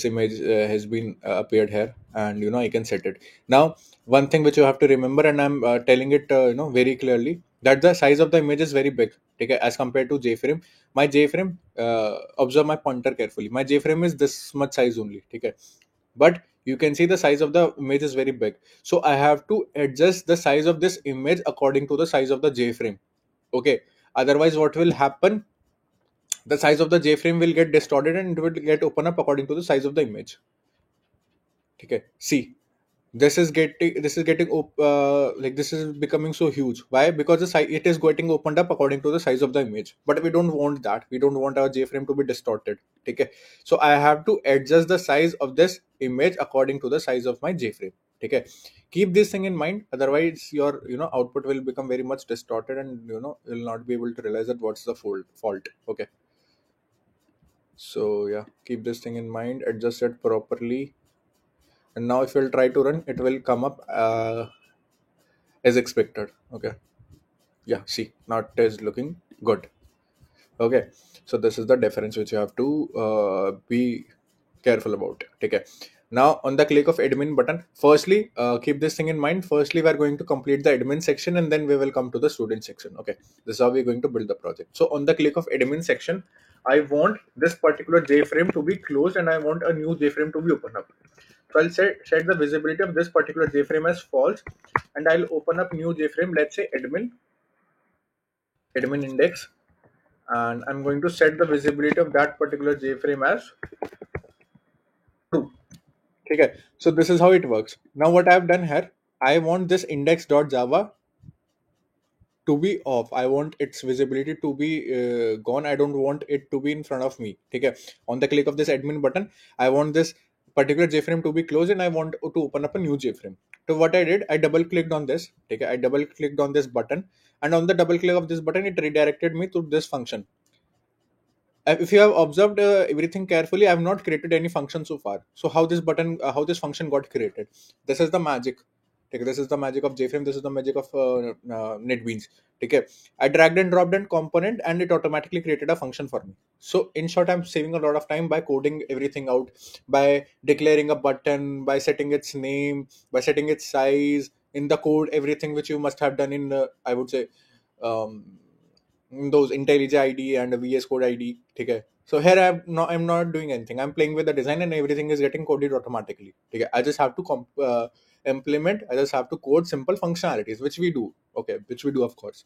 image has been appeared here, and I can set it. Now one thing which you have to remember, and I'm telling it very clearly, that the size of the image is very big. Okay, as compared to JFrame, my JFrame, observe my pointer carefully, my JFrame is this much size only. Okay, but you can see the size of the image is very big, so I have to adjust the size of this image according to the size of the JFrame. Okay, otherwise what will happen, the size of the JFrame will get distorted and it will get open up according to the size of the image. Okay, see, like this is becoming so huge. Why? Because the size, it is getting opened up according to the size of the image, but we don't want that. We don't want our JFrame to be distorted. Okay, so I have to adjust the size of this image according to the size of my JFrame. Okay, keep this thing in mind, otherwise your output will become very much distorted, and you'll not be able to realize that what's the fault. Okay, so yeah, keep this thing in mind, adjust it properly, and now if you'll try to run, it will come up as expected. Okay, yeah, see, now it is looking good. Okay, so this is the difference which you have to be careful about. Okay, now on the click of admin button, firstly, keep this thing in mind, firstly we are going to complete the admin section, and then we will come to the student section. Okay, this is how we're going to build the project. So on the click of admin section, I want this particular JFrame to be closed, and I want a new JFrame to be opened up. So I'll set the visibility of this particular JFrame as false, and I'll open up new JFrame, let's say admin index, and I'm going to set the visibility of that particular JFrame as true. Okay, so this is how it works. Now what I've done here, I want this index.java to be off. I want its visibility to be gone. I don't want it to be in front of me. Okay, on the click of this admin button, I want this particular JFrame to be closed, and I want to open up a new JFrame. So what I did, I double clicked on this. Okay, I double clicked on this button, and on the double click of this button, it redirected me to this function. If you have observed everything carefully, I have not created any function so far. So how this function got created? This is the magic. Okay, this is the magic of JFrame. This is the magic of NetBeans. Okay, I dragged and dropped a component, and it automatically created a function for me. So in short, I'm saving a lot of time by coding everything out, by declaring a button, by setting its name, by setting its size in the code. Everything which you must have done in, I would say, um, those IntelliJ IDE and a VS Code ID. Okay. So here I'm not doing anything. I'm playing with the design, and everything is getting coded automatically. Okay. I just have to implement. I just have to code simple functionalities, which we do. Okay, which we do, of course.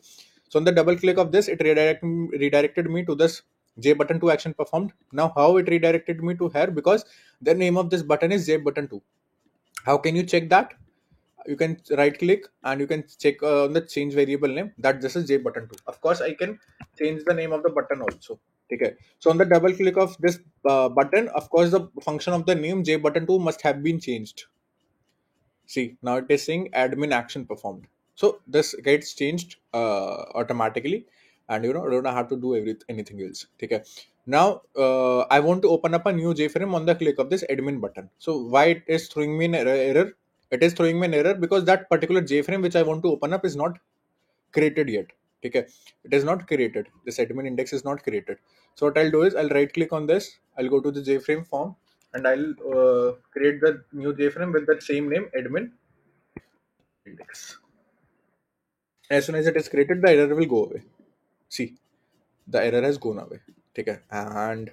So on the double click of this, it redirected me to this J button 2 action performed. Now how it redirected me to here? Because the name of this button is J button 2. How can you check that? You can right click, and you can check on the change variable name that this is J button 2. Of course, I can change the name of the button also. Okay, so on the double click of this button, of course the function of the name J button 2 must have been changed. See, now it is saying admin action performed. So this gets changed automatically, and don't have to do anything else. Okay, now I want to open up a new JFrame on the click of this admin button. So why it is throwing me an error? It is throwing me an error because that particular JFrame which I want to open up is not created yet. Okay, it is not created. This admin index is not created. So what I'll do is I'll right click on this. I'll go to the JFrame form, and I'll create the new JFrame with that same name, admin index. As soon as it is created, the error will go away. See, the error has gone away. Okay, and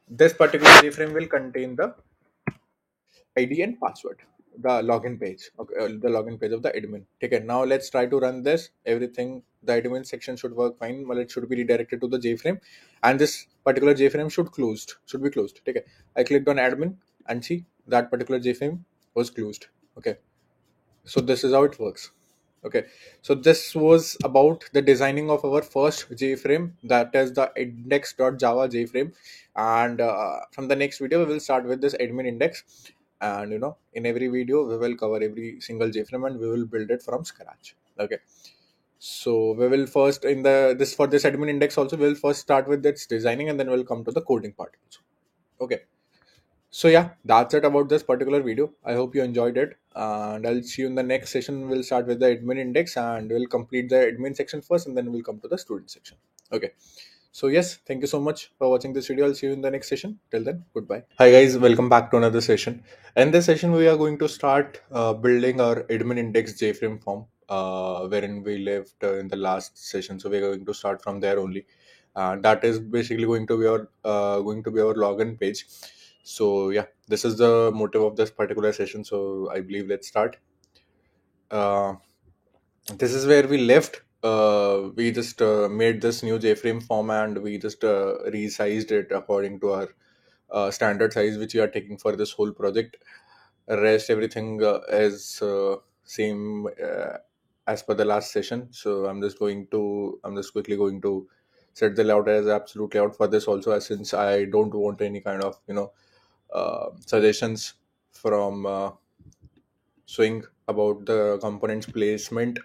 this particular JFrame will contain the ID and password, the login page. Okay, the login page of the admin. Okay, now let's try to run this. Everything, the admin section should work fine. Well, it should be redirected to the JFrame, and this particular JFrame should be closed. Okay, I clicked on admin, and see, that particular JFrame was closed. Okay, so this is how it works. Okay, so this was about the designing of our first JFrame, that is the index.java JFrame. And from the next video, we will start with this admin index. And in every video, we will cover every single JFrame, and we will build it from scratch. Okay, so we will first for this admin index also, we will first start with its designing, and then we'll come to the coding part also. Okay, so yeah, that's it about this particular video. I hope you enjoyed it, and I'll see you in the next session. We'll start with the admin index, and we'll complete the admin section first, and then we'll come to the student section. Okay, so yes, thank you so much for watching this video. I'll see you in the next session. Till then, goodbye. Hi guys, welcome back to another session. In this session, we are going to start building our admin index JFrame form, wherein we left in the last session. So we're going to start from there only. That is basically going to be our login page. So yeah, this is the motive of this particular session. So I believe let's start. Uh, this is where we left. We just made this new JFrame form, and we just resized it according to our standard size, which we are taking for this whole project. Rest everything is same as per the last session. So I'm just quickly going to set the layout as absolute layout for this also, as since I don't want any kind of suggestions from swing about the components placement,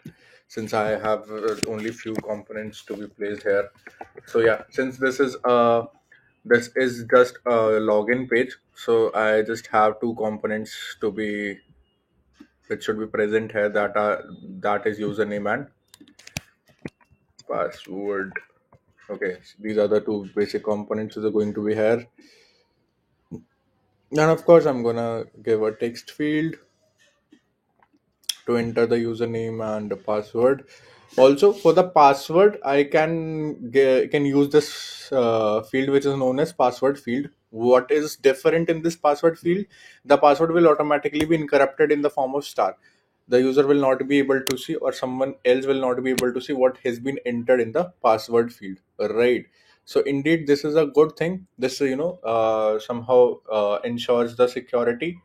since I have only few components to be placed here. So yeah, since this is just a login page, so I just have two components to be which should be present here, that is username and password. Okay, so these are the two basic components that are going to be here. And of course, I'm gonna give a text field to enter the username and the password. Also, for the password, I can use this field which is known as password field. What is different in this password field? The password will automatically be encrypted in the form of star. The user will not be able to see, or someone else will not be able to see what has been entered in the password field. Right. So indeed, this is a good thing. This somehow ensures the security,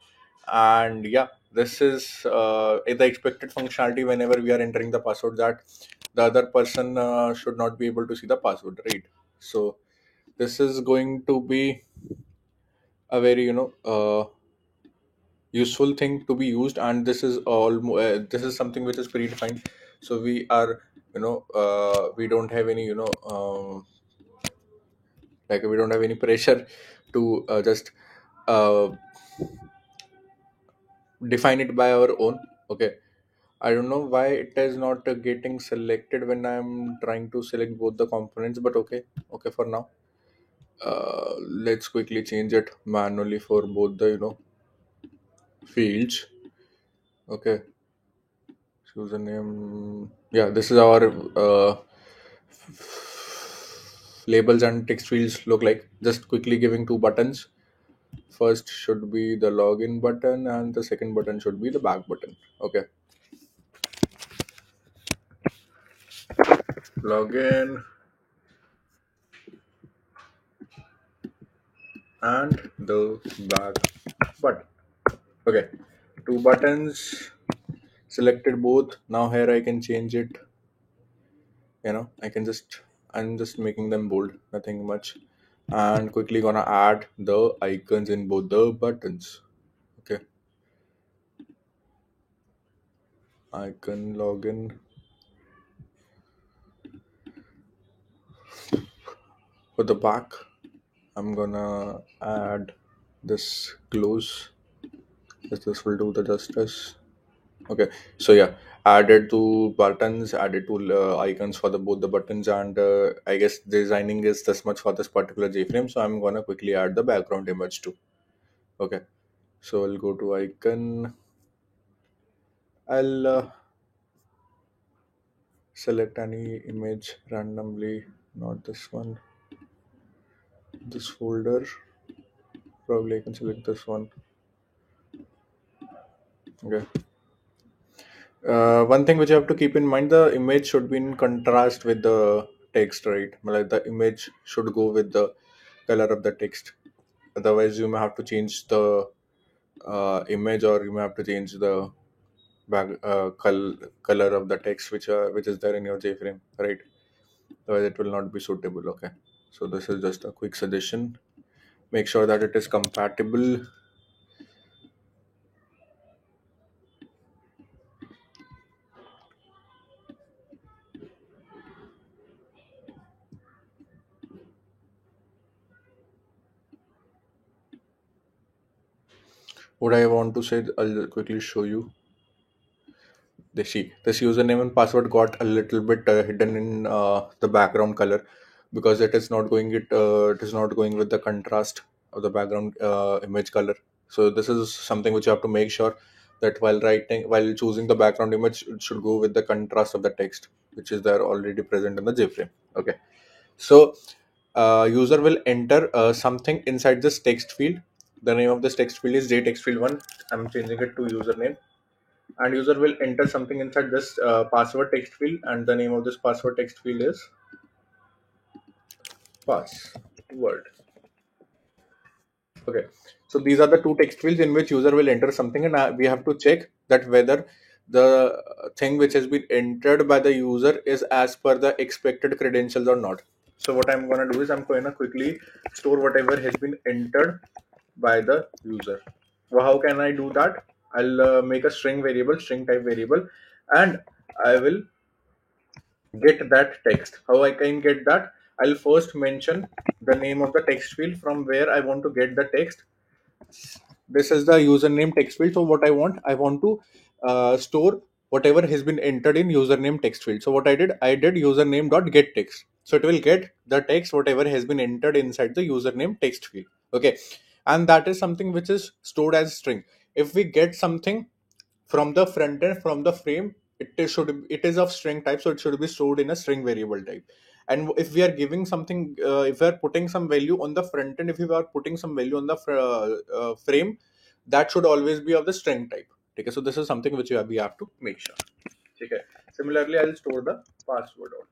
and yeah, this is the expected functionality whenever we are entering the password, that the other person should not be able to see the password, right? So this is going to be a very useful thing to be used, and this is something which is predefined. So we are we don't have any like we don't have any pressure to just uh, define it by our own. Okay, I don't know why it is not getting selected when I'm trying to select both the components, but okay, okay for now. Let's quickly change it manually for both the fields. Okay, username. Yeah, this is our labels and text fields look like. Just quickly giving two buttons. First should be the login button, and the second button should be the back button. Okay, login and the back button. Okay, two buttons selected both. Now here I can change it. I'm just making them bold, nothing much. And quickly gonna add the icons in both the buttons. Okay, icon login. For the back, I'm gonna add this close. This will do the justice. Okay, so yeah, added two buttons, added two icons for the both the buttons, and I guess designing is this much for this particular JFrame. So I'm gonna quickly add the background image too. Okay, so I'll go to icon. I'll select any image randomly, not this one. This folder, probably I can select this one. Okay. One thing which you have to keep in mind, the image should be in contrast with the text, right? Like the image should go with the color of the text. Otherwise, you may have to change the image, or you may have to change the color of the text which is there in your JFrame, right? Otherwise, it will not be suitable. Okay, so this is just a quick suggestion. Make sure that it is compatible. What I want to say, I'll quickly show you. This username and password got a little bit hidden in the background color, because it is not going with the contrast of the background image color. So this is something which you have to make sure that while choosing the background image, it should go with the contrast of the text which is there already present in the JFrame. Okay, so user will enter something inside this text field. The name of this text field is jtextfield1. I'm changing it to username, and user will enter something inside this password text field, and the name of this password text field is password. Okay, so these are the two text fields in which user will enter something, and we have to check that whether the thing which has been entered by the user is as per the expected credentials or not. So what I'm going to do is I'm going to quickly store whatever has been entered by the user. Well, how can I do that? I'll make a string type variable, and I will get that text. How I can get that? I'll first mention the name of the text field from where I want to get the text. This is the username text field. So what I want to store whatever has been entered in username text field. So what I did username dot get text. So it will get the text whatever has been entered inside the username text field. Okay, and that is something which is stored as string. If we get something from the front end, from the frame, it is of string type, so it should be stored in a string variable type. And if we are giving something, if we are putting some value on the front end, if we are putting some value on the frame, that should always be of the string type. Okay, so this is something which we have to make sure. Okay, similarly I'll store the password also.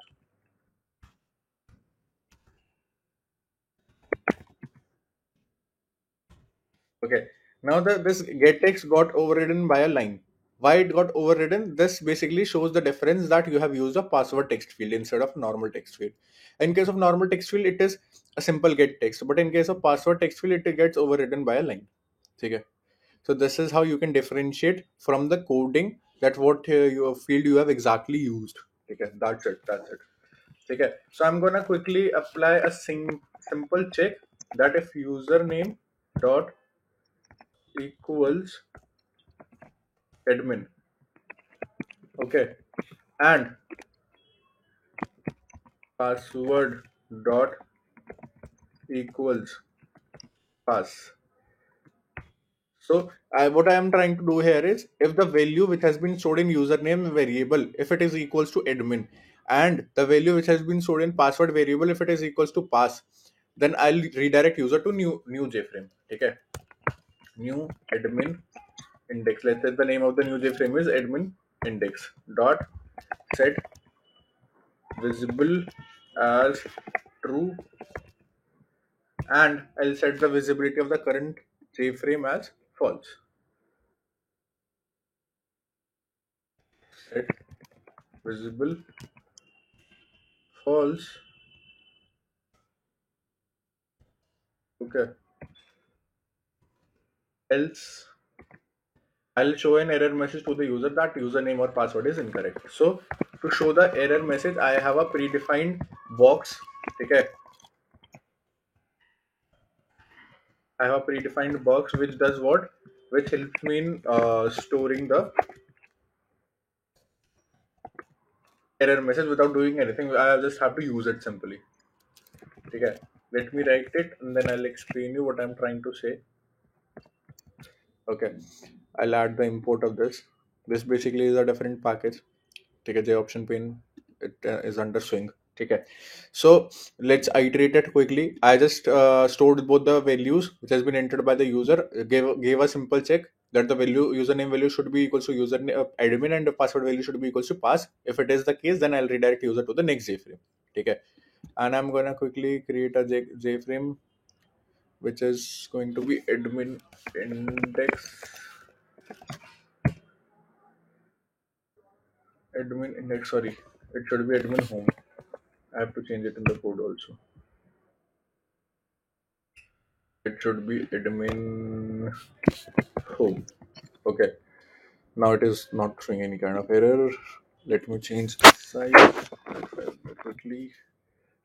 Okay, now this get text got overridden by a line. Why it got overridden? This basically shows the difference that you have used a password text field instead of normal text field. In case of normal text field, it is a simple get text, but in case of password text field, it gets overridden by a line. Okay, so this is how you can differentiate from the coding that what your field you have exactly used. Okay, that's it. That's it. Okay, so I'm gonna quickly apply a simple check that if username dot equals admin, okay, and password dot equals pass. So what I am trying to do here is, if the value which has been stored in username variable, if it is equals to admin, and the value which has been stored in password variable, if it is equals to pass, then I'll redirect user to new JFrame. Okay, new admin index. Let's say the name of the new JFrame is admin index dot set visible as true, and I'll set the visibility of the current JFrame as false. Set visible false. Okay. Else I'll show an error message to the user that username or password is incorrect. So to show the error message, I have a predefined box. Okay. I have a predefined box which does what? Which helps me in storing the error message without doing anything. I just have to use it simply. Okay. Let me write it and then I'll explain you what I'm trying to say. Okay. I'll add the import of this. This basically is a different package. Okay, J option pane, it is under swing. Okay, so let's iterate it quickly. I just stored both the values which has been entered by the user, gave a simple check that the username value should be equals to username admin, and the password value should be equals to pass. If it is the case, then I'll redirect user to the next JFrame. Okay, and I'm gonna quickly create a JFrame which is going to be admin index. Sorry, it should be admin home. I have to change it in the code also. It should be admin home. Okay, now it is not showing any kind of error. Let me change the size quickly.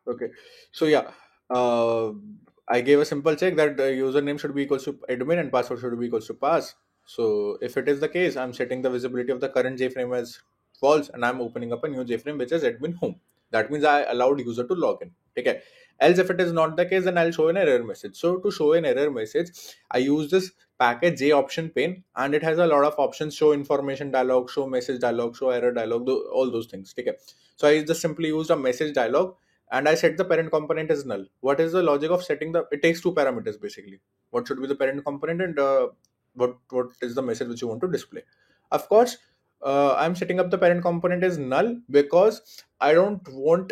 Okay, so yeah, I gave a simple check that the username should be equals to admin and password should be equals to pass. So if it is the case, I'm setting the visibility of the current JFrame as false, and I'm opening up a new JFrame which is admin home. That means I allowed user to log in. Okay. Else if it is not the case, then I'll show an error message. So to show an error message, I use this package J option pane, and it has a lot of options: show information dialog, show message dialog, show error dialog, all those things. Okay. So I just simply used a message dialog and I set the parent component as null. What is the logic of setting the? It takes two parameters basically. What should be the parent component, and what is the message which you want to display? Of course, I'm setting up the parent component as null because I don't want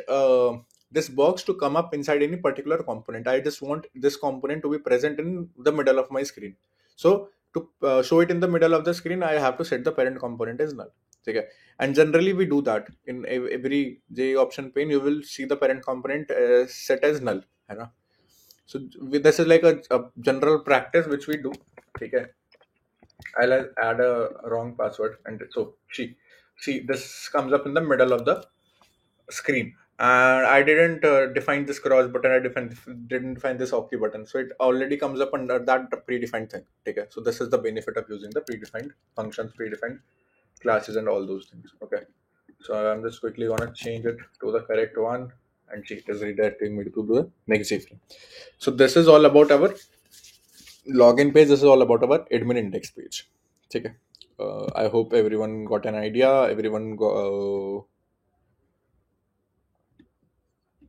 this box to come up inside any particular component. I just want this component to be present in the middle of my screen. So to show it in the middle of the screen, I have to set the parent component as null. Okay. And generally we do that in every J option pane. You will see the parent component set as null. You know? So this is like a general practice which we do. Okay. I'll add a wrong password, and so see this comes up in the middle of the screen, and I didn't define this cross button. I didn't define this OK button, so it already comes up under that predefined thing. Okay, so this is the benefit of using the predefined functions, predefined classes, and all those things. Okay, so I'm just quickly gonna change it to the correct one, and see, it is redirecting me to the next JFrame. So this is all about our login page. This is all about our admin index page. Okay, I hope everyone got an idea.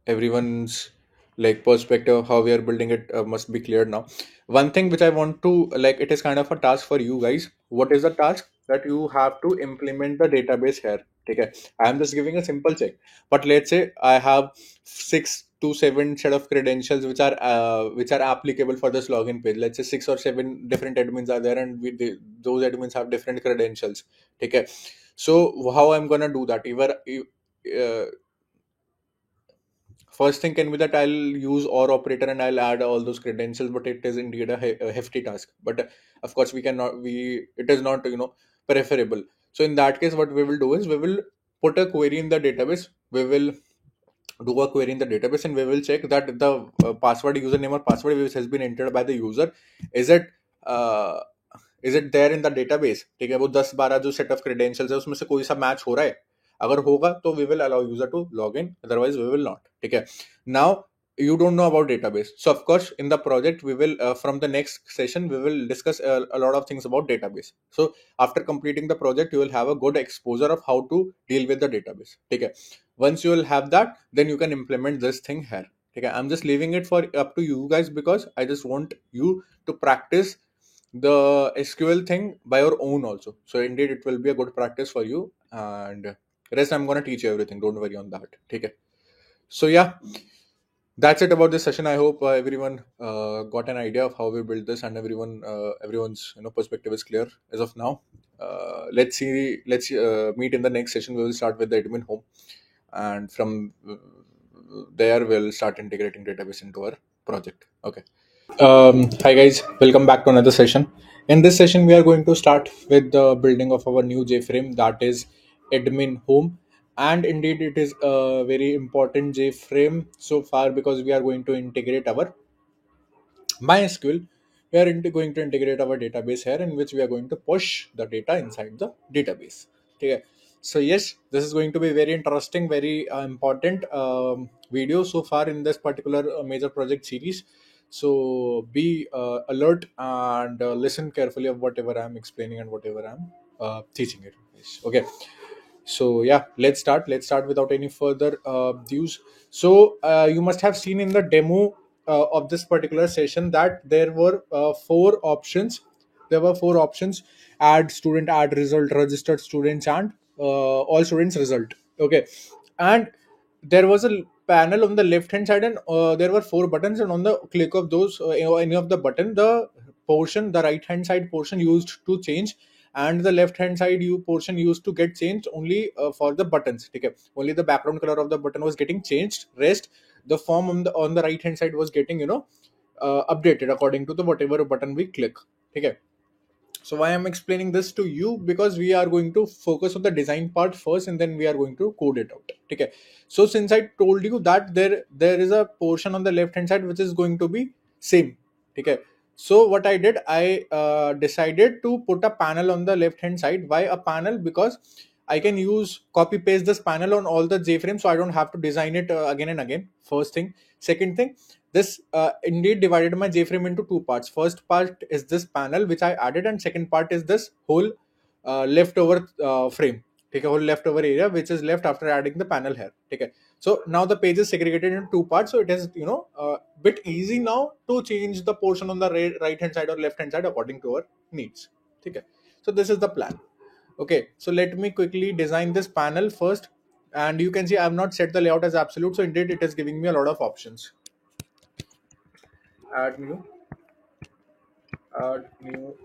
Everyone's like perspective of how we are building it must be clear now. One thing which I want to like, it is kind of a task for you guys. What is the task? That you have to implement the database here. Okay, I am just giving a simple check, but let's say I have 6 to 7 set of credentials which are applicable for this login page. Let's say 6 or 7 different admins are there, and those admins have different credentials. Okay, so how I'm gonna do that? Uh, First thing can be that I'll use OR operator and I'll add all those credentials, but it is indeed a hefty task. But of course, we cannot. It is not preferable. So in that case, what we will do is we will put a query in the database. We will do a query in the database, and we will check that the password, username or password which has been entered by the user, is it uh, is it there in the database. ठीक है, वो 10-12 जो set of credentials है उसमें से कोई सा match हो रहा है. अगर होगा तो we will allow user to log in, otherwise we will not. ठीक है. Now you don't know about database, so of course in the project we will from the next session we will discuss a lot of things about database. So after completing the project, you will have a good exposure of how to deal with the database. ठीक है. Once you will have that, then you can implement this thing here. Okay, I'm just leaving it for up to you guys, because I just want you to practice the SQL thing by your own also. So indeed it will be a good practice for you, and rest I'm gonna teach you everything. Don't worry on that. Okay. So yeah, that's it about this session. I hope everyone got an idea of how we build this, and everyone's perspective is clear as of now. Let's meet in the next session. We will start with the admin home, and from there we'll start integrating database into our project. Okay. Hi guys, welcome back to another session. In this session, we are going to start with the building of our new JFrame, that is admin home. And indeed, it is a very important JFrame so far, because we are going to integrate our MySQL. We are going to integrate our database here, in which we are going to push the data inside the database. Okay. So yes, this is going to be very interesting, very important video so far in this particular major project series. So be alert and listen carefully of whatever I'm explaining and whatever I'm teaching it. Okay. So yeah, let's start without any further views. So you must have seen in the demo of this particular session that there were 4 options. There were 4 options: add student, add result, registered students, and all students result. Okay. And there was a panel on the left hand side, and there were 4 buttons, and on the click of those any of the button, the right hand side portion used to change, and the left hand side portion used to get changed only for the buttons. Okay. Only the background color of the button was getting changed. Rest, the form on the right hand side was getting updated according to the whatever button we click. Okay. So why I'm explaining this to you? Because we are going to focus on the design part first, and then we are going to code it out. Okay. So since I told you that there is a portion on the left hand side which is going to be same. Okay. So what I did, I decided to put a panel on the left hand side. Why a panel? Because I can use copy paste this panel on all the JFrames, so I don't have to design it again and again. First thing. Second thing, this indeed divided my JFrame into 2 parts. First part is this panel which I added, and second part is this whole leftover frame. Take a whole leftover area which is left after adding the panel here. Okay. So now the page is segregated into 2 parts, so it is bit easy now to change the portion on the right hand side or left hand side according to our needs. Okay. So this is the plan. Okay, so let me quickly design this panel first, and you can see I have not set the layout as absolute, so indeed it is giving me a lot of options. Add new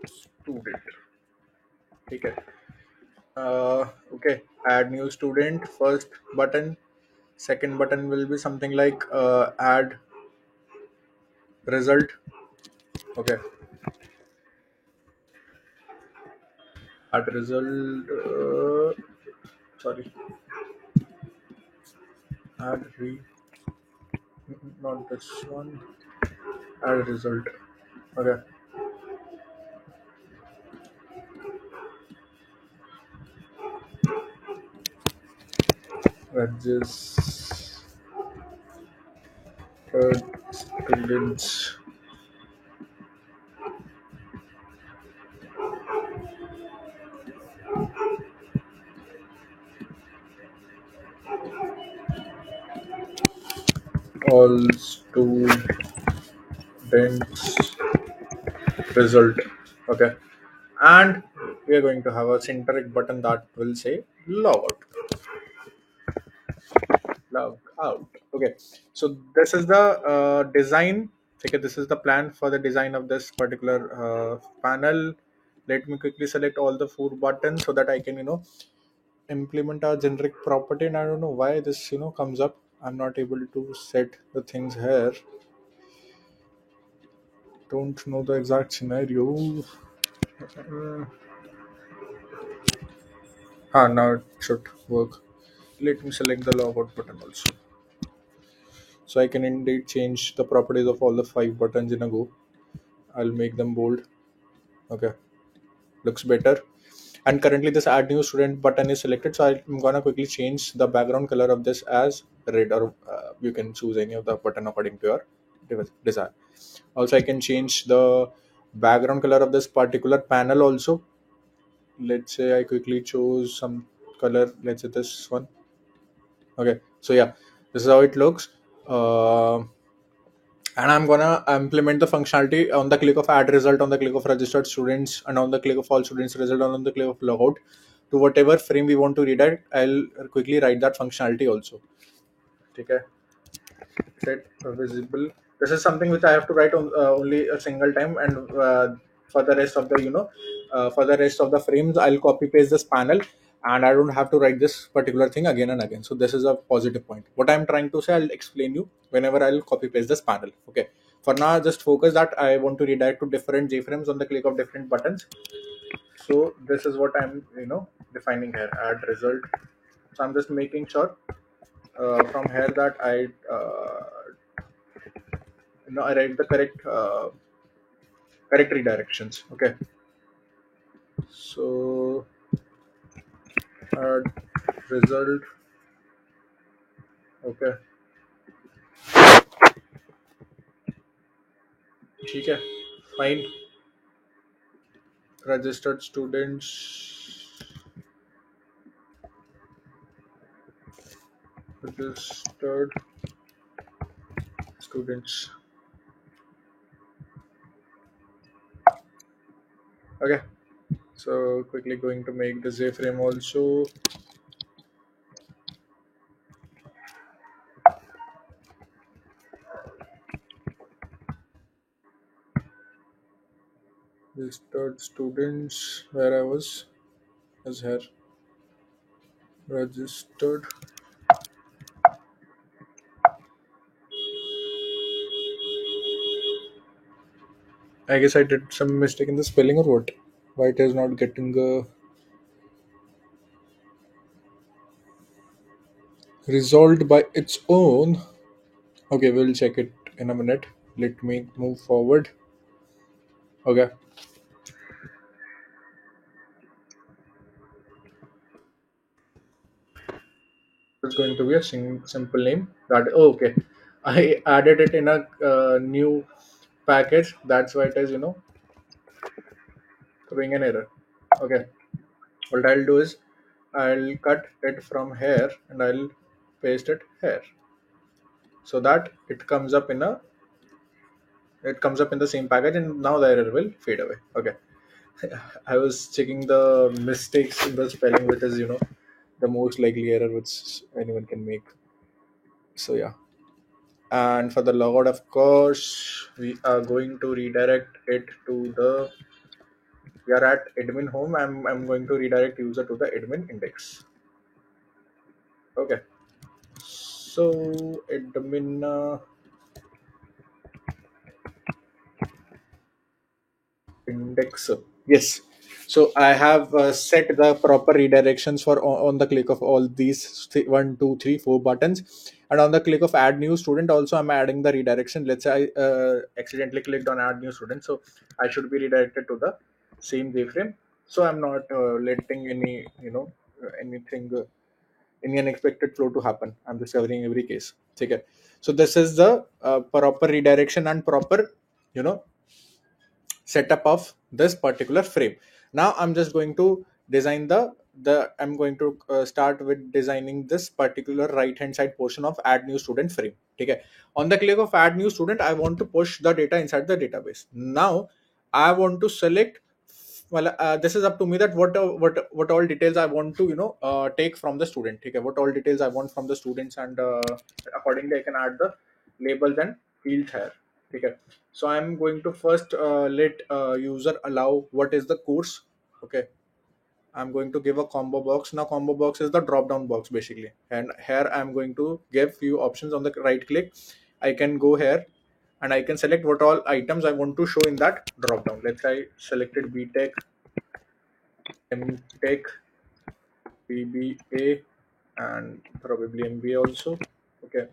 student. Okay. Okay, add new student. First button. Second button will be something like add result. Okay. Add result. Sorry. Add re. Not this one. Add result. Okay. Registered students. All students result. Okay. And we are going to have a synthetic button that will say log out. Okay, so this is the design. Okay, this is the plan for the design of this particular panel. Let me quickly select all the four buttons so that I can implement a generic property. And I don't know why this comes up. I'm not able to set the things here. Don't know the exact scenario. Now it should work. Let me select the logout button also. So I can indeed change the properties of all the five buttons in a go. I'll make them bold. Okay, looks better. And currently this add new student button is selected, so I'm gonna quickly change the background color of this as red, or you can choose any of the button according to your desire. Also, I can change the background color of this particular panel also. Let's say I quickly chose some color, let's say this one. Okay, so yeah, this is how it looks. And I'm gonna implement the functionality on the click of add result, on the click of registered students, and on the click of all students result, and on the click of logout to whatever frame we want to redirect. I'll quickly write that functionality also. Okay, set visible. This is something which I have to write on only a single time, and for the rest of the for the rest of the frames, I'll copy paste this panel, and I don't have to write this particular thing again and again. So this is a positive point. What I'm trying to say, I'll explain you whenever I'll copy paste this panel. Okay. For now, just focus that I want to redirect to different JFrames on the click of different buttons. So this is what I'm defining here. Add result. So I'm just making sure from here that I write the correct redirections. Okay, so add result. Okay, ठीक है, fine. Registered students. Registered students. Okay, so quickly going to make the JFrame also. Registered students, where I was, is here. Registered. I guess I did some mistake in the spelling or what? Why it is not getting resolved by its own. Okay, we'll check it in a minute. Let me move forward. Okay. It's going to be a simple name. That okay. I added it in a new package. That's why it is throwing an error. Okay. What I'll do is I'll cut it from here and I'll paste it here so that it comes up in the same package, and now the error will fade away. Okay. I was checking the mistakes in the spelling, which is the most likely error which anyone can make. So yeah, and for the logout, of course, we are going to redirect it to the. We are at admin home. I'm going to redirect user to the admin index. Okay, so admin index. Yes. So I have set the proper redirections for on the click of all these 1, 2, 3, 4 buttons, and on the click of add new student also I'm adding the redirection. Let's say I accidentally clicked on add new student, so I should be redirected to the same JFrame. So I'm not letting any anything any unexpected flow to happen. I'm just covering every case. Okay. So this is the proper redirection and proper you know setup of this particular frame. Now I'm just going to design the I'm going to start with designing this particular right hand side portion of add new student frame. Okay. On the click of add new student, I want to push the data inside the database. Now I want to select, well, this is up to me that what all details I want to take from the student. Okay, what all details I want from the students, and accordingly I can add the labels and fields here. Okay, so I'm going to first let user allow what is the course. Okay, I'm going to give a combo box. Now combo box is the drop down box basically, and here I'm going to give few options. On the right click, I can go here and I can select what all items I want to show in that drop down. Let's say I selected BTech, MTech, BBA, and probably MBA also. Okay,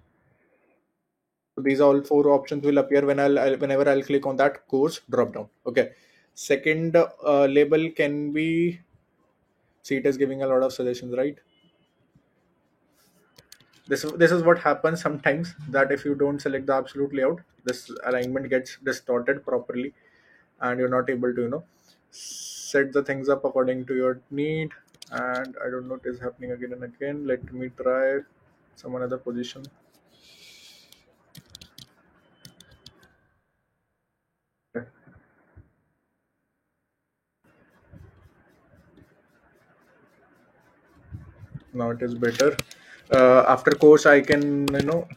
so these all four options will appear whenever I'll click on that course drop down. Okay, second label can be, see, it is giving a lot of suggestions, right? This is what happens sometimes, that if you don't select the absolute layout, this alignment gets distorted properly and you're not able to set the things up according to your need. And I don't know, it is happening again and again. Let me try some another position. Now it is better. After course, I can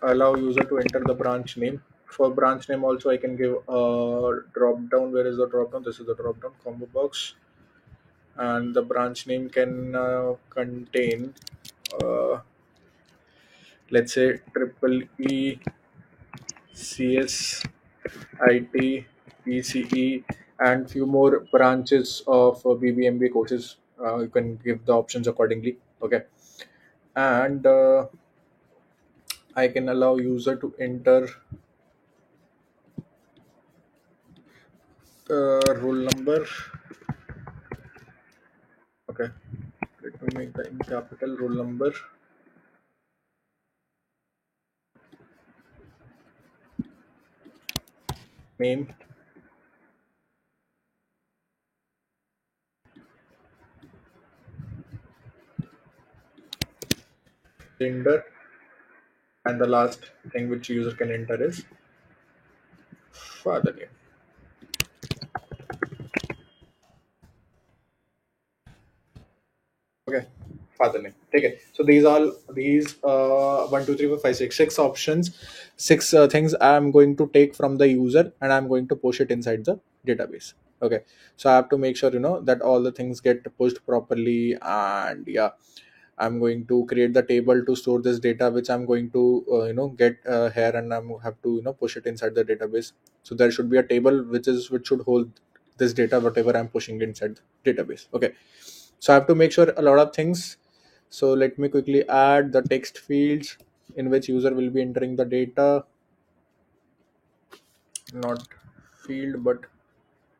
allow user to enter the branch name. For branch name also I can give a drop down. Where is the drop down? This is the drop down combo box, and the branch name can contain let's say triple E, CS, IT, PCE, and few more branches of BBMB courses. You can give the options accordingly. Okay, and I can allow user to enter roll number. Okay, let me make the in capital roll number, name, gender, and the last thing which user can enter is father name. Okay, father name. Okay, so these 1, 2, 3, 4, 5, 6 options, six things I'm going to take from the user and I'm going to push it inside the database. Okay, so I have to make sure that all the things get pushed properly, and yeah, I'm going to create the table to store this data, which I'm going to get here, and I'm have to push it inside the database. So there should be a table which should hold this data, whatever I'm pushing inside the database. Okay, so I have to make sure a lot of things. So let me quickly add the text fields in which user will be entering the data, not field, but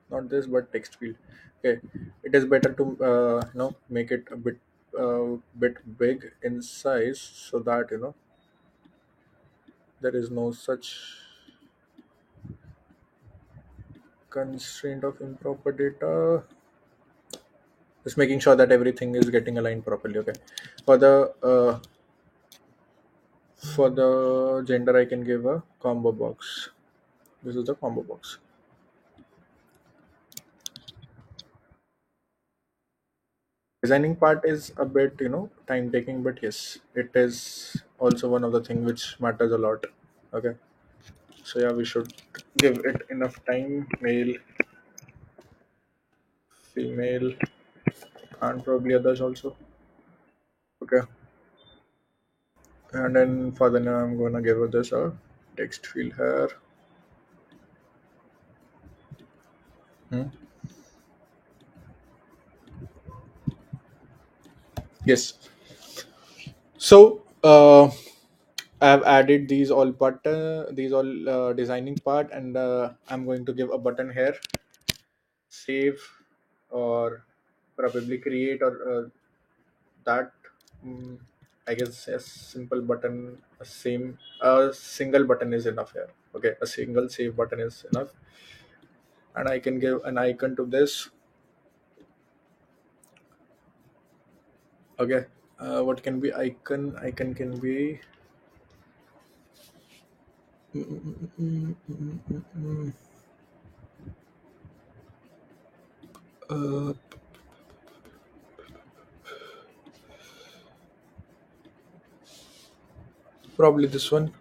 not this, but text field. Okay, it is better to make it a bit big in size, so that there is no such constraint of improper data. Just making sure that everything is getting aligned properly. Okay, for the gender, I can give a combo box. This is the combo box. Designing part is a bit time taking, but yes, it is also one of the thing which matters a lot. Okay, so yeah, we should give it enough time. Male, female, and probably others also. Okay, and then for the now, I'm gonna give this a text field here. Hmm. Yes. So I've added these all designing part, and I'm going to give a button here, save, or probably create, or that. mm, I guess a simple button, a single button is enough here. Okay, a single save button is enough, and I can give an icon to this. Okay, what can be icon? Icon can be. mm, mm, mm, mm, mm, mm, mm. Probably this one.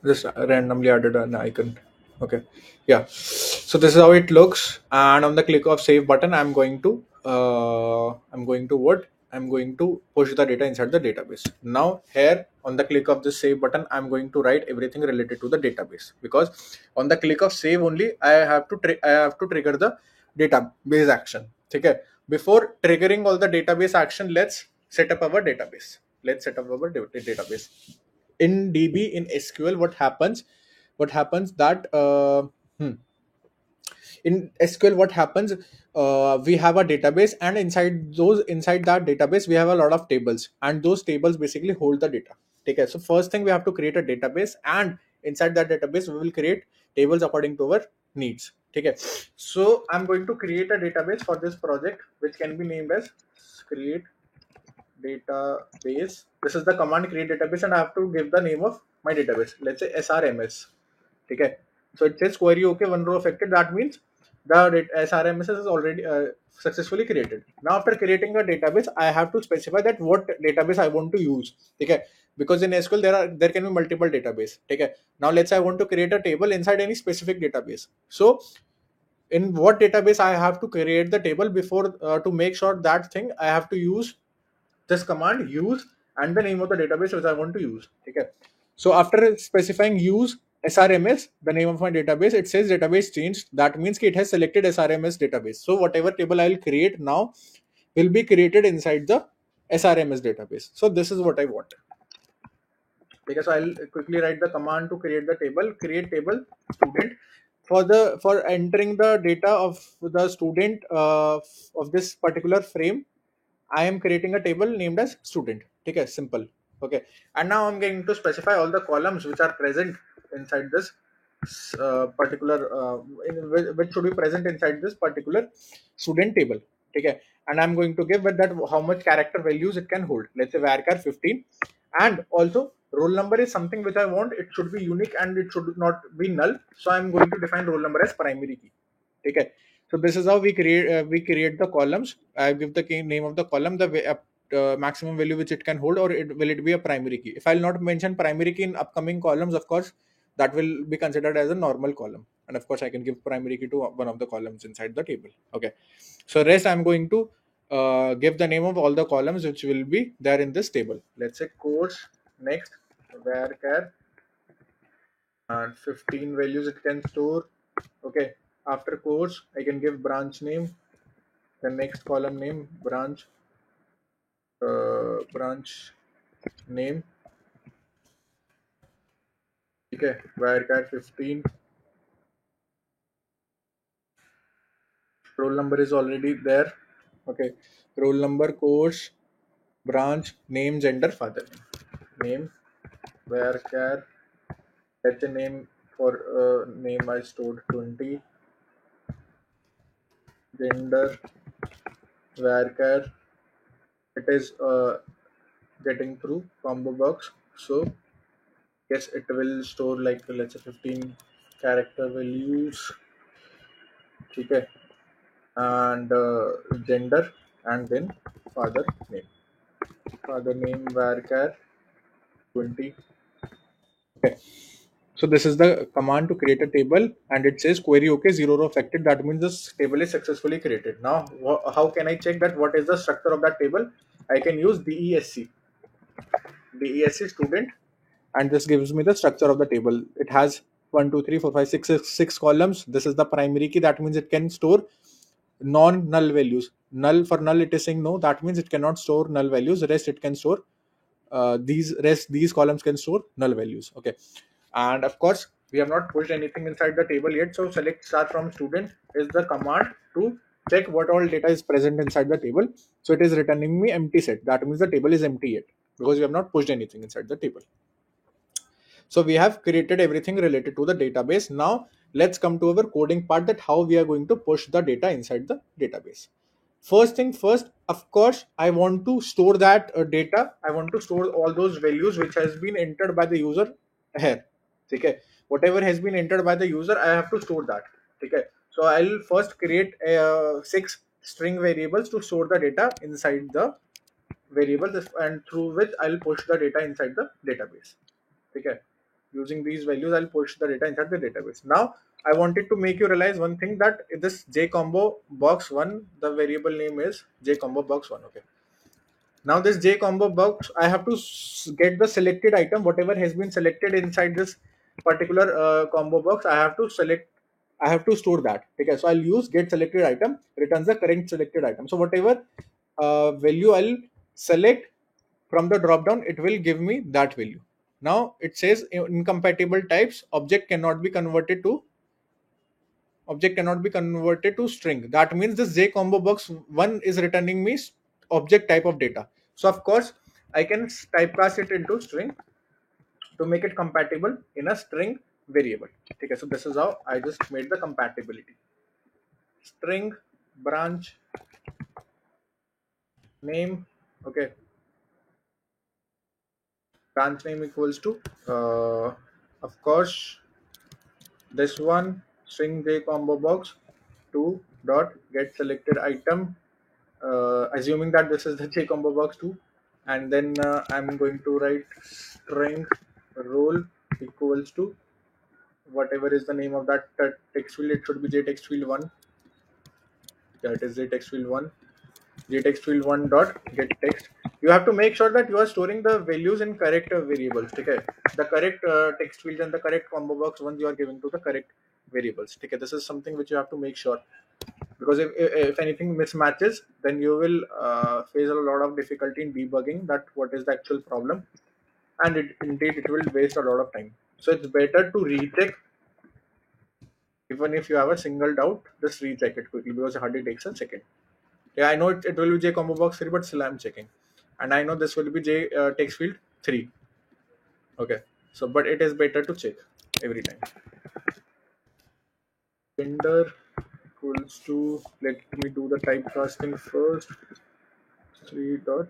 Just randomly added an icon. Okay, yeah. So this is how it looks, and on the click of save button, I'm going to push the data inside the database. Now here on the click of the save button, I'm going to write everything related to the database, because on the click of save only I have to trigger the database action. Okay, before triggering all the database action, let's set up our database. Let's set up our database in DB. In SQL, what happens that in SQL, what happens, we have a database, and inside that database we have a lot of tables, and those tables basically hold the data. Okay, so first thing, we have to create a database, and inside that database we will create tables according to our needs. Okay, so I'm going to create a database for this project, which can be named as create database. This is the command, create database, and I have to give the name of my database. Let's say SRMS. Okay, so it says query okay, one row affected. That means the SRMS is already successfully created. Now after creating a database, I have to specify that what database I want to use. Okay, because in SQL there can be multiple database. Okay, now let's say I want to create a table inside any specific database. So in what database I have to create the table, before to make sure that thing, I have to use this command, use, and the name of the database which I want to use. Okay, so after specifying use SRMS, the name of my database, it says database changed. That means it has selected SRMS database. So whatever table I will create now will be created inside the SRMS database. So this is what I want. Okay, so I'll quickly write the command to create the table. Create table student. For entering the data of the student of this particular frame, I am creating a table named as student. Okay, simple. Okay, and now I'm going to specify all the columns which are present inside this particular which should be present inside this particular student table. Okay, and I'm going to give it that how much character values it can hold. Let's say varchar 15, and also roll number is something which I want. It should be unique and it should not be null. So I'm going to define roll number as primary key. Okay, so this is how we create the columns. I give the key name of the column, the maximum value which it can hold, or will it be a primary key. If I'll not mention primary key in upcoming columns, of course that will be considered as a normal column, and of course I can give primary key to one of the columns inside the table. Okay, so rest I'm going to give the name of all the columns which will be there in this table. Let's say course, next varchar, and 15 values it can store. Okay, after course I can give branch name, the next column name, branch name. Okay, varchar 15, roll number is already there. Okay, roll number, course, branch name, gender, father name, varchar. Let's say name, for name I stored 20, gender, varchar. It is getting through combo box. So yes, it will store like, let's say 15 character values. Okay, and gender, and then father name varchar 20. Okay, so this is the command to create a table, and it says query okay, 0 row affected. That means this table is successfully created. Now how can I check that what is the structure of that table? I can use DESC student, and this gives me the structure of the table. It has 1 2 3 4 5 6 columns. This is the primary key. That means it can store non-null values. Null, for null it is saying no, that means it cannot store null values. Rest it can store these columns can store null values. Okay, and of course we have not pushed anything inside the table yet, so select star from student is the command to check what all data is present inside the table. So it is returning me empty set. That means the table is empty yet, because we have not pushed anything inside the table. So we have created everything related to the database. Now let's come to our coding part, that how we are going to push the data inside the database. First thing first, of course, I want to store that data. I want to store all those values which has been entered by the user here. Okay, whatever has been entered by the user, I have to store that. Okay, so I'll first create 6 string variables to store the data inside the variable, and through which I'll push the data inside the database. Okay, using these values I'll push the data inside the database. Now I wanted to make you realize one thing, that this jcombo box 1, the variable name is jcombo box 1. Okay, now this jcombo box, I have to get the selected item, whatever has been selected inside this particular combo box. I have to select, I have to store that. Okay, so I'll use get selected item returns the current selected item. So whatever value I'll select from the drop down, it will give me that value. Now it says incompatible types, object cannot be converted to string. That means this jcombo box 1 is returning me object type of data. So of course I can typecast it into string to make it compatible in a string variable. Okay, so this is how I just made the compatibility. String branch name. Okay, branch name equals to of course this one, string jcombo box 2 dot get selected item, assuming that this is the jcombo box 2, and then I'm going to write string role equals to whatever is the name of that text field. It should be jtext field 1. Yeah, it is jtext field 1. jtext field 1 dot get text. You have to make sure that you are storing the values in correct variables. Okay, the correct text fields and the correct combo box ones you are giving to the correct variables. Okay, this is something which you have to make sure, because if anything mismatches, then you will face a lot of difficulty in debugging that what is the actual problem, and indeed it will waste a lot of time. So it's better to recheck. Even if you have a single doubt, just recheck it quickly, because it hardly takes a second. Yeah, I know it will be jcombo box 3, but still I'm checking, and I know this will be j text field 3. Okay, so but it is better to check every time. Gender equals to, let me do the typecasting first. 3 dot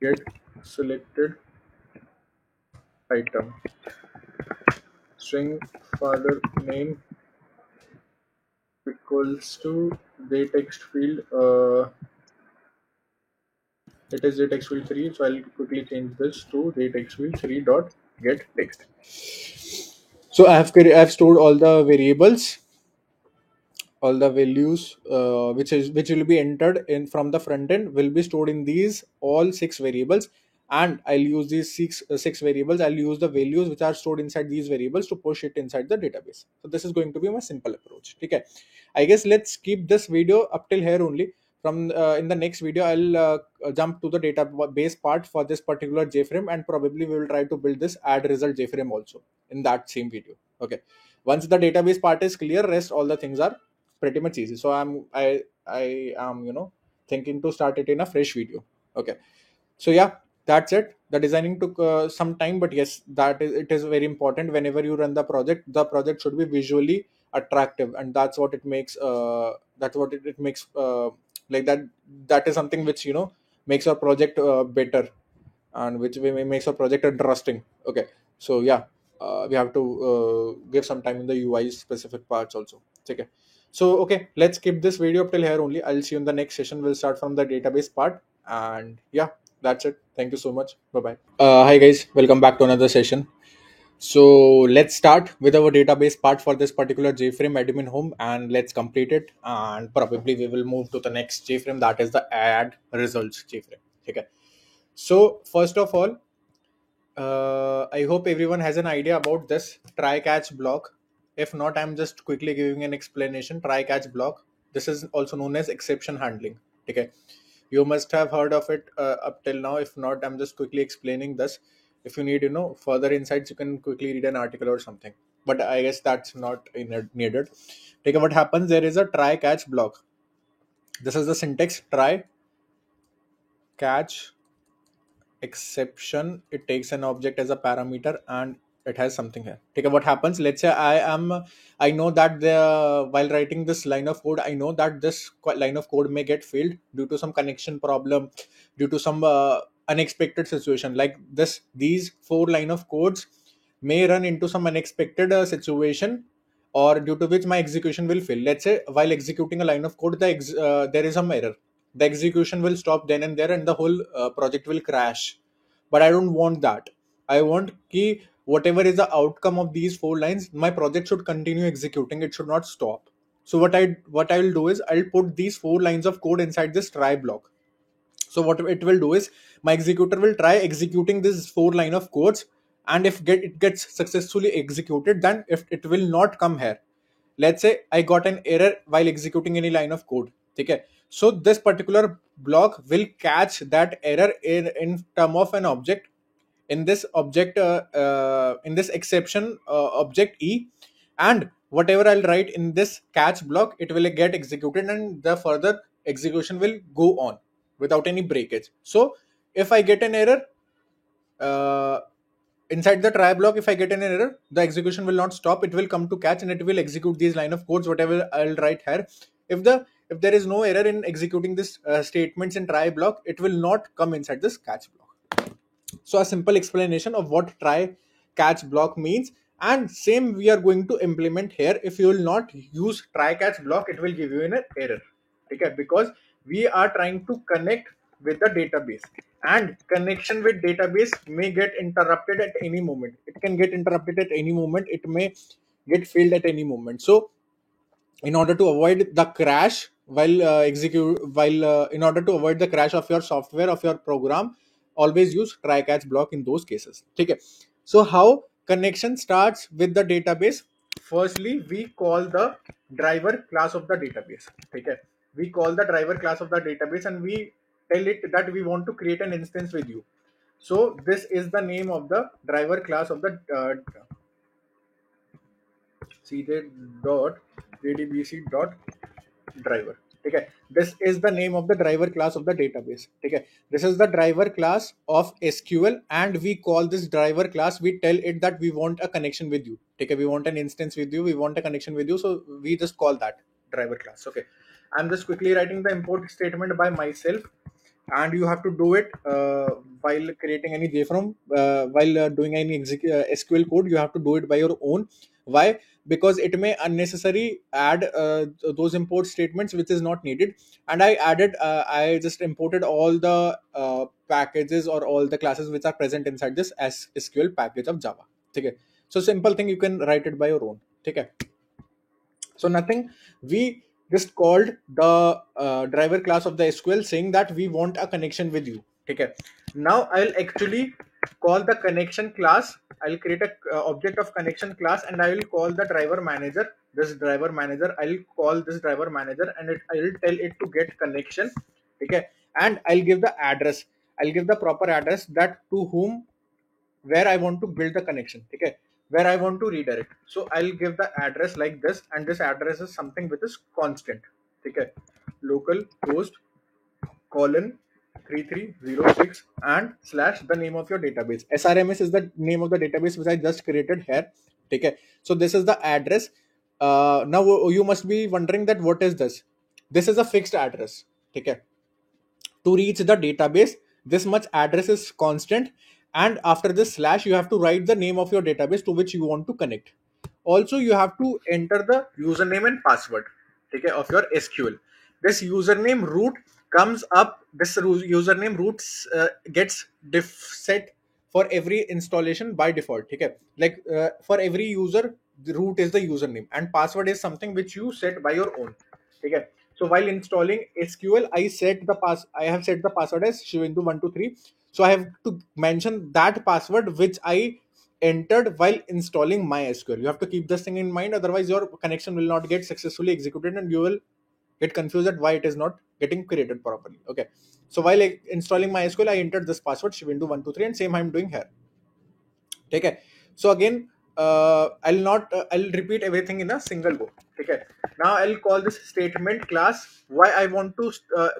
get selected item, string father name equals to jtext field, it is jtext field 3, so I'll quickly change this to jtext field 3 dot get text. So I've stored all the variables, all the values which will be entered in from the front end will be stored in these all 6 variables, and I'll use these six variables. I'll use the values which are stored inside these variables to push it inside the database. So this is going to be my simple approach. Okay, I guess let's keep this video up till here only. From in the next video I'll jump to the database part for this particular jframe, and probably we will try to build this add result jframe also in that same video. Okay, once the database part is clear, rest all the things are pretty much easy. So I am thinking to start it in a fresh video. Okay, so yeah, that's it. The designing took some time, but yes, it is very important. Whenever you run the project should be visually attractive, and that's what it makes it makes like that is something which makes our project better, and which makes our project interesting. Okay, so yeah, we have to give some time in the UI specific parts also. Okay, so okay, let's keep this video up till here only. I'll see you in the next session. We'll start from the database part, and yeah, that's it. Thank you so much. Bye bye. Hi guys, welcome back to another session. So let's start with our database part for this particular JFrame admin home, and let's complete it. And probably we will move to the next JFrame, that is the add results JFrame. Okay. So first of all, I hope everyone has an idea about this try catch block. If not, I'm just quickly giving an explanation. Try catch block. This is also known as exception handling. Okay, you must have heard of it up till now. If not, I'm just quickly explaining this. If you need, further insights, you can quickly read an article or something. But I guess that's not needed. Okay, what happens? There is a try catch block. This is the syntax: try catch exception. It takes an object as a parameter and it has something here. Okay, what happens? Let's say I know that while writing this line of code, I know that this line of code may get failed due to some connection problem, due to some unexpected situation like this. These 4 line of codes may run into some unexpected situation, or due to which my execution will fail. Let's say while executing a line of code, there is some error. The execution will stop then and there, and the whole project will crash. But I don't want that. I want key whatever is the outcome of these 4 lines, my project should continue executing. It should not stop. So what I will do is I'll put these 4 lines of code inside this try block. So what it will do is my executor will try executing this 4 line of codes, and if it gets successfully executed, then if it will not come here. Let's say I got an error while executing any line of code. Okay, so this particular block will catch that error in term of an object, in this object in this exception object E, and whatever I'll write in this catch block, it will get executed and the further execution will go on without any breakage. So if I get an error uh, inside the try block, if I get an error, the execution will not stop. It will come to catch and it will execute these line of codes whatever I'll write here. If there is no error in executing this statements in try block, it will not come inside this catch block. So a simple explanation of what try catch block means, and same we are going to implement here. If you will not use try catch block, it will give you an error. Okay, because we are trying to connect with the database, and connection with database may get interrupted at any moment. It can get interrupted at any moment. It may get failed at any moment. So in order to avoid the crash while in order to avoid the crash of your software, of your program, always use try catch block in those cases. Okay, so how connection starts with the database? Firstly, we call the driver class of the database. Okay, we call the driver class of the database and we tell it that we want to create an instance with you. So this is the name of the driver class of the cj.jdbc.driver. Okay, this is the name of the driver class of the database. Okay, this is the driver class of SQL, and we call this driver class, we tell it that we want a connection with you. Okay, we want an instance with you, we want a connection with you, so we just call that driver class. Okay, I'm just quickly writing the import statement by myself, and you have to do it while creating any JFrog, while doing any SQL code. You have to do it by your own. Why? Because it may unnecessary add those import statements which is not needed. And I just imported all the packages or all the classes which are present inside this SQL package of Java. Okay, so simple thing, you can write it by your own. Okay, so nothing, we just called the driver class of the SQL saying that we want a connection with you. Okay, now I'll actually call the connection class. I'll create a object of connection class, and I will call the driver manager. This driver manager, I'll call this driver manager, and I will tell it to get connection. Okay, and I'll give the address. I'll give the proper address that to whom, where I want to build the connection. Okay, where I want to redirect. So I'll give the address like this, and this address is something which is constant. Okay, local host colon 3306 and slash the name of your database. SRMS is the name of the database which I just created here. Okay, so this is the address. Now you must be wondering that what is this? This is a fixed address. Okay, to reach the database, this much address is constant, and after this slash you have to write the name of your database to which you want to connect. Also you have to enter the username and password, okay, of your SQL. This username root comes up, this username roots gets set for every installation by default. Okay, like for every user, the root is the username, and password is something which you set by your own. Okay, so while installing SQL, I have set the password as Shivendu123. So I have to mention that password which I entered while installing MySQL. You have to keep this thing in mind, otherwise your connection will not get successfully executed and you will get confused at why it is not getting created properly. Okay, so while installing MySQL, I entered this password Shivindu123, and same I'm doing here. Okay, so again, I'll repeat everything in a single go. Okay, now I'll call this statement class. Why I want to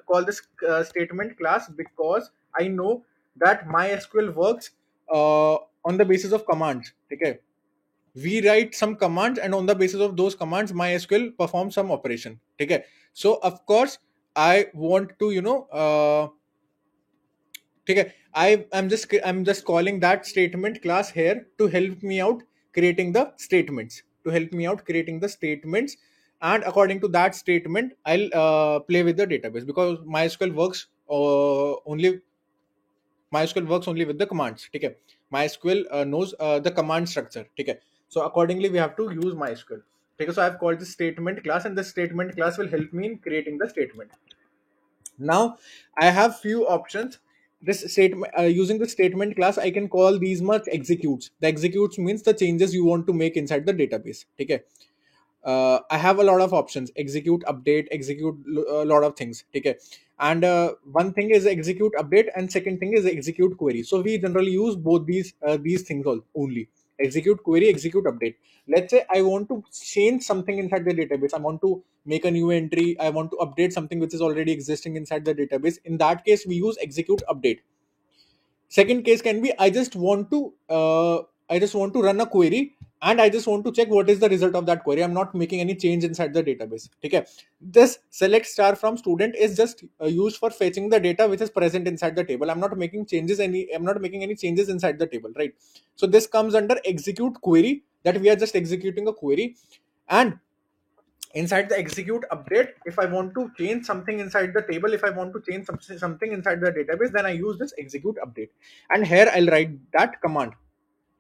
call this statement class? Because I know that MySQL works on the basis of commands. Okay, we write some commands, and on the basis of those commands, MySQL performs some operation. Okay, so of course I want to okay, I'm just calling that statement class here to help me out creating the statements. And according to that statement, I'll play with the database, because MySQL works only with the commands. Okay, MySQL knows the command structure. Okay, so accordingly we have to use MySQL. Okay, so I've called this statement class, and this statement class will help me in creating the statement. Now I have few options. This statement using the statement class, I can call these much executes. The executes means the changes you want to make inside the database. Okay, I have a lot of options: execute, update, execute a lot of things. Okay, and one thing is execute update, and second thing is execute query. So we generally use both these things only: execute query, execute update. Let's say I want to change something inside the database. I want to make a new entry. I want to update something which is already existing inside the database. In that case, we use execute update. Second case can be I just want to run a query, and I just want to check what is the result of that query. I'm not making any change inside the database. Okay, this select star from student is just used for fetching the data which is present inside the table. I'm not making any changes inside the table, right? So this comes under execute query, that we are just executing a query. And inside the execute update, if I want to change something inside the table, if I want to change something inside the database, then I use this execute update, and here I'll write that command.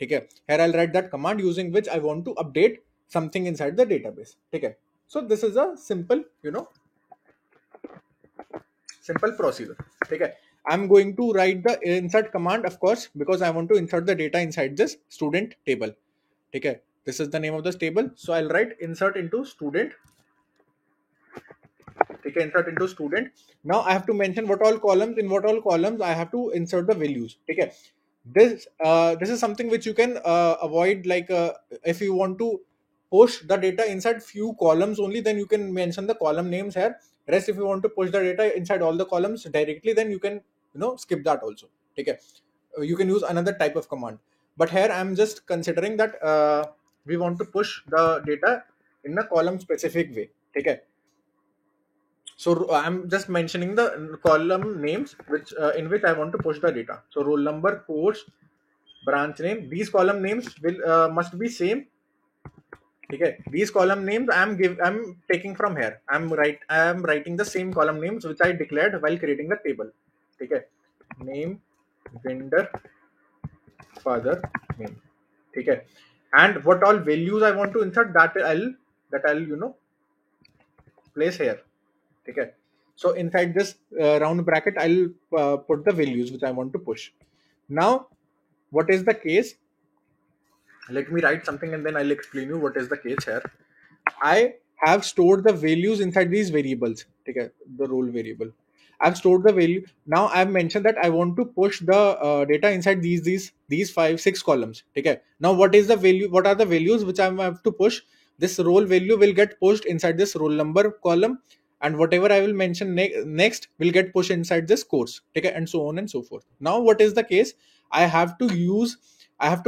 Okay, here I'll write that command using which I want to update something inside the database. Okay, so this is a simple procedure. Okay, I'm going to write the insert command, of course, because I want to insert the data inside this student table. Okay, this is the name of this table, so I'll write insert into student. Okay, insert into student. Now I have to mention what all columns I have to insert the values. Okay, this is something which you can avoid, like if you want to push the data inside few columns only, then you can mention the column names here. Rest, if you want to push the data inside all the columns directly, then you can skip that also. Okay, you can use another type of command, but here I'm just considering that we want to push the data in a column specific way. Okay, so I'm just mentioning the column names in which I want to push the data. So roll number, course, branch name. These column names will must be same. Okay, these column names I'm taking from here. I'm writing the same column names which I declared while creating the table. Okay, name, vendor, father, name. Okay, and what all values I want to insert, that I'll place here. Okay, so inside this round bracket, I'll put the values which I want to push. Now, what is the case? Let me write something and then I'll explain you what is the case here. I have stored the values inside these variables. Okay, the role variable. I've stored the value. Now I've mentioned that I want to push the data inside these 5-6 columns. Okay. Now what is the value? What are the values which I have to push? This role value will get pushed inside this roll number column, and whatever I will mention next will get pushed inside this course. Okay, and so on and so forth. Now what is the case? I have to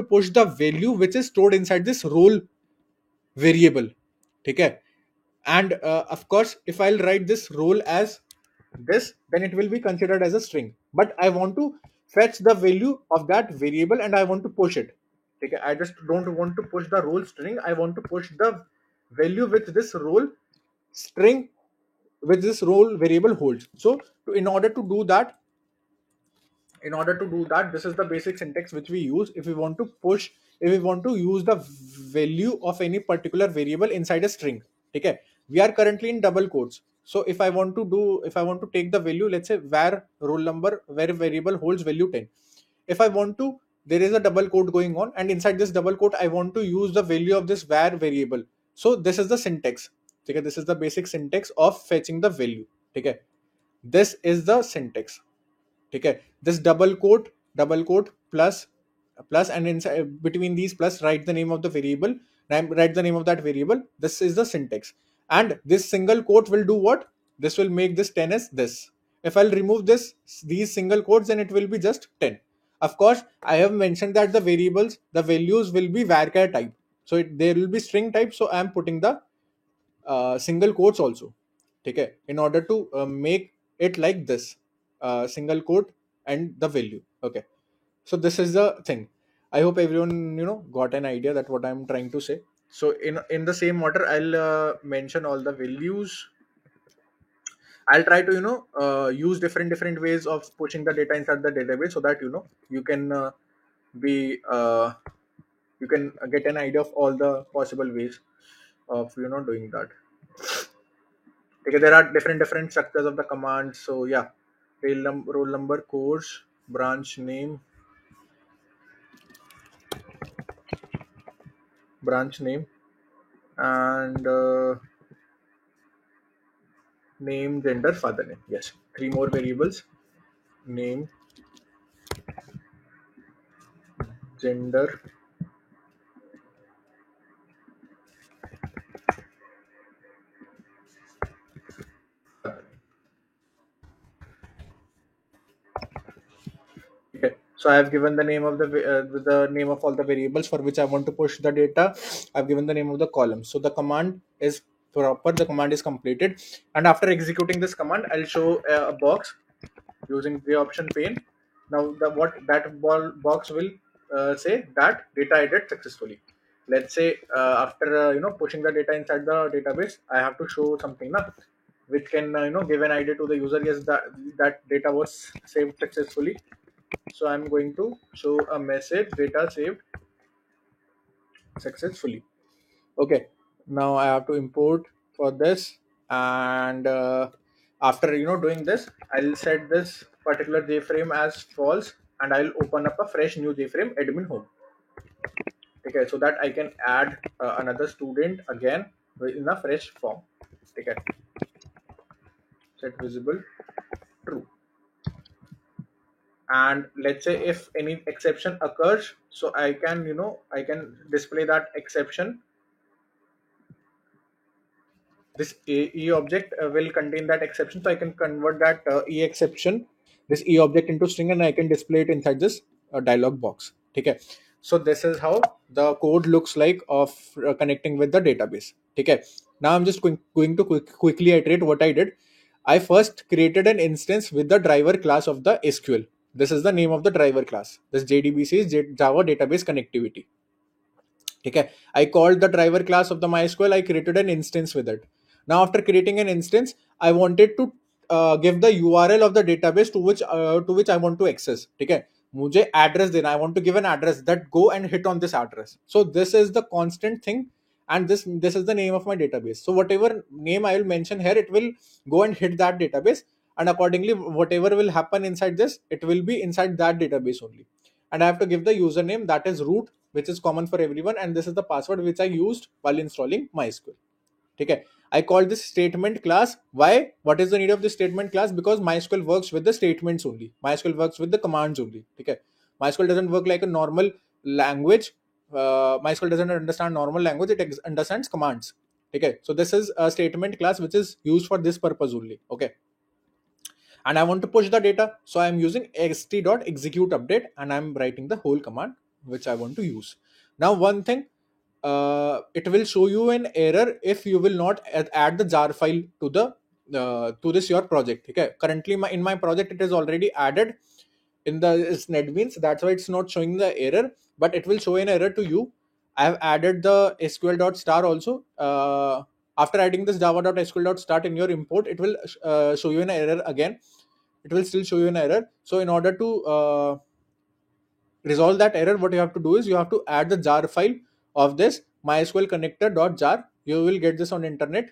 push the value which is stored inside this role variable. Okay, and of course, if I'll write this role as this, then it will be considered as a string, but I want to fetch the value of that variable and I want to push it. Okay, I just don't want to push the role string. I want to push the value which this role string, which this role variable holds. So in order to do that, this is the basic syntax which we use if we want to use the value of any particular variable inside a string. Okay, we are currently in double quotes. So if I want to take the value, let's say var roll number, where variable holds value 10. If I want to, there is a double quote going on, and inside this double quote I want to use the value of this var variable. So this is the syntax. ठीक है, this is the basic syntax of fetching the value, ठीक है, this is the syntax, ठीक है, this double quote plus and inside between these plus write the name of the variable, write the name of that variable. This is the syntax, and this single quote will do what? This will make this 10 as this. If I'll remove these single quotes, then it will be just 10. Of course, I have mentioned that the values will be varchar type, so there will be string type, so I am putting the single quotes also, okay, in order to make it like this, single quote and the value. Okay, so this is the thing. I hope everyone got an idea that what I'm trying to say. So in the same order, I'll mention all the values. I'll try to use different ways of pushing the data inside the database, so that you can be you can get an idea of all the possible ways of doing that. Okay, there are different structures of the command. So yeah, roll number, course, branch name, and name, gender, father name. Yes, 3 more variables: name, gender, father name. Okay, so I have given the name of the name of all the variables for which I want to push the data. I've given the name of the column. So the command is proper, the command is completed, and after executing this command, I'll show a box using the option pane. Now what that box will say that data added successfully. Let's say after pushing the data inside the database, I have to show something now, which can give an idea to the user, yes, that data was saved successfully. So I'm going to show a message, data saved successfully. Okay, now I have to import for this, and after doing this, I'll set this particular JFrame as false, and I'll open up a fresh new JFrame admin home. Okay, so that I can add another student again in a fresh form. Okay, set visible true. And let's say if any exception occurs, so I can I can display that exception. This e object will contain that exception, so I can convert that e exception, this e object, into string, and I can display it inside this dialog box. Okay, so this is how the code looks like of connecting with the database. Okay, now I'm just going to quickly iterate what I did. I first created an instance with the driver class of the SQL. This is the name of the driver class. This JDBC is Java Database Connectivity. Okay, I called the driver class of the MySQL. I created an instance with it. Now, after creating an instance, I wanted to give the URL of the database to which I want to access. Okay, मुझे address देना. I want to give an address that go and hit on this address. So this is the constant thing, and this is the name of my database. So whatever name I will mention here, it will go and hit that database, and accordingly, whatever will happen inside this, it will be inside that database only. And I have to give the username, that is root, which is common for everyone, and this is the password which I used while installing MySQL. Okay, I called this statement class. Why? What is the need of this statement class? Because MySQL works with the statements only. MySQL works with the commands only. Okay, MySQL doesn't work like a normal language. MySQL doesn't understand normal language. It understands commands. Okay, so this is a statement class which is used for this purpose only. Okay, and I want to push the data, so I'm using xt.execute update, and I'm writing the whole command which I want to use. Now one thing, it will show you an error if you will not add the jar file to the to this your project. Okay, currently in my project it is already added in the NetBeans, that's why it's not showing the error, but it will show an error to you. I have added the sql.star also. After adding this java.sql.start in your import, it will show you an error again. It will still show you an error. So in order to resolve that error, what you have to do is you have to add the jar file of this mysql connector.jar. You will get this on internet.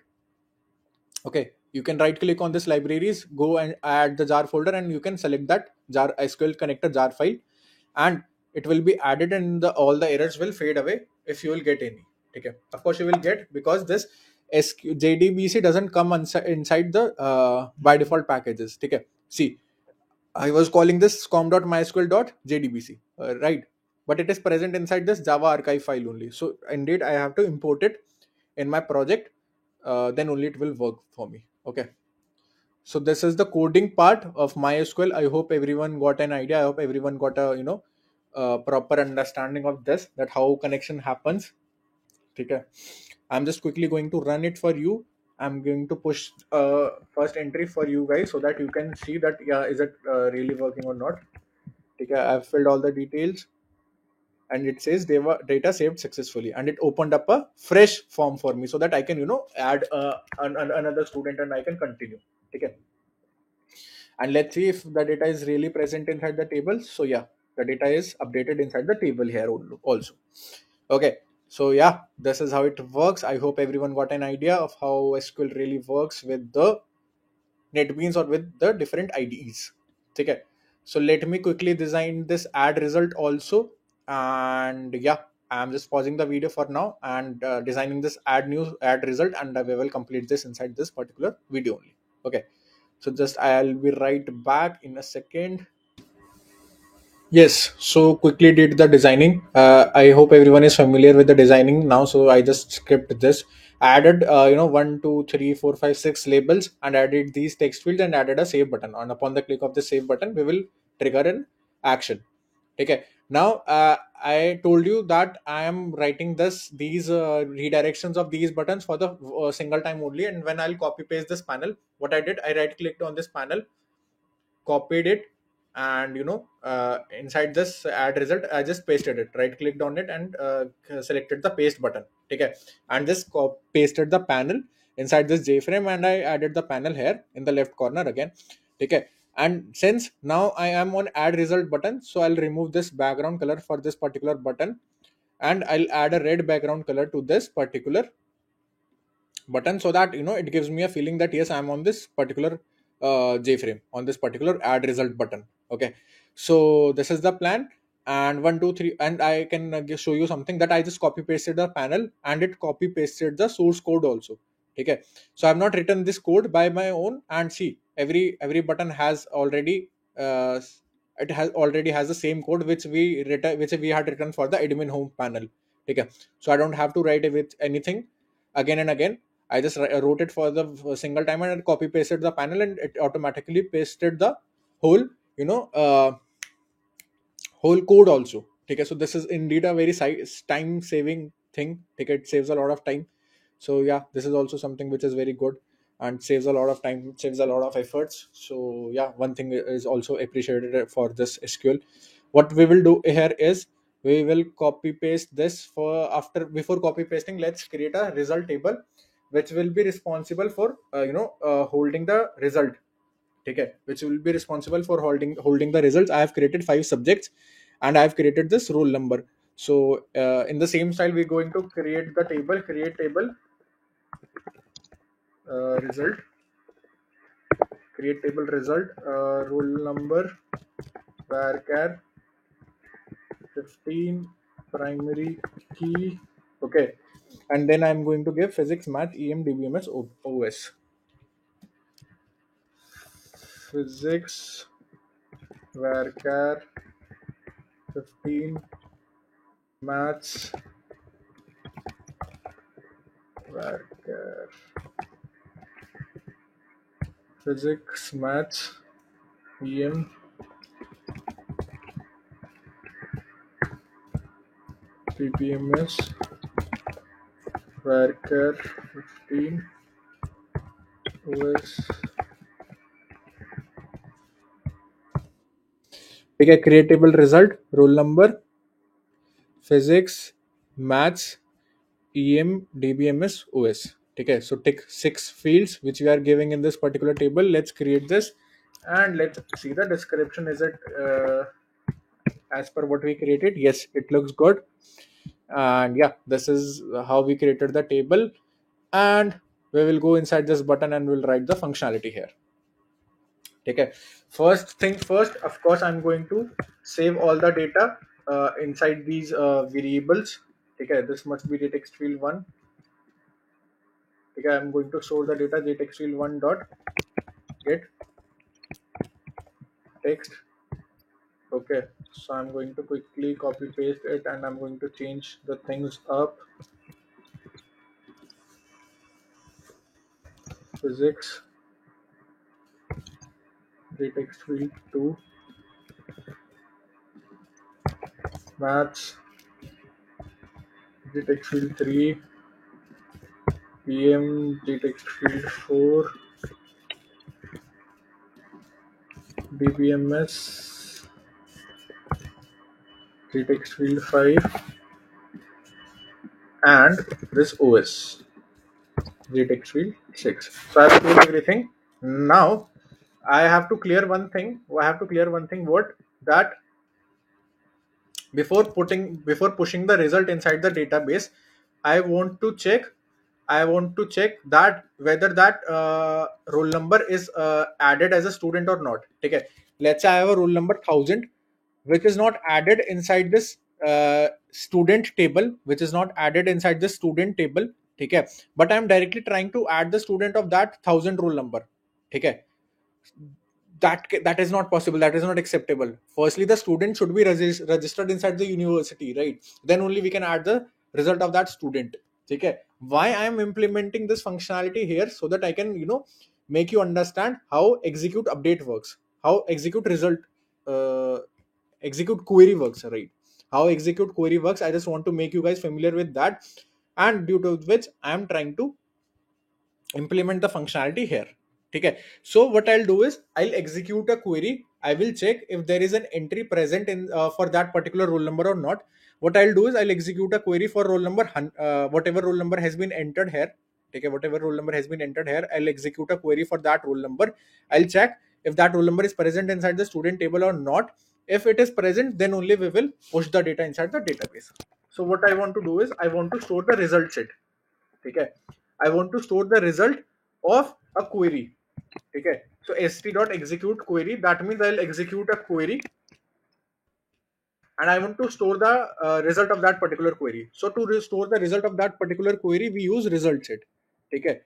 Okay, you can right click on this libraries, go and add the jar folder, and you can select that jar SQL connector jar file, and it will be added, and all the errors will fade away if you will get any. Okay, of course you will get, because this JDBC doesn't come inside the by default packages. Okay, see, I was calling this com.mysql.jdbc, right? But it is present inside this Java archive file only. So indeed, I have to import it in my project. Then only it will work for me. Okay. So this is the coding part of MySQL. I hope everyone got an idea. I hope everyone got a proper understanding of this, that how connection happens. Okay. I'm just quickly going to run it for you. I'm going to push first entry for you guys so that you can see that is it really working or not. Okay, I've filled all the details and it says data saved successfully, and it opened up a fresh form for me so that I can add another student and I can continue. Okay, and let's see if the data is really present inside the table. So yeah, the data is updated inside the table here also. Okay, so yeah, this is how it works. I hope everyone got an idea of how SQL really works with the NetBeans or with the different IDEs. Okay, so let me quickly design this add result also. And yeah, I'm just pausing the video for now and designing this add result, and we will complete this inside this particular video only. Okay, so just I'll be right back in a second. Yes, so quickly did the designing. I hope everyone is familiar with the designing now. So I just skipped this. I added, 1, 2, 3, 4, 5, 6 labels and added these text fields and added a save button. And upon the click of the save button, we will trigger an action. Okay. Now, I told you that I am writing these redirections of these buttons for the single time only. And when I'll copy paste this panel, what I did, I right clicked on this panel, copied it, and inside this add result I just pasted it, right clicked on it, and selected the paste button. Okay, and just pasted the panel inside this JFrame, and I added the panel here in the left corner again. Okay, and since now I am on add result button, so I'll remove this background color for this particular button, and I'll add a red background color to this particular button, so that it gives me a feeling that yes, I'm on this particular JFrame, on this particular add result button. Okay, so this is the plan. And 1, 2, 3, and I can just show you something, that I just copy pasted the panel and it copy pasted the source code also. Okay, so I've not written this code by my own, and see, every button has already it has already has the same code which we had written for the admin home panel. Okay, so I don't have to write it with anything again and again. I just wrote it for the single time and copy pasted the panel, and it automatically pasted the whole you know uh, whole code also. Okay, so this is indeed a very time saving thing. Okay, it saves a lot of time. So yeah, this is also something which is very good and saves a lot of time, saves a lot of efforts. So yeah, one thing is also appreciated for this SQL. What we will do here is we will copy paste this. For after before copy pasting, let's create a result table which will be responsible for holding the result. Okay, which will be responsible for holding the results. I have created 5 subjects and I have created this roll number. So in the same style, we're going to create the table, create table, result, create table result, roll number, varchar 15, primary key. Okay, and then I'm going to give physics, math, EM, DBMS, OS. Physics varchar 15, maths varchar, physics, maths, EM, DBMS, varchar 15, OS. Pick a creatable result, roll number, physics, maths, EM, DBMS, OS. Okay, so tick 6 fields which we are giving in this particular table. Let's create this and let's see the description. Is it as per what we created? Yes, it looks good. And yeah, this is how we created the table, and we will go inside this button and we'll write the functionality here. Okay, first thing first, of course, I'm going to save all the data inside these variables. Okay, this must be the text field 1. Okay, I'm going to store the data jtext field 1 dot get text. Okay, so I'm going to quickly copy paste it and I'm going to change the things up. Physics jtext field 2, maths jtext field 3, PM jtext field 4, BBMS jtext field 5, and this OS jtext field 6. So I've cleared everything. Now I have to clear one thing. What that before pushing the result inside the database, I want to check that whether that roll number is added as a student or not. Okay, let's say I have a roll number 1000 which is not added inside this student table, okay, but I'm directly trying to add the student of that 1000 roll number. Okay, that is not possible, that is not acceptable. Firstly, the student should be registered inside the university, right? Then only we can add the result of that student. Okay, why I am implementing this functionality here? So that I can make you understand how execute update works, how execute result uh, execute query works, right? How execute query works, I just want to make you guys familiar with that, and due to which I am trying to implement the functionality here. Okay, so what I'll do is I'll execute a query. I will check if there is an entry present in for that particular roll number or not. What I'll do is I'll execute a query for roll number whatever roll number has been entered here. Okay, whatever roll number has been entered here, I'll execute a query for that roll number. I'll check if that roll number is present inside the student table or not. If it is present, then only we will push the data inside the database. So what I want to do is I want to store the result set. Okay, I want to store the result of a query. Okay, so st.execute query, that means I'll execute a query and I want to store the result of that particular query. So to restore the result of that particular query, we use result set. Okay,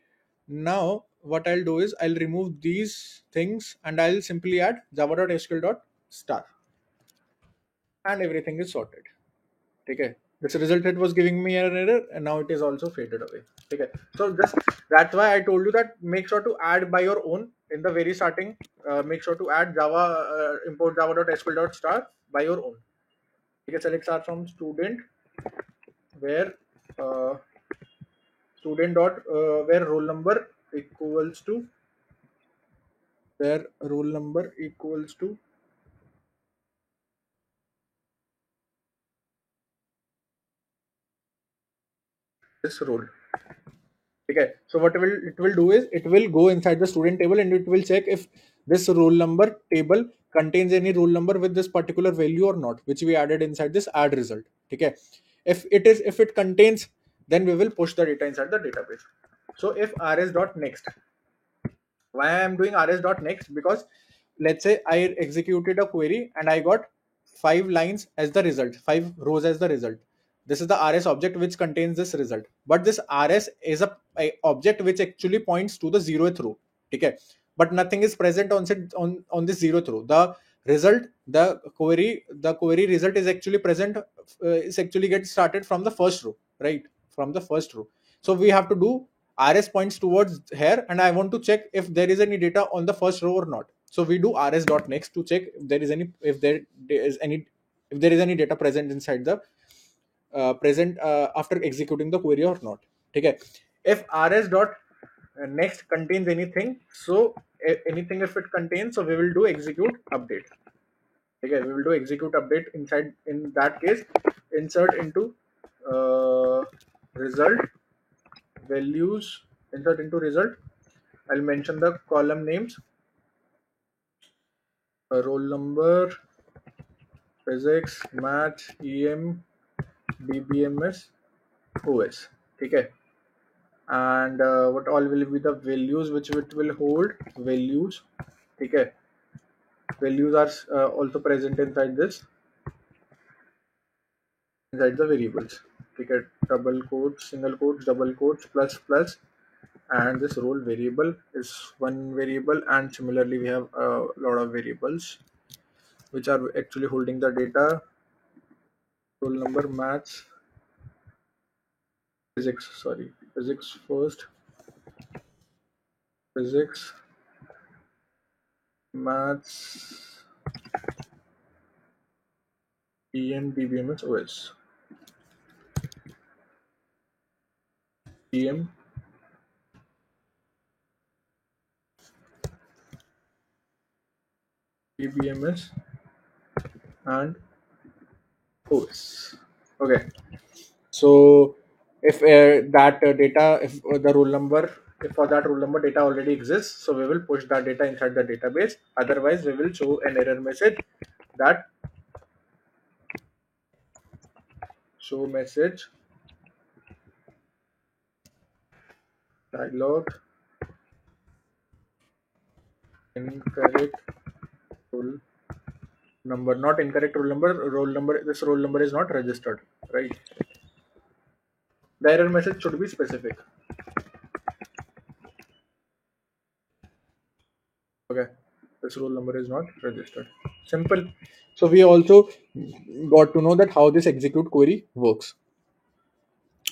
now what I'll do is I'll remove these things and I'll simply add java.sql.star and everything is sorted. Okay, this result it was giving me an error and now it is also faded away. Okay, so just that's why I told you that make sure to add by your own in the very starting. Make sure to add java import java.sql.star by your own. Okay, select star from student where student dot where roll number equals to this role. Okay, so what it will do is it will go inside the student table and it will check if this roll number table contains any roll number with this particular value or not, which we added inside this add result. Okay, if it contains, then we will push the data inside the database. So if rs.next, why I am doing rs.next, because let's say I executed a query and I got 5 lines as the result, 5 rows as the result. This is the rs object which contains this result, but this rs is a object which actually points to the 0th row. Okay, but nothing is present on this 0th row. The query result is actually present, is actually get started from the first row, right? From the first row. So we have to do rs points towards here and I want to check if there is any data on the first row or not. So we do rs.next to check if there is any data present inside the present after executing the query or not. Okay, if rs.next contains anything, so anything if it contains, so we will do execute update. Okay, we will do execute update inside. In that case, insert into result values, insert into result. I'll mention the column names, roll number, physics, math, em, bbms, os. Okay, and what all will be the values which it will hold? Values. Okay, values are also present inside the variables. Okay, double quotes, single quotes, double quotes, plus plus, and this role variable is one variable, and similarly we have a lot of variables which are actually holding the data. Roll number, maths, physics first, physics, maths, EM, DBMS, OS, EM, DBMS, and OS. Okay, so if that data, if the roll number, if for that roll number data already exists, so we will push that data inside the database. Otherwise, we will show an error message that show message dialog incorrect roll number, not incorrect roll number, this roll number is not registered, right? The error message should be specific. Okay, this roll number is not registered. Simple. So we also got to know that how this execute query works.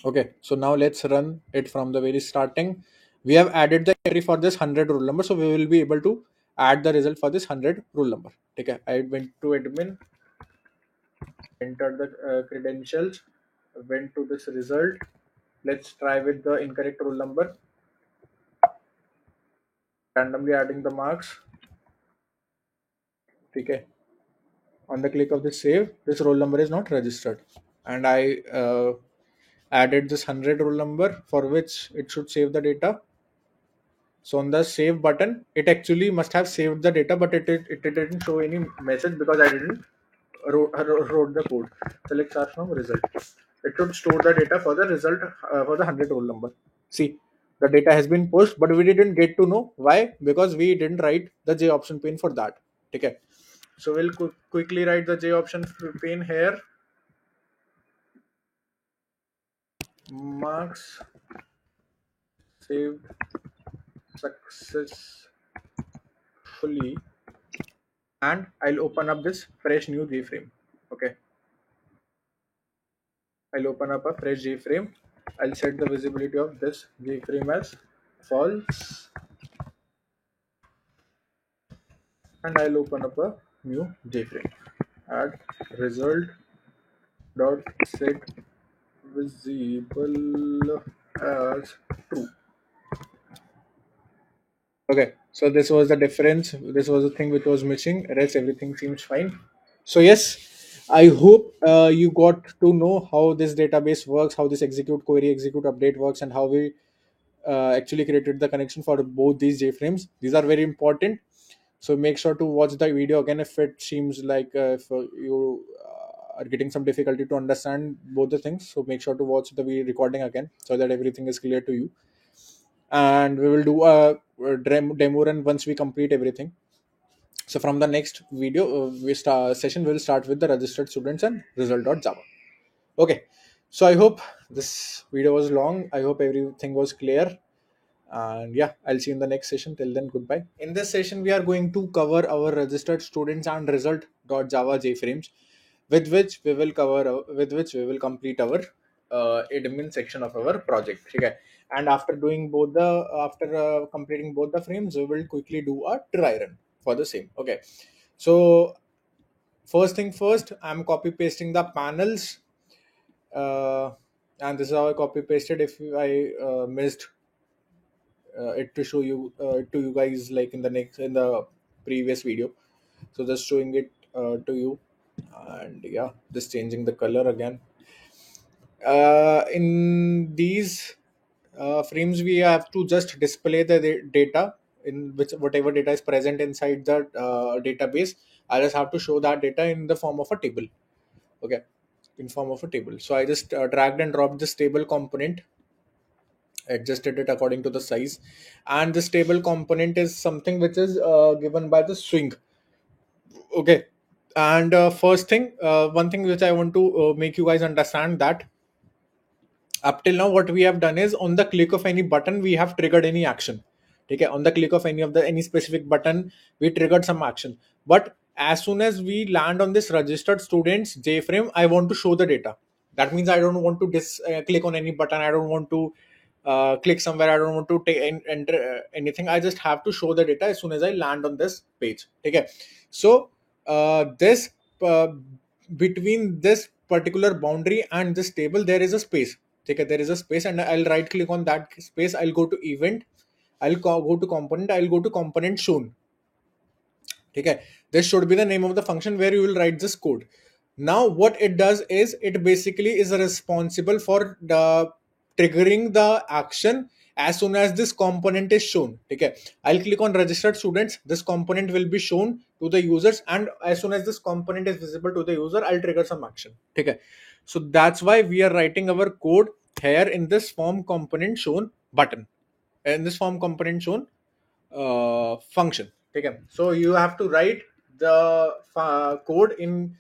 Okay, so now let's run it from the very starting. We have added the entry for this 100 roll number, so we will be able to add the result for this 100 roll number. Okay, I went to admin, entered the credentials, went to this result. Let's try with the incorrect roll number, randomly adding the marks. Okay, on the click of the save, this roll number is not registered, and I added this 100 roll number for which it should save the data. So on the save button, it actually must have saved the data, but it didn't show any message because I didn't wrote the code. Select start from result. It should store the data for the result for the 100 roll number. See, the data has been pushed, but we didn't get to know why, because we didn't write the J option pane for that. Okay, so we'll quickly write the J option pane here. Marks saved successfully, and I'll open up this fresh new JFrame. Okay, I'll open up a fresh JFrame. I'll set the visibility of this JFrame as false, and I'll open up a new JFrame. Add result dot set visible as true. Okay, so this was the difference. This was the thing which was missing. Rest everything seems fine. So yes, I hope you got to know how this database works, how this execute query, execute update works, and how we actually created the connection for both these JFrames. These are very important. So make sure to watch the video again if it seems like if you are getting some difficulty to understand both the things. So make sure to watch the recording again so that everything is clear to you. And we will do a demo run once we complete everything. So from the next video, session will start with the registered students and result.java. Okay, so I hope this video was long. I hope everything was clear. And yeah, I'll see you in the next session. Till then, goodbye. In this session, we are going to cover our registered students and result.java JFrames, with which we will complete our admin section of our project. Okay, and after completing both the frames, we will quickly do a try run for the same. Okay, so first thing first, I'm copy pasting the panels, and this is how I copy pasted. If I missed it to show you to you guys like in the previous video, so just showing it to you, and yeah, just changing the color again. In these frames, we have to just display the data in which whatever data is present inside the database. I just have to show that data in the form of a table. Okay, in form of a table. So I just dragged and dropped this table component, adjusted it according to the size, and this table component is something which is given by the string. Okay, and first thing, one thing which I want to make you guys understand, that up till now what we have done is on the click of any button we have triggered any action. Okay, on the click of any specific button we triggered some action. But as soon as we land on this registered students JFrame, I want to show the data. That means I don't want to click on any button, I don't want to click somewhere, I don't want to enter anything, I just have to show the data as soon as I land on this page. Okay, so this uh, between this particular boundary and this table there is a space. Okay, there is a space and I'll right click on that space, I'll go to event, go to component, I'll go to component shown. Okay, this should be the name of the function where you will write this code. Now what it does is it basically is responsible for the triggering the action as soon as this component is shown. Okay, I'll click on registered students, this component will be shown to the users, and as soon as this component is visible to the user, I'll trigger some action. Okay, so that's why we are writing our code here in this form component shown button, in this form component shown function. Okay, so you have to write the code in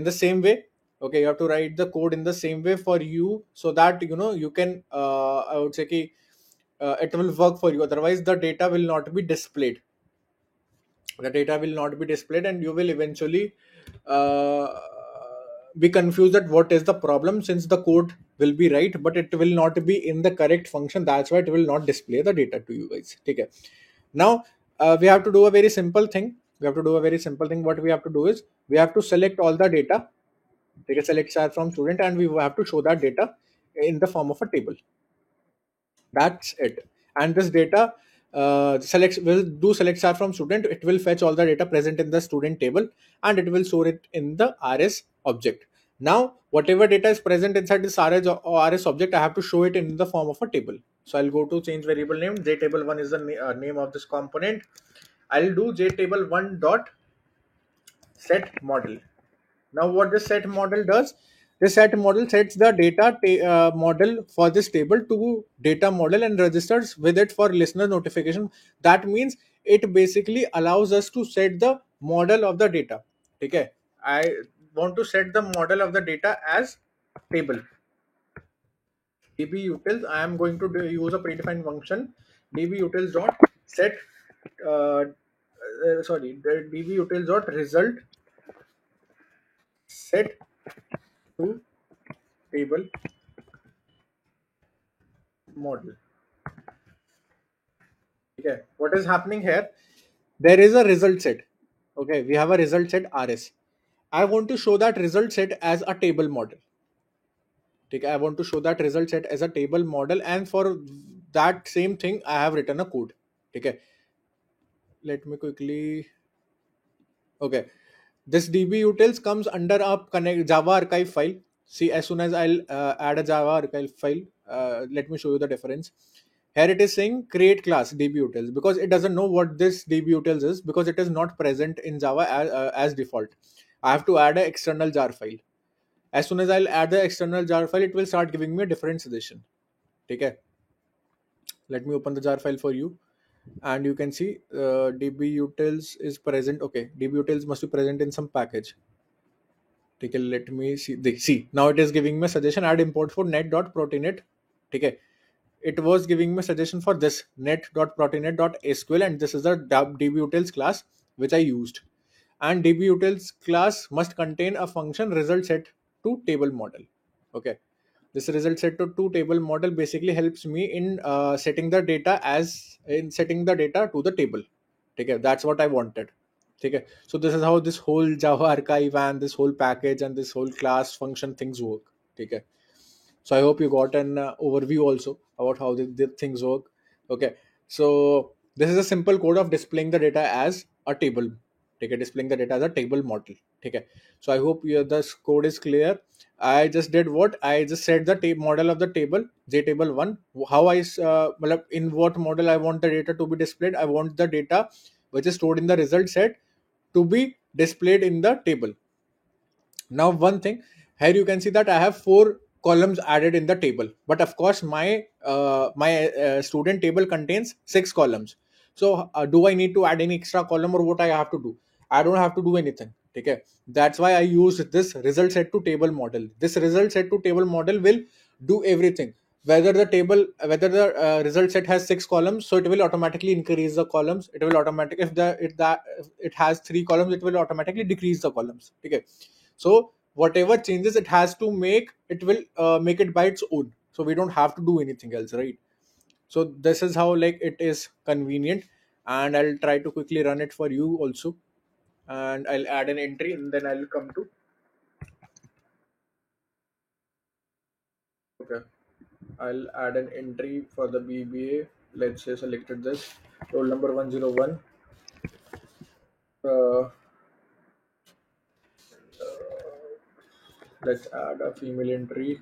the same way. Okay, you have to write the code in the same way for you, so that you know you can I would say ki, it will work for you, otherwise the data will not be displayed. The data will not be displayed and you will eventually uh, be confused at what is the problem, since the code will be right but it will not be in the correct function. That's why it will not display the data to you guys. Okay, now we have to do a very simple thing. What we have to do is we have to select all the data. Take a select char from student and we have to show that data in the form of a table. That's it. And this data select will do select star from student. It will fetch all the data present in the student table and it will store it in the rs object. Now whatever data is present inside this rs object, I have to show it in the form of a table. So I'll go to change variable name. JTable1 is the name of this component. I'll do JTable1 dot set model. Now what this set model does, this set model sets the data model for this table to data model and registers with it for listener notification. That means it basically allows us to set the model of the data. Okay, I want to set the model of the data as table. dbutils, I am going to use a predefined function dbutils dot set dbutils dot result set to table model. Okay, what is happening here? There is a result set. Okay, we have a result set rs. I want to show that result set as a table model. Okay, I want to show that result set as a table model, and for that same thing, I have written a code. Okay, let me quickly. Okay, this dbutils comes under a connect Java archive file. See, as soon as I'll add a Java archive file, let me show you the difference. Here it is saying create class dbutils because it doesn't know what this dbutils is, because it is not present in Java as default. I have to add an external jar file. As soon as I'll add the external jar file, it will start giving me a different suggestion. Okay, let me open the jar file for you, and you can see dbutils is present. Okay, dbutils must be present in some package. Okay, let me see. See, now it is giving me a suggestion: add import for net.protinet. Okay, it was giving me a suggestion for this net.protinet.sql, and this is the dbutils class which I used. And dbutils class must contain a function result set to table model. Okay, this result set to table model basically helps me in setting the data to the table. Okay, that's what I wanted. Okay, so this is how this whole Java archive and this whole package and this whole class function things work. Okay, so I hope you got an overview also about how the things work. Okay, so this is a simple code of displaying the data as a table. Okay, displaying the data as a table model. Okay, so I hope this code is clear. I just did what I just set the model of the table JTable1. How in what model I want the data to be displayed. I want the data which is stored in the result set to be displayed in the table. Now one thing, here you can see that I have 4 columns added in the table, but of course my student table contains 6 columns. So do I need to add any extra column, or what I have to do? I don't have to do anything. Okay, that's why I use this result set to table model. This result set to table model will do everything. Whether the result set has 6 columns, so it will automatically increase the columns. It will automatic if it has 3 columns, it will automatically decrease the columns. Okay, so whatever changes it has to make, it will make it by its own, so we don't have to do anything else, right? So this is how like it is convenient. And I'll try to quickly run it for you also, and I'll add an entry, and then I'll come to. Okay, I'll add an entry for the BBA. Let's say selected this roll number 101. Uh, let's add a female entry.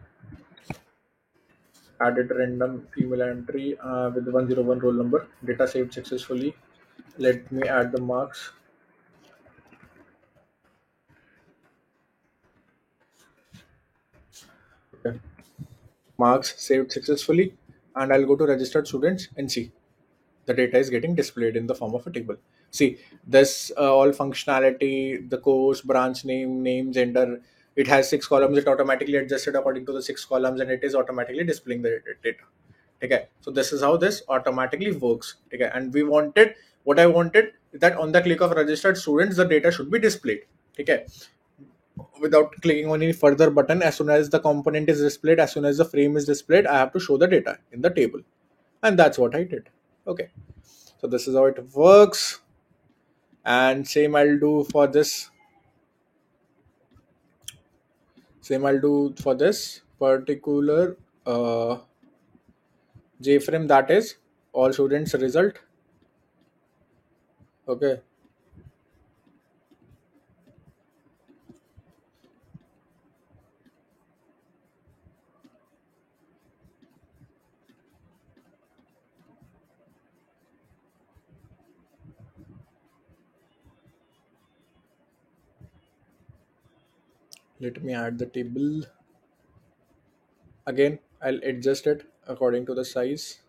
Added random female entry with 101 roll number. Data saved successfully. Let me add the marks. Okay. Marks saved successfully, and I'll go to registered students and see the data is getting displayed in the form of a table. See, this all functionality, the course, branch name, gender, it has 6 columns. It automatically adjusted according to the 6 columns, and it is automatically displaying the data. Okay, so this is how this automatically works. Okay, and what I wanted is that on the click of registered students, the data should be displayed. Okay, without clicking on any further button, as soon as the component is displayed, as soon as the frame is displayed, I have to show the data in the table, and that's what I did. Okay, so this is how it works. And same I'll do for this particular JFrame, that is all students result. Okay, let me add the table again. I'll adjust it according to the size.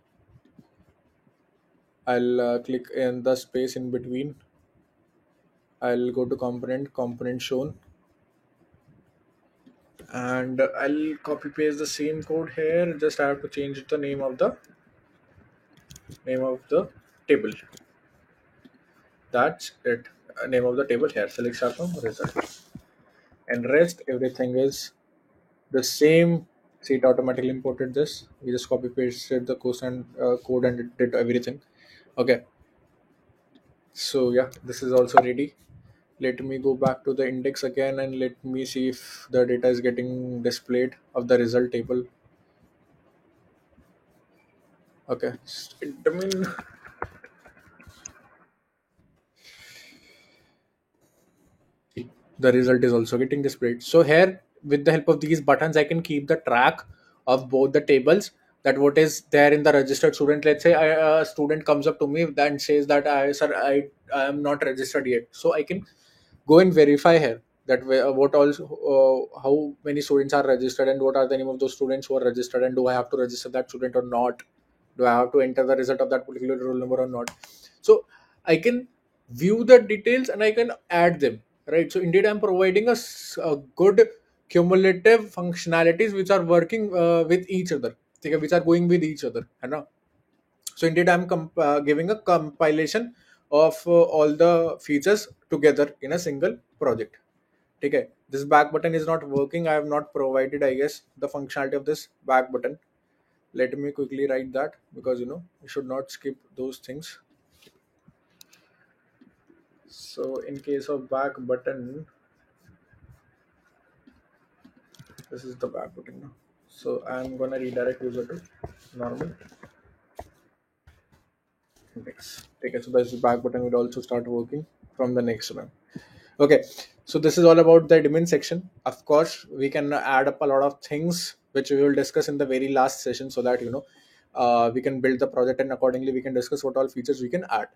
I'll click in the space in between. I'll go to component shown, and I'll copy paste the same code here. Just I have to change the name of the table. That's it. Name of the table here. Select star from result, and rest everything is the same. See, it automatically imported this. We just copy pasted the code and it did everything. Okay, so yeah, this is also ready. Let me go back to the index again, and let me see if the data is getting displayed of the result table. Okay, I mean, the result is also getting displayed. So here, with the help of these buttons, I can keep the track of both the tables, that what is there in the registered student. Let's say a student comes up to me and says that I am not registered yet, so I can go and verify here that what also how many students are registered, and what are the name of those students who are registered, and do I have to register that student or not, do I have to enter the result of that particular roll number or not. So I can view the details and I can add them, right? So indeed I'm providing a good cumulative functionalities which are working with each other, okay, which are going with each other, है ना? So indeed I'm giving a compilation of all the features together in a single project. Okay, this back button is not working. I have not provided, I guess, the functionality of this back button. Let me quickly write that, because you should not skip those things. So in case of back button, this is the back button now. So I'm gonna redirect user to normal index. Okay, so this back button will also start working from the next one. Okay, so this is all about the admin section. Of course, we can add up a lot of things which we will discuss in the very last session, so that we can build the project, and accordingly we can discuss what all features we can add,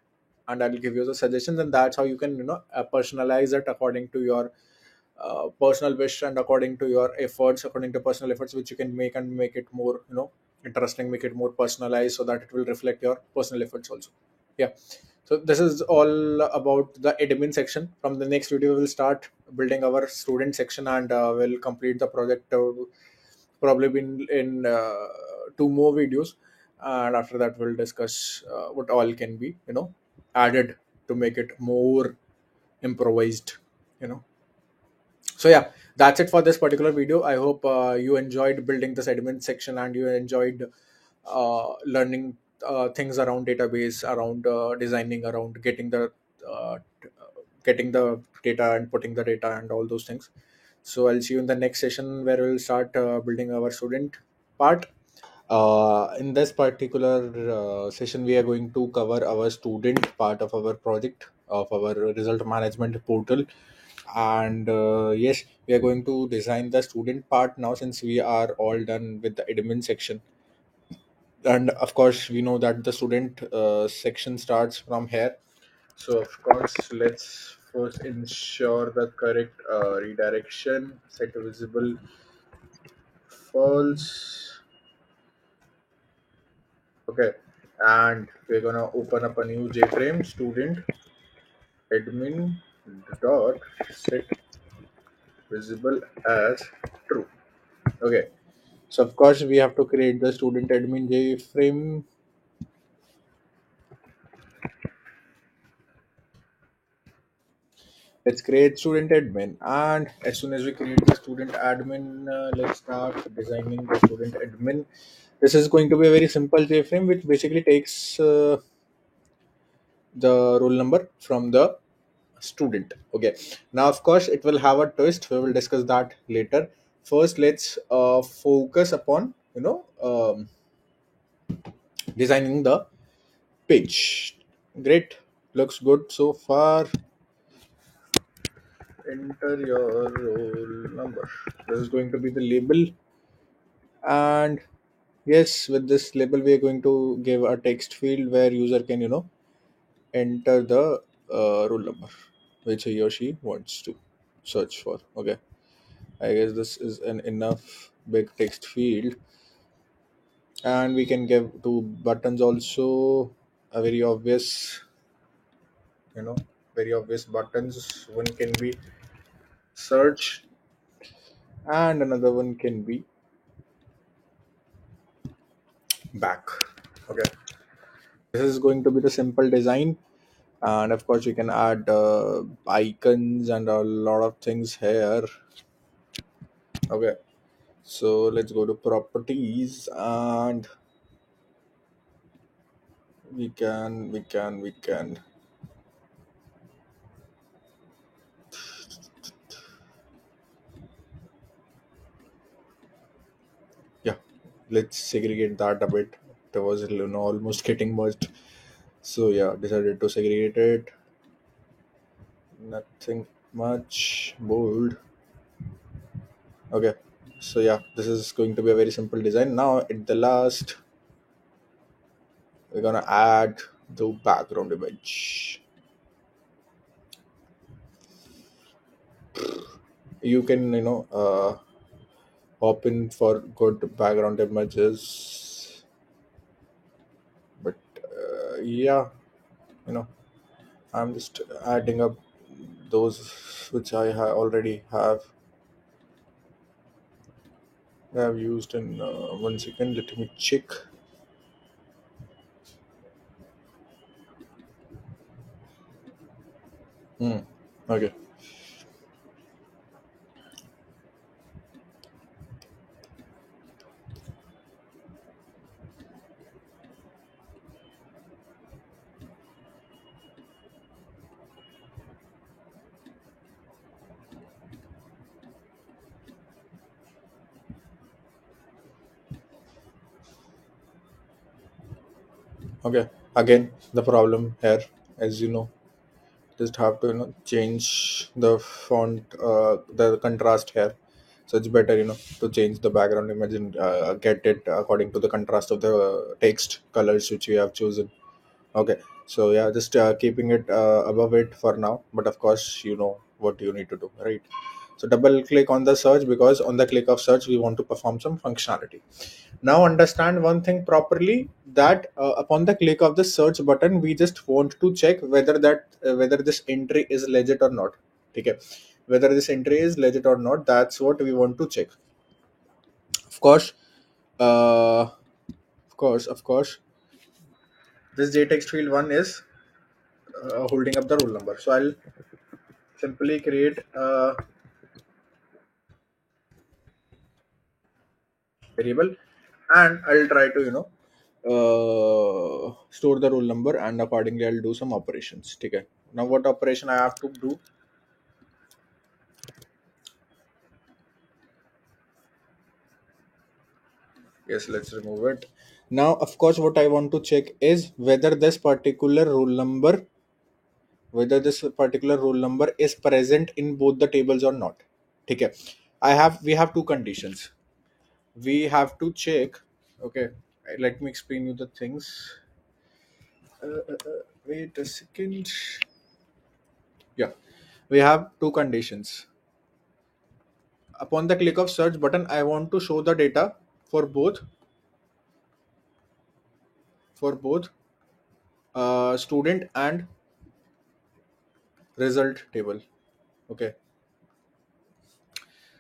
and I'll give you the suggestions, and that's how you can personalize it according to your personal wish, and according to your efforts, according to personal efforts, which you can make, and make it more interesting, make it more personalized, so that it will reflect your personal efforts also. Yeah, so this is all about the admin section. From the next video, we will start building our student section, and we'll complete the project probably in 2 more videos, and after that we'll discuss what all can be added to make it more improvised you know so yeah, that's it for this particular video. I hope you enjoyed building this admin section, and you enjoyed learning things around database, around designing, around uh, getting the data and putting the data and all those things. So I'll see you in the next session, where we'll start building our student part. In this particular session, we are going to cover our student part of our project, of our result management portal. And yes, we are going to design the student part now, since we are all done with the admin section. And of course, we know that the student section starts from here. So of course, let's first ensure the correct redirection, set visible false. Okay, and we're gonna open up a new JFrame, student admin dot set visible as true. Okay, so of course we have to create the student admin JFrame. Let's create student admin, and as soon as we create the student admin, let's start designing the student admin. This is going to be a very simple JFrame, which basically takes the roll number from the student. Okay, now of course it will have a twist. We will discuss that later. First, let's focus upon designing the page. Great, looks good so far. Enter your roll number. This is going to be the label, and yes, with this label we are going to give a text field where user can enter the roll number which he or she wants to search for. Okay, I guess this is an enough big text field, and we can give two buttons also. A very obvious, you know, very obvious buttons. One can be search, and another one can be back. Okay, this is going to be the simple design, and of course, you can add icons and a lot of things here. Okay, so let's go to properties, and we can yeah, let's segregate that a bit. It was almost getting merged, so yeah, decided to segregate it. Nothing much. Bold. Okay, so yeah, this is going to be a very simple design. Now at the last, we're gonna add the background image. You can hop in for good background images, but yeah, you know I'm just adding up those which already have used in 1 second. Let me check. Hmm. Okay. Okay. Again, the problem here, as you know, just have to change the font, the contrast here. So it's better to change the background image and get it according to the contrast of the text colors which you have chosen. Okay, so yeah, just keeping it above it for now, but of course you know what you need to do, right? So double click on the search, because on the click of search we want to perform some functionality. Now understand one thing properly, that upon the click of the search button, we just want to check whether this entry is legit or not. Okay, whether this entry is legit or not, that's what we want to check. Of course, of course, this jtext field 1 is holding up the roll number. So I'll simply create a variable, and I'll try to store the roll number, and accordingly I'll do some operations. Okay. Now what operation I have to do? Yes, let's remove it. Now, of course, what I want to check is whether this particular roll number is present in both the tables or not. Okay. We have two conditions. We have to check. Okay, let me explain you the things. Wait a second. Yeah, we have two conditions. Upon the click of search button, I want to show the data for both student and result table. Okay.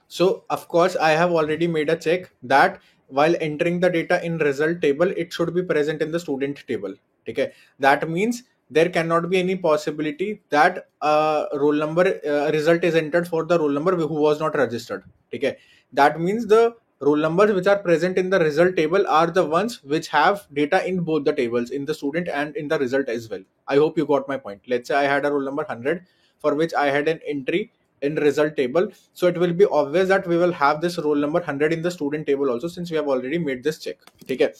So of course I have already made a check that while entering the data in result table, it should be present in the student table. Okay. That means there cannot be any possibility that roll number result is entered for the roll number who was not registered. Okay. That means the roll numbers which are present in the result table are the ones which have data in both the tables, in the student and in the result as well. I hope you got my point. Let's say I had a roll number 100 for which I had an entry in result table, so it will be obvious that we will have this roll number 100 in the student table also, since we have already made this check. Okay.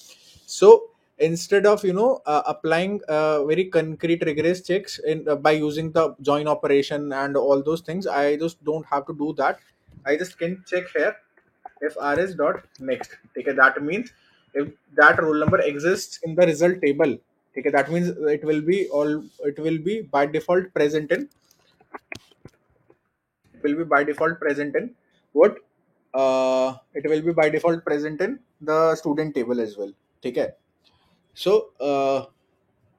So instead of applying very concrete rigorous checks by using the join operation and all those things, I just don't have to do that. I just can check here if r is dot next. Okay, that means if that roll number exists in the result table, okay, that means it will be by default present in what it will be by default present in the student table as well. Okay. So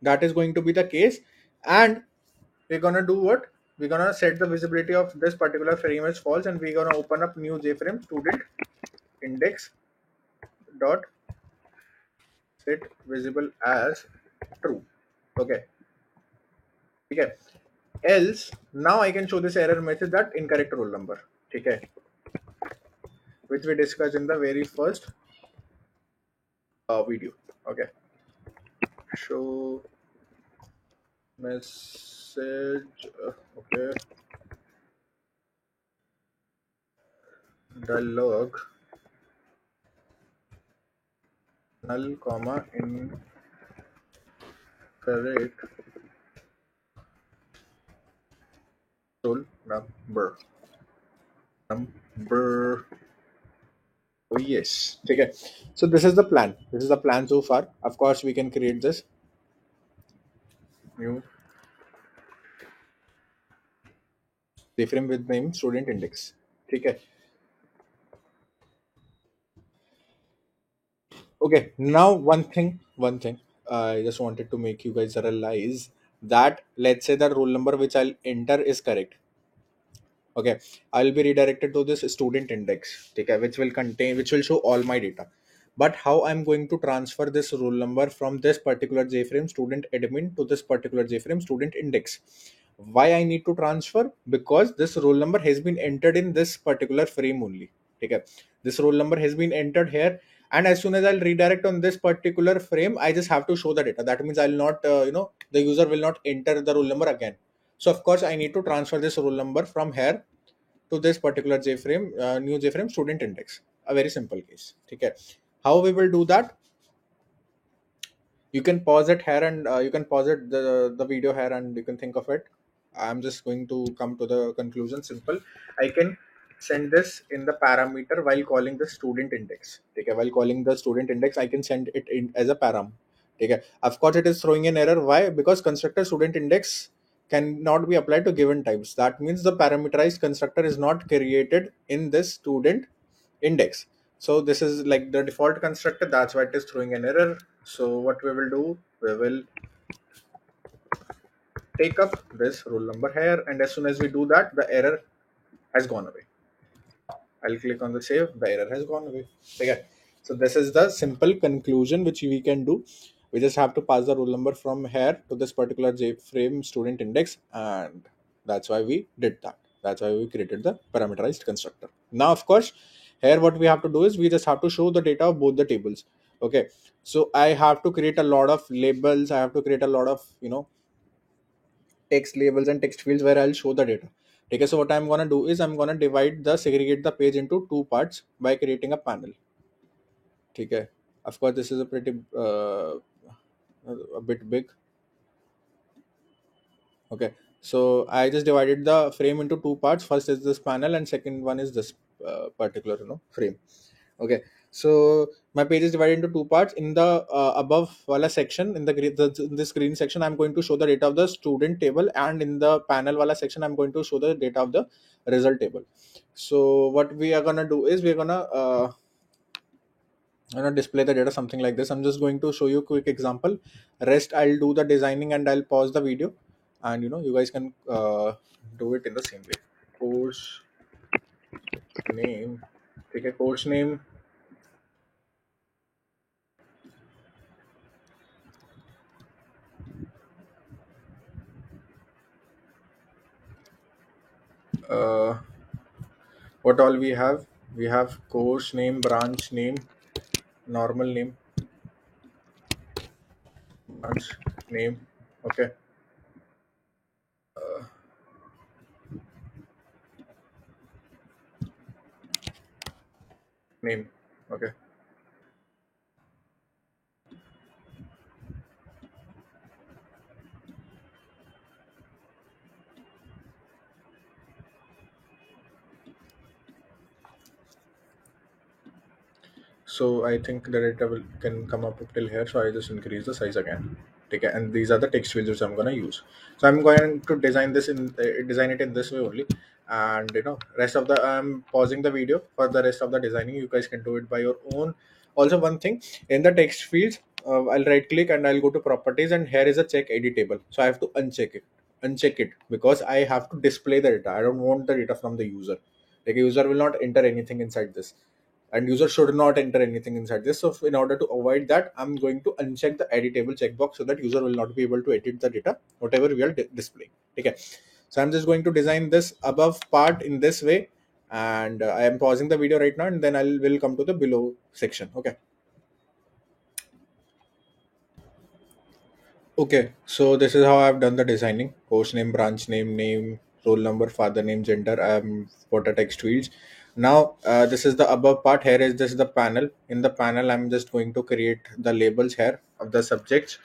that is going to be the case, and we're gonna do what? We're gonna set the visibility of this particular frame as false, and we're gonna open up new jframe student index dot set visible as true. Okay. Okay. Else now I can show this error message that incorrect roll number. Okay. Which we discussed in the very first video. Okay. Show message. Okay. Dialog null comma incorrect roll number. Oh yes. Okay. So this is the plan. This is the plan so far. Of course, we can create this new frame with name student index. Okay. Okay. Now one thing. I just wanted to make you guys realize that let's say the roll number which I'll enter is correct. Okay, I'll be redirected to this student index, okay, which will show all my data. But how I'm going to transfer this roll number from this particular jframe student admin to this particular jframe student index? Why I need to transfer? Because this roll number has been entered in this particular frame only. Okay, this roll number has been entered here, and as soon as I'll redirect on this particular frame, I just have to show the data. That means I'll not, the user will not enter the roll number again. So of course I need to transfer this roll number from here to this particular JFrame, new JFrame student index. A very simple case. Okay. How we will do that? You can pause it here, and you can pause it the video here, and you can think of it. I'm just going to come to the conclusion. Simple. I can send this in the parameter while calling the student index. Okay. While calling the student index, I can send it in as a param. Okay. Of course, it is throwing an error. Why? Because constructor student index cannot be applied to given types. That means the parameterized constructor is not created in this student index. So this is like the default constructor. That's why it is throwing an error. So what we will do, we will take up this roll number here, and as soon as we do that, the error has gone away. I'll click on the save. The error has gone away. Okay. So this is the simple conclusion which we can do. We just have to pass the roll number from here to this particular JFrame student index, and that's why we did that. That's why we created the parameterized constructor. Now, of course, here what we have to do is we just have to show the data of both the tables. Okay. So I have to create a lot of labels. I have to create a lot of text labels and text fields where I'll show the data. Okay, so what I'm gonna do is I'm gonna segregate the page into two parts by creating a panel. Okay, of course this is a pretty a bit big. Okay, so I just divided the frame into two parts. First is this panel, and second one is this particular frame. Okay, so my page is divided into two parts. In the above wala section, in in this green section, I'm going to show the data of the student table, and in the panel wala section, I'm going to show the data of the result table. So what we are gonna do is we're gonna display the data something like this. I'm just going to show you a quick example. Rest I'll do the designing and I'll pause the video, and you guys can do it in the same way. Course name. Take a course name. What all we have? We have course name, branch name, normal name, branch name. Okay. Name. Okay. So I think the data can come up till here. So I just increase the size again. Okay, and these are the text fields which I'm gonna use. So I'm going to design it in this way only, and rest of the I'm pausing the video for the rest of the designing. You guys can do it by your own. Also, one thing in the text fields, I'll right click and I'll go to properties, and here is a check editable. So I have to uncheck it because I have to display the data. I don't want the data from the user. Like a user will not enter anything inside this, and user should not enter anything inside this. So in order to avoid that, I'm going to uncheck the editable checkbox so that user will not be able to edit the data whatever we are displaying. Okay, so I'm just going to design this above part in this way, and I am pausing the video right now, and then I will come to the below section. Okay, so this is how I've done the designing. Course name, branch name, roll number, father name, gender. Put a text fields. Now, this is the above part. Here is this the panel. In the panel, I'm just going to create the labels here of the subjects,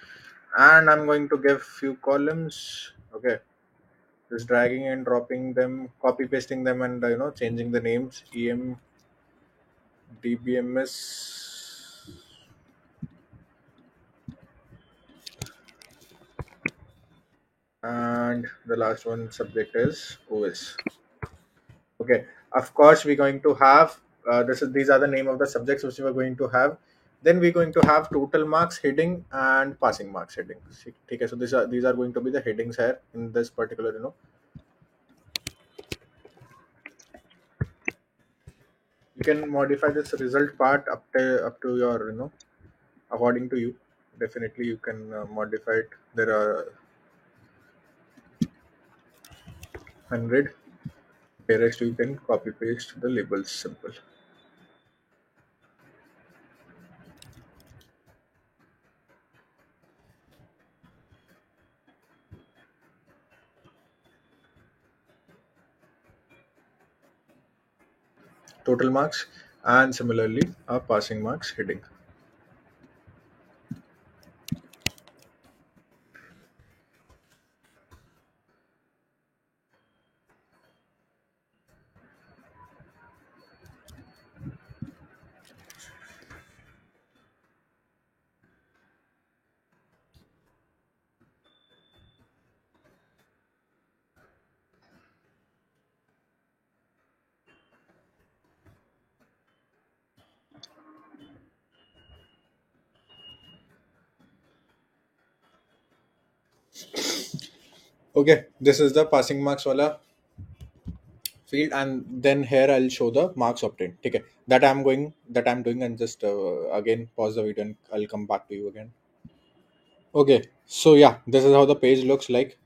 and I'm going to give few columns. Okay, just dragging and dropping them, copy pasting them, and changing the names. EM, DBMS, and the last one subject is OS. Okay, of course we're going to have these are the name of the subjects which we're going to have. Then we're going to have total marks heading and passing marks heading. Okay, so these are going to be the headings here in this particular. You can modify this result part up to your according to you. Definitely you can modify it. There are 100. The rest you can copy paste the labels. Simple. Total marks, and similarly a passing marks heading. Okay, this is the passing marks wala field, and then here I'll show the marks obtained. Okay, that I'm doing, and just again pause the video and I'll come back to you again. Okay, so yeah, this is how the page looks like.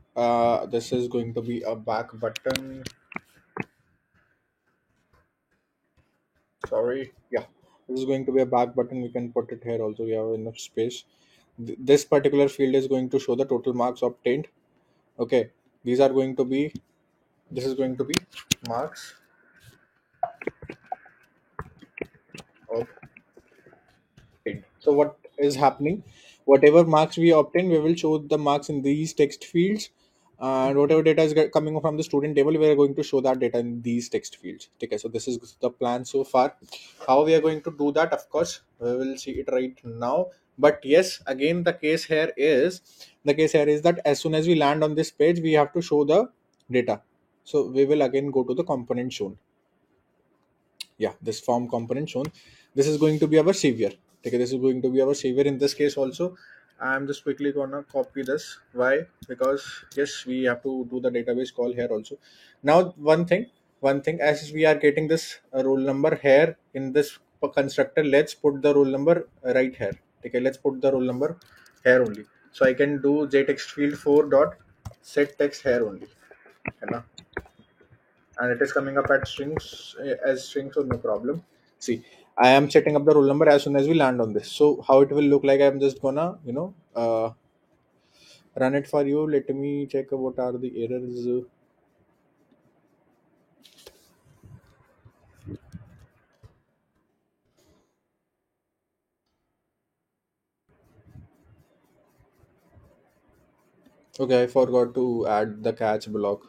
This is going to be a back button. Sorry, yeah, this is going to be a back button. We can put it here also. We have enough space. This particular field is going to show the total marks obtained. Okay, these are going to be. This is going to be marks obtained. So what is happening? Whatever marks we obtain, we will show the marks in these text fields, and whatever data is coming from the student table, we are going to show that data in these text fields. Okay, so this is the plan so far. How we are going to do that? Of course, we will see it right now. But yes, again, the case here is that as soon as we land on this page, we have to show the data. So we will again go to the component shown. Yeah, this form component shown, this is going to be our savior. Okay, this is going to be our savior in this case also. I'm just quickly gonna copy this. Why? Because yes, we have to do the database call here also. Now one thing, as we are getting this roll number here in this constructor, let's put the roll number right here. Okay, let's put the roll number here only. So I can do jtext field 4 dot set text here only, है ना? And it is coming up at strings, as strings, so no problem. See, I am setting up the roll number as soon as we land on this. So how it will look like, I'm just gonna run it for you. Let me check what are the errors. Okay, I forgot to add the catch block.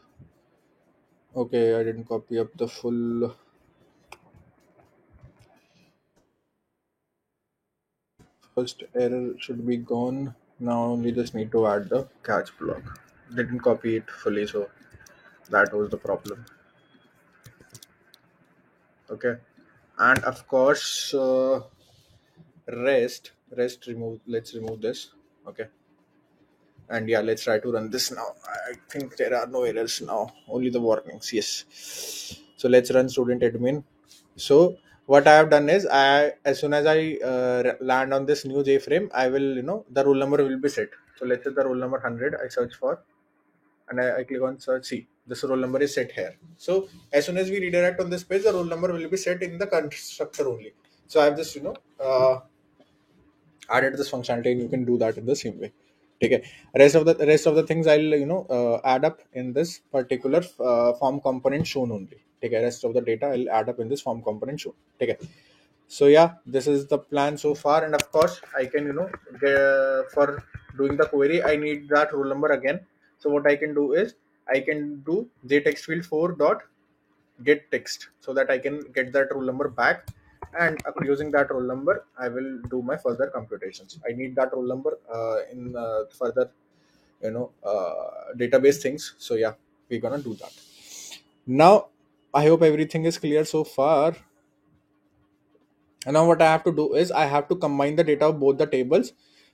Okay, I didn't copy up the full. First error should be gone. Now only just need to add the catch block. Didn't copy it fully, so that was the problem. Okay, and of course, rest remove. Let's remove this. Okay, and yeah, let's try to run this now. I think there are no errors now, only the warnings. Yes, so let's run student admin. So what I have done is, I as soon as I land on this new JFrame, I will, the roll number will be set. So let's say the roll number 100 I search for, and I click on search. See, this roll number is set here. So as soon as we redirect on this page, the roll number will be set in the constructor only. So I've just added this functionality, and you can do that in the same way. Okay, rest of the things I'll add up in this particular form component shown only. Okay, rest of the data I'll add up in this form component shown. Okay, so yeah, this is the plan so far, and of course I can for doing the query, I need that roll number again. So what I can do is, I can do jtext field 4 dot get text, so that I can get that roll number back, and using that roll number I will do my further computations. I need that roll number in further database things. So yeah, we're gonna do that. Now I hope everything is clear so far. And now what I have to do is, I have to combine the data of both the tables,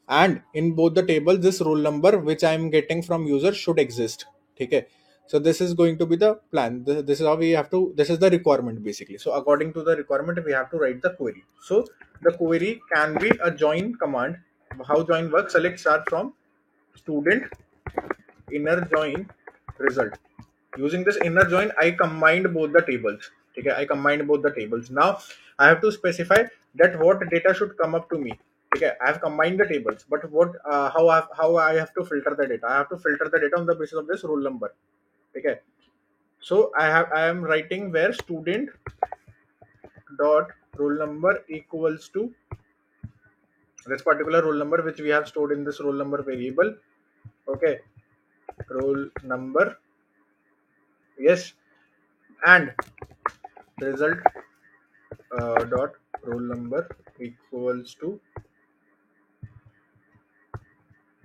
and in both the tables, this roll number which I am getting from user should exist. Okay, so this is going to be the plan. This is how we have to, this is the requirement basically. So according to the requirement, we have to write the query. So the query can be a join command. How join works? Select star from student inner join result. Using this inner join, I combined both the tables. Okay, I combined both the tables. Now I have to specify that what data should come up to me. Okay, I have combined the tables, but how I have to filter the data? I have to filter the data on the basis of this roll number. Okay, so I am writing where student dot roll number equals to this particular roll number which we have stored in this roll number variable. Okay, roll number, yes, and result dot roll number equals to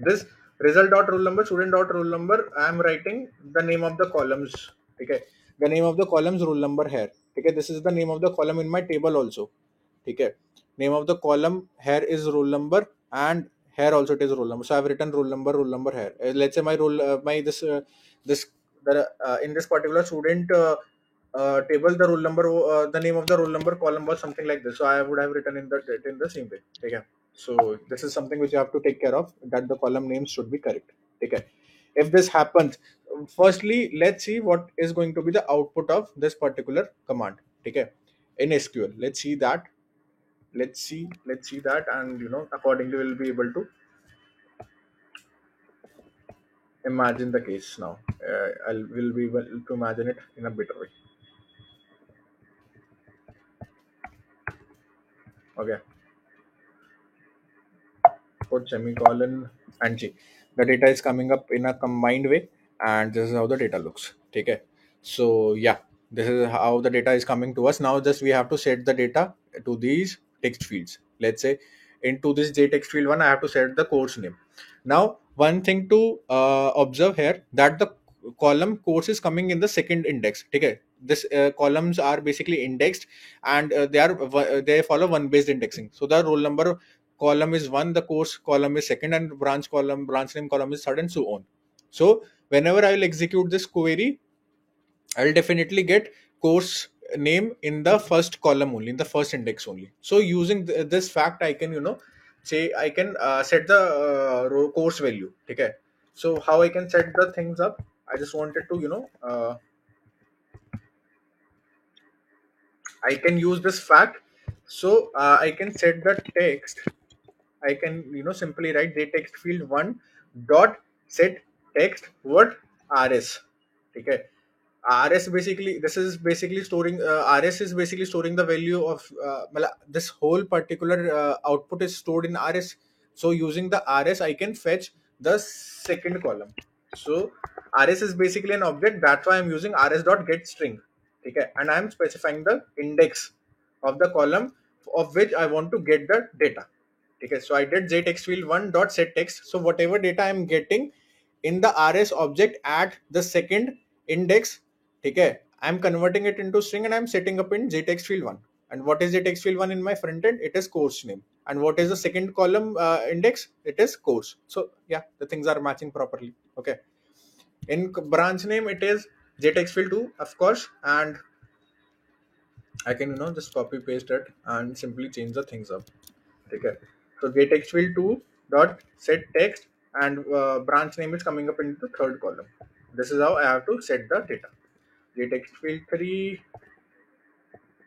this result dot roll number, student dot roll number. I am writing the name of the columns. Okay, the name of the columns roll number here. Okay, this is the name of the column in my table also. Okay, name of the column here is roll number, and here also it is roll number. So I have written roll number here. Let's say my roll my this this the in this particular student table, the roll number, the name of the roll number column was something like this. So I would have written in the same way. Okay. So this is something which you have to take care of, that the column names should be correct. Okay. If this happens, firstly, let's see what is going to be the output of this particular command. Okay. In SQL, let's see that. Let's see that, and accordingly we'll be able to imagine the case now. Will be able to imagine it in a better way. Okay. Put semicolon and see the data is coming up in a combined way, and this is how the data looks. Okay. So yeah, this is how the data is coming to us. Now just we have to set the data to these text fields. Let's say into this jtext field 1, I have to set the course name. Now one thing to observe here, that the column course is coming in the second index. Okay. This columns are basically indexed, and they follow one based indexing. So the roll number column is one, the course column is second, and branch name column is third, and so on. So whenever I will execute this query, I will definitely get course name in the first column only, in the first index only. So using this fact, I can say I can set the row course value. Okay. So how I can set the things up? I just wanted to I can use this fact. So I can set the text. I can simply write jtext field 1 dot set text what rs. Okay. rs basically, this is basically storing rs is basically storing the value of this whole particular output is stored in rs. So using the rs, I can fetch the second column. So rs is basically an object, that's why I'm using rs dot get string. Okay. And I'm specifying the index of the column of which I want to get the data. Okay, so I did jtext field 1 dot set text. So whatever data I'm getting in the rs object at the second index, okay, I'm converting it into string and I'm setting up in jtext field 1. And what is jtext field 1 in my front end? It is course name. And what is the second column index? It is course. So yeah, the things are matching properly. Okay. In branch name, it is jtext field 2, of course, and I can just copy paste it and simply change the things up. Okay. So jtext field 2 dot set text, and branch name is coming up in the third column. This is how I have to set the data. jtext field 3,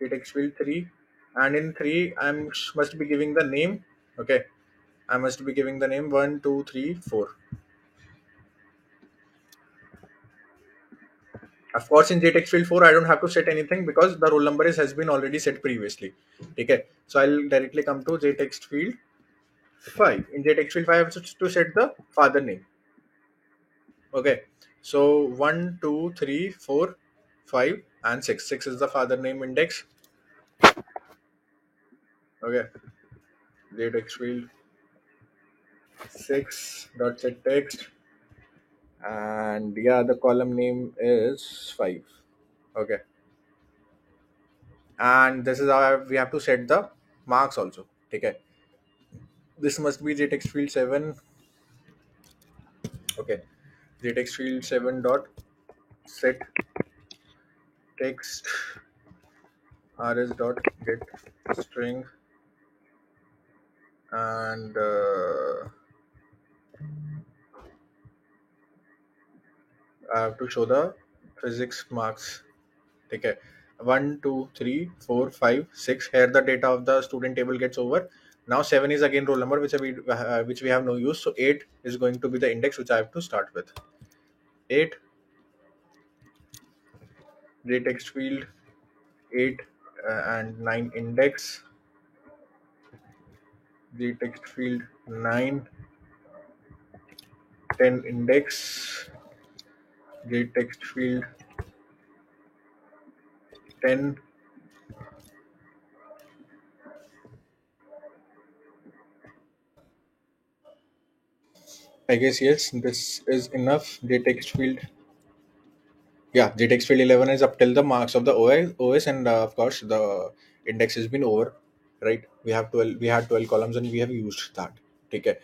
jtext field 3, and in 3 I must be giving the name. Okay. I must be giving the name 1, 2, 3, 4. Of course, in jtext field 4, I don't have to set anything because the roll number has been already set previously. Okay. So I'll directly come to jtext field 5. In jtext field 5, I have to set the father name. Okay. So 1, 2, 3, 4, 5, and 6. 6 is the father name index. Okay. jtext field 6 dot set text, and yeah, the column name is 5. Okay. And this is how we have to set the marks also. Okay. This must be jtext field 7. Okay. jtext field 7 dot set text rs dot get string, and I have to show the physics marks. Okay. 1, 2, 3, 4, 5, 6. Here the data of the student table gets over. Now 7 is again roll number which we have no use. So 8 is going to be the index which I have to start with. 8 jtext field 8 and 9 index, jtext field 9 10 index, jtext field 10 I guess yes, this is enough. jtext field, yeah, jtext field 11 is up till the marks of the OS, and of course the index has been over, right? We had 12 columns and we have used that. Okay.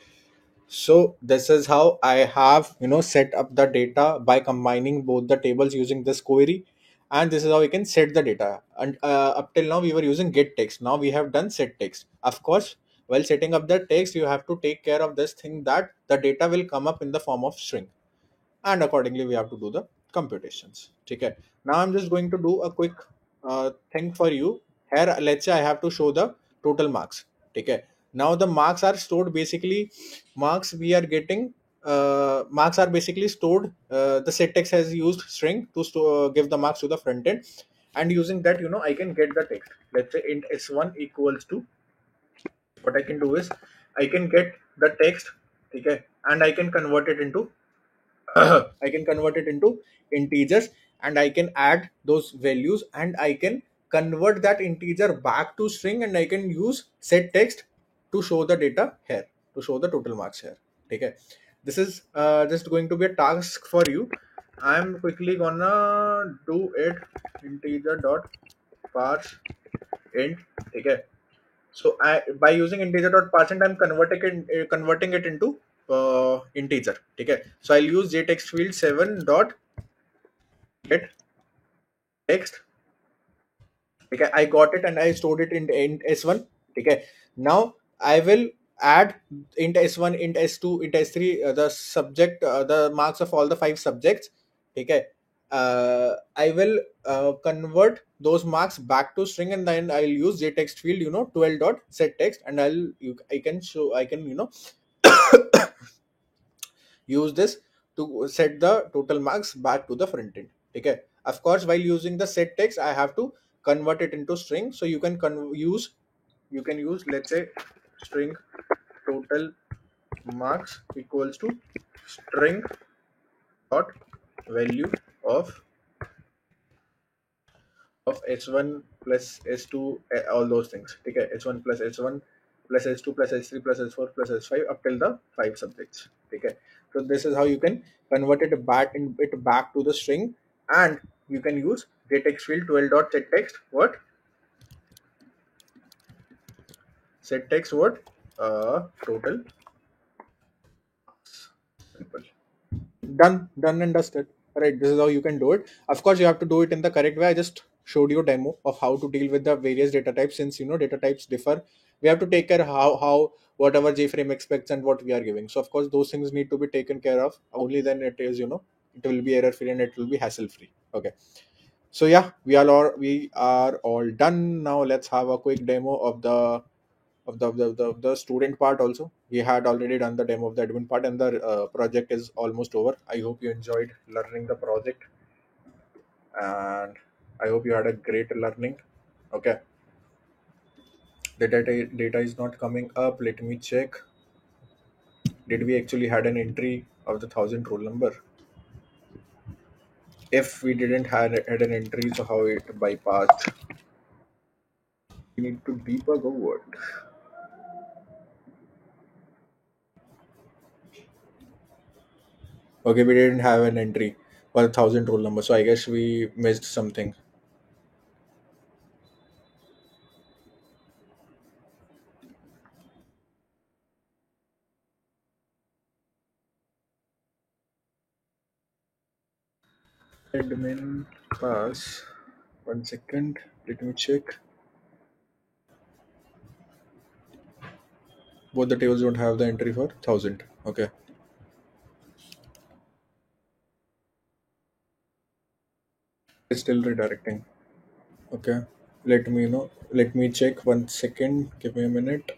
So this is how I have set up the data by combining both the tables using this query. and this is how we can set the data. And up till now we were using get text. Now we have done set text. Of course, while setting up the text, you have to take care of this thing that the data will come up in the form of string, and accordingly we have to do the computations. Okay, now I'm just going to do a quick thing for you here. Let's say I have to show the total marks. Okay, now the marks are stored basically, marks we are getting, marks are basically stored, the set text has used string to give the marks to the front end, and using that, I can get the text. Let's say int s1 equals to, what I can do is I can get the text. Okay, and I can convert it into I can convert it into integers, and I can add those values, and I can convert that integer back to string, and I can use set text to show the data here, to show the total marks here. Okay, this is just going to be a task for you. I'm quickly gonna do it. Integer dot parse int. Okay, so I, by using integer dot parseInt, I'm converting it into integer. Okay, so I'll use jtext field 7 dot get text. Okay, I got it and I stored it in s1. Okay, now I will add int s1, int s2, int s3, the subject, the marks of all the 5 subjects. Okay, I will convert those marks back to string, and then I'll use jtext field 12 dot set text, and I can use this to set the total marks back to the front end. Okay, of course, while using the set text, I have to convert it into string. So you can use, let's say, string total marks equals to string dot value of s1 plus s2, all those things. Okay, s1 plus s1 plus s2 plus s3 plus s4 plus s5 up till the 5 subjects. Okay, so this is how you can convert it back to the string, and you can use gettext field 12 dot set text what set text what total. Simple. Done and dusted. Right, this is how you can do it. Of course, you have to do it in the correct way. I just showed you a demo of how to deal with the various data types. Since data types differ, we have to take care how whatever JFrame expects and what we are giving. So of course those things need to be taken care of. Only then it is, it will be error free and it will be hassle free. Okay, so yeah, we are all done. Now let's have a quick demo of the student part. Also, we had already done the demo of the admin part, and the project is almost over. I hope you enjoyed learning the project, and I hope you had a great learning. Okay, the data is not coming up. Let me check. Did we actually had an entry of the 1000 roll number? If we didn't had an entry, so how it bypassed? We need to debug or what? Okay, we didn't have an entry for 1000 roll number, so I guess we missed something. Admin pass. 1 second. Let me check. Both the tables don't have the entry for 1000. Okay. It's still redirecting. Okay. Let me check 1 second. Give me a minute.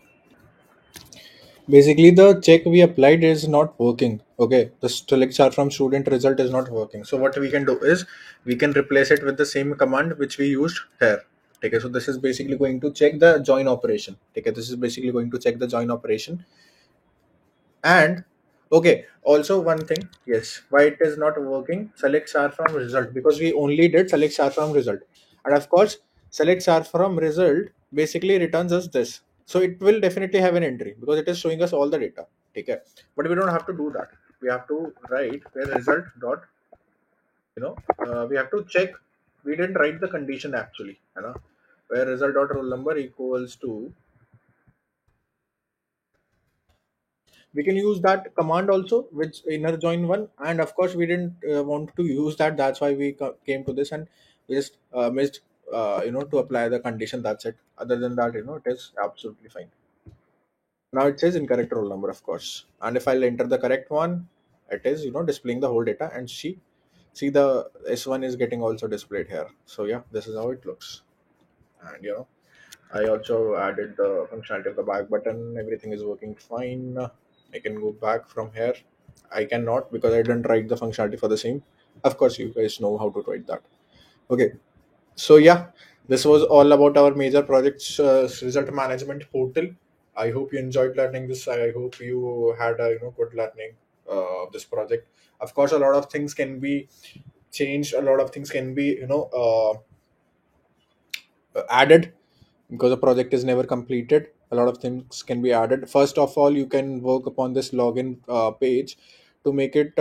Basically, the check we applied is not working. Okay. The select chart from student result is not working. So what we can do is we can replace it with the same command which we used here. Okay. So this is basically going to check the join operation. Okay. This is basically going to check the join operation. And okay, also one thing, yes, why it is not working, select star from result, because we only did select star from result. And of course, select star from result basically returns us this. So it will definitely have an entry because it is showing us all the data. Okay, but we don't have to do that. We have to write where result dot, we have to check. We didn't write the condition actually, where result dot roll number equals to, we can use that command also, which inner join one. And of course we didn't want to use that, that's why we came to this, and we just missed to apply the condition. That's it. Other than that, it is absolutely fine. Now it says incorrect roll number, of course, and if I'll enter the correct one, it is displaying the whole data, and see the S1 is getting also displayed here. So yeah, this is how it looks. And I also added the functionality of the back button. Everything is working fine. I can go back from here. I cannot because I didn't write the functionality for the same. Of course, you guys know how to write that. Okay. So yeah, this was all about our major projects result management portal. I hope you enjoyed learning this. I hope you had a good learning of this project. Of course, a lot of things can be changed. A lot of things can be added because the project is never completed. A lot of things can be added. First of all, you can work upon this login page to make it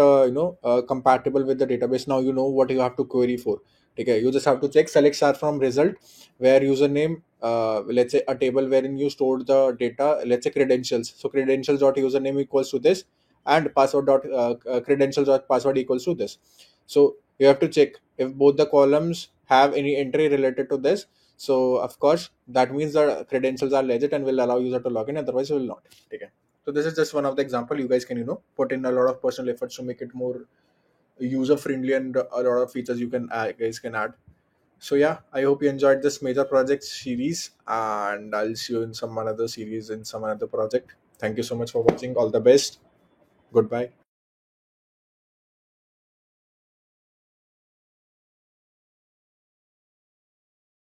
compatible with the database. Now you know what you have to query for. Okay, you just have to check select star from result where username, let's say a table wherein you stored the data, let's say credentials. So credentials dot username equals to this, and password dot credentials dot password equals to this. So you have to check if both the columns have any entry related to this. So of course that means the credentials are legit and will allow user to log in, otherwise it will not. Okay. So this is just one of the example. You guys can put in a lot of personal efforts to make it more user friendly, and a lot of features you can guys can add. So yeah, I hope you enjoyed this major project series, and I'll see you in some another series in some another project. Thank you so much for watching. All the best. Goodbye.